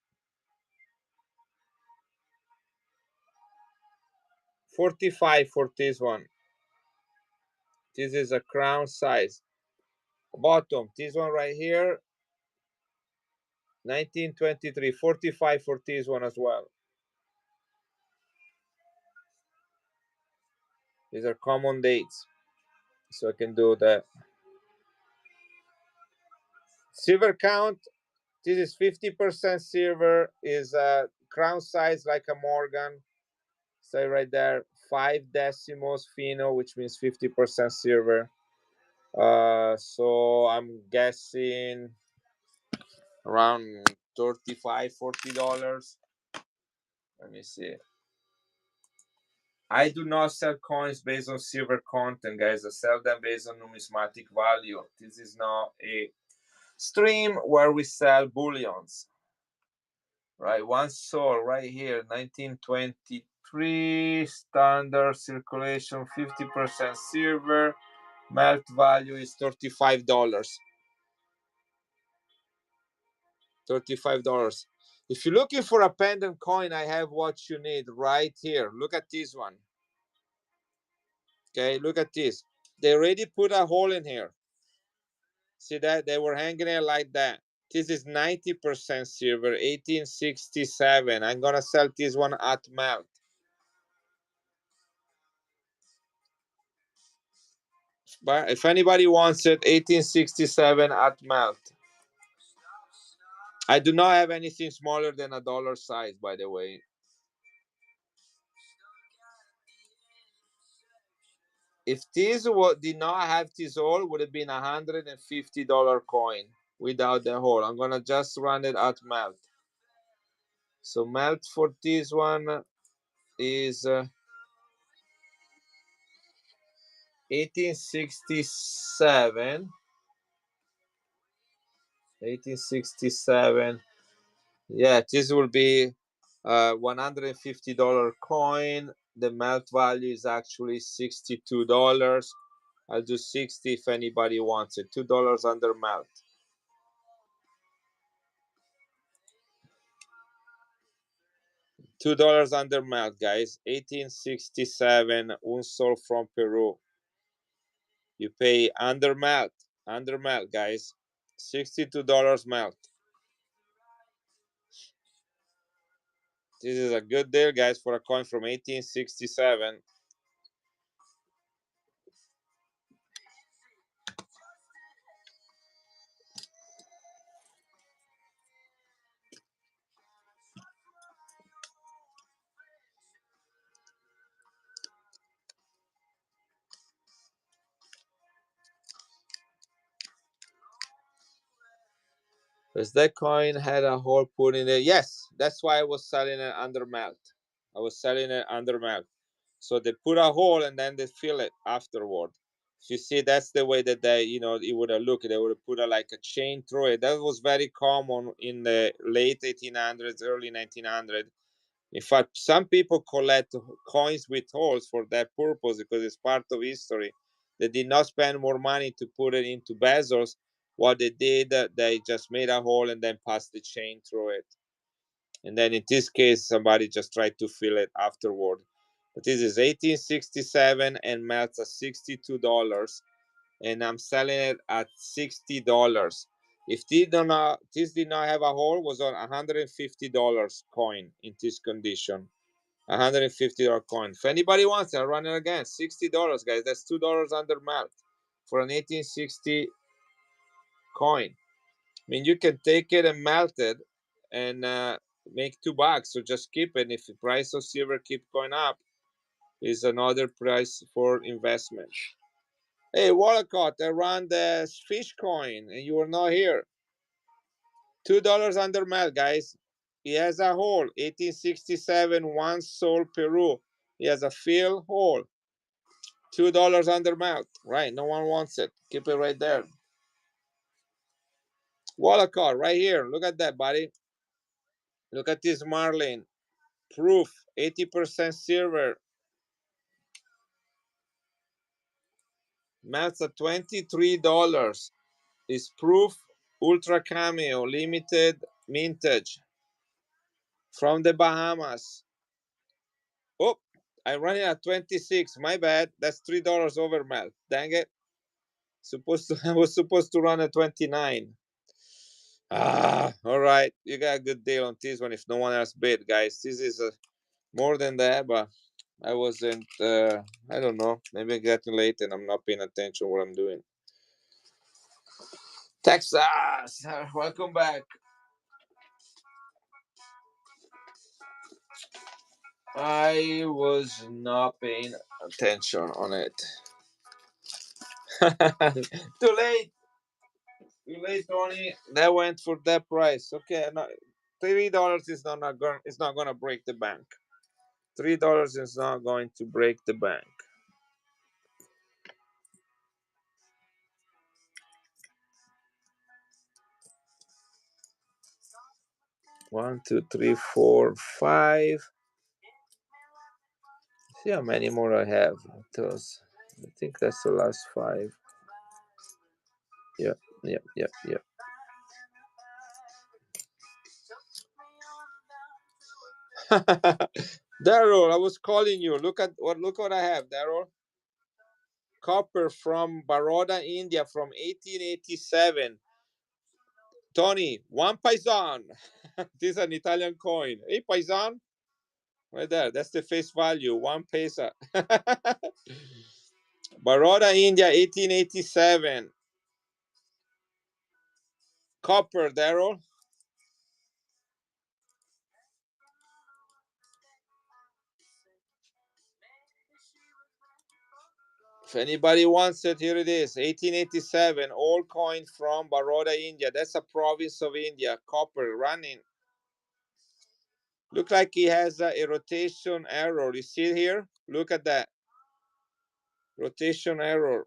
45 for this one. This is a crown size. Bottom, this one right here, 1923, 45 for this one as well. These are common dates, so I can do that. Silver count, this is 50% silver, is a crown size like a Morgan. Say right there, 5 decimals fino, which means 50% silver. So I'm guessing around $35, $40. Let me see. I do not sell coins based on silver content, guys. I sell them based on numismatic value. This is not a stream where we sell bullions. Right, one sold right here, 1923, standard circulation, 50% silver. Melt value is $35. $35. If you're looking for a pendant coin, I have what you need right here. Look at this one. Okay, look at this. They already put a hole in here. See that? They were hanging it like that. This is 90% silver, 1867. I'm gonna sell this one at melt. But if anybody wants it, 1867 at melt. I do not have anything smaller than a dollar size, by the way. If this did not have this hole, would have been $150 coin without the hole. I'm gonna just run it at melt. So melt for this one is 1867. 1867. Yeah, this will be $150 coin. The melt value is actually $62. I'll do 60 if anybody wants it. $2 under melt. $2 under melt, guys. 1867 un sol from Peru. You pay under melt, guys. $62 melt. This is a good deal, guys, for a coin from 1867. Because that coin had a hole put in it. Yes, that's why I was selling it under melt. I was selling it under melt. So they put a hole and then they fill it afterward. If you see, that's the way that they, it would have looked. They would have put like a chain through it. That was very common in the late 1800s, early 1900s. In fact, some people collect coins with holes for that purpose because it's part of history. They did not spend more money to put it into bezels. What they did, they just made a hole and then passed the chain through it. And then in this case, somebody just tried to fill it afterward. But this is 1867 and melts at $62, and I'm selling it at $60. If this did not have a hole, was on $150 coin in this condition. $150 coin. If anybody wants it, I'll run it again. $60, guys. That's $2 under melt for an 1860 coin. I mean, you can take it and melt it and make $2. So just keep it. If the price of silver keep going up, is another price for investment. Hey, Wallacott, I ran the fish coin and you were not here. $2 under melt, guys. He has a hole. 1867, one Sol, Peru. He has a fill hole. $2 under melt. Right, no one wants it. Keep it right there. Wallacott, right here. Look at that, buddy. Look at this marlin. Proof, 80% silver. Melts at $23. Is proof ultra cameo limited mintage from the Bahamas. Oh, I run it at 26. My bad. That's $3 over melt. Dang it. I was supposed to run at 29. All right. You got a good deal on this one if no one else bid, guys. This is more than that, but I wasn't I don't know. Maybe I'm getting late and I'm not paying attention what I'm doing. Texas, welcome back. I was not paying attention on it. Too late. Too late, Tony. That went for that price. Okay, no, $3 is not gonna break the bank. $3 is not going to break the bank. One, two, three, four, five. See how many more I have. Those. I think that's the last five. Yep. Daryl, I was calling you. Look what I have, Daryl. Copper from Baroda, India from 1887. Tony, one paisan. This is an Italian coin. Hey, paisan. Right there. That's the face value. One pesa. Baroda, India, 1887. Copper, Daryl. If anybody wants it, here it is. 1887. Old coin from Baroda, India. That's a province of India. Copper, running. Look like he has a rotation error. You see it here? Look at that. Rotation error.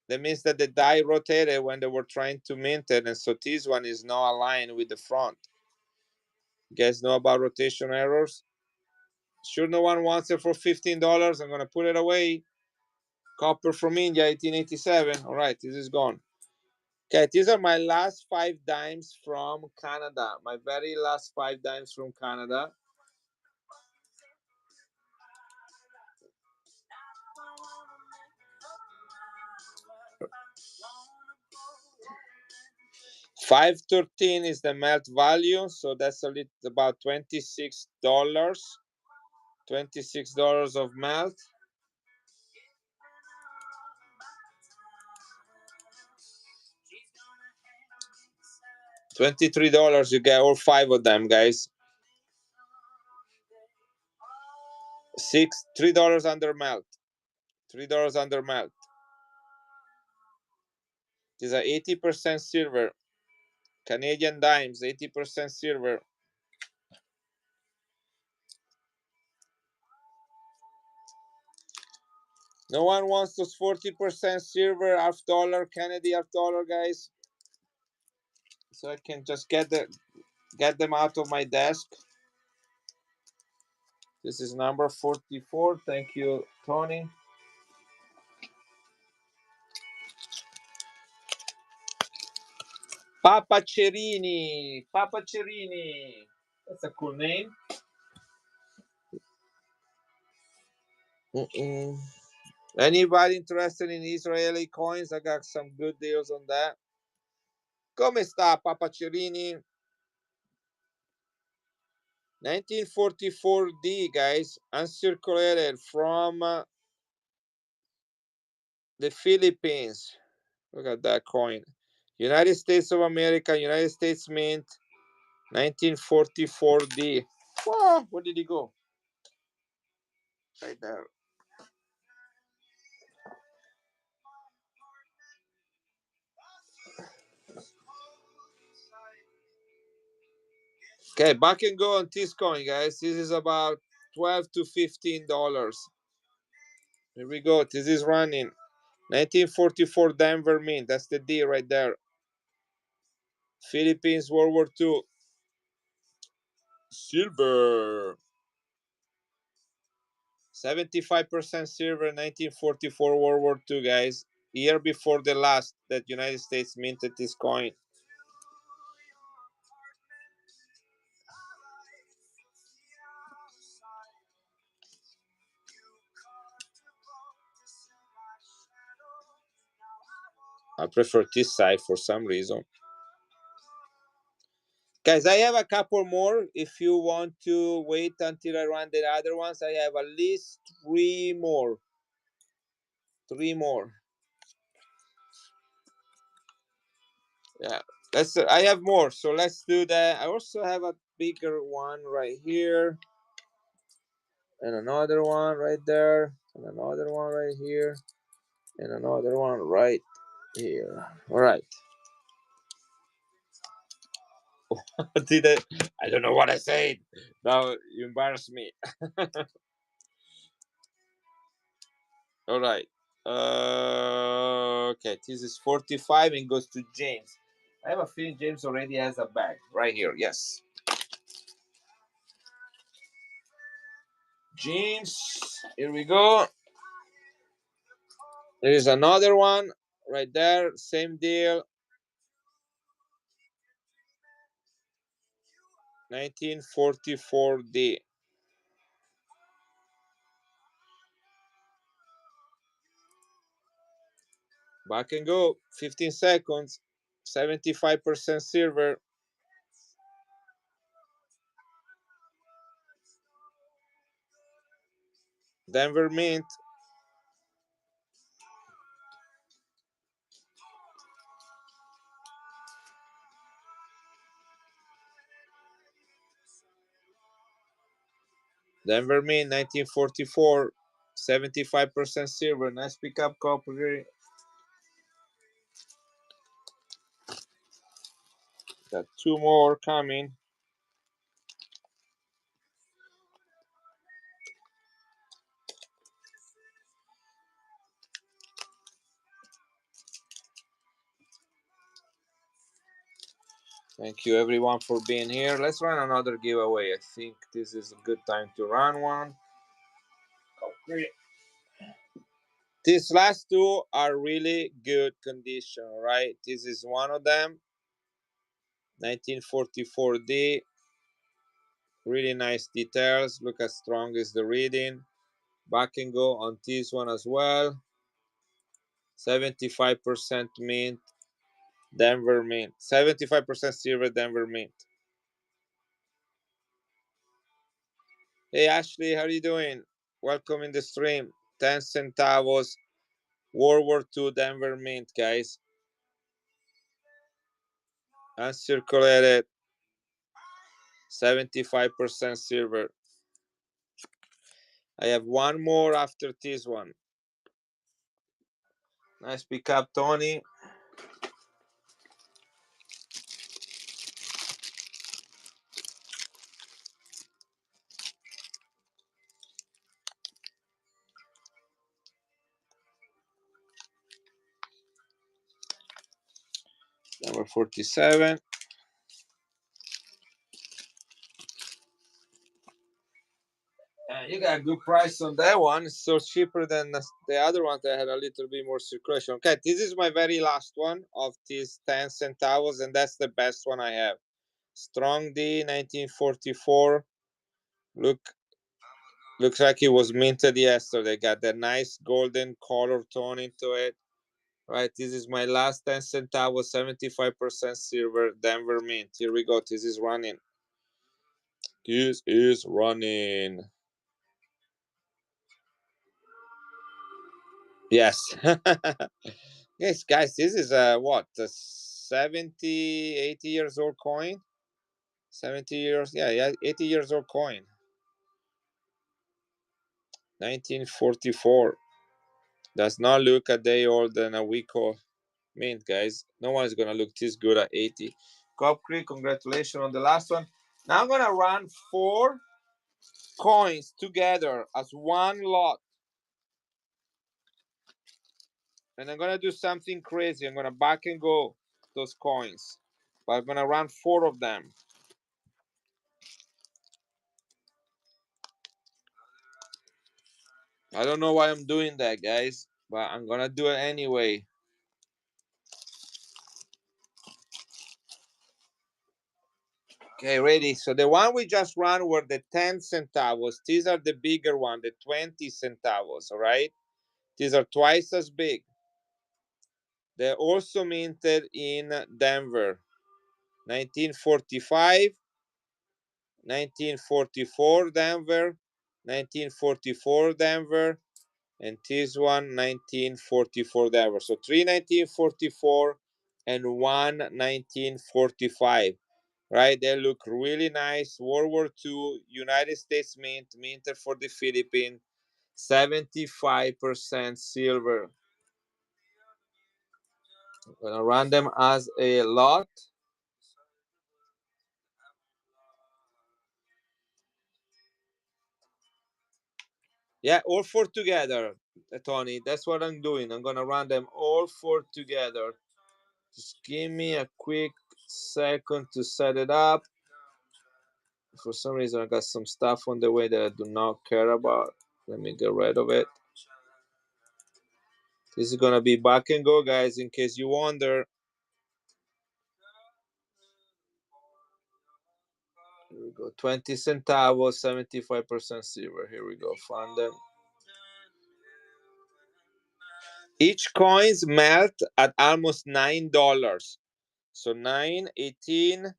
That means that the die rotated when they were trying to mint it, and so this one is not aligned with the front. You guys know about rotation errors? Sure, no one wants it for $15. I'm gonna put it away. Copper from India, 1887. All right, this is gone. Okay, these are my last 5 dimes from Canada. My very last 5 dimes from Canada. $5.13 is the melt value, so that's a little about $26. $26 of melt. $23, you get all 5 of them, guys. $3 under melt. $3 under melt. These are 80% silver. Canadian dimes, 80% silver. No one wants those 40% silver, half dollar, Canady half dollar, guys. So I can just get them out of my desk. This is number 44. Thank you, Tony. Papa Cerini. Papa Cerini. That's a cool name. Anybody interested in Israeli coins? I got some good deals on that. Come sta, Papa Cerini? 1944D, guys, uncirculated from the Philippines. Look at that coin. United States of America, United States Mint, 1944D. Whoa, where did he go? Right there. Okay, back and go on this coin, guys. This is about $12 to $15. Here we go. This is running 1944 Denver Mint. That's the D right there. Philippines, World War II. Silver. 75% silver, 1944 World War II, guys. Year before the last that United States minted this coin. I prefer this side for some reason. Guys, I have a couple more. If you want to wait until I run the other ones, I have at least three more. Yeah, I have more, so let's do that. I also have a bigger one right here, and another one right there, and another one right here, and another one right here. All right. Did I don't know what I said. Now you embarrass me. All right. Okay, this is 45 and goes to James. I have a feeling James already has a bag right here. Yes. James, here we go. There is another one right there. Same deal. 1944D. Back and go. 15 seconds. 75% silver. Denver Mint. Denver Mint, 1944. 75% silver. Nice pickup, copper. Got two more coming. Thank you everyone for being here. Let's run another giveaway. I think this is a good time to run one. Okay. These last two are really good condition, right? This is one of them. 1944D. Really nice details. Look how strong is the reading. Back and go on this one as well. 75% mint. Denver Mint. 75% silver Denver Mint. Hey Ashley, how are you doing? Welcome in the stream. 10 centavos. World War II Denver Mint, guys. Uncirculated. 75% silver. I have one more after this one. Nice pickup, Tony. Number 47. You got a good price on that one. It's so cheaper than the other one that had a little bit more circulation. Okay, this is my very last one of these 10 centavos, and that's the best one I have. Strong D 1944. Looks like it was minted yesterday. Got that nice golden color tone into it. Right, this is my last 10 centavos, 75% silver, Denver Mint. Here we go. This is running. This is running. Yes. Yes, guys, this is what, a 70, 80 years old coin? 70 years, yeah, 80 years old coin. 1944. Does not look a day older than a week old mint, guys. No one is gonna look this good at 80. Cop Creek, congratulations on the last one. Now I'm gonna run 4 coins together as one lot. And I'm gonna do something crazy. I'm gonna back and go those coins. But I'm gonna run 4 of them. I don't know why I'm doing that, guys, but I'm gonna do it anyway. Okay, ready. So the one we just ran were the 10 centavos. These are the bigger one, the 20 centavos, all right? These are twice as big. They're also minted in Denver. 1945, 1944 Denver, 1944 Denver, and this one 1944 Denver. So 3 1944 and 1 1945. Right, they look really nice. World War II, United States mint, minted for the Philippines, 75% silver. I'm gonna run them as a lot. Yeah, all 4 together, Tony. That's what I'm doing. I'm gonna run them all 4 together. Just give me a quick second to set it up. For some reason, I got some stuff on the way that I do not care about. Let me get rid of it. This is gonna be back and go, guys, in case you wonder. Here we go. 20 centavos, 75% silver. Here we go. Find them. Each coins melt at almost $9. So 9, 18,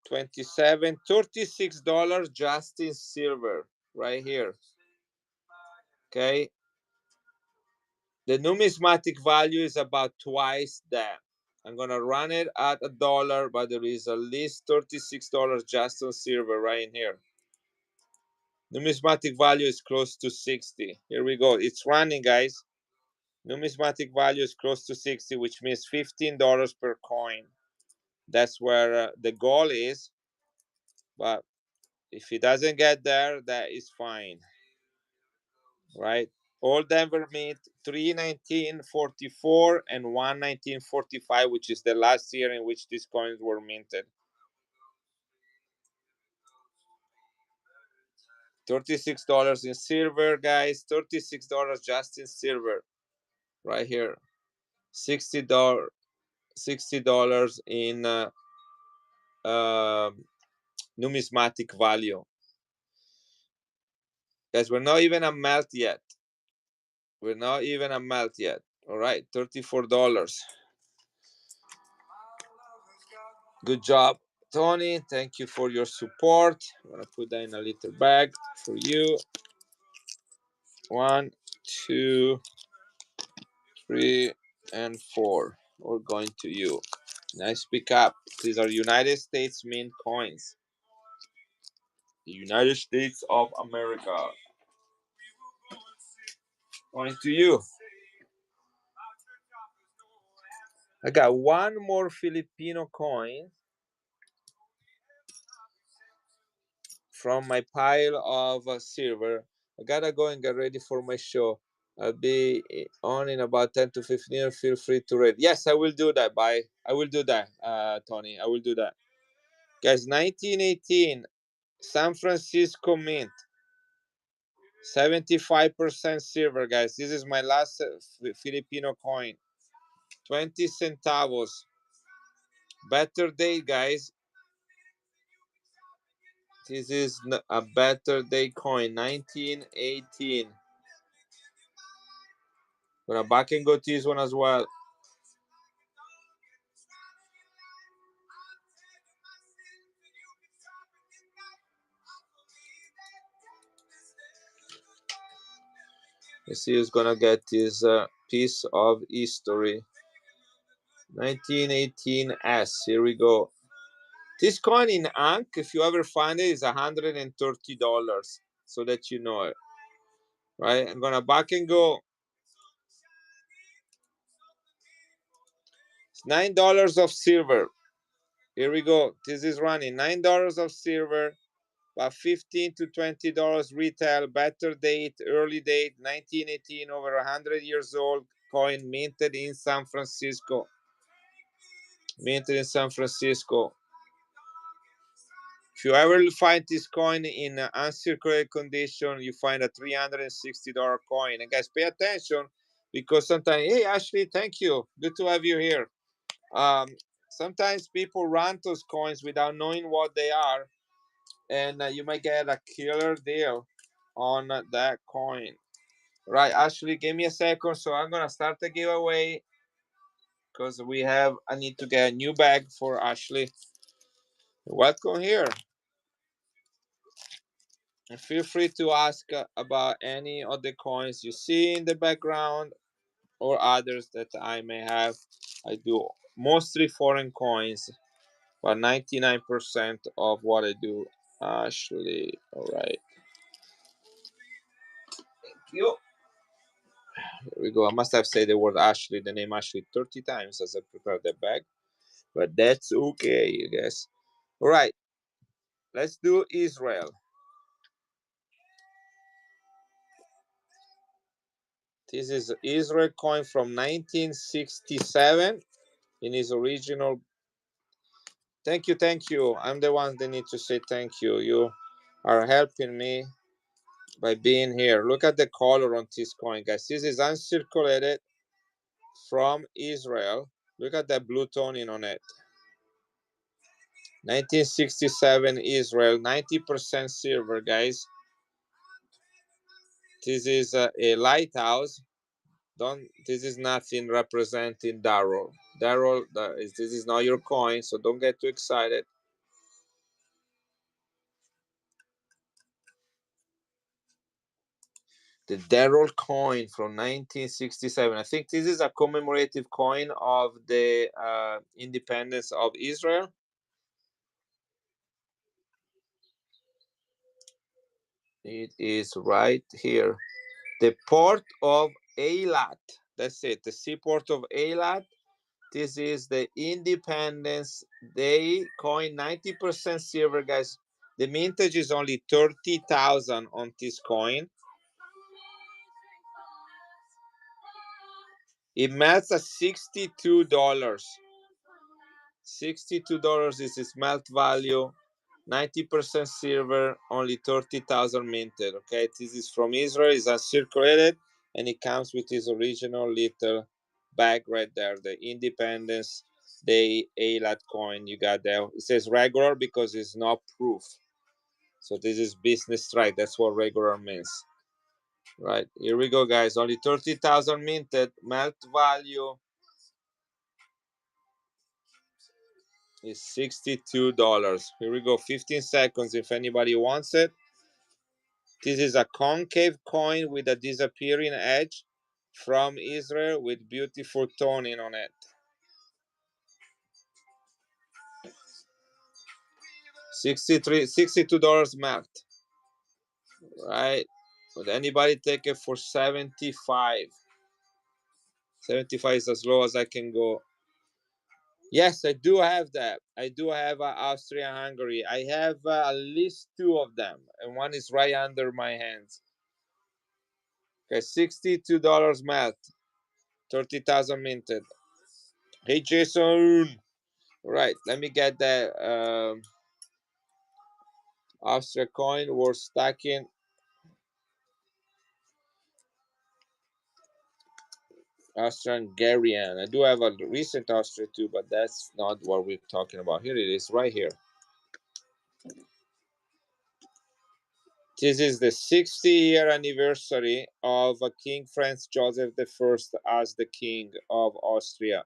27, $36 just in silver right here. Okay. The numismatic value is about twice that. I'm gonna run it at $1, but there is at least $36 just on silver right in here. Numismatic value is close to 60. Here we go. It's running, guys. Numismatic value is close to 60, which means $15 per coin. That's where the goal is. But if it doesn't get there, that is fine. Right? All Denver Mint, 3 1944 and 1 1945, which is the last year in which these coins were minted. $36 in silver, guys. $36 just in silver. Right here. $60 in numismatic value. Guys, we're not even a melt yet. We're not even a melt yet. All right, $34. Good job, Tony. Thank you for your support. I'm gonna put that in a little bag for you. 1, 2, 3, and 4. We're going to you. Nice pickup. These are United States Mint coins. The United States of America. Going to you. I got one more Filipino coin from my pile of silver. I gotta go and get ready for my show. I'll be on in about 10 to 15 minutes. Feel free to read. Yes, I will do that. Bye. I will do that, Tony. I will do that. Guys, 1918, San Francisco Mint. 75% silver, guys. This is my last Filipino coin. 20 centavos. Better day, guys. This is a better day coin. 1918. Gonna back and go to this one as well. Let's see who's gonna get this piece of history. 1918S. Here we go. This coin in Ankh, if you ever find it, is $130. So that you know it. Right? I'm gonna back and go. It's $9 of silver. Here we go. This is running $9 of silver, about $15 to $20 retail. Better date, early date, 1918, over 100 years old. Coin minted in San Francisco. Minted in San Francisco. If you ever find this coin in uncirculated condition, you find a $360 coin. And guys, pay attention, because sometimes, hey, Ashley, thank you. Good to have you here. Sometimes people run those coins without knowing what they are, and you might get a killer deal on that coin. Right, Ashley, give me a second. So I'm gonna start the giveaway, because I need to get a new bag for Ashley. Welcome here. And feel free to ask about any of the coins you see in the background, or others that I may have. I do mostly foreign coins, but 99% of what I do, Ashley. All right. Thank you. Here we go. I must have said the word Ashley, the name Ashley, 30 times as I prepare the bag, but that's okay, I guess. All right. Let's do Israel. This is Israel coin from 1967 in its original. Thank you, thank you. I'm the one that need to say thank you. You are helping me by being here. Look at the color on this coin, guys. This is uncirculated from Israel. Look at that blue toning on it. 1967 Israel, 90% silver, guys. This is a lighthouse. This is nothing representing Darrow. This is not your coin, so don't get too excited. The Darrow coin from 1967. I think this is a commemorative coin of the independence of Israel. It is right here. The port of Eilat. That's it. The seaport of Eilat. This is the Independence Day coin, 90% silver, guys. The mintage is only 30,000 on this coin. It melts at $62. $62 is its melt value. 90% silver, only 30,000 minted. Okay, this is from Israel. It's uncirculated, and it comes with its original little bag right there, the Independence Day Eilat coin. You got there. It says regular because it's not proof. So this is business strike. That's what regular means. Right, here we go, guys. Only 30,000 minted. Melt value is $62. Here we go. 15 seconds if anybody wants it. This is a concave coin with a disappearing edge from Israel with beautiful toning on it. $62 melt. Right? Would anybody take it for 75? 75 is as low as I can go. Yes, I do have that. I do have Austria-Hungary. I have at least two of them, and one is right under my hands. Okay, $62 melt. 30,000 minted. Hey, Jason. All right, let me get the Austria coin worth stacking. Austrian-Hungarian. I do have a recent Austria too, but that's not what we're talking about. Here it is, right here. This is the 60-year anniversary of King Franz Joseph I as the King of Austria.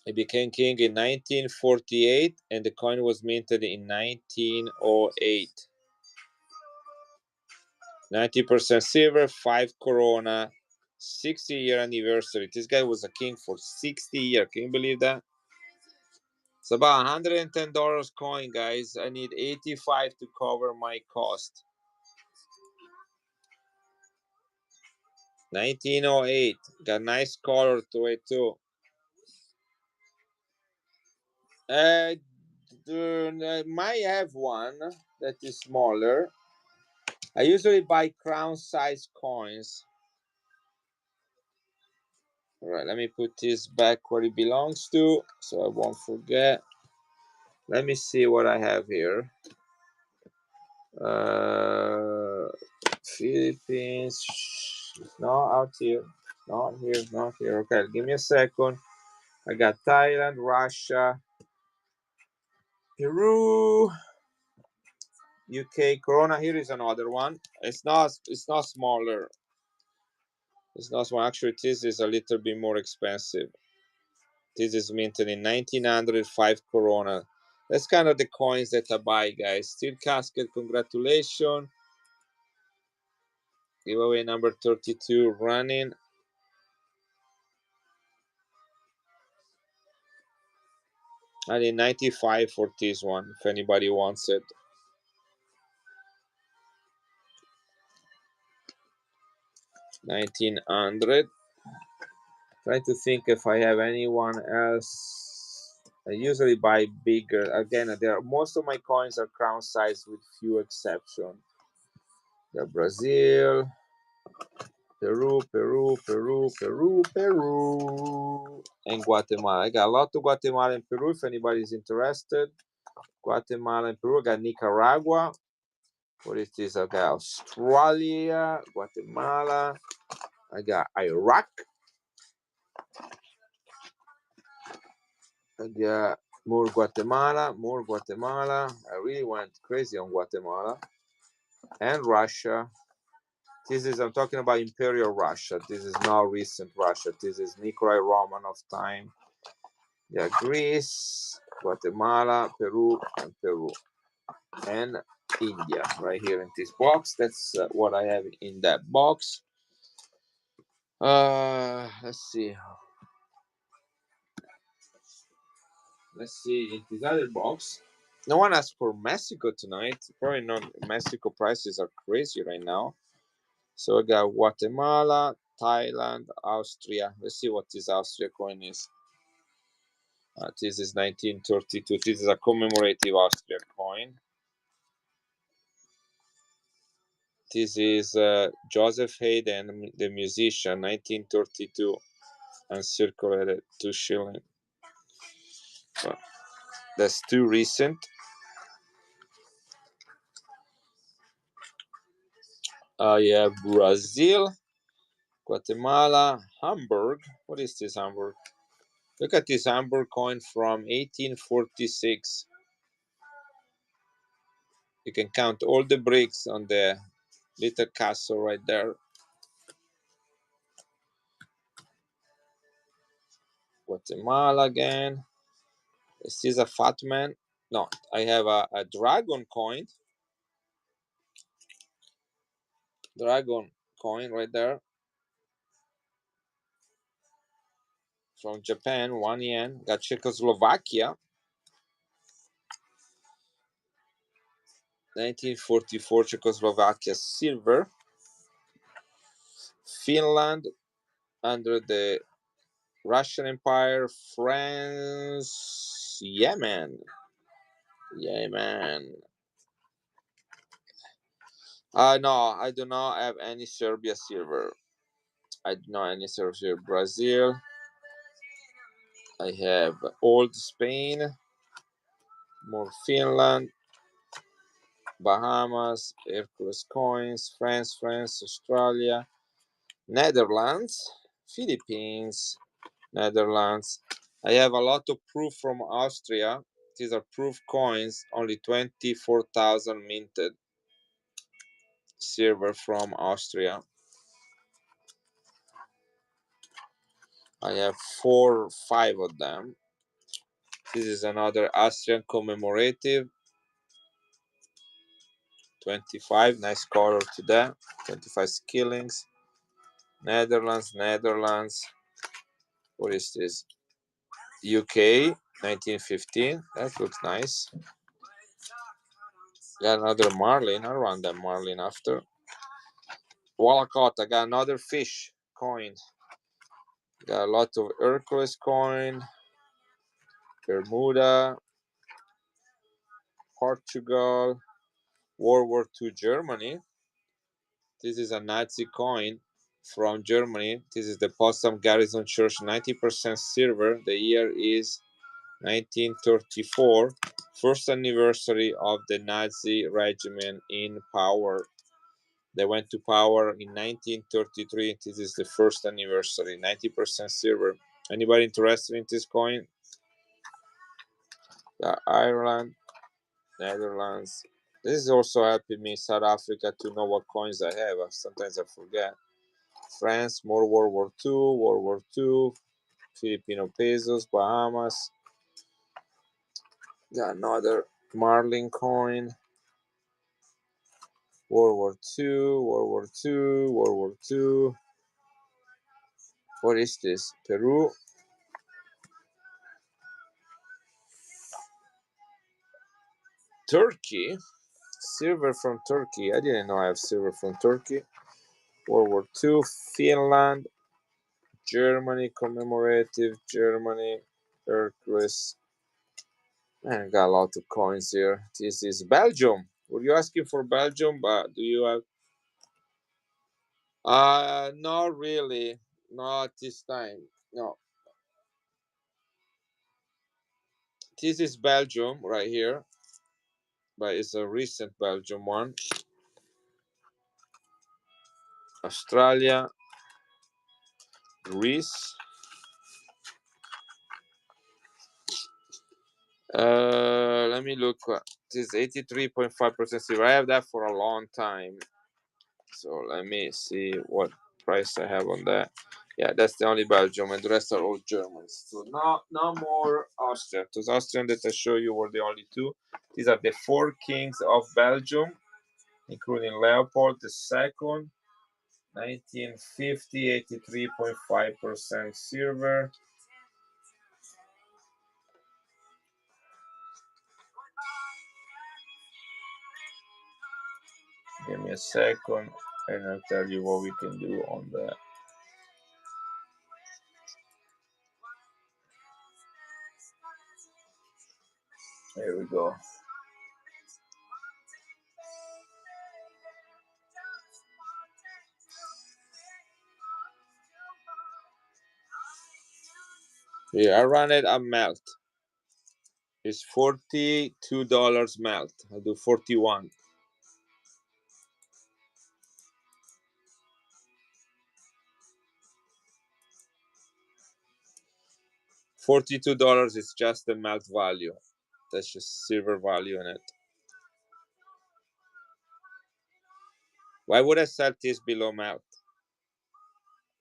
He became king in 1948, and the coin was minted in 1908. 90% silver, 5 corona, 60-year anniversary. This guy was a king for 60 years. Can you believe that? It's about $110 coin, guys. I need 85 to cover my cost. 1908. Got nice color to it too. I might have one that is smaller. I usually buy crown size coins. All right, let me put this back where it belongs to so I won't forget. Let me see what I have here. Philippines. No, out here. Not here, not here. Okay, give me a second. I got Thailand, Russia, Peru, UK, Corona. Here is another one. It's not smaller. It's not small. Actually, this is a little bit more expensive. This is minted in 1905 Corona. That's kind of the coins that I buy, guys. Steel casket, congratulations. Giveaway number 32 running. I need 95 for this one, if anybody wants it. $1,900. Trying to think if I have anyone else. I usually buy bigger. Again, most of my coins are crown size with few exceptions. Brazil, Peru, and Guatemala. I got a lot of Guatemala and Peru if anybody's interested. Guatemala and Peru. I got Nicaragua. What is this? I got Australia, Guatemala. I got Iraq. I got more Guatemala. I really went crazy on Guatemala. And Russia. I'm talking about Imperial Russia. This is not recent Russia. This is Nikolai Romanov time. Yeah, Greece, Guatemala, Peru, and India right here in this box. That's what I have in that box. Let's see. In this other box. No one asked for Mexico tonight. Probably not. Mexico prices are crazy right now. So I got Guatemala, Thailand, Austria. Let's see what this Austria coin is. This is 1932. This is a commemorative Austria coin. This is Joseph Haydn, the musician, 1932, and circulated 2 shilling. So that's too recent. Yeah, Brazil, Guatemala, Hamburg. What is this Hamburg? Look at this Hamburg coin from 1846. You can count all the bricks on the little castle right there. Guatemala again. This is a fat man. No, I have a dragon coin. Dragon coin right there. From Japan, 1 yen. Got Czechoslovakia. 1944 Czechoslovakia silver. Finland under the Russian Empire. France, Yemen. No, I do not have any Serbia silver. I do not have any Serbia. Brazil. I have old Spain, more Finland, Bahamas, Hercules coins, France, Australia, Netherlands, Philippines, Netherlands. I have a lot of proof from Austria. These are proof coins, only 24,000 minted silver from Austria. I have 5 of them. This is another Austrian commemorative. 25, nice color to that. 25 skillings. Netherlands. What is this? UK, 1915. That looks nice. Got another marlin. I run that marlin after. Wallacott. I got another fish coin. Got a lot of Hercules coin. Bermuda. Portugal. World War II Germany. This is a Nazi coin from Germany. This is the Potsdam Garrison Church, 90% silver. The year is 1934, first anniversary of the Nazi regime in power. They went to power in 1933. This is the first anniversary, 90% silver. Anybody interested in this coin? Ireland, Netherlands. This is also helping me, South Africa, to know what coins I have. Sometimes I forget. France, more World War II, Filipino pesos, Bahamas. Got another Marlin coin. World War II. What is this? Peru. Turkey. Silver from Turkey. I didn't know I have silver from Turkey. World War II. Finland. Germany. Commemorative. Germany. Hercules. Man, I got a lot of coins here. This is Belgium. Were you asking for Belgium? But do you have? Not really. Not this time. No. This is Belgium right here, but it's a recent Belgium one. Australia, Greece. Let me look. This is 83.5% silver. I have that for a long time. So let me see what price I have on that. Yeah, that's the only Belgium, and the rest are all Germans. So no more Austria. Those Austrian that I show you were the only two. These are the 4 kings of Belgium, including Leopold II, 1950, 83.5% silver. Give me a second and I'll tell you what we can do on that. Here we go. Here, I run it at melt. It's $42 melt. I'll do 41. $42 is just the melt value. That's just silver value in it. Why would I sell this below melt?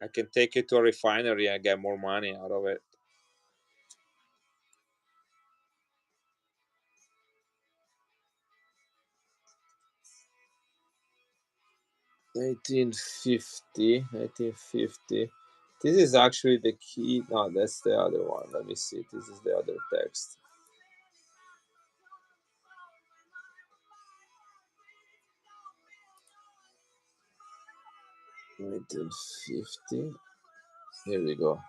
I can take it to a refinery and get more money out of it. $1950. This is actually the key. No, that's the other one. Let me see. This is the other text. $1950. Here we go.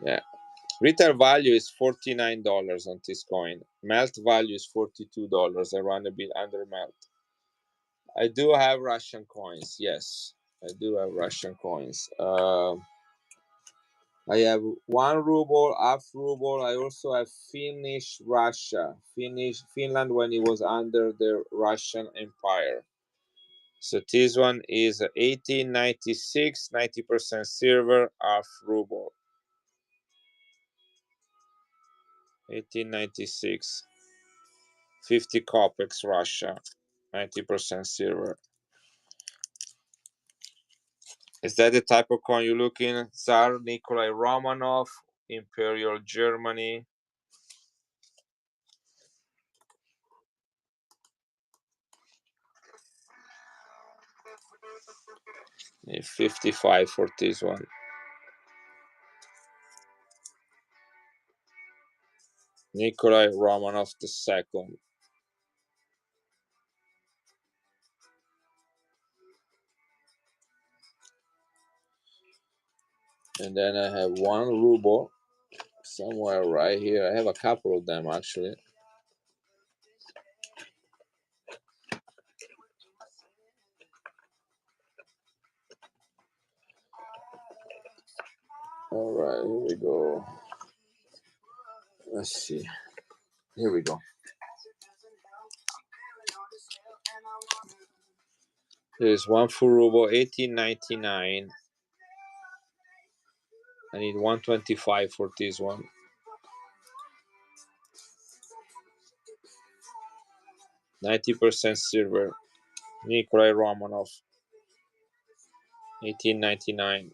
Yeah. Retail value is $49 on this coin. Melt value is $42. I run a bit under melt. I do have Russian coins. Yes, I do have Russian coins. I have 1 ruble, half ruble. I also have Finnish Russia. Finland when it was under the Russian Empire. So this one is 1896, 90% silver, half ruble. 1896. 50 kopecks Russia, 90% silver. Is that the type of coin you're looking? Tsar Nikolai Romanov, Imperial Germany. Yeah, 55 for this one. Nikolai Romanov II. And then I have 1 ruble somewhere right here. I have a couple of them actually. All right, here we go. Let's see. Here we go. Here's 1 full ruble, 1899. I need 125 for this one. 90% silver. Nikolai Romanov. 1899.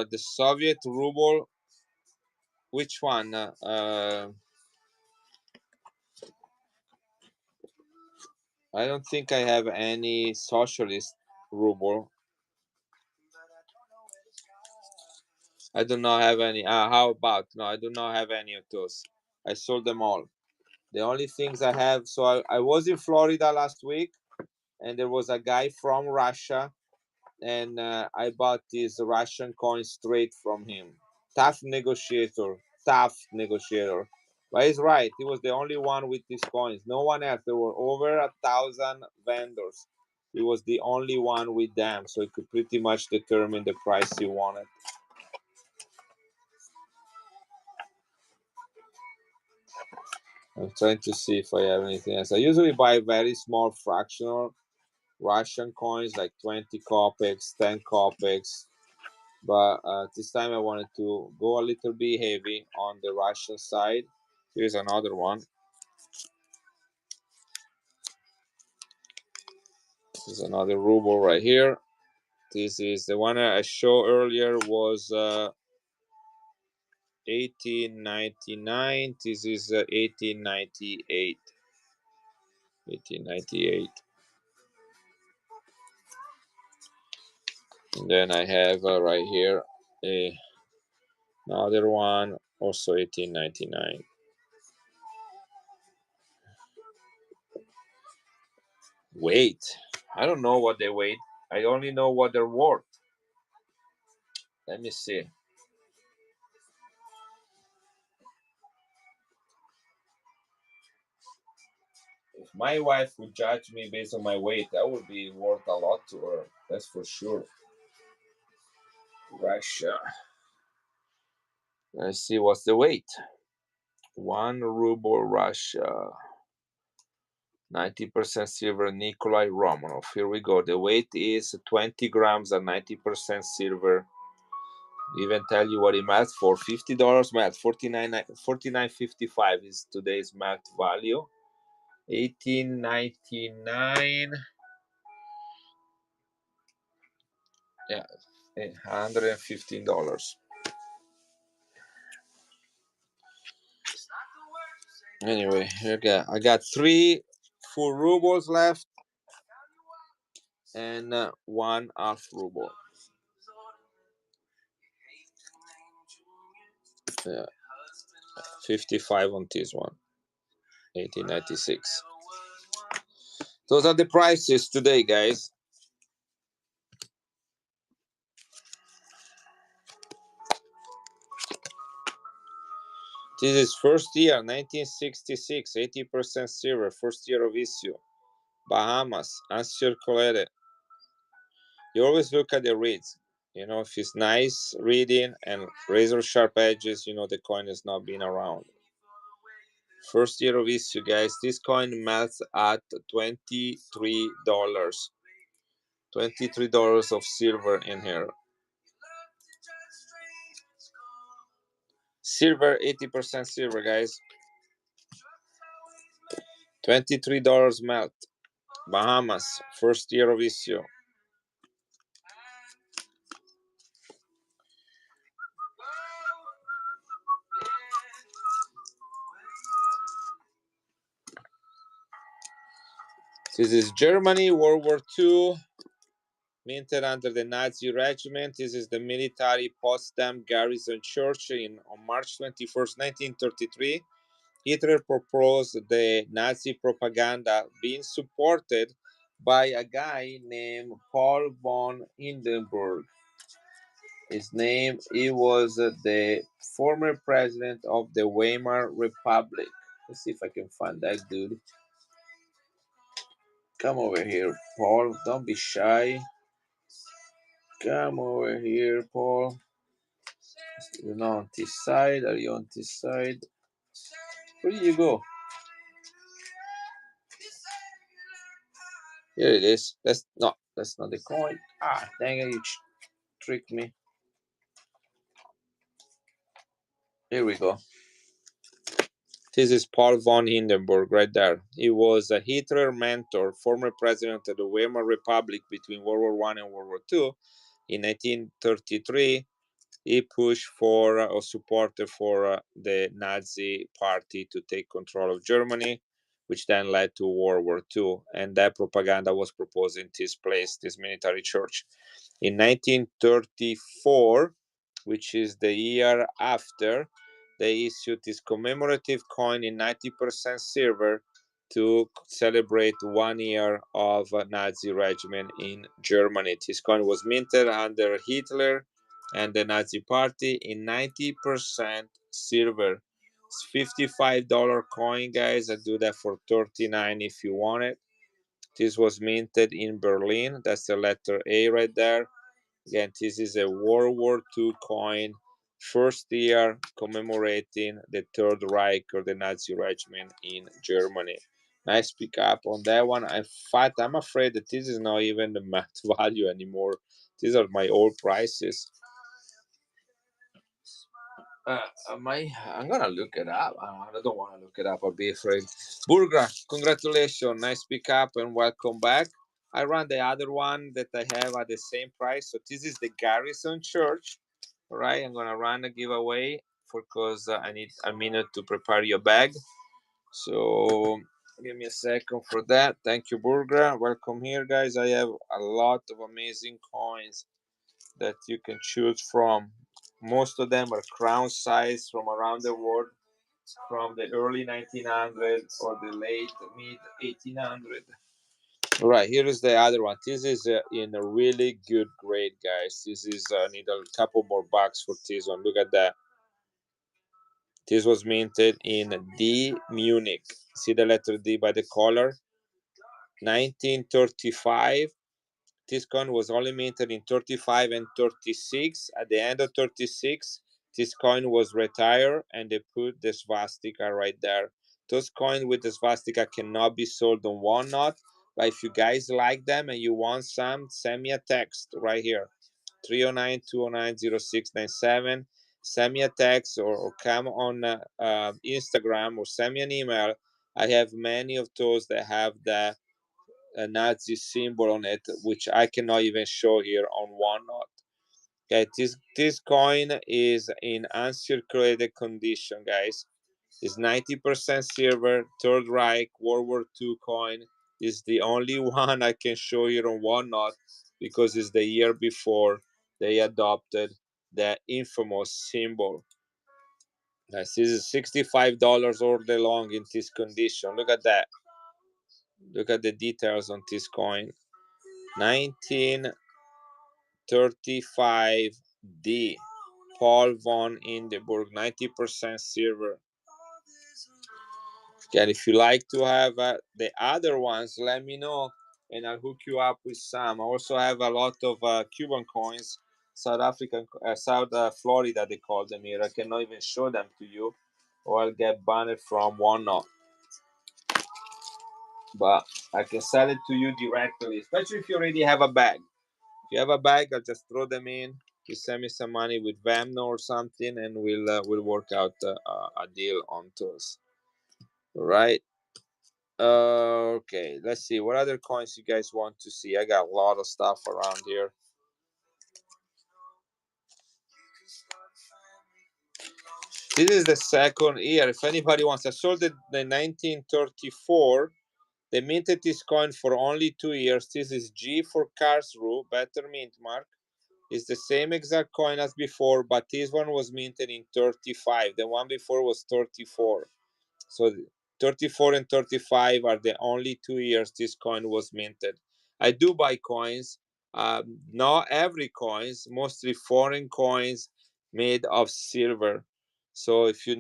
The Soviet ruble. Which one? I don't think I have any socialist ruble. I do not have any. How about? No, I do not have any of those. I sold them all. The only things I have. So I was in Florida last week, and there was a guy from Russia, and I bought this Russian coin straight from him. Tough negotiator. But he's right. He was the only one with these coins. No one else. There were over 1,000 vendors. He was the only one with them, so he could pretty much determine the price he wanted. I'm trying to see if I have anything else. I usually buy very small fractional Russian coins, like 20 kopecks, 10 kopecks. But this time I wanted to go a little bit heavy on the Russian side. Here's another one. This is another ruble right here. This is the one I showed earlier was 1899. This is 1898. 1898. And then I have right here another one, also 1899. Wait, I don't know what they weigh. I only know what they're worth. Let me see. If my wife would judge me based on my weight, that would be worth a lot to her. That's for sure. Russia. Let's see what's the weight. 1 ruble Russia. 90% silver, Nikolai Romanov. Here we go. The weight is 20 grams and 90% silver. Even tell you what it melts for. $50 melt. $49.55 is today's melt value. 1899. Yeah, $115. Anyway, here I got 3 full rubles left and 1 half ruble. Yeah, 55 on this one. 1896. Those are the prices today, guys. This is first year, 1966, 80% silver, first year of issue. Bahamas, uncirculated. You always look at the reads. You know, if it's nice reading and razor sharp edges, you know the coin has not been around. First year of issue, guys. This coin melts at $23. $23 of silver in here. Silver, 80% silver, guys. $23 melt. Bahamas, first year of issue. This is Germany, World War II, minted under the Nazi regiment. This is the military Potsdam Garrison Church on March 21st, 1933. Hitler proposed the Nazi propaganda being supported by a guy named Paul von Hindenburg. His name, he was the former president of the Weimar Republic. Let's see if I can find that dude. Come over here, Paul. Don't be shy. Come over here, Paul. You're not on this side. Are you on this side? Where did you go? Here it is. That's not the coin. Ah, dang it, you tricked me. Here we go. This is Paul von Hindenburg right there. He was a Hitler mentor, former president of the Weimar Republic between World War I and World War II. In 1933, he pushed for or supported for the Nazi party to take control of Germany, which then led to World War II. And that propaganda was proposed in this place, this military church. In 1934, which is the year after, they issued this commemorative coin in 90% silver to celebrate 1 year of Nazi regime in Germany. This coin was minted under Hitler and the Nazi party in 90% silver. It's $55 coin, guys. I do that for $39 if you want it. This was minted in Berlin. That's the letter A right there. Again, this is a World War II coin, first year commemorating the Third Reich or the Nazi regime in Germany. Nice pick up on that one. In fact, I'm afraid that this is not even the math value anymore. These are my old prices. I'm gonna look it up. I don't want to look it up. I'll be afraid. Burgra, congratulations, nice pick up and welcome back. I run the other one that I have at the same price. So this is the Garrison Church. All right, I'm gonna run a giveaway because I need a minute to prepare your bag. So give me a second for that. Thank you, Burgra. Welcome here, guys. I have a lot of amazing coins that you can choose from. Most of them are crown size from around the world, from the early 1900s or the late mid 1800s. All right, here is the other one. This is in a really good grade, guys. This is need a couple more bucks for this one. Look at that. This was minted in D Munich. See the letter D by the color. 1935. This coin was only minted in 35 and 36. At the end of 36, this coin was retired and they put the swastika right there. Those coins with the swastika cannot be sold on Walnut, but if you guys like them and you want some, send me a text right here, 309-209-0697. Send me a text or come on Instagram or send me an email. I have many of those that have the a Nazi symbol on it, which I cannot even show here on Walnut. Okay, this coin is in uncirculated condition, guys. It's 90% silver, Third Reich, World War II coin. Is the only one I can show here on Walnut because it's the year before they adopted the infamous symbol. Guys, this is $65 all day long in this condition. Look at that. Look at the details on this coin. 1935D. Paul von Hindenburg, 90% silver. Again, if you like to have the other ones, let me know and I'll hook you up with some. I also have a lot of Cuban coins, South African, South Florida, they call them here. I cannot even show them to you, or I'll get banned from OneNote. But I can sell it to you directly, especially if you already have a bag. If you have a bag, I'll just throw them in. You send me some money with Venmo or something, and we'll work out a deal on those. All right. Okay, let's see what other coins you guys want to see. I got a lot of stuff around here. This is the second year. If anybody wants, I sold it in 1934. They minted this coin for only 2 years. This is G for Karlsruhe, better mint mark. It's the same exact coin as before, but this one was minted in 35. The one before was 34. So 34 and 35 are the only 2 years this coin was minted. I do buy coins, not every coins, mostly foreign coins made of silver. So if you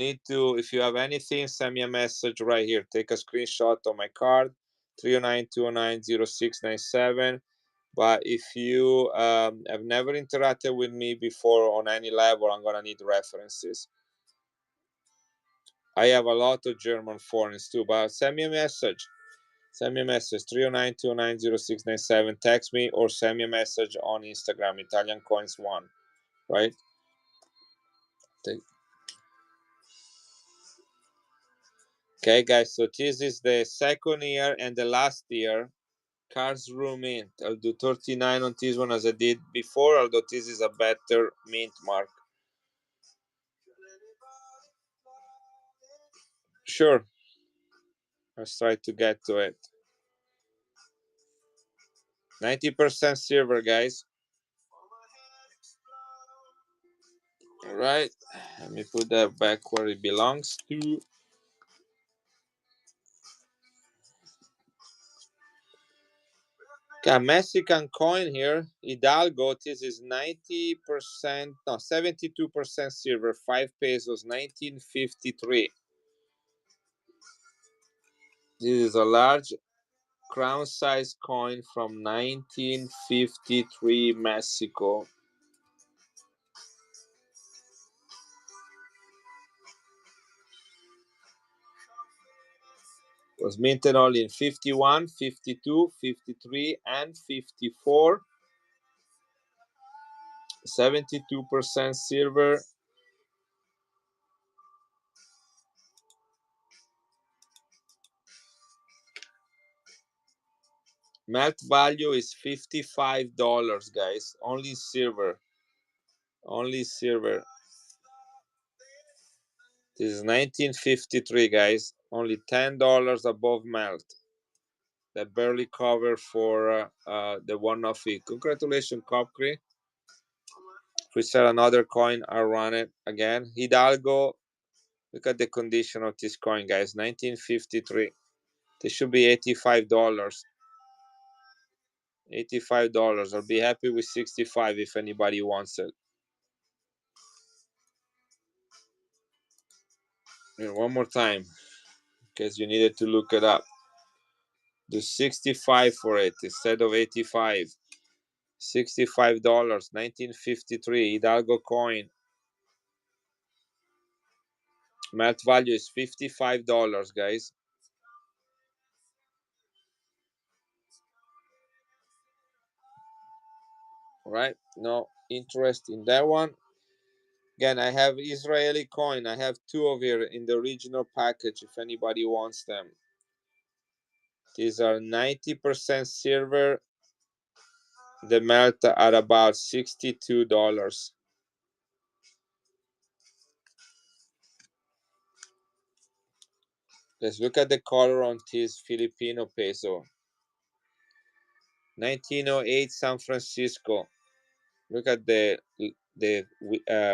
have anything, send me a message right here. Take a screenshot of my card, 309-209-0697. But if you have never interacted with me before on any level, I'm gonna need references. I have a lot of German foreigners too, but send me a message. Send me a message, 309-209-0697. Text me or send me a message on Instagram, Italian Coins One, right? Okay, guys, so this is the second year and the last year. Karlsruhe mint. I'll do 39 on this one as I did before, although this is a better mint mark. Sure. Let's try to get to it. 90% silver, guys. All right. Let me put that back where it belongs to. Okay, Mexican coin here. Hidalgo. This is 90%, no, 72% silver, 5 pesos, 1953. This is a large crown size coin from 1953 Mexico. Was minted only in 51, 52, 53, and 54. 72% silver. Melt value is $55, guys. Only silver. Only silver. This is 1953, guys. Only $10 above melt. That barely cover for the one-off fee. Congratulations, Copcree. If we sell another coin, I'll run it again. Hidalgo. Look at the condition of this coin, guys. 1953. This should be $85. $85. I'll be happy with 65 if anybody wants it. And one more time, because you needed to look it up. Do 65 for it instead of 85. $65, 1953 Hidalgo coin. Melt value is $55, guys. All right, no interest in that one. Again, I have Israeli coin. I have 2 of here in the original package if anybody wants them. These are 90% silver. The melt at about $62. Let's look at the color on this Filipino peso. 1908 San Francisco. Look at the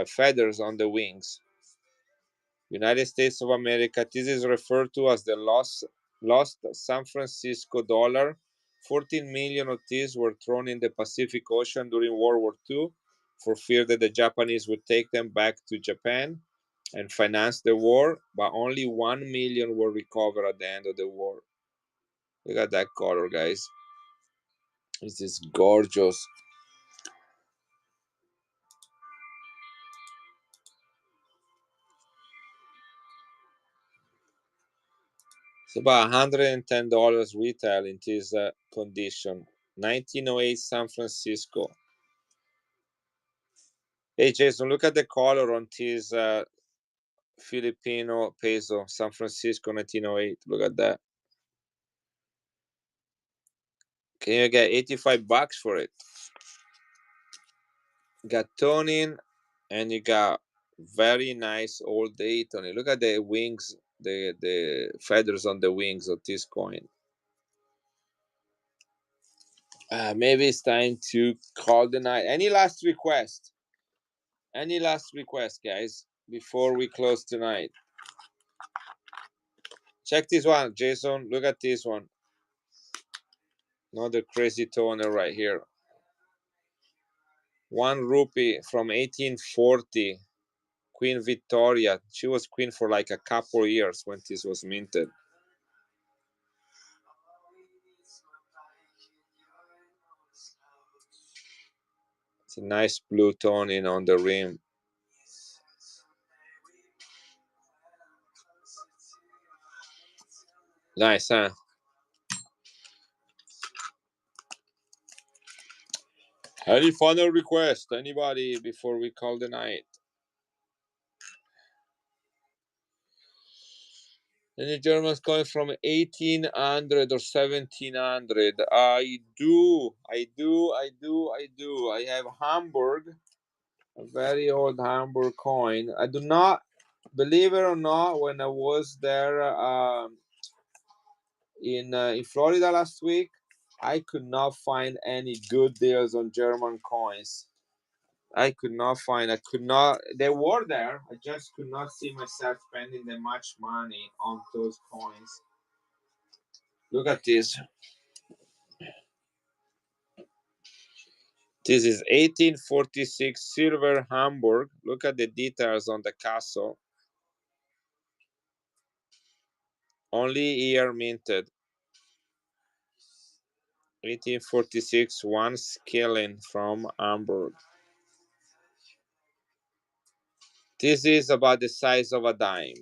feathers on the wings. United States of America. This is referred to as the lost San Francisco dollar. 14 million of these were thrown in the Pacific Ocean during World War II for fear that the Japanese would take them back to Japan and finance the war, but only 1 million were recovered at the end of the war. Look at that color, guys. This is gorgeous. It's about $110 retail in this condition. 1908 San Francisco. Hey Jason, look at the color on this Filipino peso, San Francisco 1908. Look at that. Can you get $85 for it? You got toning and you got very nice old Dayton. Look at the wings, the feathers on the wings of this coin. Maybe it's time to call the night. Any last request? Any last request, guys, before we close tonight? Check this one, Jason. Look at this one. Another crazy toner right here. 1 rupee from 1840. Queen Victoria. She was queen for like a couple of years when this was minted. It's a nice blue toning on the rim. Nice, huh? Any final request? Anybody before we call the night? Any Germans coming from 1800 or 1700? I do. I have Hamburg, a very old Hamburg coin. I do not, believe it or not, when I was there in Florida last week, I could not find any good deals on German coins. I could not, they were there. I just could not see myself spending that much money on those coins. Look at this. This is 1846 silver Hamburg. Look at the details on the castle. Only year minted. 1846, 1 skilling from Hamburg. This is about the size of a dime.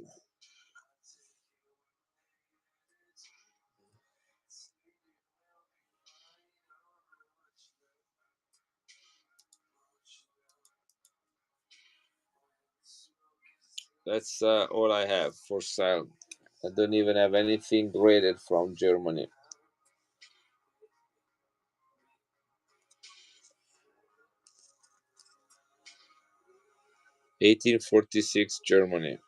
That's all I have for sale. I don't even have anything graded from Germany. 1846 Germany.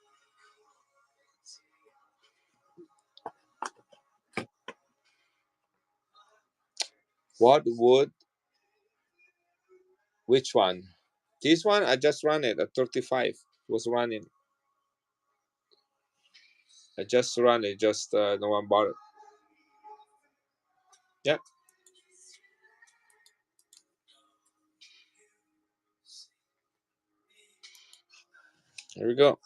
What would? Which one? This one? I just ran it at 35. It was running. I just ran it. Just no one bought it. Yeah. Here we go.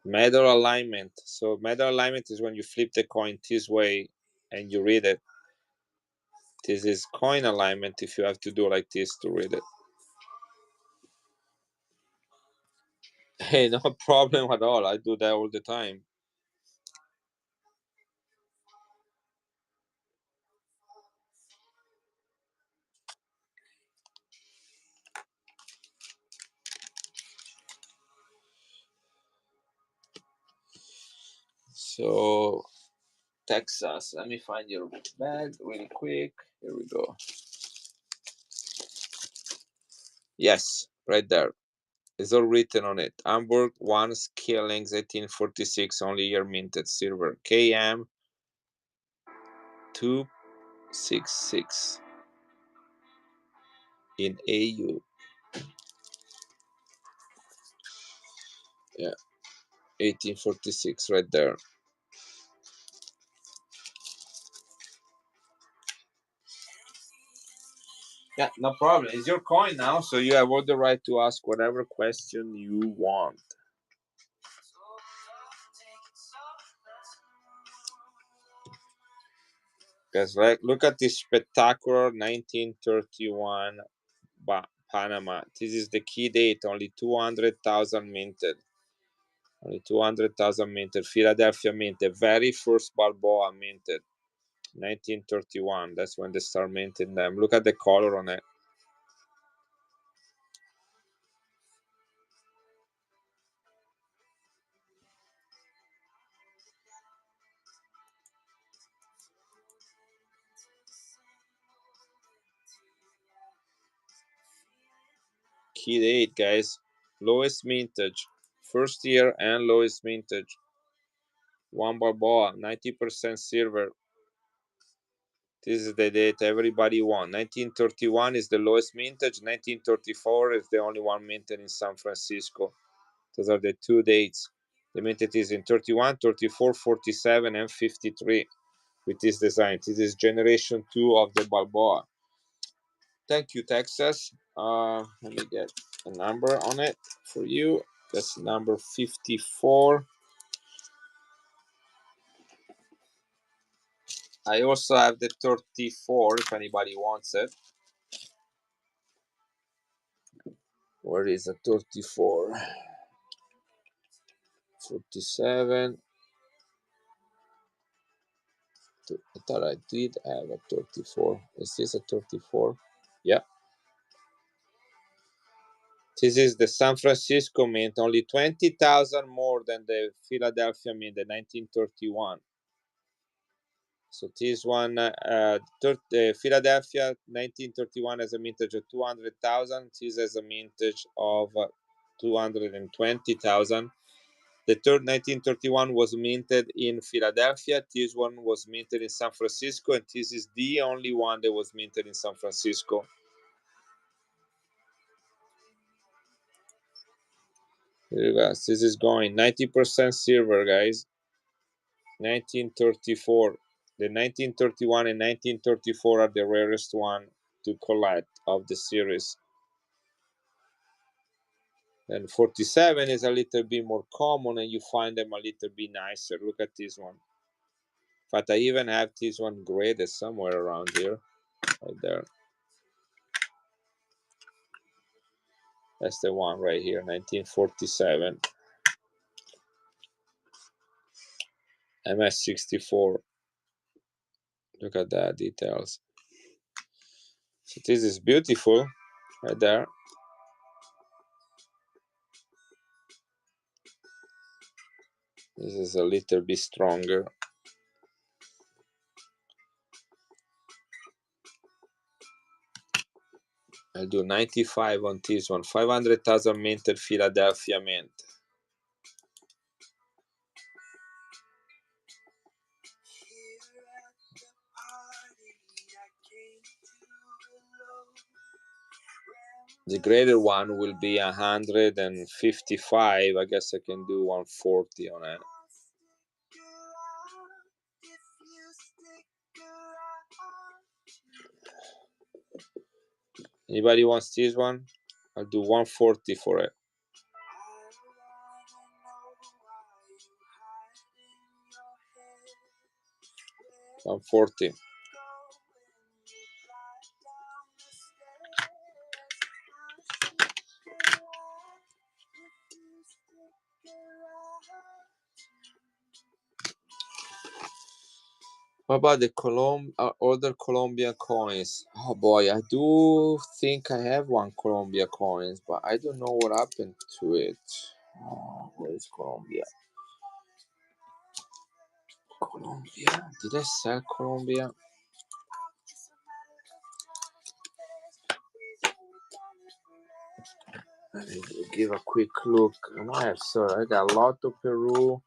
Medal alignment. So medal alignment is when you flip the coin this way and you read it. This is coin alignment if you have to do like this to read it. Hey, no problem at all. I do that all the time. So Texas. Let me find your bag really quick. Here we go. Yes, right there. It's all written on it. Hamburg 1 Skillings 1846, only year minted silver. KM 266 in AU. Yeah, 1846 right there. Yeah, no problem. It's your coin now, so you have all the right to ask whatever question you want. Guys, look at this spectacular 1931 Panama. This is the key date. Only 200,000 minted. Only 200,000 minted. Philadelphia minted. Very first Balboa minted. 1931. That's when they start minting them. Look at the color on it. Key date, guys. Lowest mintage. First year and lowest mintage. One Balboa. 90% silver. This is the date everybody wants. 1931 is the lowest mintage. 1934 is the only one minted in San Francisco. Those are the two dates. The minted is in 31, 34, 47, and 53 with this design. This is generation 2 of the Balboa. Thank you, Texas. Let me get a number on it for you. That's number 54. I also have the 34 if anybody wants it. Where is the 34? 47. I thought I did have a 34. Is this a 34? Yeah. This is the San Francisco mint, only 20,000 more than the Philadelphia mint, the 1931. So this one, Philadelphia 1931 has a mintage of 200,000. This has a mintage of 220,000. The third 1931 was minted in Philadelphia. This one was minted in San Francisco, and this is the only one that was minted in San Francisco. Here you go. This is going 90% silver, guys. 1934. The 1931 and 1934 are the rarest one to collect of the series. And 47 is a little bit more common, and you find them a little bit nicer. Look at this one. In fact, I even have this one graded somewhere around here, right there. That's the one right here, 1947. MS64. Look at that details. So this is beautiful right there. This is a little bit stronger. I'll do 95 on this one. 500,000 minted Philadelphia mint. The graded one will be 155. I guess I can do 140 on it. Anybody wants this one? I'll do 140 for it. 140. What about the other Colombian coins? Oh boy, I do think I have one Colombia coins, but I don't know what happened to it. Oh, where is Colombia? Colombia? Did I sell Colombia? Let me give a quick look. I might have sold. I got Lotto Peru.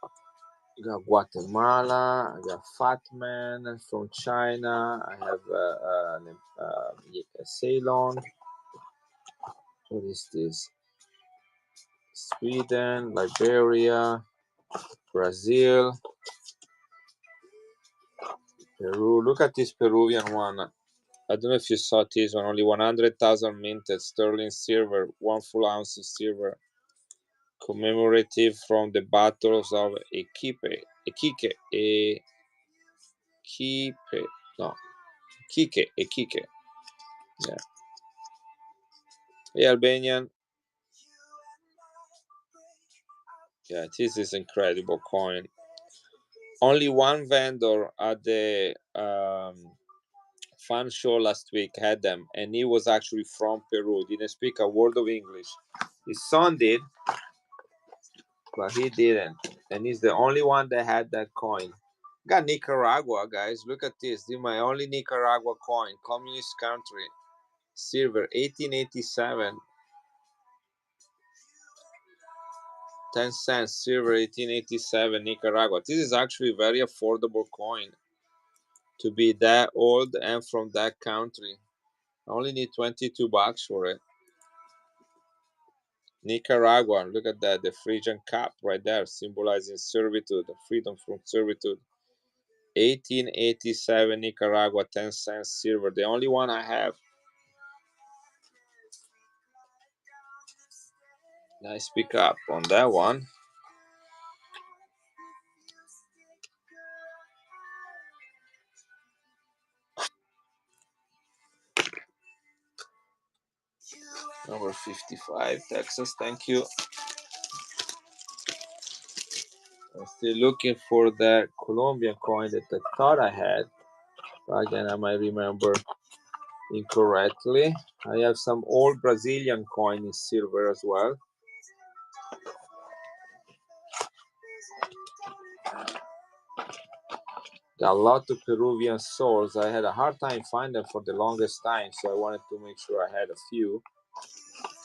I got Guatemala. I got Fat Man from China. I have Ceylon. What is this? Sweden, Liberia, Brazil, Peru. Look at this Peruvian one. I don't know if you saw this one. Only 100,000 minted sterling silver, 1 full ounce of silver, commemorative from the battles of Iquique. Yeah. Hey, Albanian. Yeah, this is incredible coin. Only one vendor at the fan show last week had them, and he was actually from Peru. Didn't speak a word of English. His son did, but he didn't, and he's the only one that had that coin. Got Nicaragua, guys. Look at this. This is my only Nicaragua coin. Communist country. Silver, 1887. 10 cents. Silver, 1887. Nicaragua. This is actually a very affordable coin to be that old and from that country. I only need $22 for it. Nicaragua, look at that, the Phrygian cap right there, symbolizing servitude, freedom from servitude. 1887 Nicaragua, 10 cents silver, the only one I have. Nice pickup on that one. Number 55, Texas, thank you. I'm still looking for that Colombian coin that I thought I had, but again, I might remember incorrectly. I have some old Brazilian coin in silver as well. Got a lot of Peruvian sols. I had a hard time finding them for the longest time, so I wanted to make sure I had a few.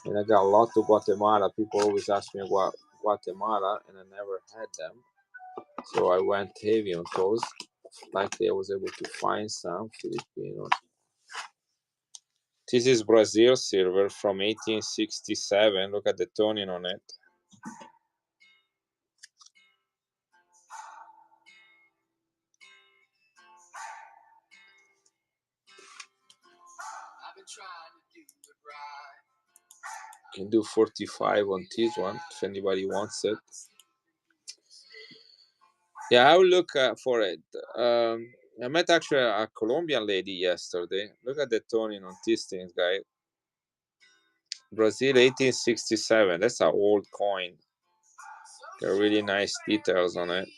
And I got a lot of Guatemala. People always ask me about Guatemala, and I never had them. So I went heavy on those. Luckily, I was able to find some Filipinos. This is Brazil silver from 1867. Look at the toning on it. Can do 45 on this one if anybody wants it. Yeah, I will look for it. I met actually a Colombian lady yesterday. Look at the toning on these things, guys. Brazil 1867. That's an old coin. Got really nice details on it.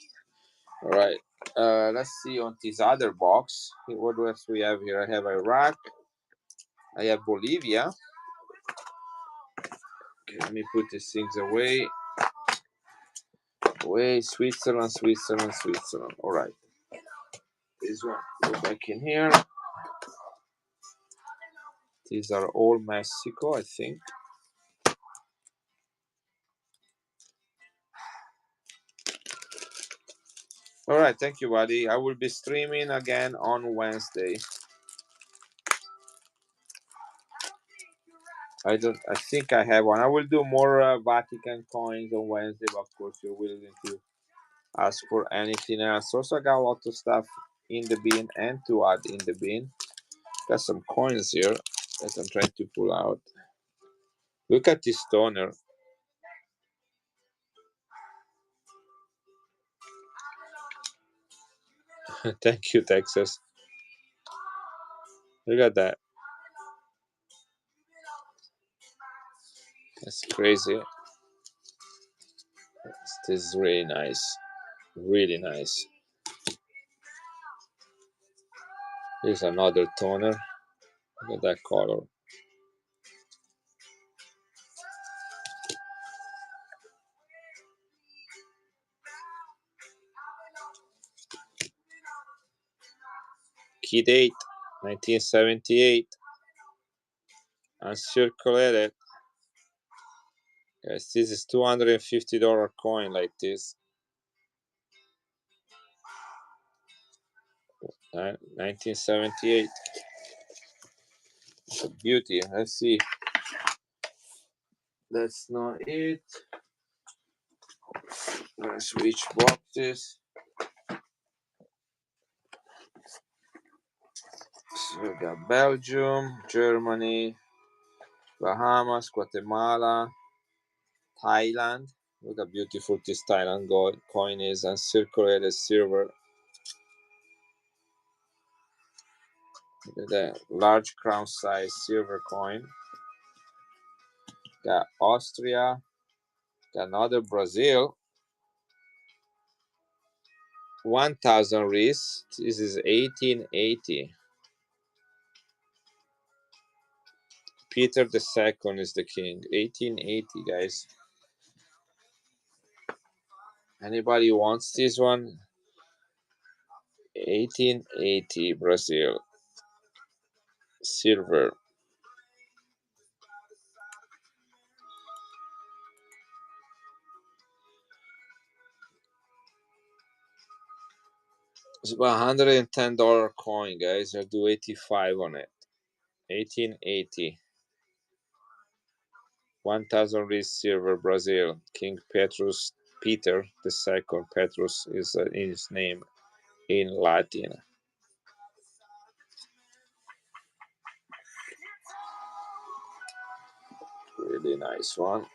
All right. Let's see on this other box. What else we have here? I have Iraq. I have Bolivia. Okay, let me put these things away. Away. Switzerland, Switzerland, Switzerland. All right. This one. Go back in here. These are all Mexico, I think. All right, thank you, buddy. I will be streaming again on Wednesday. I think I have one. I will do more Vatican coins on Wednesday, but of course you're willing to ask for anything else. Also, I got a lot of stuff in the bin and to add in the bin. Got some coins here that I'm trying to pull out. Look at this toner. Thank you, Texas. Look at that. That's crazy. This is really nice. Really nice. Here's another toner. Look at that color. Key date 1978. Uncirculated. Yes, this is $250 coin like this. 1978. It's a beauty. Let's see. That's not it. Let's switch boxes. So we got Belgium, Germany, Bahamas, Guatemala, Thailand. Look how beautiful this Thailand coin is, and circulated silver. Look at that large crown size silver coin. Got Austria. Got another Brazil. 1000 Reis. This is 1880. Peter II is the king. 1880, guys. Anybody wants this one? 1880 Brazil. Silver. It's about $110 coin, guys. I'll do 85 on it. 1880. 1000 Reis silver, Brazil. King Petrus, Peter II. Petrus is his name in Latin. Really nice one.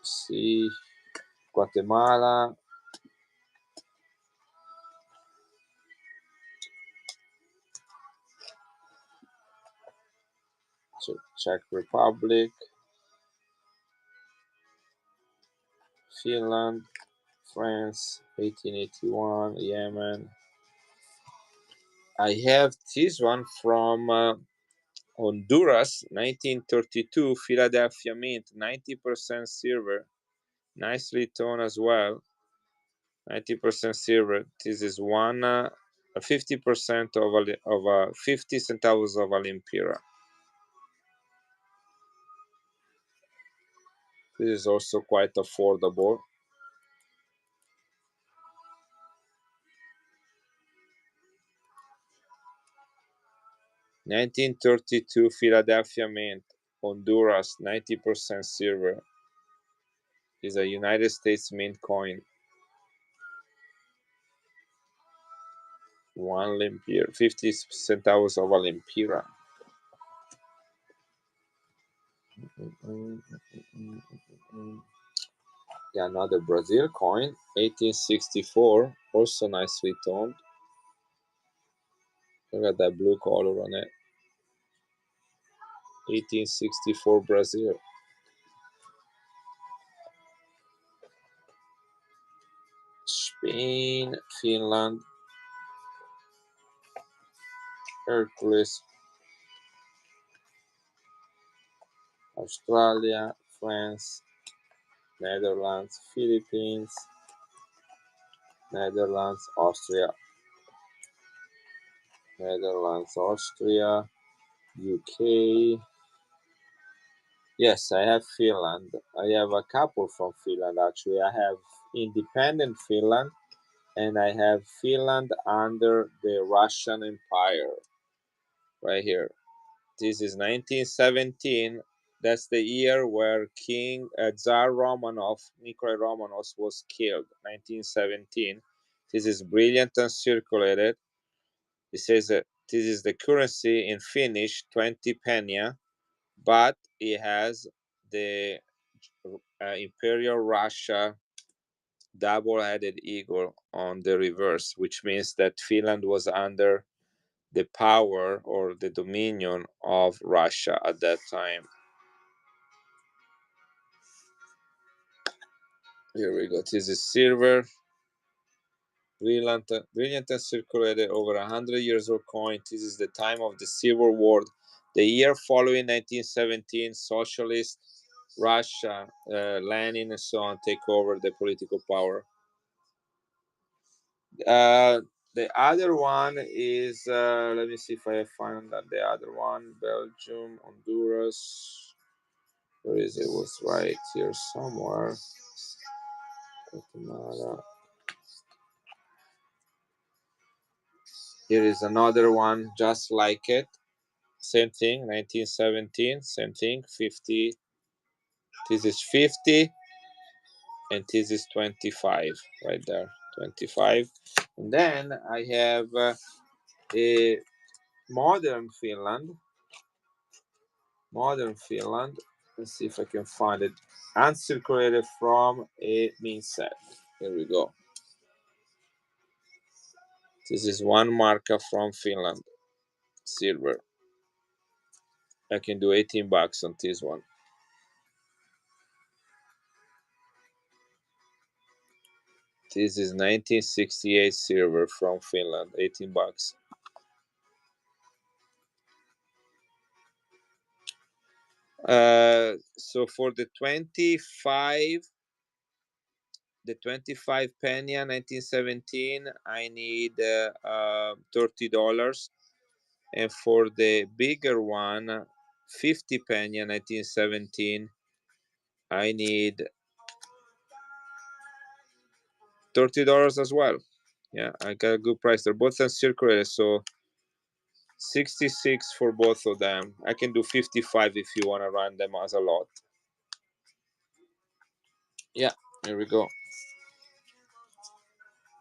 See, Guatemala. Czech Republic. Finland. France. 1881. Yemen. I have this one from Honduras, 1932, Philadelphia Mint, 90% silver, nicely toned as well, 90% silver. This is 50% of 50 centavos of a lempira. This is also quite affordable. $1932 Philadelphia Mint, Honduras, 90% silver. Is a United States mint coin. 1 lempira, 50 centavos of a lempira. Yeah, another Brazil coin, 1864, also nicely toned. Look at that blue color on it. 1864 Brazil. Spain, Finland, Hercules, Australia, France, Netherlands, Philippines, Netherlands, Austria, Netherlands, Austria, UK. Yes, I have Finland. I have a couple from Finland actually. I have independent Finland, and I have Finland under the Russian Empire right here. This is 1917. That's the year where King Tsar Romanov, Nikolai Romanov, was killed. 1917. This is brilliant and circulated. It says that this is the currency in Finnish, 20 pennia, but it has the Imperial Russia double-headed eagle on the reverse, which means that Finland was under the power or the dominion of Russia at that time. Here we go. This is silver, brilliant and circulated, over 100 years old coin. This is the time of the Civil War. The year following 1917, socialist Russia, Lenin and so on, take over the political power. The other one is, let me see if I find that the other one, Belgium, Honduras. Where is it? It was right here somewhere. Guatemala. Here is another one just like it. Same thing, 1917, same thing, 50. This is 50. and this is 25 right there, 25. And then I have a modern Finland. Let's see if I can find it. Uncirculated from a mean set. Here we go. This is one marca from Finland, silver. I can do $18 on this one. This is 1968 silver from Finland, $18. So for the 25 Penya 1917, I need $30. And for the bigger one, 50 Penya 1917, I need $30 as well. Yeah, I got a good price. They're both uncirculated, so 66 for both of them. I can do 55 if you want to run them as a lot. Yeah, here we go.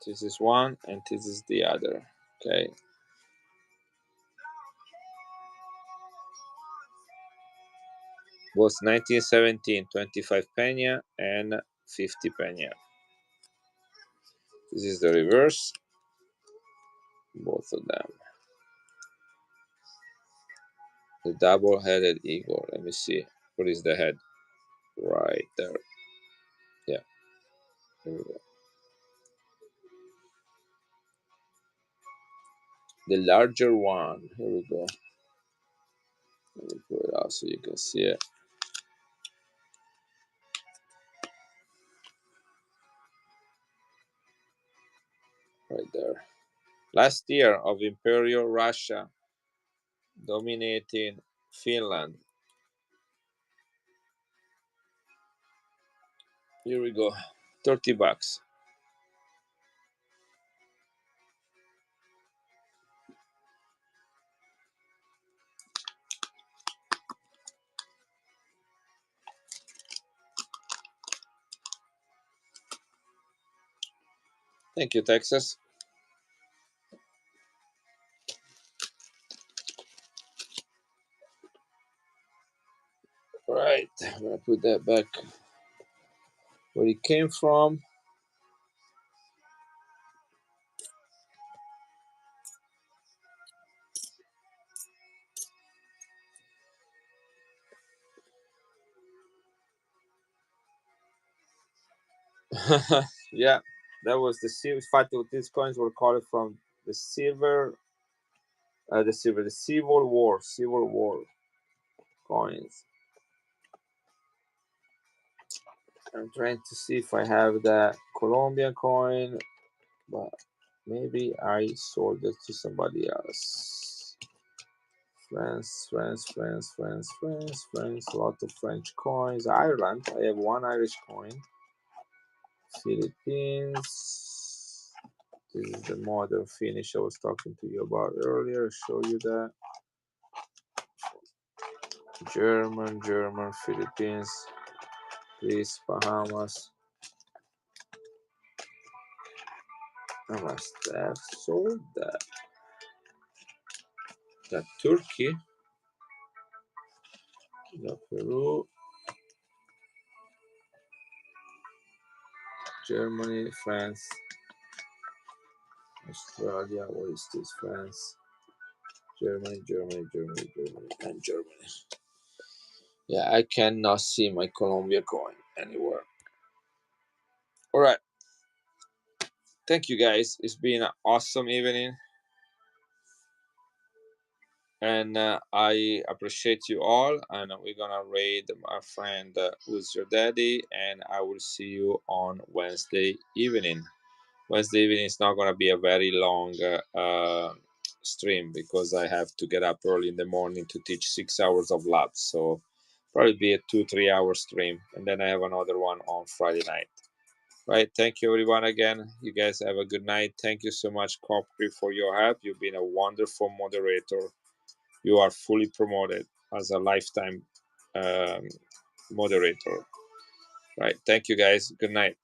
This is one and this is the other. Okay. Both 1917, 25 Penya and 50 Penya. This is the reverse. Both of them. The double-headed eagle. Let me see. What is the head? Right there. Yeah. Here we go. The larger one. Here we go. Let me put it out so you can see it. Right there. Last year of Imperial Russia dominating Finland. Here we go. $30. Thank you, Texas. All right, I'm gonna put that back where it came from. Yeah, that was the silver. In fact, these coins were called from the Civil War coins. I'm trying to see if I have the Colombian coin, but maybe I sold it to somebody else. France, a lot of French coins. Ireland, I have one Irish coin. Philippines. This is the modern finish I was talking to you about earlier. Show you that. German, Philippines, Greece, Bahamas. I must have sold that. Got Turkey. Got Peru. Germany, France, Australia. What is this? France, Germany, and Germany. Yeah, I cannot see my Colombia coin anywhere. All right. Thank you, guys. It's been an awesome evening. And I appreciate you all. And we're going to raid my friend Who's Your Daddy. And I will see you on Wednesday evening. Wednesday evening is not going to be a very long stream because I have to get up early in the morning to teach 6 hours of labs. So probably be a 2-3 hour stream. And then I have another one on Friday night. Right. Thank you, everyone, again. You guys have a good night. Thank you so much, Copri, for your help. You've been a wonderful moderator. You are fully promoted as a lifetime moderator. Right. Thank you, guys. Good night.